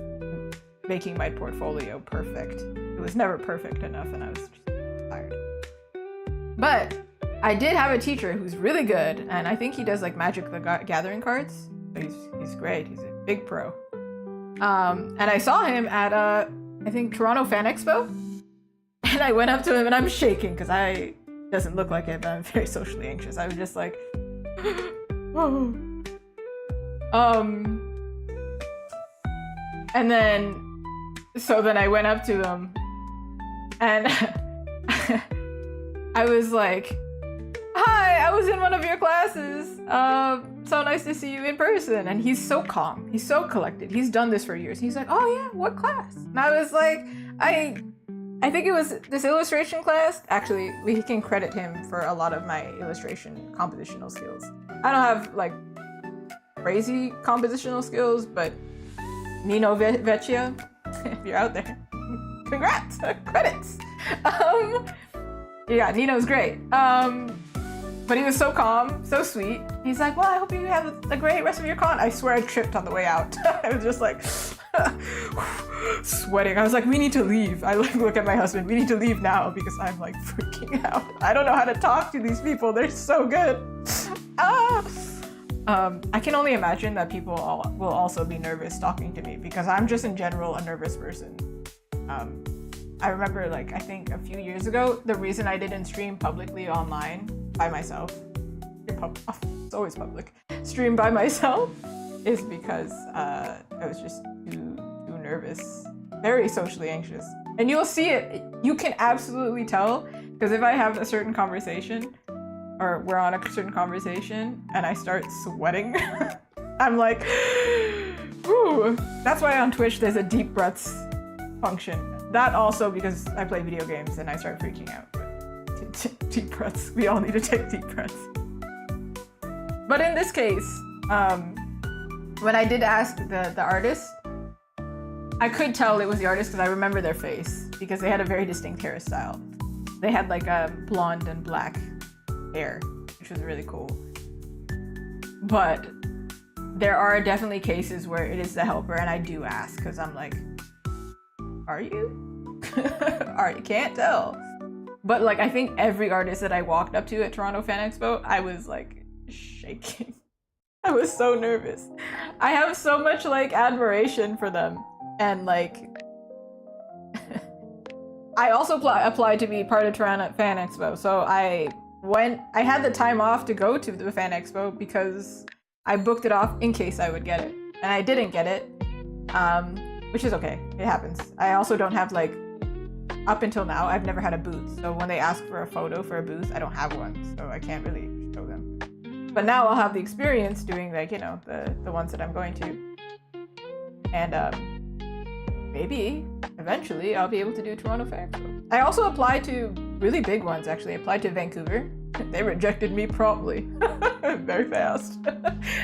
Speaker 1: making my portfolio perfect. It was never perfect enough and I was just tired. But I did have a teacher who's really good, and I think he does like Magic the Gathering cards. He's great. He's a big pro. And I saw him at I think Toronto Fan Expo, and I went up to him and I'm shaking because I doesn't look like it, but I'm very socially anxious. I was just like, oh. And then I went up to him and I was like, hi, I was in one of your classes. So nice to see you in person. And he's so calm. He's so collected. He's done this for years. He's like, oh yeah, what class? And I was like, I think it was this illustration class. Actually, we can credit him for a lot of my illustration compositional skills. I don't have like crazy compositional skills, but Nino Vecchia, if you're out there, congrats, credits. Yeah, Nino's great. But he was so calm, so sweet. He's like, well, I hope you have a great rest of your con. I swear I tripped on the way out. I was just like sweating. I was like, we need to leave. I look at my husband, we need to leave now because I'm like freaking out. I don't know how to talk to these people. They're so good. I can only imagine that people will also be nervous talking to me because I'm just in general a nervous person. I remember like, I think a few years ago, the reason I didn't stream publicly online by myself, it's always public, stream by myself, is because I was just too nervous, very socially anxious. And you'll see it, you can absolutely tell, because if I have a certain conversation, or we're on a certain conversation, and I start sweating, I'm like, ooh. That's why on Twitch there's a deep breaths function. That also because I play video games and I start freaking out. Deep breaths. We all need to take deep breaths. But in this case, when I did ask the artist, I could tell it was the artist because I remember their face because they had a very distinct hairstyle. They had like a blonde and black hair, which was really cool. But there are definitely cases where it is the helper and I do ask because I'm like, are you? You can't tell. But like, I think every artist that I walked up to at Toronto Fan Expo, I was like shaking. I was so nervous. I have so much like admiration for them. And like, I also applied to be part of Toronto Fan Expo. So I had the time off to go to the Fan Expo because I booked it off in case I would get it. And I didn't get it. Which is okay, it happens. I also don't have like, up until now, I've never had a booth. So when they ask for a photo for a booth, I don't have one. So I can't really show them. But now I'll have the experience doing like, you know, the ones that I'm going to. And maybe eventually I'll be able to do Toronto Fan Expo. I also applied to really big ones actually. I applied to Vancouver. They rejected me promptly. Very fast.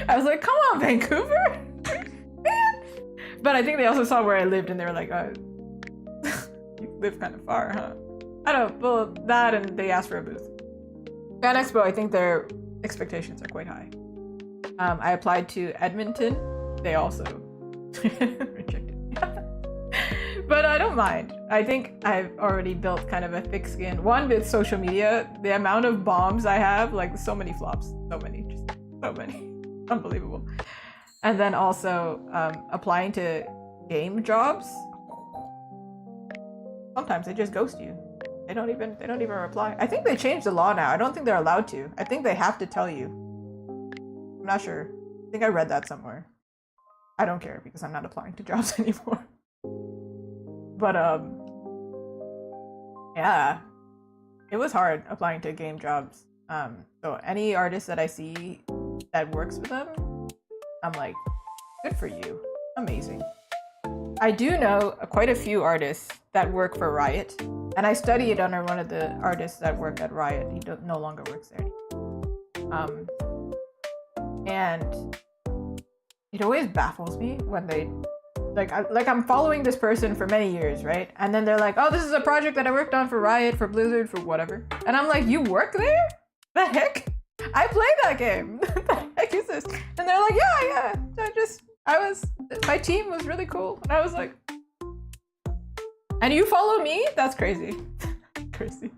Speaker 1: I was like, come on, Vancouver. Man. But I think they also saw where I lived and they were like, oh, you live kind of far, huh? I don't know, well, that and they asked for a booth. Fan Expo, I think their expectations are quite high. I applied to Edmonton. They also rejected me. But I don't mind. I think I've already built kind of a thick skin. One, with social media, the amount of bombs I have, like so many flops, so many, just so many, unbelievable. And then also applying to game jobs. Sometimes they just ghost you. They don't even reply. I think they changed the law now. I don't think they're allowed to. I think they have to tell you. I'm not sure. I think I read that somewhere. I don't care because I'm not applying to jobs anymore. But yeah, it was hard applying to game jobs. So any artist that I see that works with them, I'm like, good for you, amazing. I do know quite a few artists that work for Riot, and I studied under one of the artists that worked at Riot. He no longer works there anymore. And it always baffles me when they like I'm following this person for many years, right? And then they're like, oh, this is a project that I worked on for Riot, for Blizzard, for whatever. And I'm like, you work there? The heck? I played that game. The heck is this? And they're like, yeah. My team was really cool. And I was like, and you follow me? That's crazy. Crazy.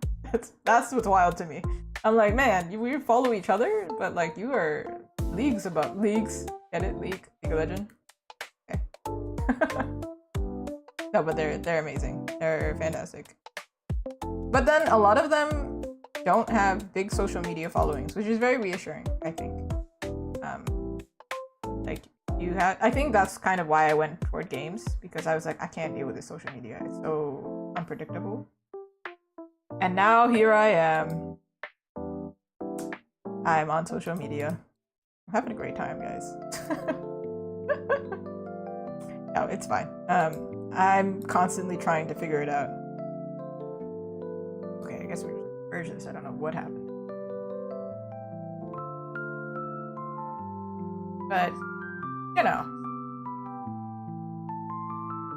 Speaker 1: That's what's wild to me. I'm like, man, we follow each other, but like you are leagues above leagues. Get it? League of Legends. Okay. No, but they're amazing. They're fantastic. But then a lot of them don't have big social media followings, which is very reassuring, I think. Like I think that's kind of why I went toward games, because I was like, I can't deal with this social media. It's so unpredictable. And now here I am. I'm on social media. I'm having a great time, guys. No, it's fine. I'm constantly trying to figure it out. Okay, I guess we just merged this. I don't know what happened. But, you know.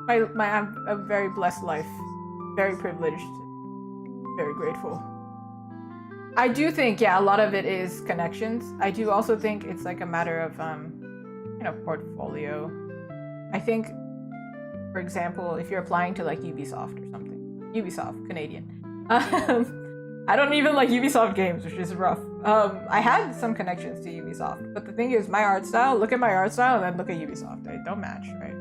Speaker 1: I have a very blessed life. Very privileged. Very grateful. I do think, yeah, a lot of it is connections. I do also think it's like a matter of, portfolio. I think, for example, if you're applying to like Ubisoft or something, Ubisoft, Canadian. I don't even like Ubisoft games, which is rough. I had some connections to Ubisoft, but the thing is, my art style, look at my art style and then look at Ubisoft. They don't match, right?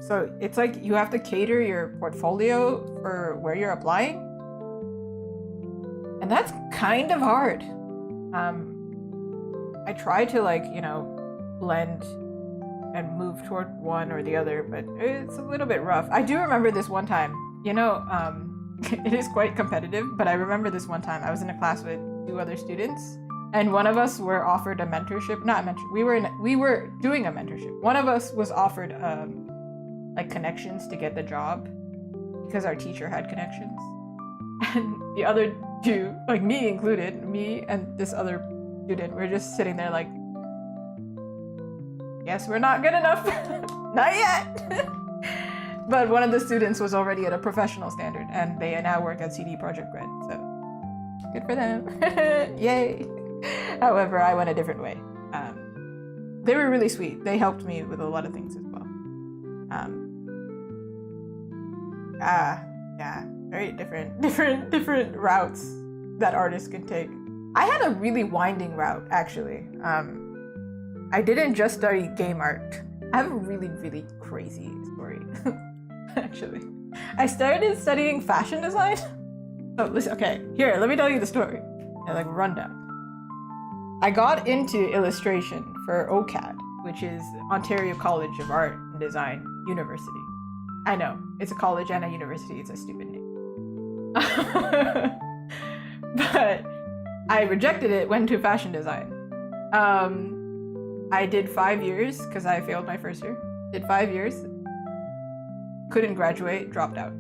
Speaker 1: So it's like you have to cater your portfolio for where you're applying. And that's kind of hard. I try to blend and move toward one or the other, but it's a little bit rough. I do remember this one time, it is quite competitive, but I remember this one time I was in a class with 2 other students, and one of us were offered a mentorship. We were doing a mentorship. One of us was offered connections to get the job because our teacher had connections. And the other 2, like me included, me and this other student, we're just sitting there like, guess we're not good enough. Not yet. But one of the students was already at a professional standard, and they now work at CD Projekt Red, so good for them. Yay. However, I went a different way. They were really sweet. They helped me with a lot of things as well. Yeah, very different routes that artists can take. I had a really winding route, actually. I didn't just study game art. I have a really, really crazy story, actually. I started studying fashion design. Oh, listen, okay, here, let me tell you the story. Rundown. I got into illustration for OCAD, which is Ontario College of Art and Design University. I know, it's a college and a university, it's a stupid name. But I rejected it, went to fashion design. I did 5 years because I failed my first year. Did 5 years. Couldn't graduate, dropped out.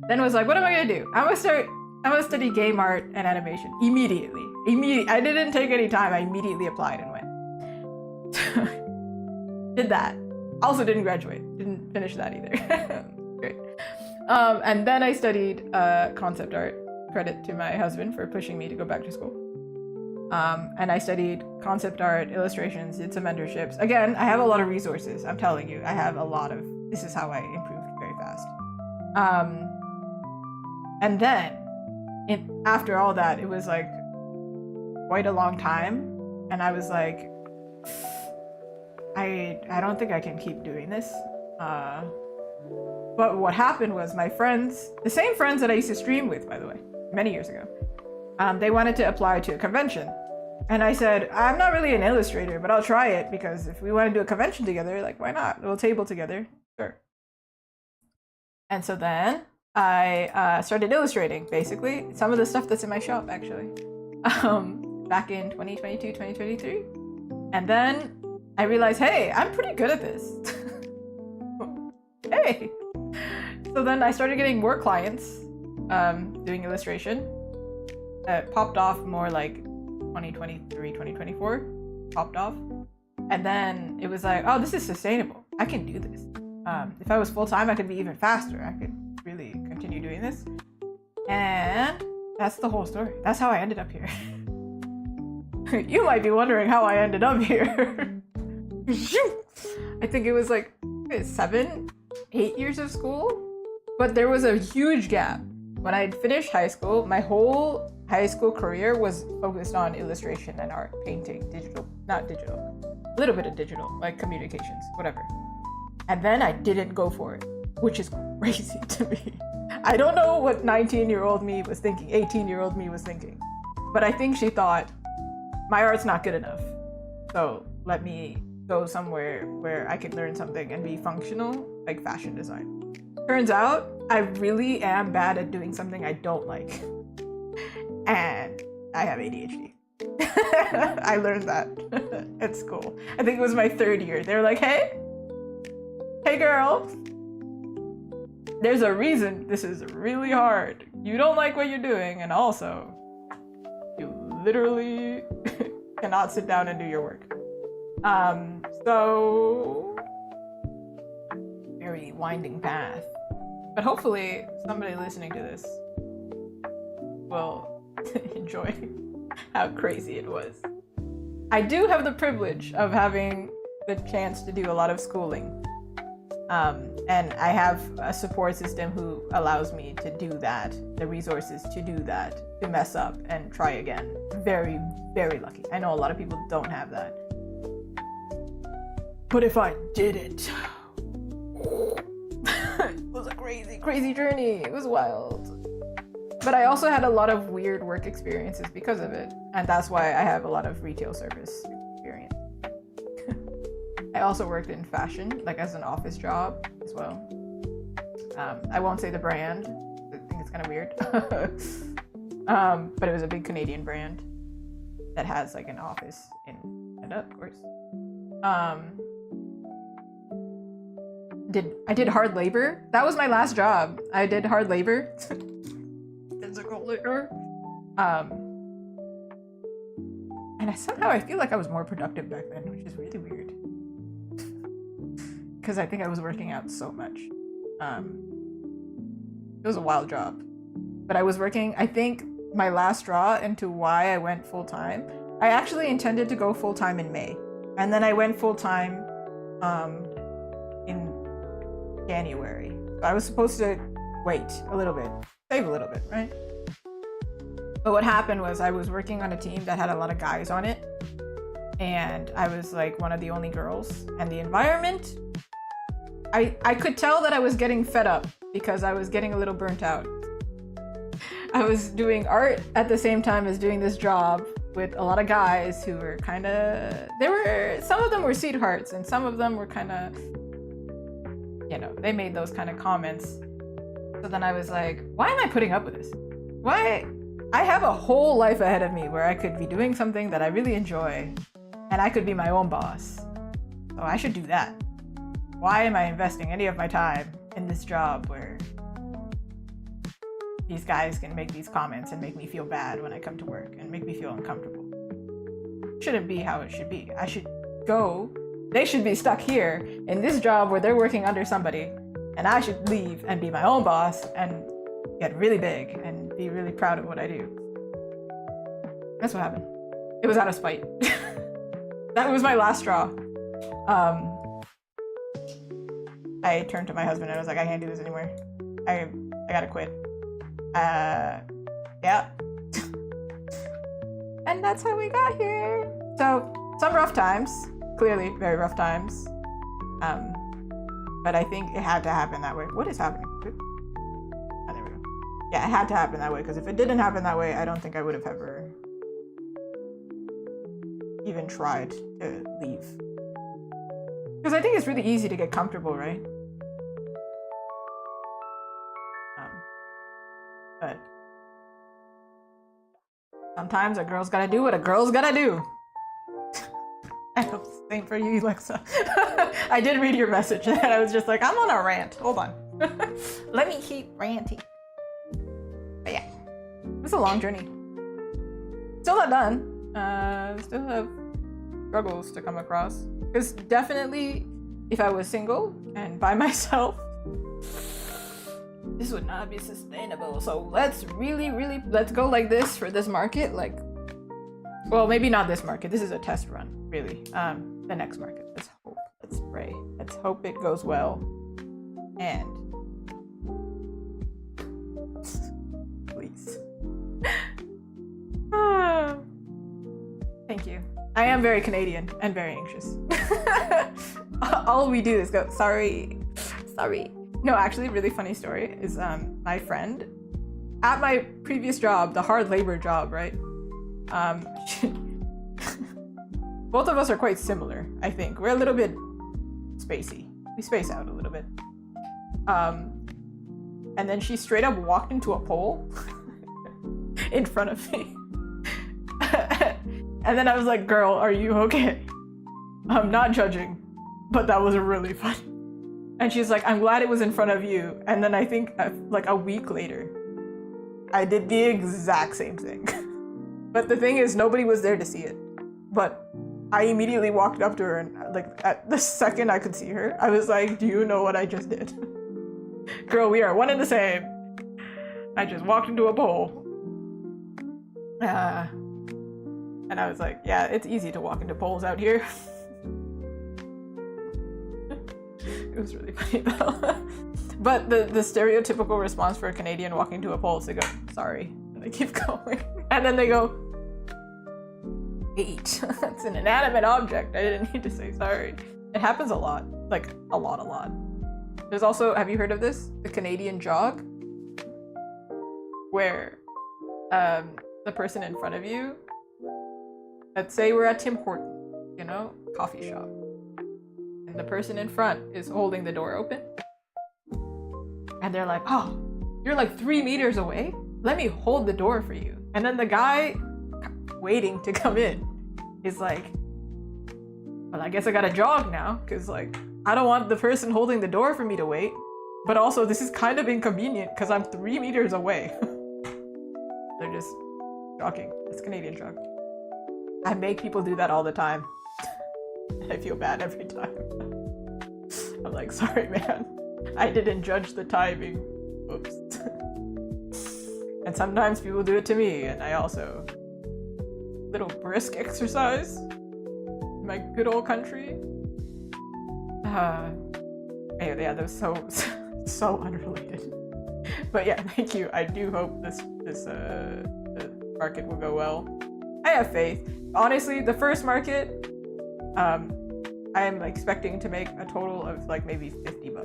Speaker 1: Then was like, what am I gonna do? I'm gonna study game art and animation immediately. I didn't take any time. I immediately applied and went. Did that. Also didn't graduate. Didn't finish that either. Great. And then I studied concept art. Credit to my husband for pushing me to go back to school. And I studied concept art, illustrations, did some mentorships. Again, I have a lot of resources. I'm telling you, I have a lot of. This is how I improved very fast. And then after all that, it was like quite a long time, and I was like, I don't think I can keep doing this. But what happened was my friends, the same friends that I used to stream with, by the way, many years ago, they wanted to apply to a convention. And I said, I'm not really an illustrator, but I'll try it, because if we want to do a convention together, like, why not? We'll table together. Sure. And so then I started illustrating, basically. Some of the stuff that's in my shop, actually. Back in 2022, 2023. And then I realized, hey, I'm pretty good at this. Hey. So then I started getting more clients doing illustration. It popped off more like 2023, 2024. Popped off. And then it was like, oh, this is sustainable. I can do this. If I was full-time, I could be even faster. I could really continue doing this. And that's the whole story. That's how I ended up here. You might be wondering how I ended up here. I think it was like 7, 8 years of school. But there was a huge gap. When I finished high school, my whole high school career was focused on illustration and art, painting, digital, not digital, a little bit of digital, like communications, whatever. And then I didn't go for it, which is crazy to me. I don't know what 19-year-old me was thinking, 18-year-old me was thinking, but I think she thought, my art's not good enough, so let me go somewhere where I could learn something and be functional, like fashion design. Turns out, I really am bad at doing something I don't like. And I have ADHD. I learned that at school. I think it was my 3rd year. They were like, hey girl, there's a reason this is really hard. You don't like what you're doing, and also, you literally cannot sit down and do your work. So, very winding path. But hopefully, somebody listening to this will enjoy how crazy it was. I do have the privilege of having the chance to do a lot of schooling. And I have a support system who allows me to do that, the resources to do that, to mess up and try again. Very, very lucky. I know a lot of people don't have that. But if I did it, it was a crazy, crazy journey. It was wild. But I also had a lot of weird work experiences because of it. And that's why I have a lot of retail service experience. I also worked in fashion, like as an office job as well. I won't say the brand. I think it's kind of weird. But it was a big Canadian brand that has like an office in Canada, of course. I did hard labor. That was my last job. I did hard labor. Physical labor. And somehow I feel like I was more productive back then, which is really weird. Because I think I was working out so much. It was a wild job. But I was working, I think my last straw into why I went full-time, I actually intended to go full-time in May. And then I went full-time in January. So I was supposed to wait a little bit, save a little bit, right? But what happened was I was working on a team that had a lot of guys on it. And I was like one of the only girls. And the environment, I could tell that I was getting fed up because I was getting a little burnt out. I was doing art at the same time as doing this job with a lot of guys who were kind of, some of them were sweethearts and some of them were kind of, you know, they made those kind of comments. So then I was like, why am I putting up with this? Why? I have a whole life ahead of me where I could be doing something that I really enjoy and I could be my own boss. So I should do that. Why am I investing any of my time in this job where these guys can make these comments and make me feel bad when I come to work and make me feel uncomfortable? Shouldn't be how it should be. I should go, they should be stuck here in this job where they're working under somebody, and I should leave and be my own boss and get really big and be really proud of what I do. That's what happened. It was out of spite. That was my last straw. I turned to my husband and I was like, I can't do this anymore. I gotta quit. Yeah. And that's how we got here. So some rough times, clearly very rough times. But I think it had to happen that way. What is happening? Oh, there we go. Yeah, it had to happen that way, because if it didn't happen that way, I don't think I would have ever even tried to leave. Because I think it's really easy to get comfortable, right? But sometimes a girl's gotta do what a girl's gotta do. I hope same for you, Alexa. I did read your message and I was just like, I'm on a rant. Hold on. Let me keep ranting. But yeah, it was a long journey. Still not done. Still have struggles to come across. Because definitely, if I was single and by myself, this would not be sustainable. So let's let's go like this for this market. Like, well, maybe not this market. This is a test run, really. The next market. Let's hope. Let's pray. Let's hope it goes well. And please. Thank you. I am very Canadian and very anxious. All we do is go, sorry. No, actually, a really funny story is my friend at my previous job, the hard labor job, right? Both of us are quite similar, I think. We're a little bit spacey. We space out a little bit. And then she straight up walked into a pole in front of me. And then I was like, girl, are you okay? I'm not judging, but that was really funny. And she's like, I'm glad it was in front of you. And then I think like a week later, I did the exact same thing. But the thing is, nobody was there to see it. But I immediately walked up to her and like at the second I could see her, I was like, do you know what I just did? Girl, we are one and the same. I just walked into a pole. And I was like, yeah, it's easy to walk into poles out here. It was really funny though. But the stereotypical response for a Canadian walking to a pole is to go, sorry. And they keep going. And then they go, wait, it's an inanimate object. I didn't need to say sorry. It happens a lot. Like, a lot. There's also, have you heard of this? The Canadian jog? Where the person in front of you, let's say we're at Tim Horton, you know, coffee shop. And the person in front is holding the door open. And they're like, oh, you're like 3 meters away? Let me hold the door for you. And then the guy waiting to come in is like, well, I guess I gotta jog now, because like, I don't want the person holding the door for me to wait. But also, this is kind of inconvenient because I'm 3 meters away. They're just jogging. It's Canadian jog. I make people do that all the time. I feel bad every time. I'm like, sorry, man. I didn't judge the timing. Oops. And sometimes people do it to me, and I also... Little brisk exercise. In my good old country. Anyway, yeah, that was so unrelated. But yeah, thank you. I do hope this the market will go well. I have faith. Honestly, the first market, I am expecting to make a total of like maybe $50.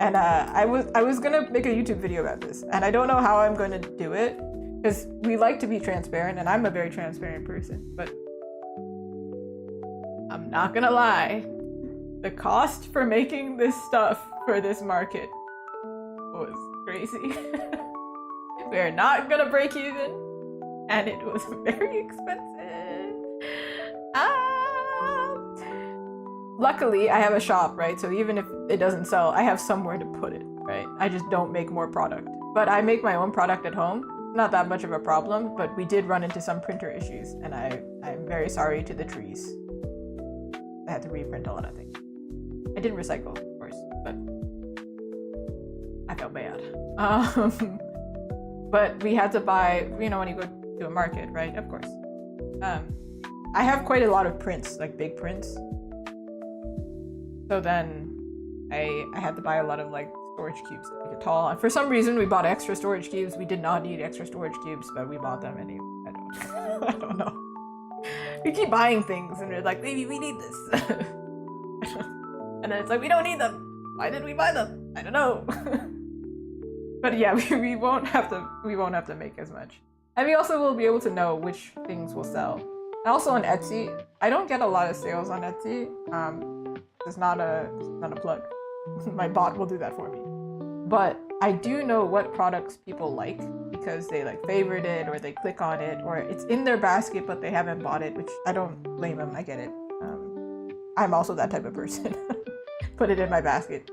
Speaker 1: And I was gonna make a YouTube video about this, and I don't know how I'm gonna do it, because we like to be transparent, and I'm a very transparent person, but I'm not gonna lie, the cost for making this stuff for this market was crazy. We're not gonna break even, and it was very expensive. Luckily, I have a shop, right? So even if it doesn't sell, I have somewhere to put it, right? I just don't make more product. But I make my own product at home. Not that much of a problem, but we did run into some printer issues, and I'm very sorry to the trees. I had to reprint a lot of things. I did recycle, of course, but I felt bad. But we had to buy, you know, when you go to a market, right? Of course. I have quite a lot of prints, like big prints. So then I had to buy a lot of like storage cubes to make it tall. And for some reason, we bought extra storage cubes. We did not need extra storage cubes, but we bought them anyway. I don't, I don't know. We keep buying things, and we're like, maybe we need this, and then it's like we don't need them. Why did we buy them? I don't know. But yeah, we won't have to make as much, and we also will be able to know which things will sell. And also on Etsy, I don't get a lot of sales on Etsy. It's not a plug. My bot will do that for me. But I do know what products people like because they like favorite it or they click on it or it's in their basket but they haven't bought it, which I don't blame them. I get it. I'm also that type of person. Put it in my basket,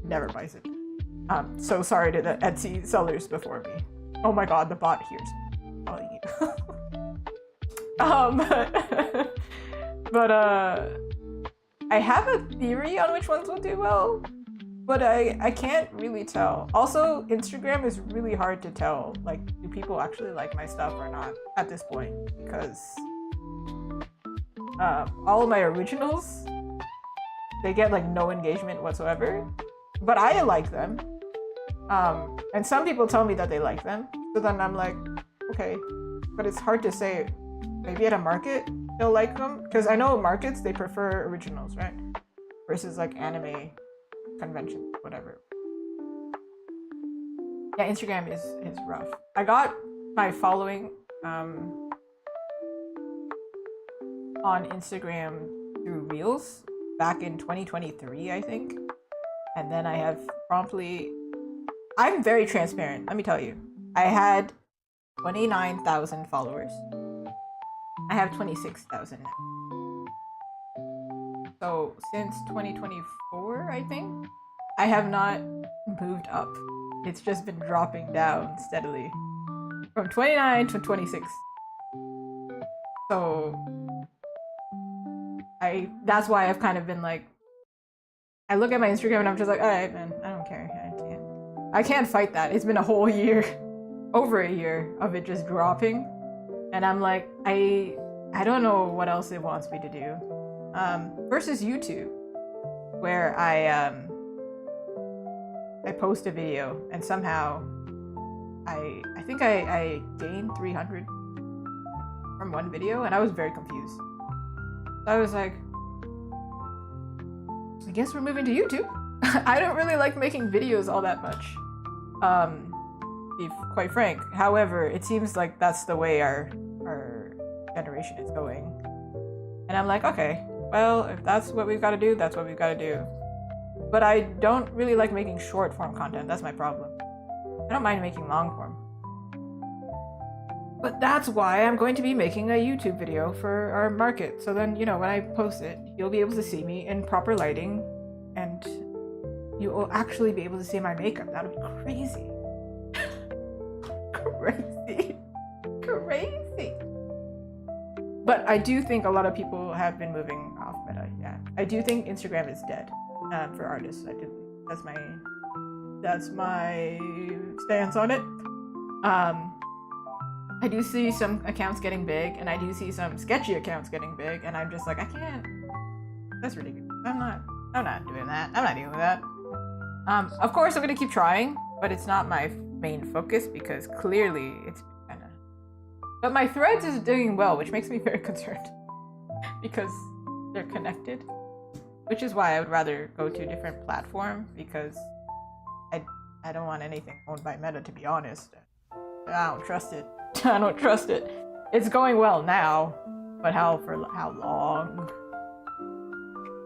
Speaker 1: never buys it. So sorry to the Etsy sellers before me. Oh my god, the bot hears me. Oh, yeah. But I have a theory on which ones will do well, but I can't really tell. Also, Instagram is really hard to tell, like, do people actually like my stuff or not at this point, because all of my originals, they get like no engagement whatsoever, but I like them. And some people tell me that they like them, so then I'm like, okay, but it's hard to say. Maybe at a market they'll like them, because I know markets, they prefer originals, right? Versus like anime conventions, whatever. Yeah, Instagram is rough. I got my following on Instagram through Reels back in 2023, I think. And then I have promptly... I'm very transparent, let me tell you. I had 29,000 followers. I have 26,000 now. So since 2024, I think, I have not moved up. It's just been dropping down steadily from 29 to 26. So that's why I've kind of been like, I look at my Instagram and I'm just like, all right, man, I don't care. I can't fight that. It's been a whole year, over a year of it just dropping. And I'm like, I don't know what else it wants me to do. Versus YouTube, where I post a video and somehow I think I gained 300 from one video, and I was very confused. So I was like, I guess we're moving to YouTube. I don't really like making videos all that much, be quite frank. However, it seems like that's the way our generation is going. And I'm like, okay, well, if that's what we've got to do, that's what we've got to do. But I don't really like making short form content. That's my problem. I don't mind making long form. But that's why I'm going to be making a YouTube video for our market. So then, you know, when I post it, you'll be able to see me in proper lighting and you will actually be able to see my makeup. That'll be crazy. Crazy. But I do think a lot of people have been moving off Meta. Yeah, I do think Instagram is dead for artists. That's my stance on it. I do see some accounts getting big, and I do see some sketchy accounts getting big, and I'm just like, I can't. That's ridiculous. I'm not doing that. I'm not dealing with that. Of course, I'm gonna keep trying, but it's not my main focus because clearly it's kind of. But my Threads is doing well, which makes me very concerned because they're connected, which is why I would rather go to a different platform because I don't want anything owned by Meta, to be honest. I don't trust it. I don't trust it. It's going well now, but how long?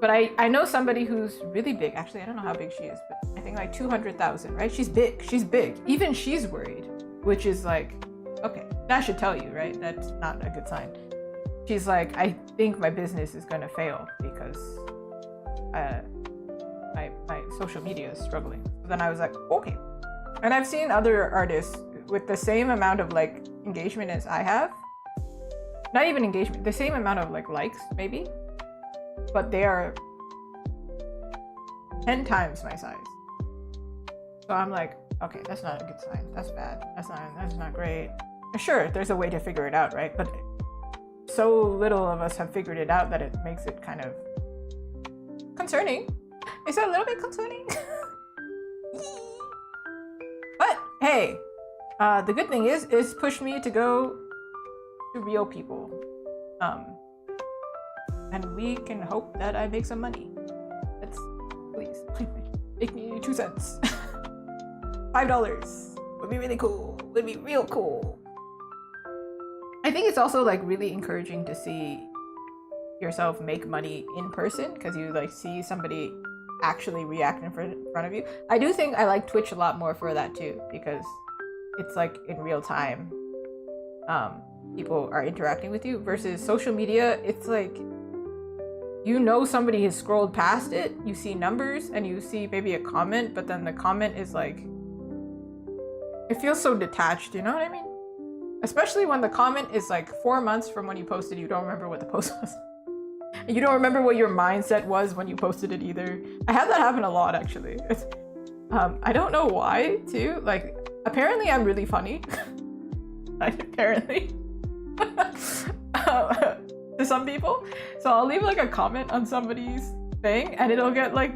Speaker 1: But I know somebody who's really big. Actually, I don't know how big she is, but I think like 200,000, right? She's big. She's big. Even she's worried, which is like, okay, that should tell you, right? That's not a good sign. She's like, I think my business is going to fail because my social media is struggling. So then I was like, okay. And I've seen other artists with the same amount of like engagement as I have. Not even engagement, the same amount of like likes, maybe. But they are 10 times my size. So I'm like, okay, that's not a good sign. That's bad. That's not great. Sure, there's a way to figure it out, right? But so little of us have figured it out that it makes it kind of concerning It's a little bit concerning. But hey, the good thing is it's pushed me to go to real people. And we can hope that I make some money. Let's please make me 2 cents. $5 would be really cool. Would be real cool. I think it's also like really encouraging to see yourself make money in person because you like see somebody actually react in front of you. I do think I like Twitch a lot more for that too because it's like in real time. People are interacting with you versus social media. It's like you know somebody has scrolled past it, you see numbers and you see maybe a comment, but then the comment is like, it feels so detached, you know what I mean? Especially when the comment is like 4 months from when you posted, you don't remember what the post was. And you don't remember what your mindset was when you posted it either. I have that happen a lot actually. I don't know why too. Like apparently I'm really funny. Apparently. To some people. So I'll leave like a comment on somebody's thing and it'll get like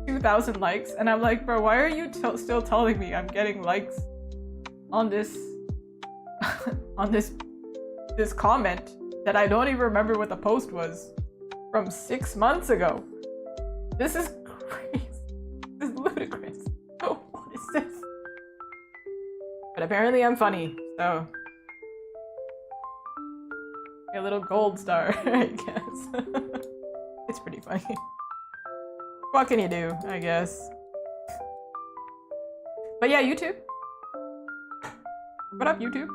Speaker 1: 2,000 likes and I'm like, bro, why are you still telling me I'm getting likes on this on this comment that I don't even remember what the post was from 6 months ago? This is crazy. This is ludicrous. Oh, what is this? But apparently I'm funny, so a little gold star, I guess. It's pretty funny. What can you do, I guess? But yeah, YouTube. What up, YouTube?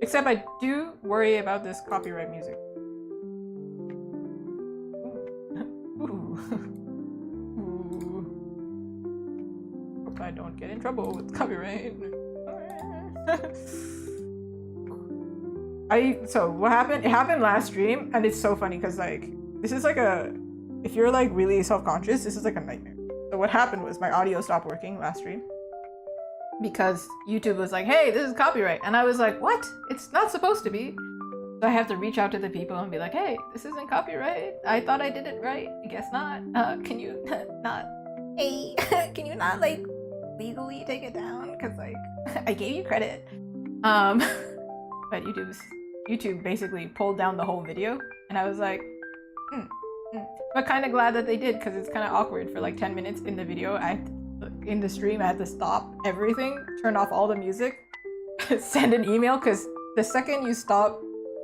Speaker 1: Except I do worry about this copyright music. Ooh. Ooh. Hope I don't get in trouble with copyright. So what happened? It happened last stream, and it's so funny because like this is like if you're like really self-conscious, this is like a nightmare. So what happened was my audio stopped working last stream because YouTube was like, "Hey, this is copyright," and I was like, "What? It's not supposed to be." So I have to reach out to the people and be like, "Hey, this isn't copyright. I thought I did it right. I guess not. Can you not? Hey, can you not like legally take it down? Because like I gave you credit." But YouTube basically pulled down the whole video, and I was like, but kind of glad that they did because it's kind of awkward for like 10 minutes in the video. In the stream, I had to stop everything, turn off all the music, send an email because the second you stop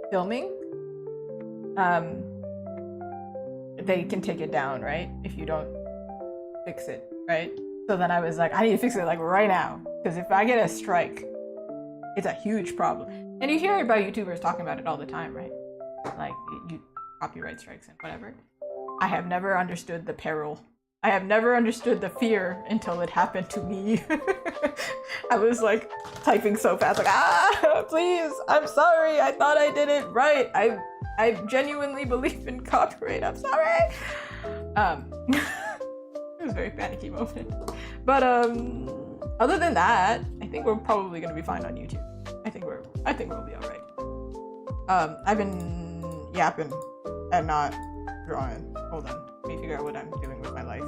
Speaker 1: filming, they can take it down, right? If you don't fix it, right? So then I was like, I need to fix it like right now because if I get a strike, it's a huge problem. And you hear about YouTubers talking about it all the time, right? Like copyright strikes and whatever. I have never understood the peril. I have never understood the fear until it happened to me. I was like typing so fast, like, please, I'm sorry. I thought I did it right. I genuinely believe in copyright. I'm sorry. It was a very panicky moment. But other than that, I think we're probably gonna be fine on YouTube. I think we'll be all right. I've been yapping and not drawing. Hold on, let me figure out what I'm doing with my life.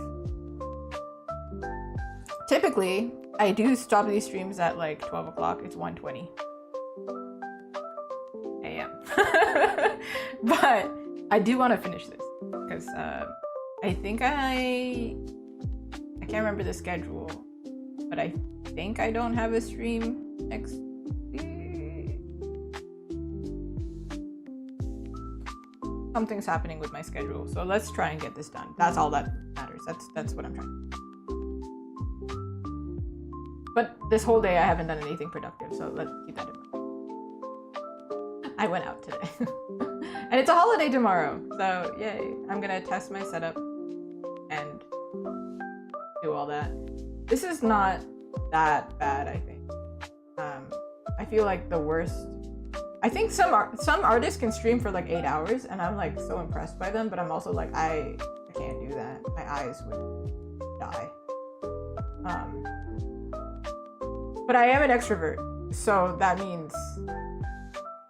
Speaker 1: Typically, I do stop these streams at like 12 o'clock. It's 1:20 a.m. But I do want to finish this because I think I can't remember the schedule, but I think I don't have a stream next week. Something's happening with my schedule, so let's try and get this done. That's all that matters. That's what I'm trying to do. But this whole day I haven't done anything productive, so let's keep that in mind. I went out today. And it's a holiday tomorrow, so yay. I'm gonna test my setup and do all that. This is not that bad, I think. I feel like the worst. I think some artists can stream for like 8 hours, and I'm like so impressed by them, but I'm also like, I can't do that. My eyes would die. But I am an extrovert, so that means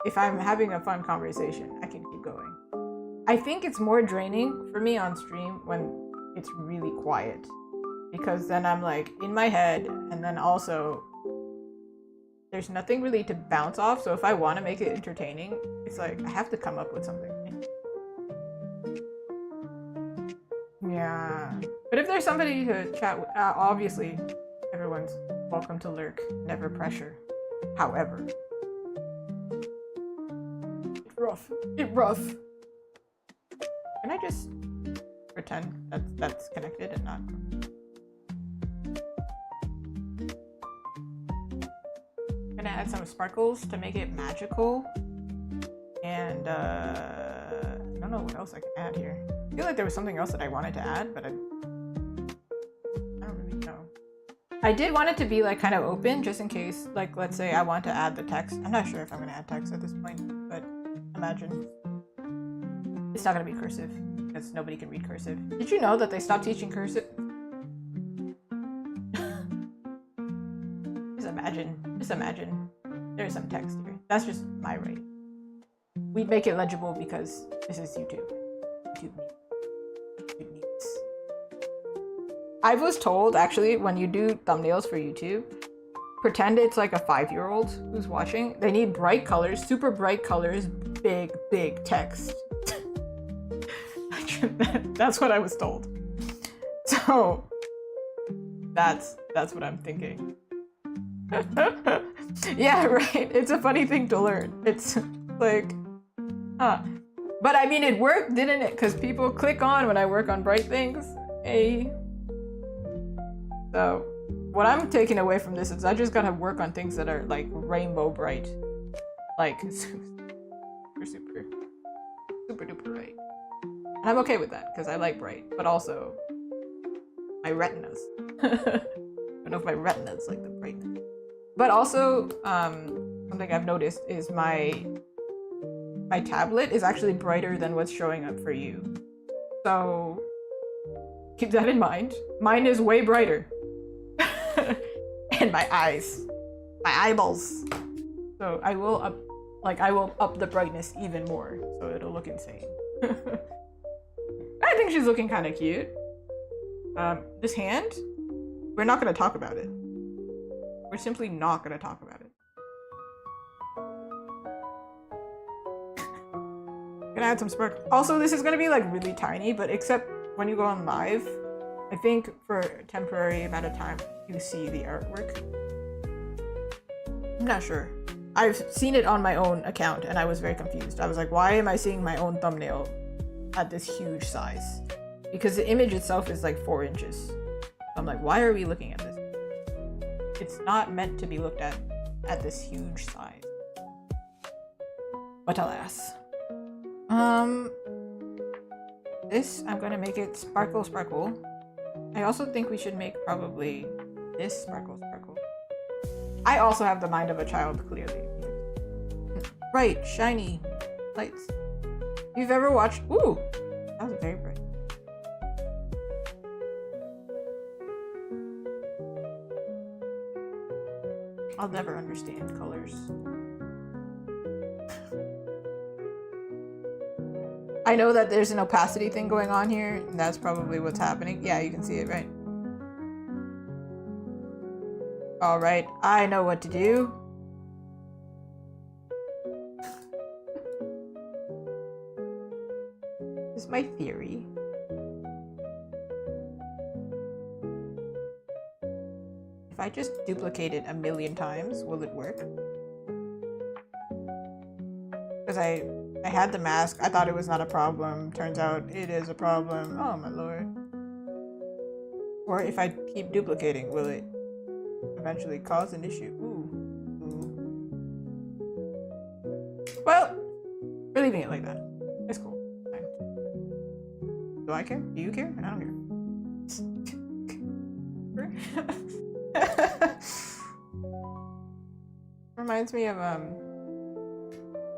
Speaker 1: if I'm having a fun conversation, I can keep going. I think it's more draining for me on stream when it's really quiet, because then I'm like in my head, and then also there's nothing really to bounce off. So if I want to make it entertaining, it's like I have to come up with something. Yeah, but if there's somebody to chat with, obviously everyone's welcome to lurk. Never pressure. However, it's rough. It's rough. Can I just pretend that's connected and not? I'm gonna add some sparkles to make it magical, and I don't know what else I can add here. I feel like there was something else that I wanted to add, but I don't really know. I did want it to be like kind of open, just in case, like, let's say I want to add the text. I'm not sure if I'm gonna add text at this point, but imagine. It's not gonna be cursive, because nobody can read cursive. Did you know that they stopped teaching cursive? Just imagine. There's some text here. That's just my writing. We'd make it legible because this is YouTube. YouTube needs. I was told, actually, when you do thumbnails for YouTube, pretend it's like a 5-year-old who's watching. They need bright colors, super bright colors, big text. That's what I was told. So that's what I'm thinking. Yeah, right. It's a funny thing to learn. It's like, but I mean, it worked, didn't it? Because people click on when I work on bright things. Hey. So what I'm taking away from this is I just gotta work on things that are like rainbow bright, like super duper bright. And I'm okay with that because I like bright, but also my retinas. I don't know if my retinas like the brightness. But also, something I've noticed is my tablet is actually brighter than what's showing up for you. So keep that in mind. Mine is way brighter. And my eyes, my eyeballs. So I will up the brightness even more, so it'll look insane. I think she's looking kind of cute. This hand, we're not going to talk about it. We're simply not going to talk about it. Gonna add some spark. Also, this is going to be like really tiny, but except when you go on live, I think for a temporary amount of time, you see the artwork. I'm not sure. I've seen it on my own account and I was very confused. I was like, why am I seeing my own thumbnail at this huge size? Because the image itself is like 4 inches. I'm like, why are we looking at this? It's not meant to be looked at this huge size. But alas. This, I'm gonna make it sparkle. I also think we should make probably this sparkle. I also have the mind of a child, clearly. Bright, shiny lights. You've ever watched, ooh, that was very bright. I'll never understand colors. I know that there's an opacity thing going on here, and that's probably what's happening. Yeah, you can see it, right? All right, I know what to do. This is my theory. If I just duplicate it 1,000,000 times, will it work? Because I had the mask, I thought it was not a problem. Turns out it is a problem. Oh my lord. Or if I keep duplicating, will it eventually cause an issue? Ooh. Well, we're leaving it like that. It's cool. Fine. Do I care? Do you care? I don't care. Reminds me of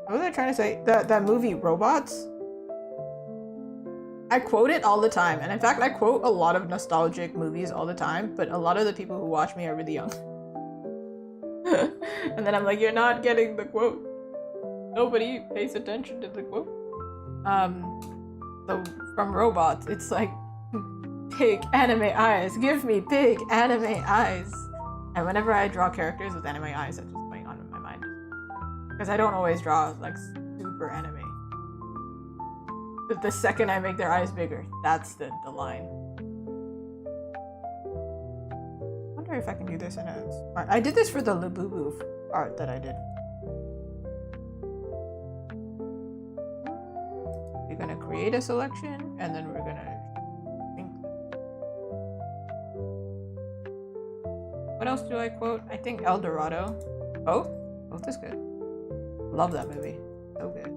Speaker 1: what was I trying to say? That movie Robots? I quote it all the time, and in fact I quote a lot of nostalgic movies all the time, but a lot of the people who watch me are really young. And then I'm like, you're not getting the quote. Nobody pays attention to the quote. So from Robots, it's like big anime eyes. Give me big anime eyes. And whenever I draw characters with anime eyes, that's just going on in my mind. Because I don't always draw like super anime. The second I make their eyes bigger, that's the line. I wonder if I can do this in a art. I did this for the Labubu art that I did. We're gonna create a selection and then we're gonna think. What else do I quote? I think El Dorado. Both? Both is good. Love that movie. So good.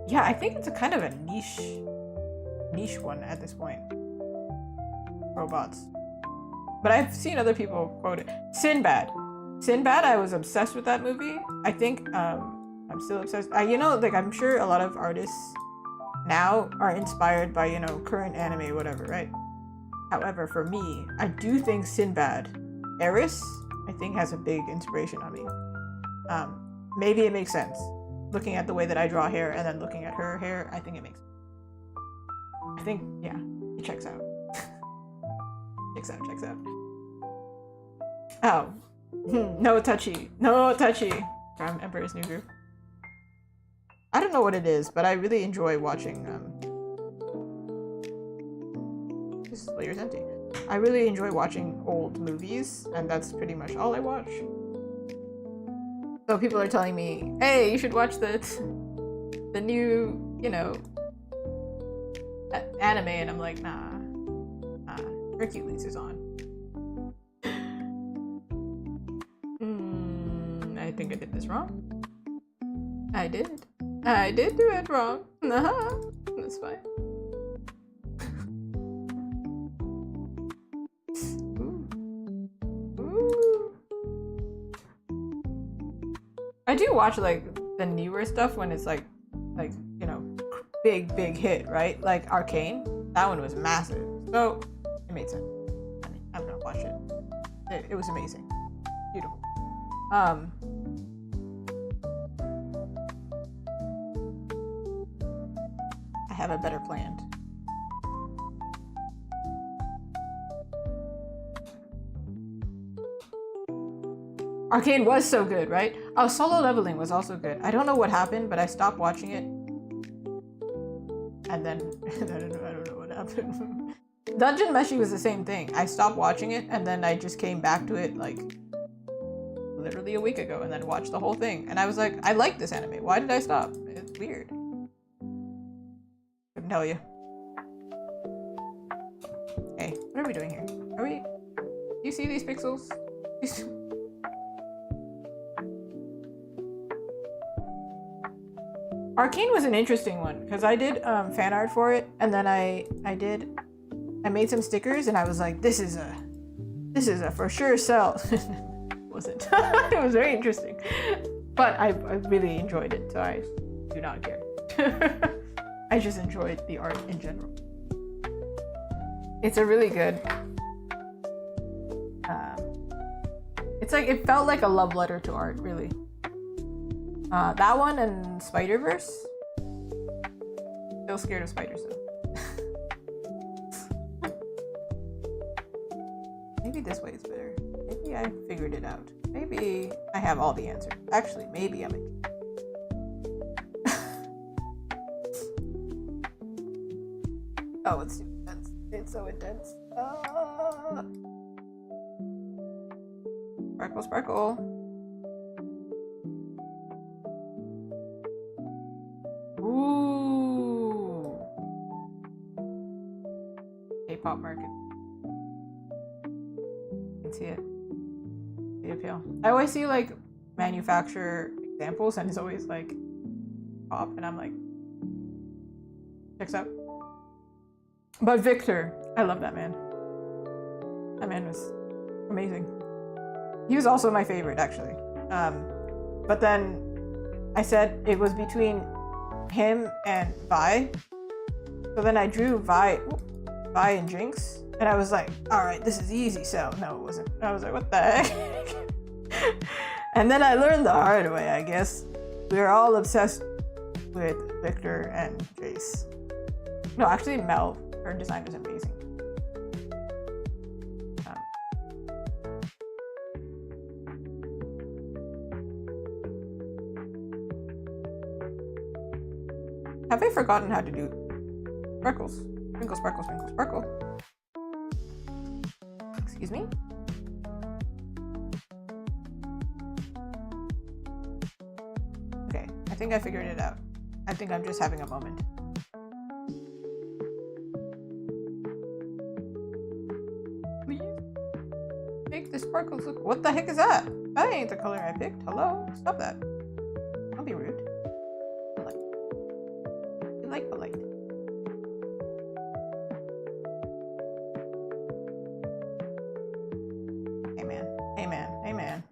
Speaker 1: Yeah, I think it's a kind of a niche one at this point. Robots. But I've seen other people quote it. Sinbad. Sinbad, I was obsessed with that movie. I think I'm still obsessed. You know, like I'm sure a lot of artists now are inspired by, you know, current anime, whatever, right? However, for me, I do think Sinbad, Eris, I think has a big inspiration on me. Maybe it makes sense. Looking at the way that I draw hair and then looking at her hair, I think it makes sense. I think, yeah, it checks out. Checks out. Oh. No touchy. From Emperor's New Groove. I don't know what it is, but I really enjoy watching, this layer's empty. I really enjoy watching old movies, and that's pretty much all I watch. So people are telling me, hey, you should watch the new, you know, anime, and I'm like, nah, Hercules is on. I think I did this wrong. I did do it wrong. That's fine. I do watch like the newer stuff when it's like you know, big hit, right? Like Arcane, that one was massive, so it made sense. I mean, I'm gonna watch it. It was amazing, beautiful. I have a better plan. Arcane was so good, right? Oh, Solo Leveling was also good. I don't know what happened, but I stopped watching it. And then, I don't know what happened. Dungeon Meshi was the same thing. I stopped watching it, and then I just came back to it, like, literally a week ago, and then watched the whole thing. And I was like, I like this anime. Why did I stop? It's weird. Couldn't tell you. Hey, what are we doing here? Are we... Do you see these pixels? Arcane was an interesting one because I did fan art for it, and then I made some stickers, and I was like, this is a for sure sell. Wasn't. It was very interesting, but I really enjoyed it, so I do not care. I just enjoyed the art in general. It's a really good. It's like it felt like a love letter to art, really. That one and Spider-Verse. Still scared of spiders though. Maybe this way is better. Maybe I figured it out. Maybe I have all the answers. Actually, maybe I'm a... Oh, it's too intense. It's so intense. Sparkle, sparkle. Ooh. K-pop market. You can see it. The appeal. I always see like manufacturer examples, and it's always like pop, and I'm like, checks out. But Victor, I love that man. That man was amazing. He was also my favorite, actually. But then I said it was between him and Vi. So then I drew Vi and Jinx, and I was like, all right, this is easy. So no, it wasn't. I was like, what the heck? And then I learned the hard way, I guess. We were all obsessed with Victor and Jace. No, actually, Mel, her design is amazing. Have I forgotten how to do sparkles? Sprinkle, sparkle, sprinkle, sparkle. Excuse me? Okay, I think I figured it out. I think I'm just having a moment. Please make the sparkles look. What the heck is that? That ain't the color I picked. Hello? Stop that. Don't be rude. Polite. Hey man.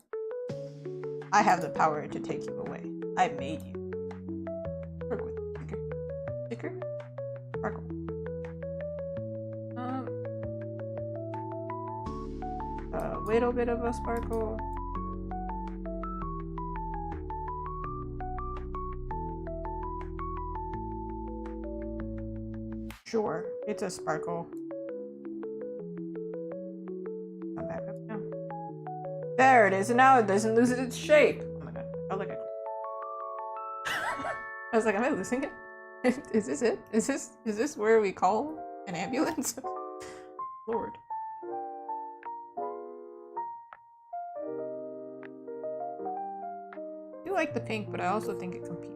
Speaker 1: I have the power to take you away. I made you. Work with sticker, sparkle. A little bit of a sparkle. Sure, it's a sparkle. Come back up now. There it is, and now it doesn't lose its shape. Oh my god, I felt like I was like, am I losing it? Is this it? Is this where we call an ambulance? Lord. I do like the pink, but I also think it competes.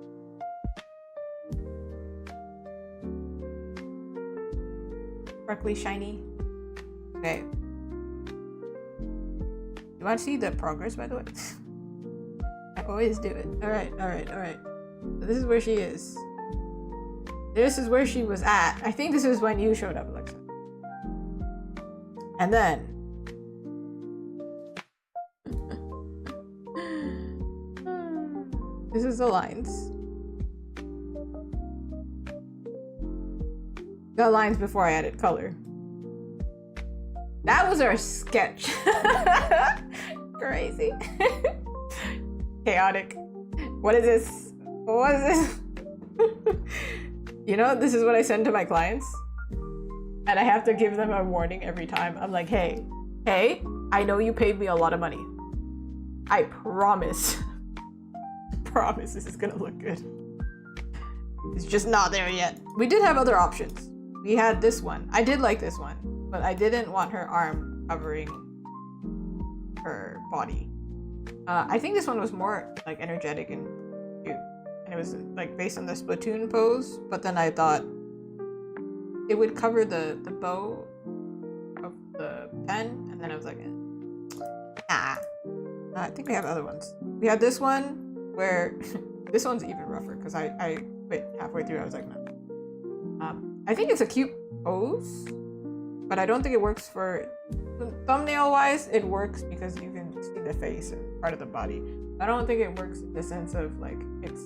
Speaker 1: Sparkly, shiny. Okay. You want to see the progress, by the way? I always do it. Alright. So this is where she is. This is where she was at. I think this is when you showed up, Alexa. And then... this is the lines. The lines before I added color. That was our sketch. Crazy. Chaotic. What is this? What is this? You know, this is what I send to my clients. And I have to give them a warning every time. I'm like, hey, I know you paid me a lot of money. I promise this is gonna look good. It's just not there yet. We did have other options. We had this one. I did like this one, but I didn't want her arm covering her body. I think this one was more like energetic and cute. And it was like based on the Splatoon pose, but then I thought it would cover the bow of the pen, and then I was like, nah. I think we have other ones. We had this one where this one's even rougher because I quit halfway through. I was like, no. I think it's a cute pose, but I don't think it works for thumbnail wise. It works because you can see the face and part of the body. I don't think it works in the sense of like it's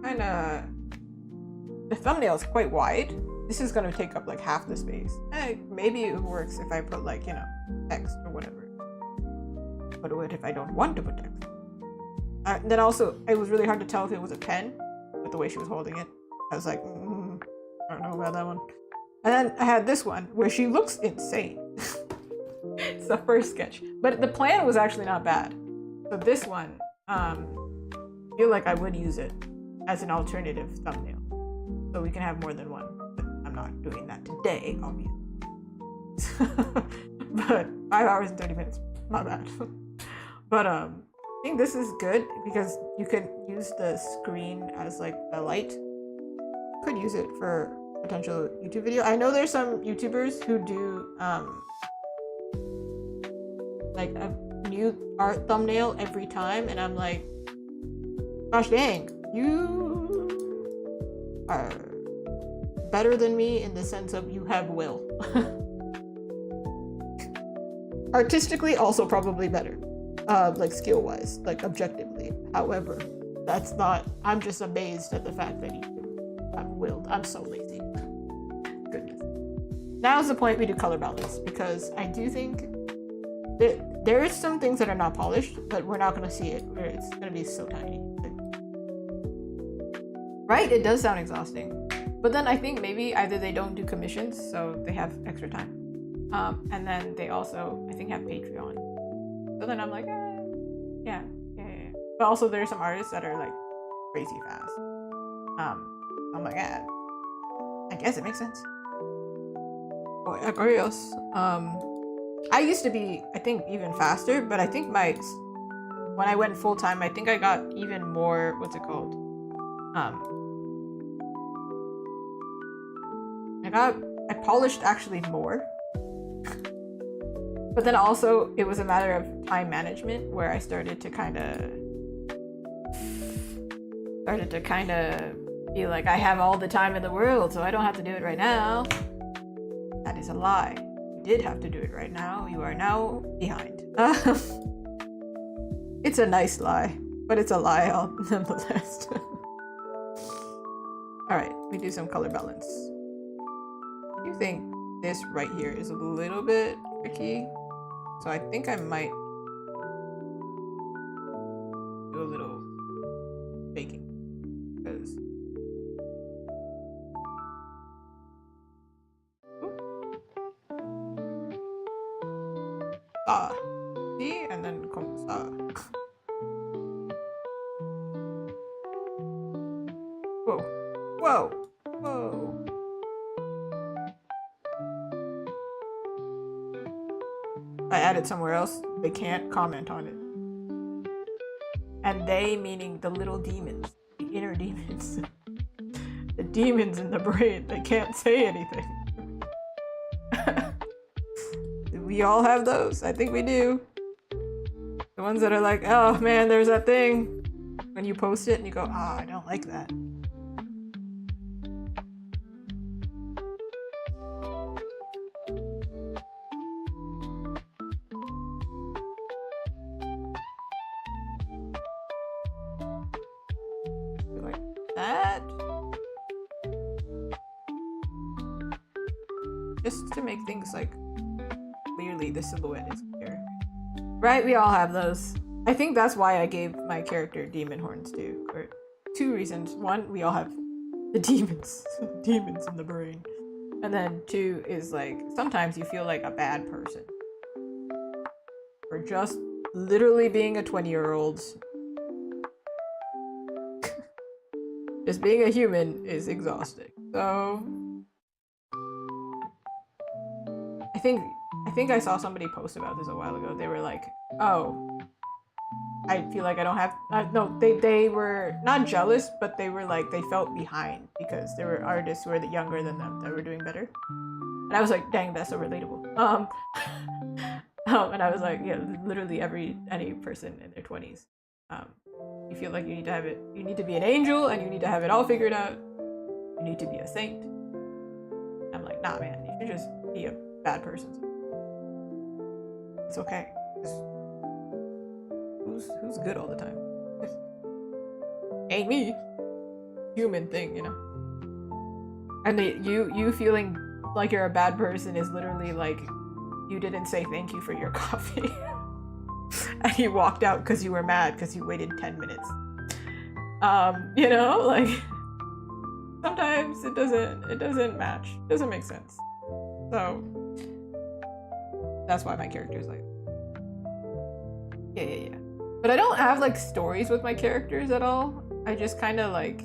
Speaker 1: kind of, the thumbnail is quite wide. This is going to take up like half the space. Maybe it works if I put like, you know, text or whatever. But what if I don't want to put text? Then also, it was really hard to tell if it was a pen with the way she was holding it. I was like, I don't know about that one. And then I had this one where she looks insane. It's the first sketch. But the plan was actually not bad. So this one, I feel like I would use it as an alternative thumbnail. So we can have more than one. But I'm not doing that today, obviously. But 5 hours and 30 minutes, not bad. But I think this is good because you can use the screen as like a light. Could use it for potential YouTube video. I know there's some YouTubers who do like a new art thumbnail every time, and I'm like, gosh dang, you are better than me in the sense of you have will. Artistically, also probably better, like skill wise, like objectively. However, that's not, I'm just amazed at the fact that you have willed. I'm so lazy. Goodness. Now's the point we do color balance, because I do think that there is some things that are not polished, but we're not going to see it where it's going to be so tiny. Right? It does sound exhausting. But then I think maybe either they don't do commissions, so they have extra time. And then they also, I think, have Patreon. So then I'm like, yeah. But also there's some artists that are like crazy fast. I'm like, I guess it makes sense. Oh, Aquarius. I used to be, I think, even faster, but I think when I went full time, I think I got even more, what's it called? I polished actually more. But then also it was a matter of time management where I started to kind of be like, I have all the time in the world, so I don't have to do it right now. That is a lie. You did have to do it right now. You are now behind. It's a nice lie, but it's a lie nonetheless. Alright, we do some color balance. I think this right here is a little bit tricky, so I think I might do a little baking, because see, and then como sa. Whoa. I added somewhere else. They can't comment on it. And they meaning the little demons, the inner demons. The demons in the brain. They can't say anything. Do we all have those? I think we do. The ones that are like, oh man, there's that thing. When you post it and you go, I don't like that. Just to make things like clearly the silhouette is clear. Right, we all have those. I think that's why I gave my character demon horns too. For 2 reasons. 1, we all have the demons. Demons in the brain. And then 2 is like, sometimes you feel like a bad person. For just literally being a 20-year-old. Just being a human is exhausting. So I think I saw somebody post about this a while ago. They were like, oh, I feel like I don't have, no, they were not jealous, but they were like, they felt behind because there were artists who were younger than them that were doing better. And I was like, dang, that's so relatable. And I was like, yeah, literally any person in their 20s. You feel like you need to have it, you need to be an angel and you need to have it all figured out. You need to be a saint. I'm like, nah, man, you should just be a bad person. It's okay. Who's good all the time? Ain't me. Human thing, you know. And you feeling like you're a bad person is literally like you didn't say thank you for your coffee. And you walked out because you were mad because you waited 10 minutes. You know, like sometimes it doesn't match. It doesn't make sense. So that's why my character is like yeah. But I don't have like stories with my characters at all. I just kind of like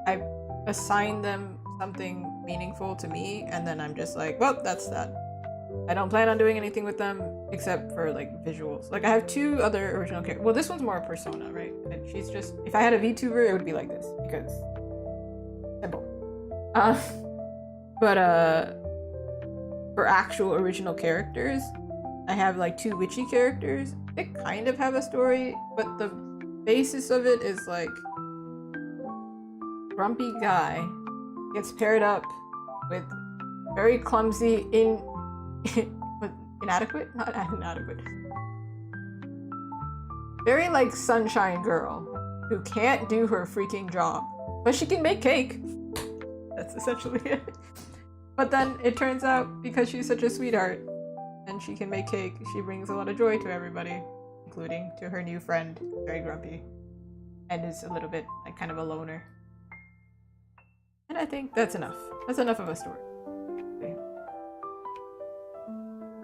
Speaker 1: I assign them something meaningful to me and then I'm just like, well, that's that. I don't plan on doing anything with them except for like visuals. Like I have 2 other original characters. Well, this one's more a persona, right? And she's just, if I had a VTuber, it would be like this because simple. But for actual original characters, I have like 2 witchy characters. They kind of have a story, but the basis of it is like grumpy guy gets paired up with very clumsy inadequate? Not inadequate. Very like sunshine girl who can't do her freaking job, but she can make cake. That's essentially it. But then it turns out because she's such a sweetheart and she can make cake, she brings a lot of joy to everybody, including to her new friend, very grumpy, and is a little bit like kind of a loner. And I think that's enough. That's enough of a story. Okay.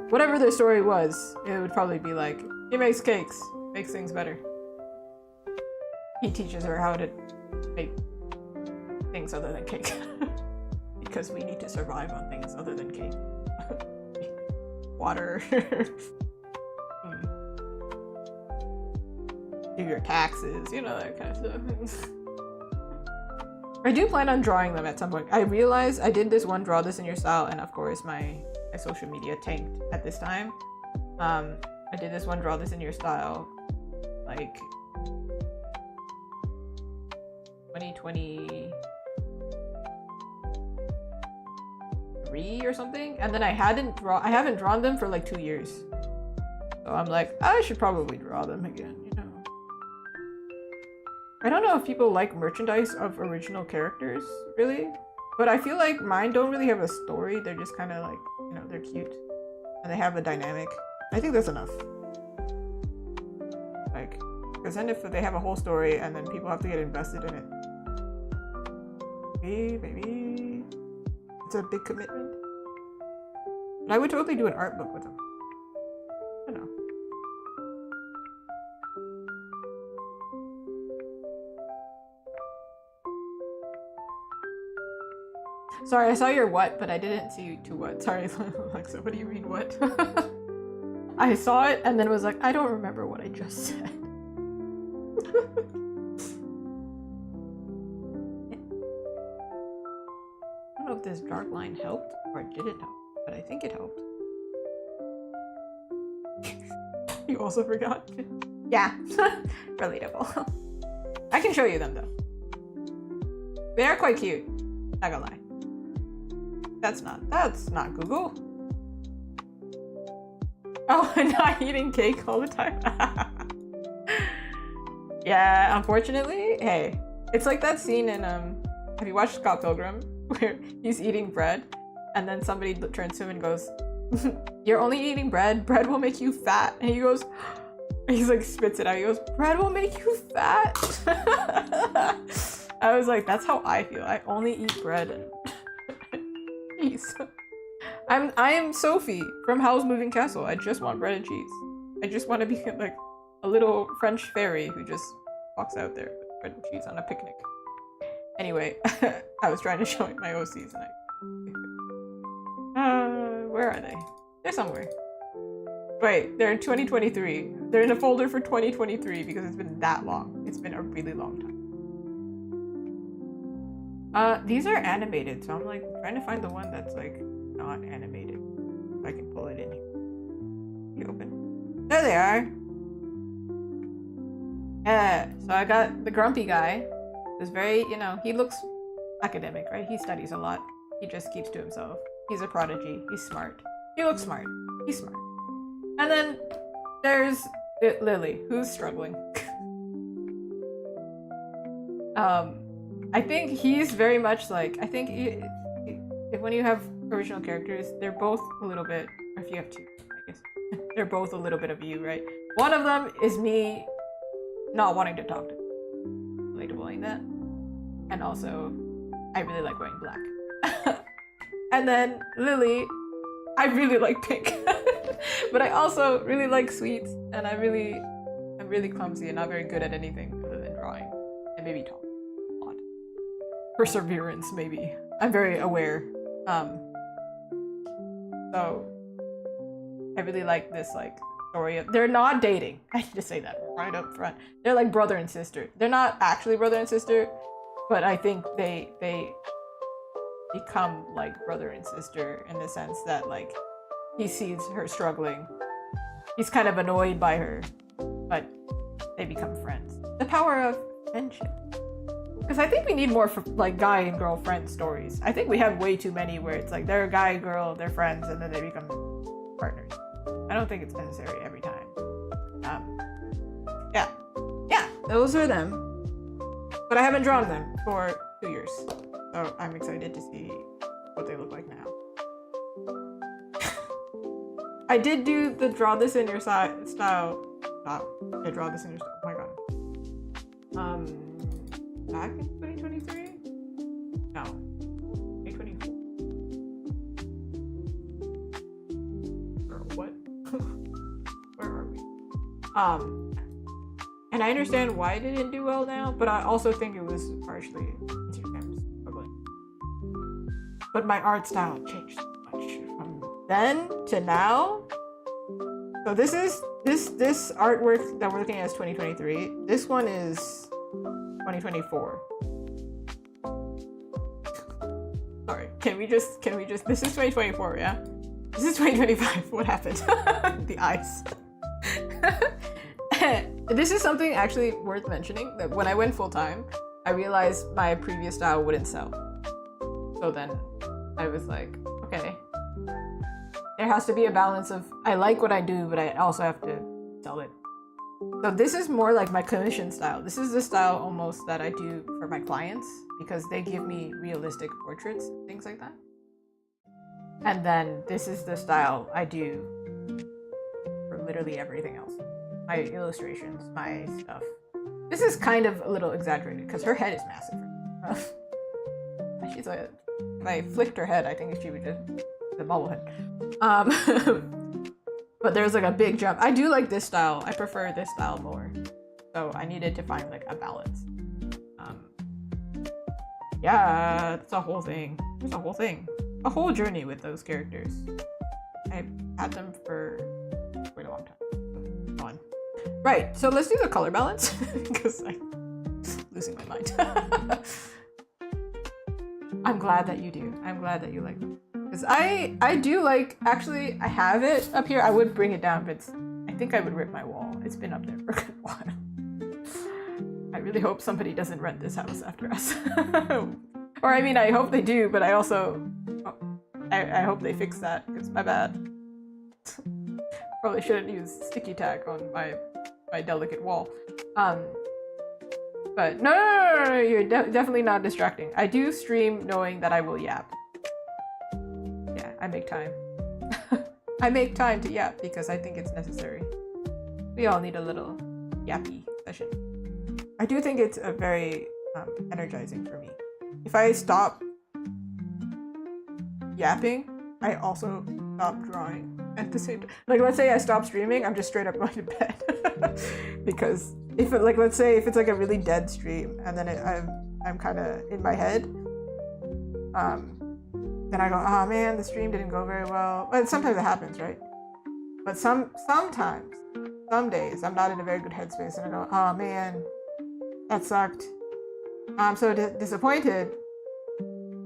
Speaker 1: Whatever their story was, it would probably be like, he makes cakes, makes things better. He teaches her how to make things other than cake. Because we need to survive on things other than cake. Water. Do your taxes, you know, that kind of stuff. I do plan on drawing them at some point. I realized I did this one draw this in your style, and of course my social media tanked at this time. I did this one draw this in your style like 2023 or something, and then I haven't drawn them for like 2 years. So I'm like, I should probably draw them again, you know. I don't know if people like merchandise of original characters, really, but I feel like mine don't really have a story. They're just kind of like, you know, they're cute and they have a dynamic. I think that's enough. Like, because then if they have a whole story and then people have to get invested in it, maybe it's a big commitment. But I would totally do an art book with them. I don't know. Sorry, I saw your what, but I didn't see you to what. Sorry, Alexa, what do you mean what? I saw it and then was like, I don't remember what I just said. I don't know if this dark line helped or it didn't help, but I think it helped. You also forgot? Yeah, relatable. I can show you them though. They are quite cute, not gonna lie. That's not Google. Oh, not eating cake all the time. Yeah, unfortunately, hey, it's like that scene in have you watched Scott Pilgrim where he's eating bread and then somebody turns to him and goes, "You're only eating bread. Bread will make you fat." And he goes, he's like spits it out. He goes, "Bread will make you fat." I was like, that's how I feel. I only eat bread and cheese. I am Sophie from Howl's Moving Castle. I just want bread and cheese. I just want to be like a little French fairy who just walks out there with bread and cheese on a picnic. Anyway, I was trying to show my OCs and where are they? They're somewhere. Wait, they're in 2023. They're in a folder for 2023 because it's been that long. It's been a really long time. These are animated, so I'm like trying to find the one that's like not animated. If I can pull it in here. You open. There they are. Yeah, so I got the grumpy guy. Who's very, you know, he looks academic, right? He studies a lot. He just keeps to himself. He's a prodigy. He's smart. He looks smart. He's smart. And then there's Lily, who's struggling. I think he's very much like, I think if when you have original characters, they're both a little bit, or if you have two, I guess, they're both a little bit of you, right? One of them is me not wanting to talk to him. Relatable in that. And also, I really like wearing black. And then Lily, I really like pink. But I also really like sweets, and I'm really clumsy and not very good at anything other than drawing. And maybe talking a lot. Perseverance, maybe. I'm very aware. So I really like this like story of, they're not dating. I need to say that right up front. They're like brother and sister. They're not actually brother and sister, but I think they become like brother and sister in the sense that like he sees her struggling. He's kind of annoyed by her, but they become friends. The power of friendship. Because I think we need more like guy and girl friend stories. I think we have way too many where it's like they're a guy, girl, they're friends, and then they become partners. I don't think it's necessary every time. Yeah, those are them. But I haven't drawn them for 2 years, so I'm excited to see what they look like now. I did do the draw this in your style. I draw this in your style. Oh my god. Back in 2023? No. And I understand why it didn't do well now, but I also think it was partially Instagram's struggling. But my art style changed so much from then to now. So this artwork that we're looking at is 2023. This one is 2024. Sorry, can we just, this is 2024, yeah? This is 2025, what happened? The eyes. This is something actually worth mentioning, that when I went full-time, I realized my previous style wouldn't sell. So then I was like, okay, there has to be a balance of, I like what I do, but I also have to sell it. So this is more like my commission style. This is the style almost that I do for my clients because they give me realistic portraits, things like that. And then this is the style I do for literally everything else. My illustrations, my stuff. This is kind of a little exaggerated because her head is massive. She's like, if I flicked her head, I think she would just the bobblehead. But there's like a big jump. I do like this style. I prefer this style more. So I needed to find like a balance. Yeah, it's a whole thing. There's a whole thing. A whole journey with those characters. I had them for quite a long time. On. Right, so let's do the color balance because I'm losing my mind. I'm glad that you do. I'm glad that you like them. Because I do like, actually, I have it up here. I would bring it down, but I think I would rip my wall. It's been up there for a good while. I really hope somebody doesn't rent this house after us. Or I mean, I hope they do, but I also, I hope they fix that, because my bad. Probably shouldn't use sticky tack on my delicate wall. But no, you're definitely not distracting. I do stream knowing that I will yap. Yeah, I make time. I make time to yap because I think it's necessary. We all need a little yappy session. I do think it's a very energizing for me. If I stop yapping, I also stop drawing at the same time. Like, let's say I stop streaming, I'm just straight up going to bed. Because if it, like, let's say if it's like a really dead stream and then I'm kind of in my head, then I go, oh man, the stream didn't go very well. But sometimes it happens, right? But sometimes, some days I'm not in a very good headspace and I go, oh man, that sucked. I'm so disappointed.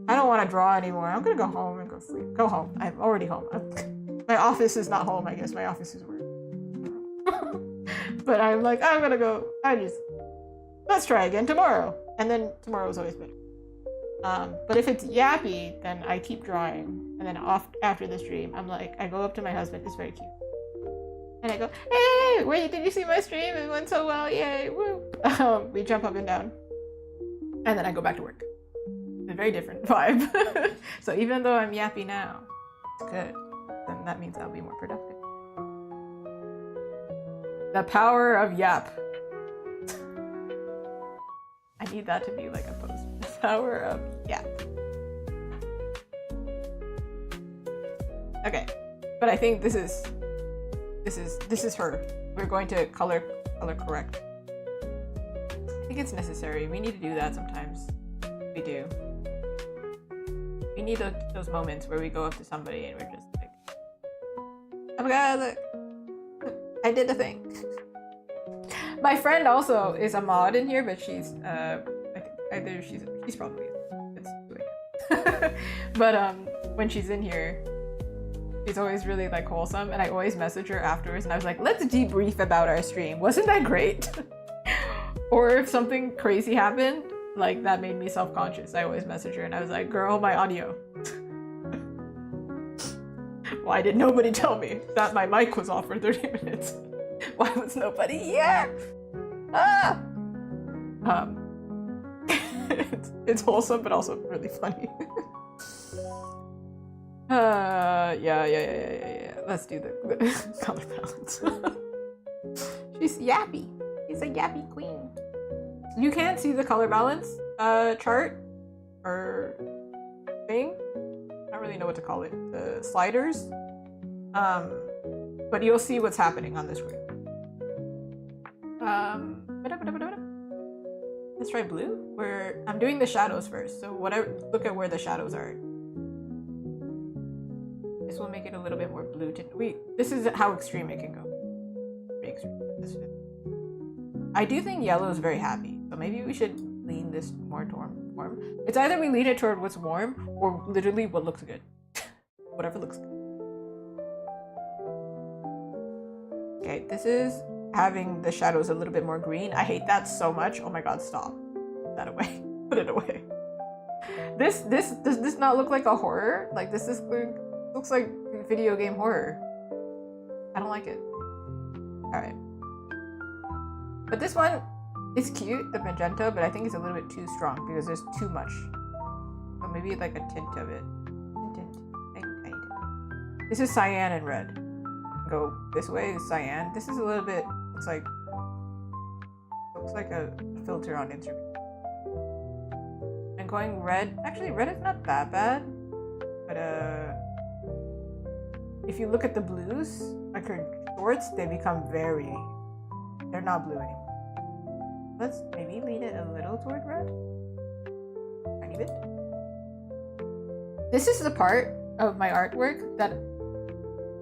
Speaker 1: I don't want to draw anymore. I'm gonna go home and go sleep. Go home. I'm already home. My office is not home, I guess. My office is work. But I'm like, I'm gonna go. Let's try again tomorrow. And then tomorrow is always better. But if it's yappy, then I keep drawing. And then after the stream, I'm like, I go up to my husband. It's very cute. And I go, hey, did you see my stream? It went so well. Yay, woo. We jump up and down. And then I go back to work. It's a very different vibe. So even though I'm yappy now, it's good. Then that means I'll be more productive. The power of yap. I need that to be like a post. The power of yap. Okay, but I think this is her. We're going to color correct. I think it's necessary. We need to do that sometimes. We do. We need those moments where we go up to somebody and we're just like, oh my god, look, I did the thing. My friend also is a mod in here, but she's I think either she's probably it's but when she's in here, she's always really like wholesome, and I always message her afterwards, and I was like, let's debrief about our stream. Wasn't that great? Or if something crazy happened, like that made me self-conscious, I always message her and I was like, girl, my audio. Why did nobody tell me that my mic was off for 30 minutes? Why was nobody here? Ah! It's wholesome, but also really funny. Yeah. Let's do the color balance. She's yappy. She's a yappy queen. You can't see the color balance chart or thing. I don't really know what to call it. The sliders. But you'll see what's happening on the screen. Let's try blue. Where I'm doing the shadows first. So whatever, look at where the shadows are. This will make it a little bit more blue tint. This is how extreme it can go. Pretty extreme. I do think yellow is very happy, so maybe we should lean this more toward warm. It's either we lean it toward what's warm or literally what looks good. Whatever looks good. Okay, this is having the shadows a little bit more green. I hate that so much. Oh my god, stop. Put that away. Put it away. Does this not look like a horror? Like this is looks like video game horror. I don't like it. Alright. But this one is cute, the magenta, but I think it's a little bit too strong because there's too much. So maybe like a tint of it. This is cyan and red. Go this way is cyan. This is a little bit looks like a filter on Instagram. And going red, actually red is not that bad, but if you look at the blues, like her shorts, they become they're not blue anymore. Let's maybe lean it a little toward red. Tiny bit. This is the part of my artwork that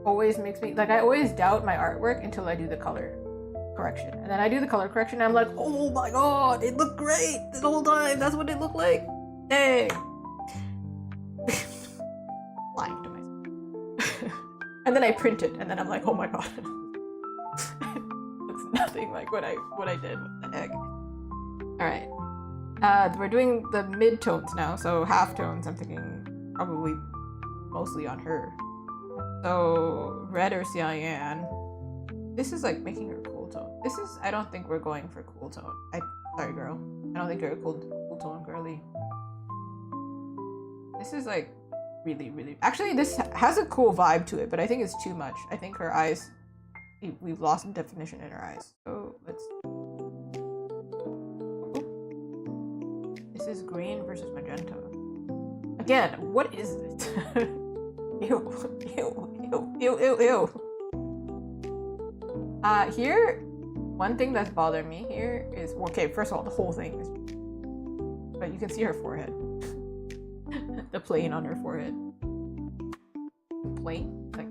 Speaker 1: always makes me, like I always doubt my artwork until I do the color correction. And then I do the color correction and I'm like, oh my god, it looked great the whole time. That's what it looked like. Hey. Lying to myself. And then I print it and then I'm like, oh my god. Looks nothing like what I did. What the heck? Alright. We're doing the mid-tones now, so half tones I'm thinking probably mostly on her. So red or cyan. This is like making her cool tone. This is, I don't think we're going for cool tone. Sorry girl. I don't think you're a cool tone girly. This is like really, actually this has a cool vibe to it, but I think it's too much. I think her eyes, we've lost definition in her eyes. So let's, this is green versus magenta. Again, what is this? Ew. Here, one thing that's bothering me here is, okay, first of all, the whole thing is, but you can see her forehead. The plane on her forehead. Plane? Like.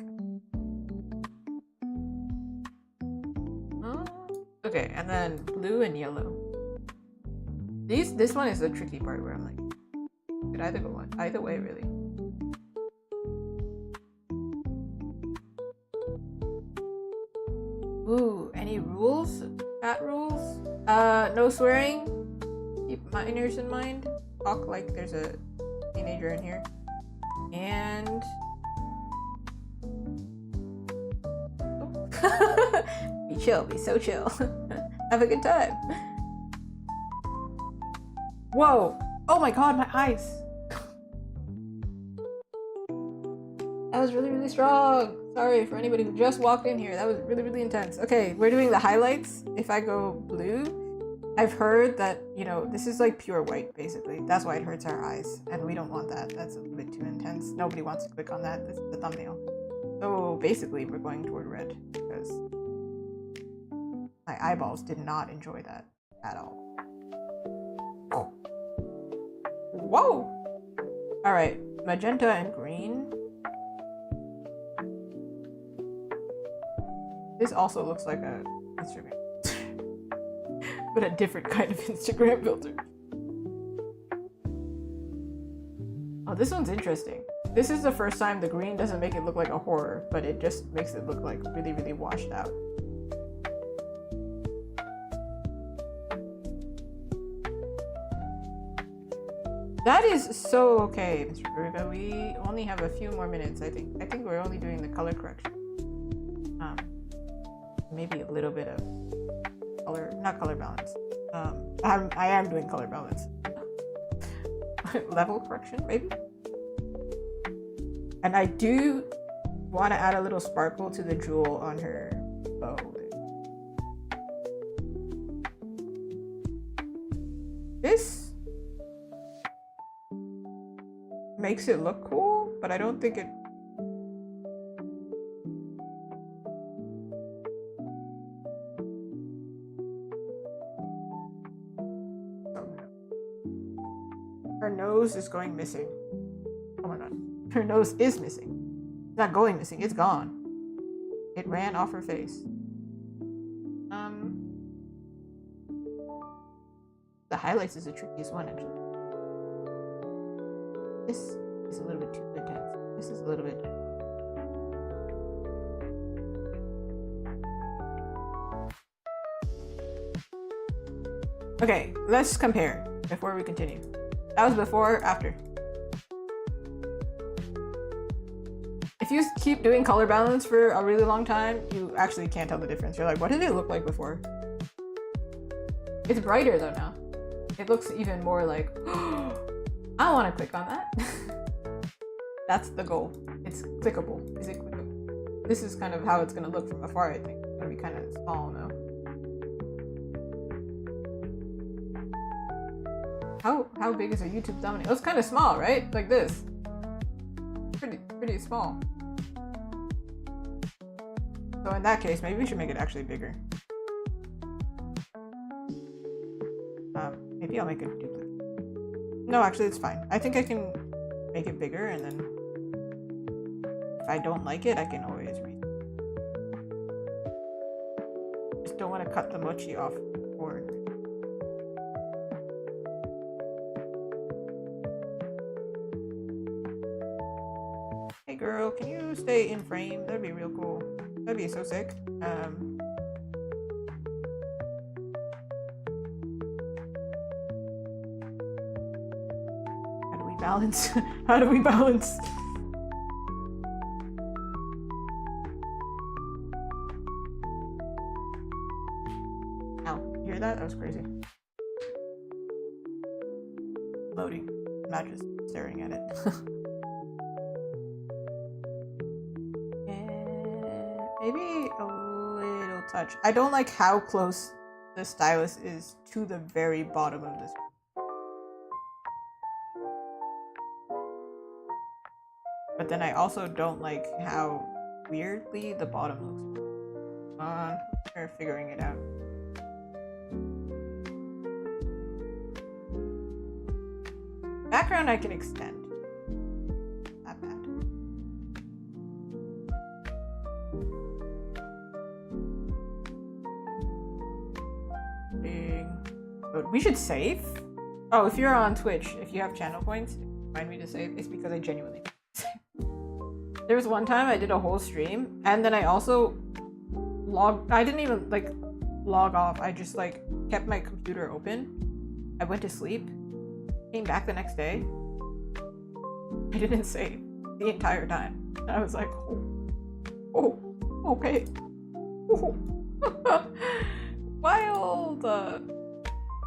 Speaker 1: Okay, and then blue and yellow. This one is the tricky part where I'm like, could either go one, either way really. Ooh, any rules? Chat rules? No swearing. Keep minors in mind. Talk like there's a teenager in here. And be chill, be so chill. Have a good time. Whoa! Oh my god, my eyes! That was really strong. Sorry for anybody who just walked in here. That was really intense. Okay, we're doing the highlights. If I go blue, I've heard that, you know, this is like pure white, basically. That's why it hurts our eyes, and we don't want that. That's a little bit too intense. Nobody wants to click on that. This is the thumbnail. So basically, we're going toward red, because my eyeballs did not enjoy that at all. Whoa! Alright, magenta and green. This also looks like a Instagram. But a different kind of Instagram filter. Oh, this one's interesting. This is the first time the green doesn't make it look like a horror, but it just makes it look like really washed out. That is so okay, Mr. Virgo. We only have a few more minutes, I think. I think we're only doing the color correction. Maybe a little bit of color, not color balance. I am doing color balance. Level correction, maybe? And I do want to add a little sparkle to the jewel on her bow. This makes it look cool, but I don't think it. Her nose is going missing. Oh my god. Her nose is missing. It's not going missing, it's gone. It ran off her face. The highlights is the trickiest one, actually. This is a little bit too intense. This is a little bit. Okay, let's compare before we continue. That was before or after? If you keep doing color balance for a really long time, you actually can't tell the difference. You're like, what did it look like before? It's brighter though now. It looks even more like, I want to click on that. That's the goal. It's clickable. Is it clickable? This is kind of how it's going to look from afar, I think. It's going to be kind of small now. How big is a YouTube thumbnail? It's kind of small, right? Like this. Pretty small. So in that case, maybe we should make it actually bigger. Maybe I'll make it duplicate. No, actually it's fine. I think I can make it bigger, and then if I don't like it, I can always read. Just don't want to cut the mochi off the board. Hey girl, can you stay in frame? That'd be real cool. That'd be so sick. Balance. How do we balance? Ow, you hear that? That was crazy. Loading. I'm not just staring at it. And maybe a little touch. I don't like how close the stylus is to the very bottom of this. But then I also don't like how weirdly the bottom looks. We're figuring it out. Background I can extend. Not bad. We should save? Oh, if you're on Twitch, if you have channel points, remind me to save. It's because I genuinely There was one time I did a whole stream, and then I also I didn't even like log off. I just like kept my computer open. I went to sleep, came back the next day. I didn't save the entire time. I was like, oh, okay. Oh. Wild. I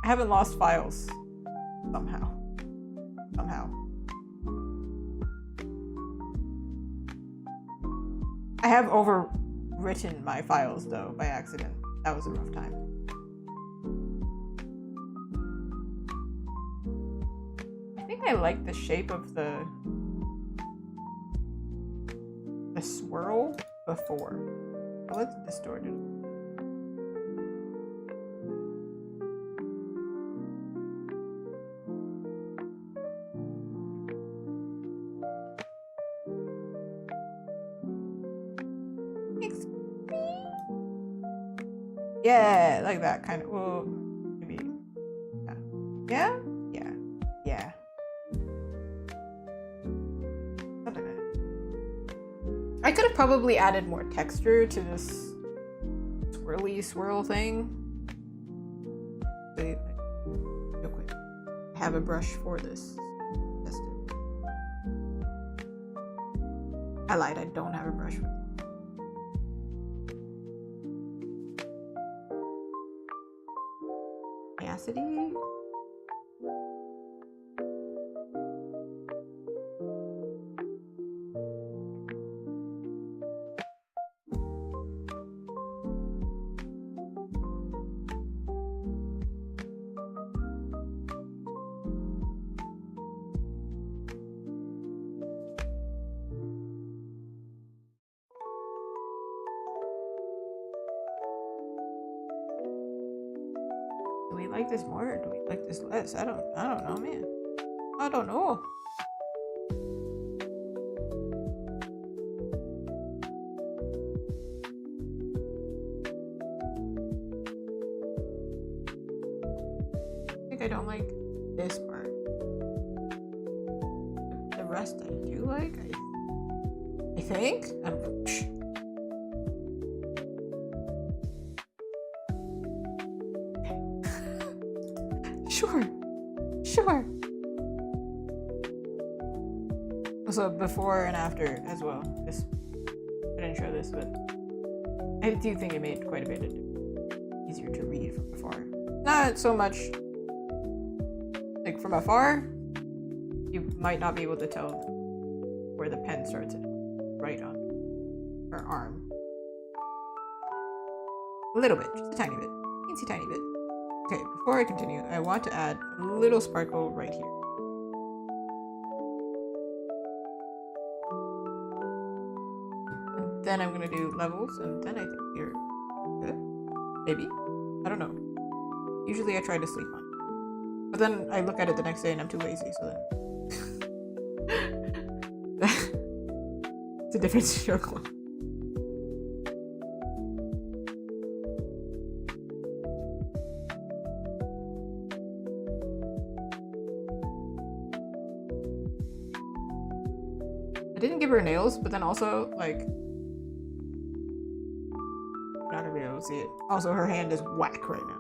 Speaker 1: haven't lost files somehow. I have overwritten my files though by accident. That was a rough time. I think I like the shape of the swirl before. Oh, let's distort it. Yeah, like that kind of. Well, maybe. Yeah. Something like that. I could have probably added more texture to this swirly swirl thing. Wait, real quick. I have a brush for this. Test it. I lied. I don't have a brush for this. Opacity. Do we like this more or do we like this less? I don't know, man. I don't know. I think I don't like this part. The rest I do like. I think. I don't know. Sure. Also, before and after as well. This, I didn't show this, but I do think it made quite a bit easier to read from afar. Not so much like from afar. You might not be able to tell where the pen starts and right on her arm. A little bit, just a tiny bit, teensy tiny bit. Okay, before I continue, I want to add a little sparkle right here. And then I'm gonna do levels, and then I think you're good. Maybe? I don't know. Usually I try to sleep on it. But then I look at it the next day and I'm too lazy, so then... it's a different struggle. I didn't give her nails, but then also, like, I'm not gonna be able to see it. Also, her hand is whack right now.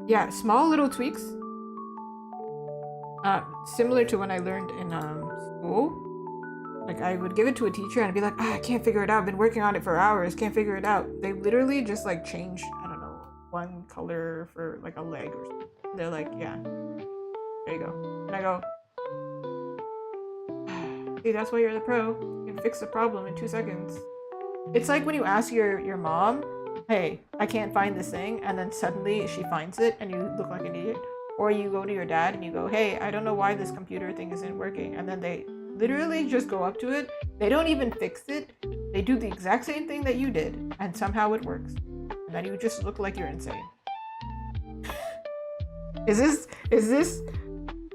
Speaker 1: Yeah, small little tweaks. Similar to when I learned in school. Like, I would give it to a teacher and I'd be like, I can't figure it out. I've been working on it for hours. Can't figure it out. They literally just, like, change, I don't know, one color for, like, a leg or something. They're like, yeah, there you go. And I go, see, that's why you're the pro. You can fix the problem in 2 seconds. It's like when you ask your mom, hey, I can't find this thing, and then suddenly she finds it and you look like an idiot. Or you go to your dad and you go, hey, I don't know why this computer thing isn't working. And then they literally just go up to it. They don't even fix it. They do the exact same thing that you did, and somehow it works. And then you just look like you're insane. Is this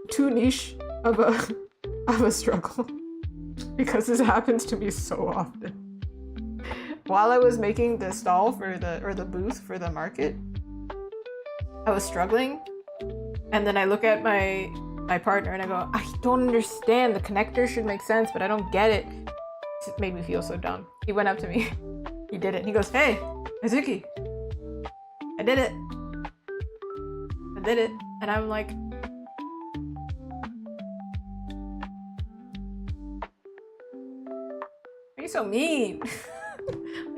Speaker 1: too niche of a struggle? Because this happens to me so often. While I was making the stall for the booth for the market, I was struggling, and then I look at my partner and I go, I don't understand. The connector should make sense, but I don't get it. It made me feel so dumb. He went up to me, he did it, and he goes, hey, Mizuki, I did it. And I'm like, why are you so mean?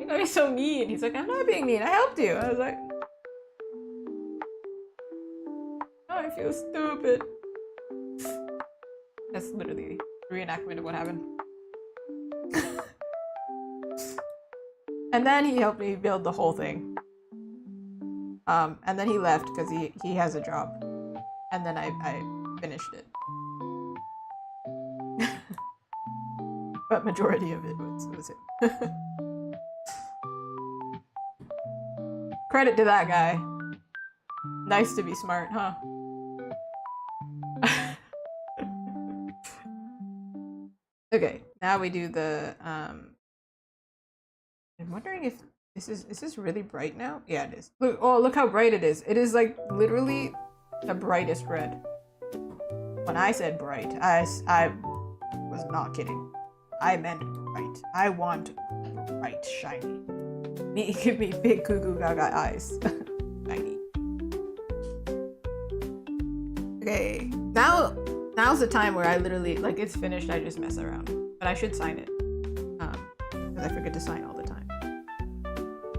Speaker 1: Why are you so mean? He's like, I'm not being mean. I helped you. I was like, oh, I feel stupid. That's literally a reenactment of what happened. And then he helped me build the whole thing. And then he left because he has a job. And then I finished it. But majority of it was him. Credit to that guy. Nice to be smart, huh? Okay, now we do the I'm wondering if is this really bright now? Yeah, it is. Look, oh, look how bright it is. It is like literally the brightest red. When I said bright, I was not kidding. I meant bright. I want bright, shiny. Give me big goo gaga eyes. Shiny. Okay, now's the time where I literally, like, it's finished, I just mess around. But I should sign it. Because I forget to sign all the time.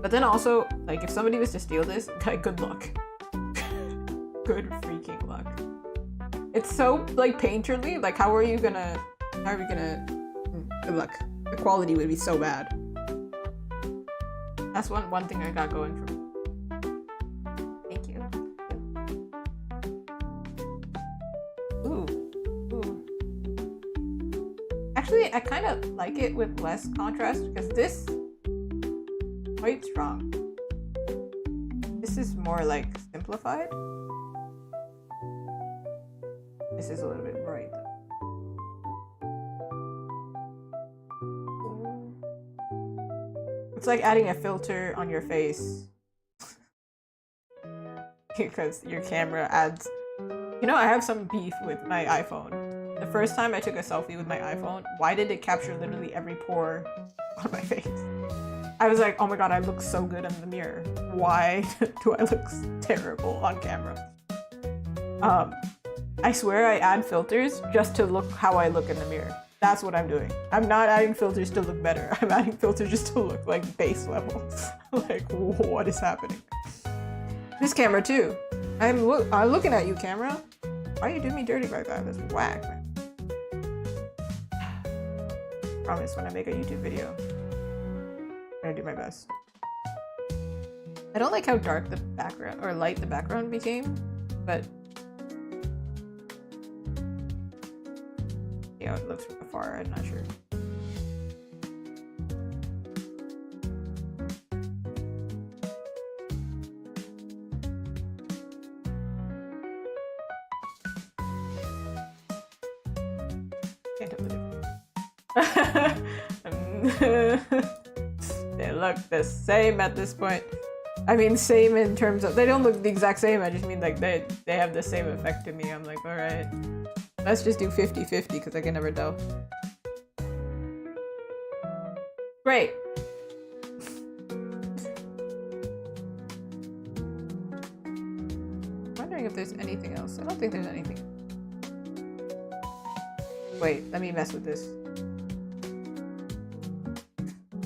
Speaker 1: But then also, like, if somebody was to steal this, like, good luck. Good freaking luck. It's so, like, painterly. Like, how are we gonna... Good luck. The quality would be so bad. That's one thing I got going for me. Thank you. Ooh. Actually, I kind of like it with less contrast because this quite strong. This is more like simplified. This is a little bit bright. It's like adding a filter on your face. Because your camera adds... You know, I have some beef with my iPhone. The first time I took a selfie with my iPhone, why did it capture literally every pore on my face? I was like, oh my god, I look so good in the mirror. Why do I look terrible on camera? I swear I add filters just to look how I look in the mirror. That's what I'm doing. I'm not adding filters to look better. I'm adding filters just to look like base level. Like, what is happening? This camera too. I'm looking at you, camera. Why you do me dirty like that? That's whack, man. Promise when I make a YouTube video, I'm gonna do my best. I don't like how dark the background, or light the background became, but yeah, it looks from afar, I'm not sure. Can't tell the difference. They look the same at this point. I mean, same in terms of, they don't look the exact same, I just mean like they have the same effect to me. I'm like, alright, let's just do 50-50 because I can never tell. Great. I'm wondering if there's anything else. I don't think there's anything. Wait, let me mess with this.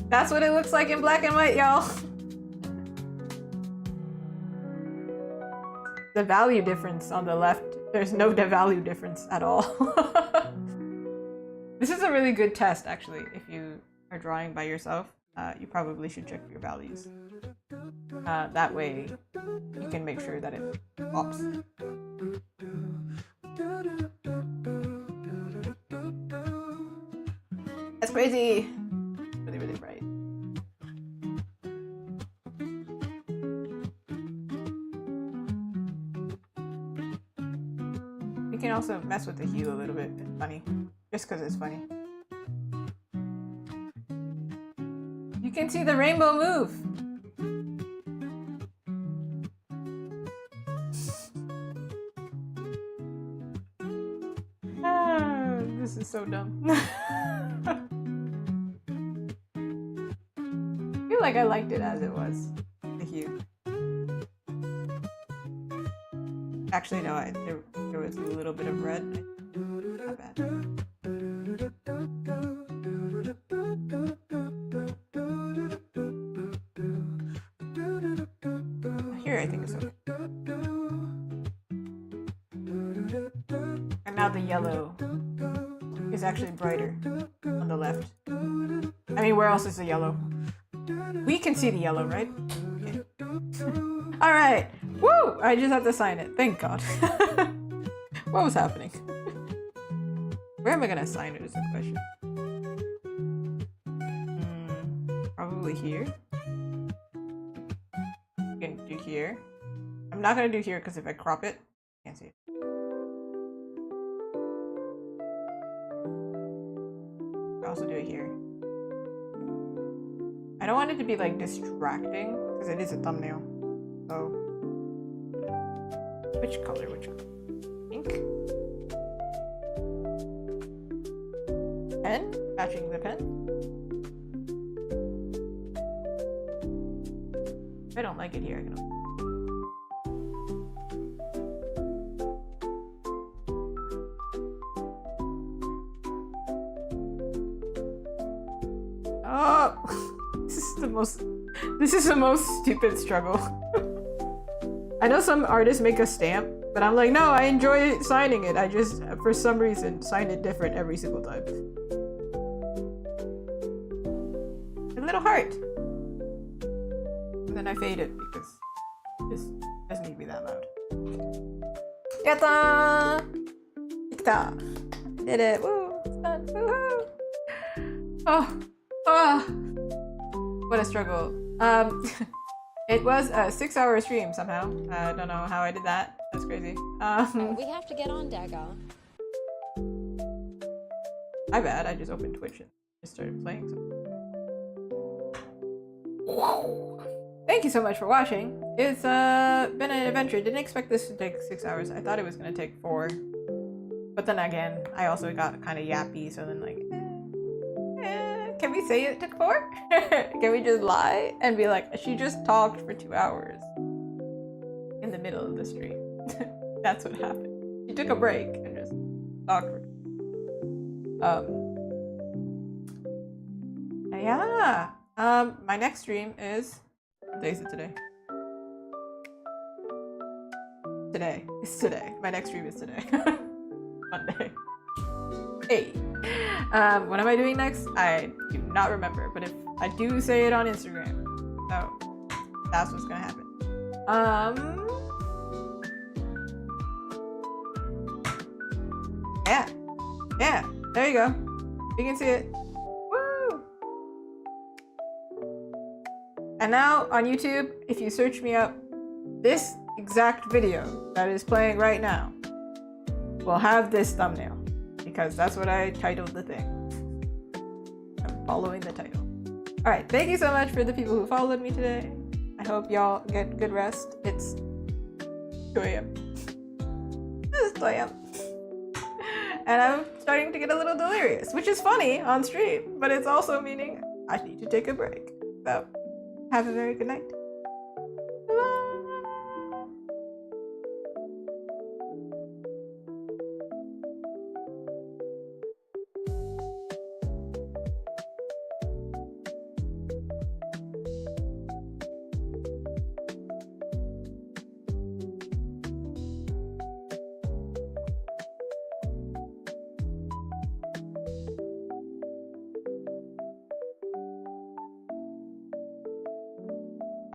Speaker 1: That's what it looks like in black and white, y'all. The value difference on the left, there's no value difference at all. This is a really good test, actually. If you are drawing by yourself, you probably should check your values. That way, you can make sure that it pops. That's crazy! Really, really bright. You can also mess with the hue a little bit. It's funny. Just because it's funny. You can see the rainbow move! This is so dumb. I feel like I liked it as it was. The hue. Actually, no, there was a little bit of red. Not bad. Here, I think it's okay. And now the yellow is actually brighter on the left. I mean, where else is the yellow? We can see the yellow, right? Okay. All right. Woo! I just have to sign it. Thank God. What was happening? Where am I gonna sign it is the question. Probably here. You can do here. I'm not gonna do here because if I crop it, I can't see it. I'll also do it here. I don't want it to be like distracting because it is a thumbnail. So, which color? Which color? Pink. Pen, matching the pen. If I don't like it here, I can. Oh, this is the most stupid struggle. I know some artists make a stamp, but I'm like, no, I enjoy signing it. I just, for some reason, sign it different every single time. A little heart. And then I fade it because this doesn't need to be that loud. Yatta! Ikta! Did it! Woo! It's done! Woohoo! Oh! Oh! What a struggle. It was a 6-hour stream somehow. I don't know how I did that. That's crazy.
Speaker 2: We have to get on, Dagger.
Speaker 1: My bad, I just opened Twitch and just started playing something. Thank you so much for watching. It's been an adventure. Didn't expect this to take 6 hours. I thought it was gonna take 4. But then again, I also got kind of yappy, so then like, can we say it took 4? Can we just lie and be like, she just talked for 2 hours in the middle of the stream? That's what happened. She took a break and just talked. Yeah. My next stream is, what day is it today? Today. It's today. My next stream is today. Monday. Hey. What am I doing next? I do not remember, but if I do say it on Instagram, so that's what's gonna happen. Yeah, there you go. You can see it. Woo! And now on YouTube, if you search me up, this exact video that is playing right now will have this thumbnail, because that's what I titled the thing. I'm following the title. All right, thank you so much for the people who followed me today. I hope y'all get good rest. It's 2 a.m. It's 2 a.m. And I'm starting to get a little delirious, which is funny on stream, but it's also meaning I need to take a break. So, have a very good night.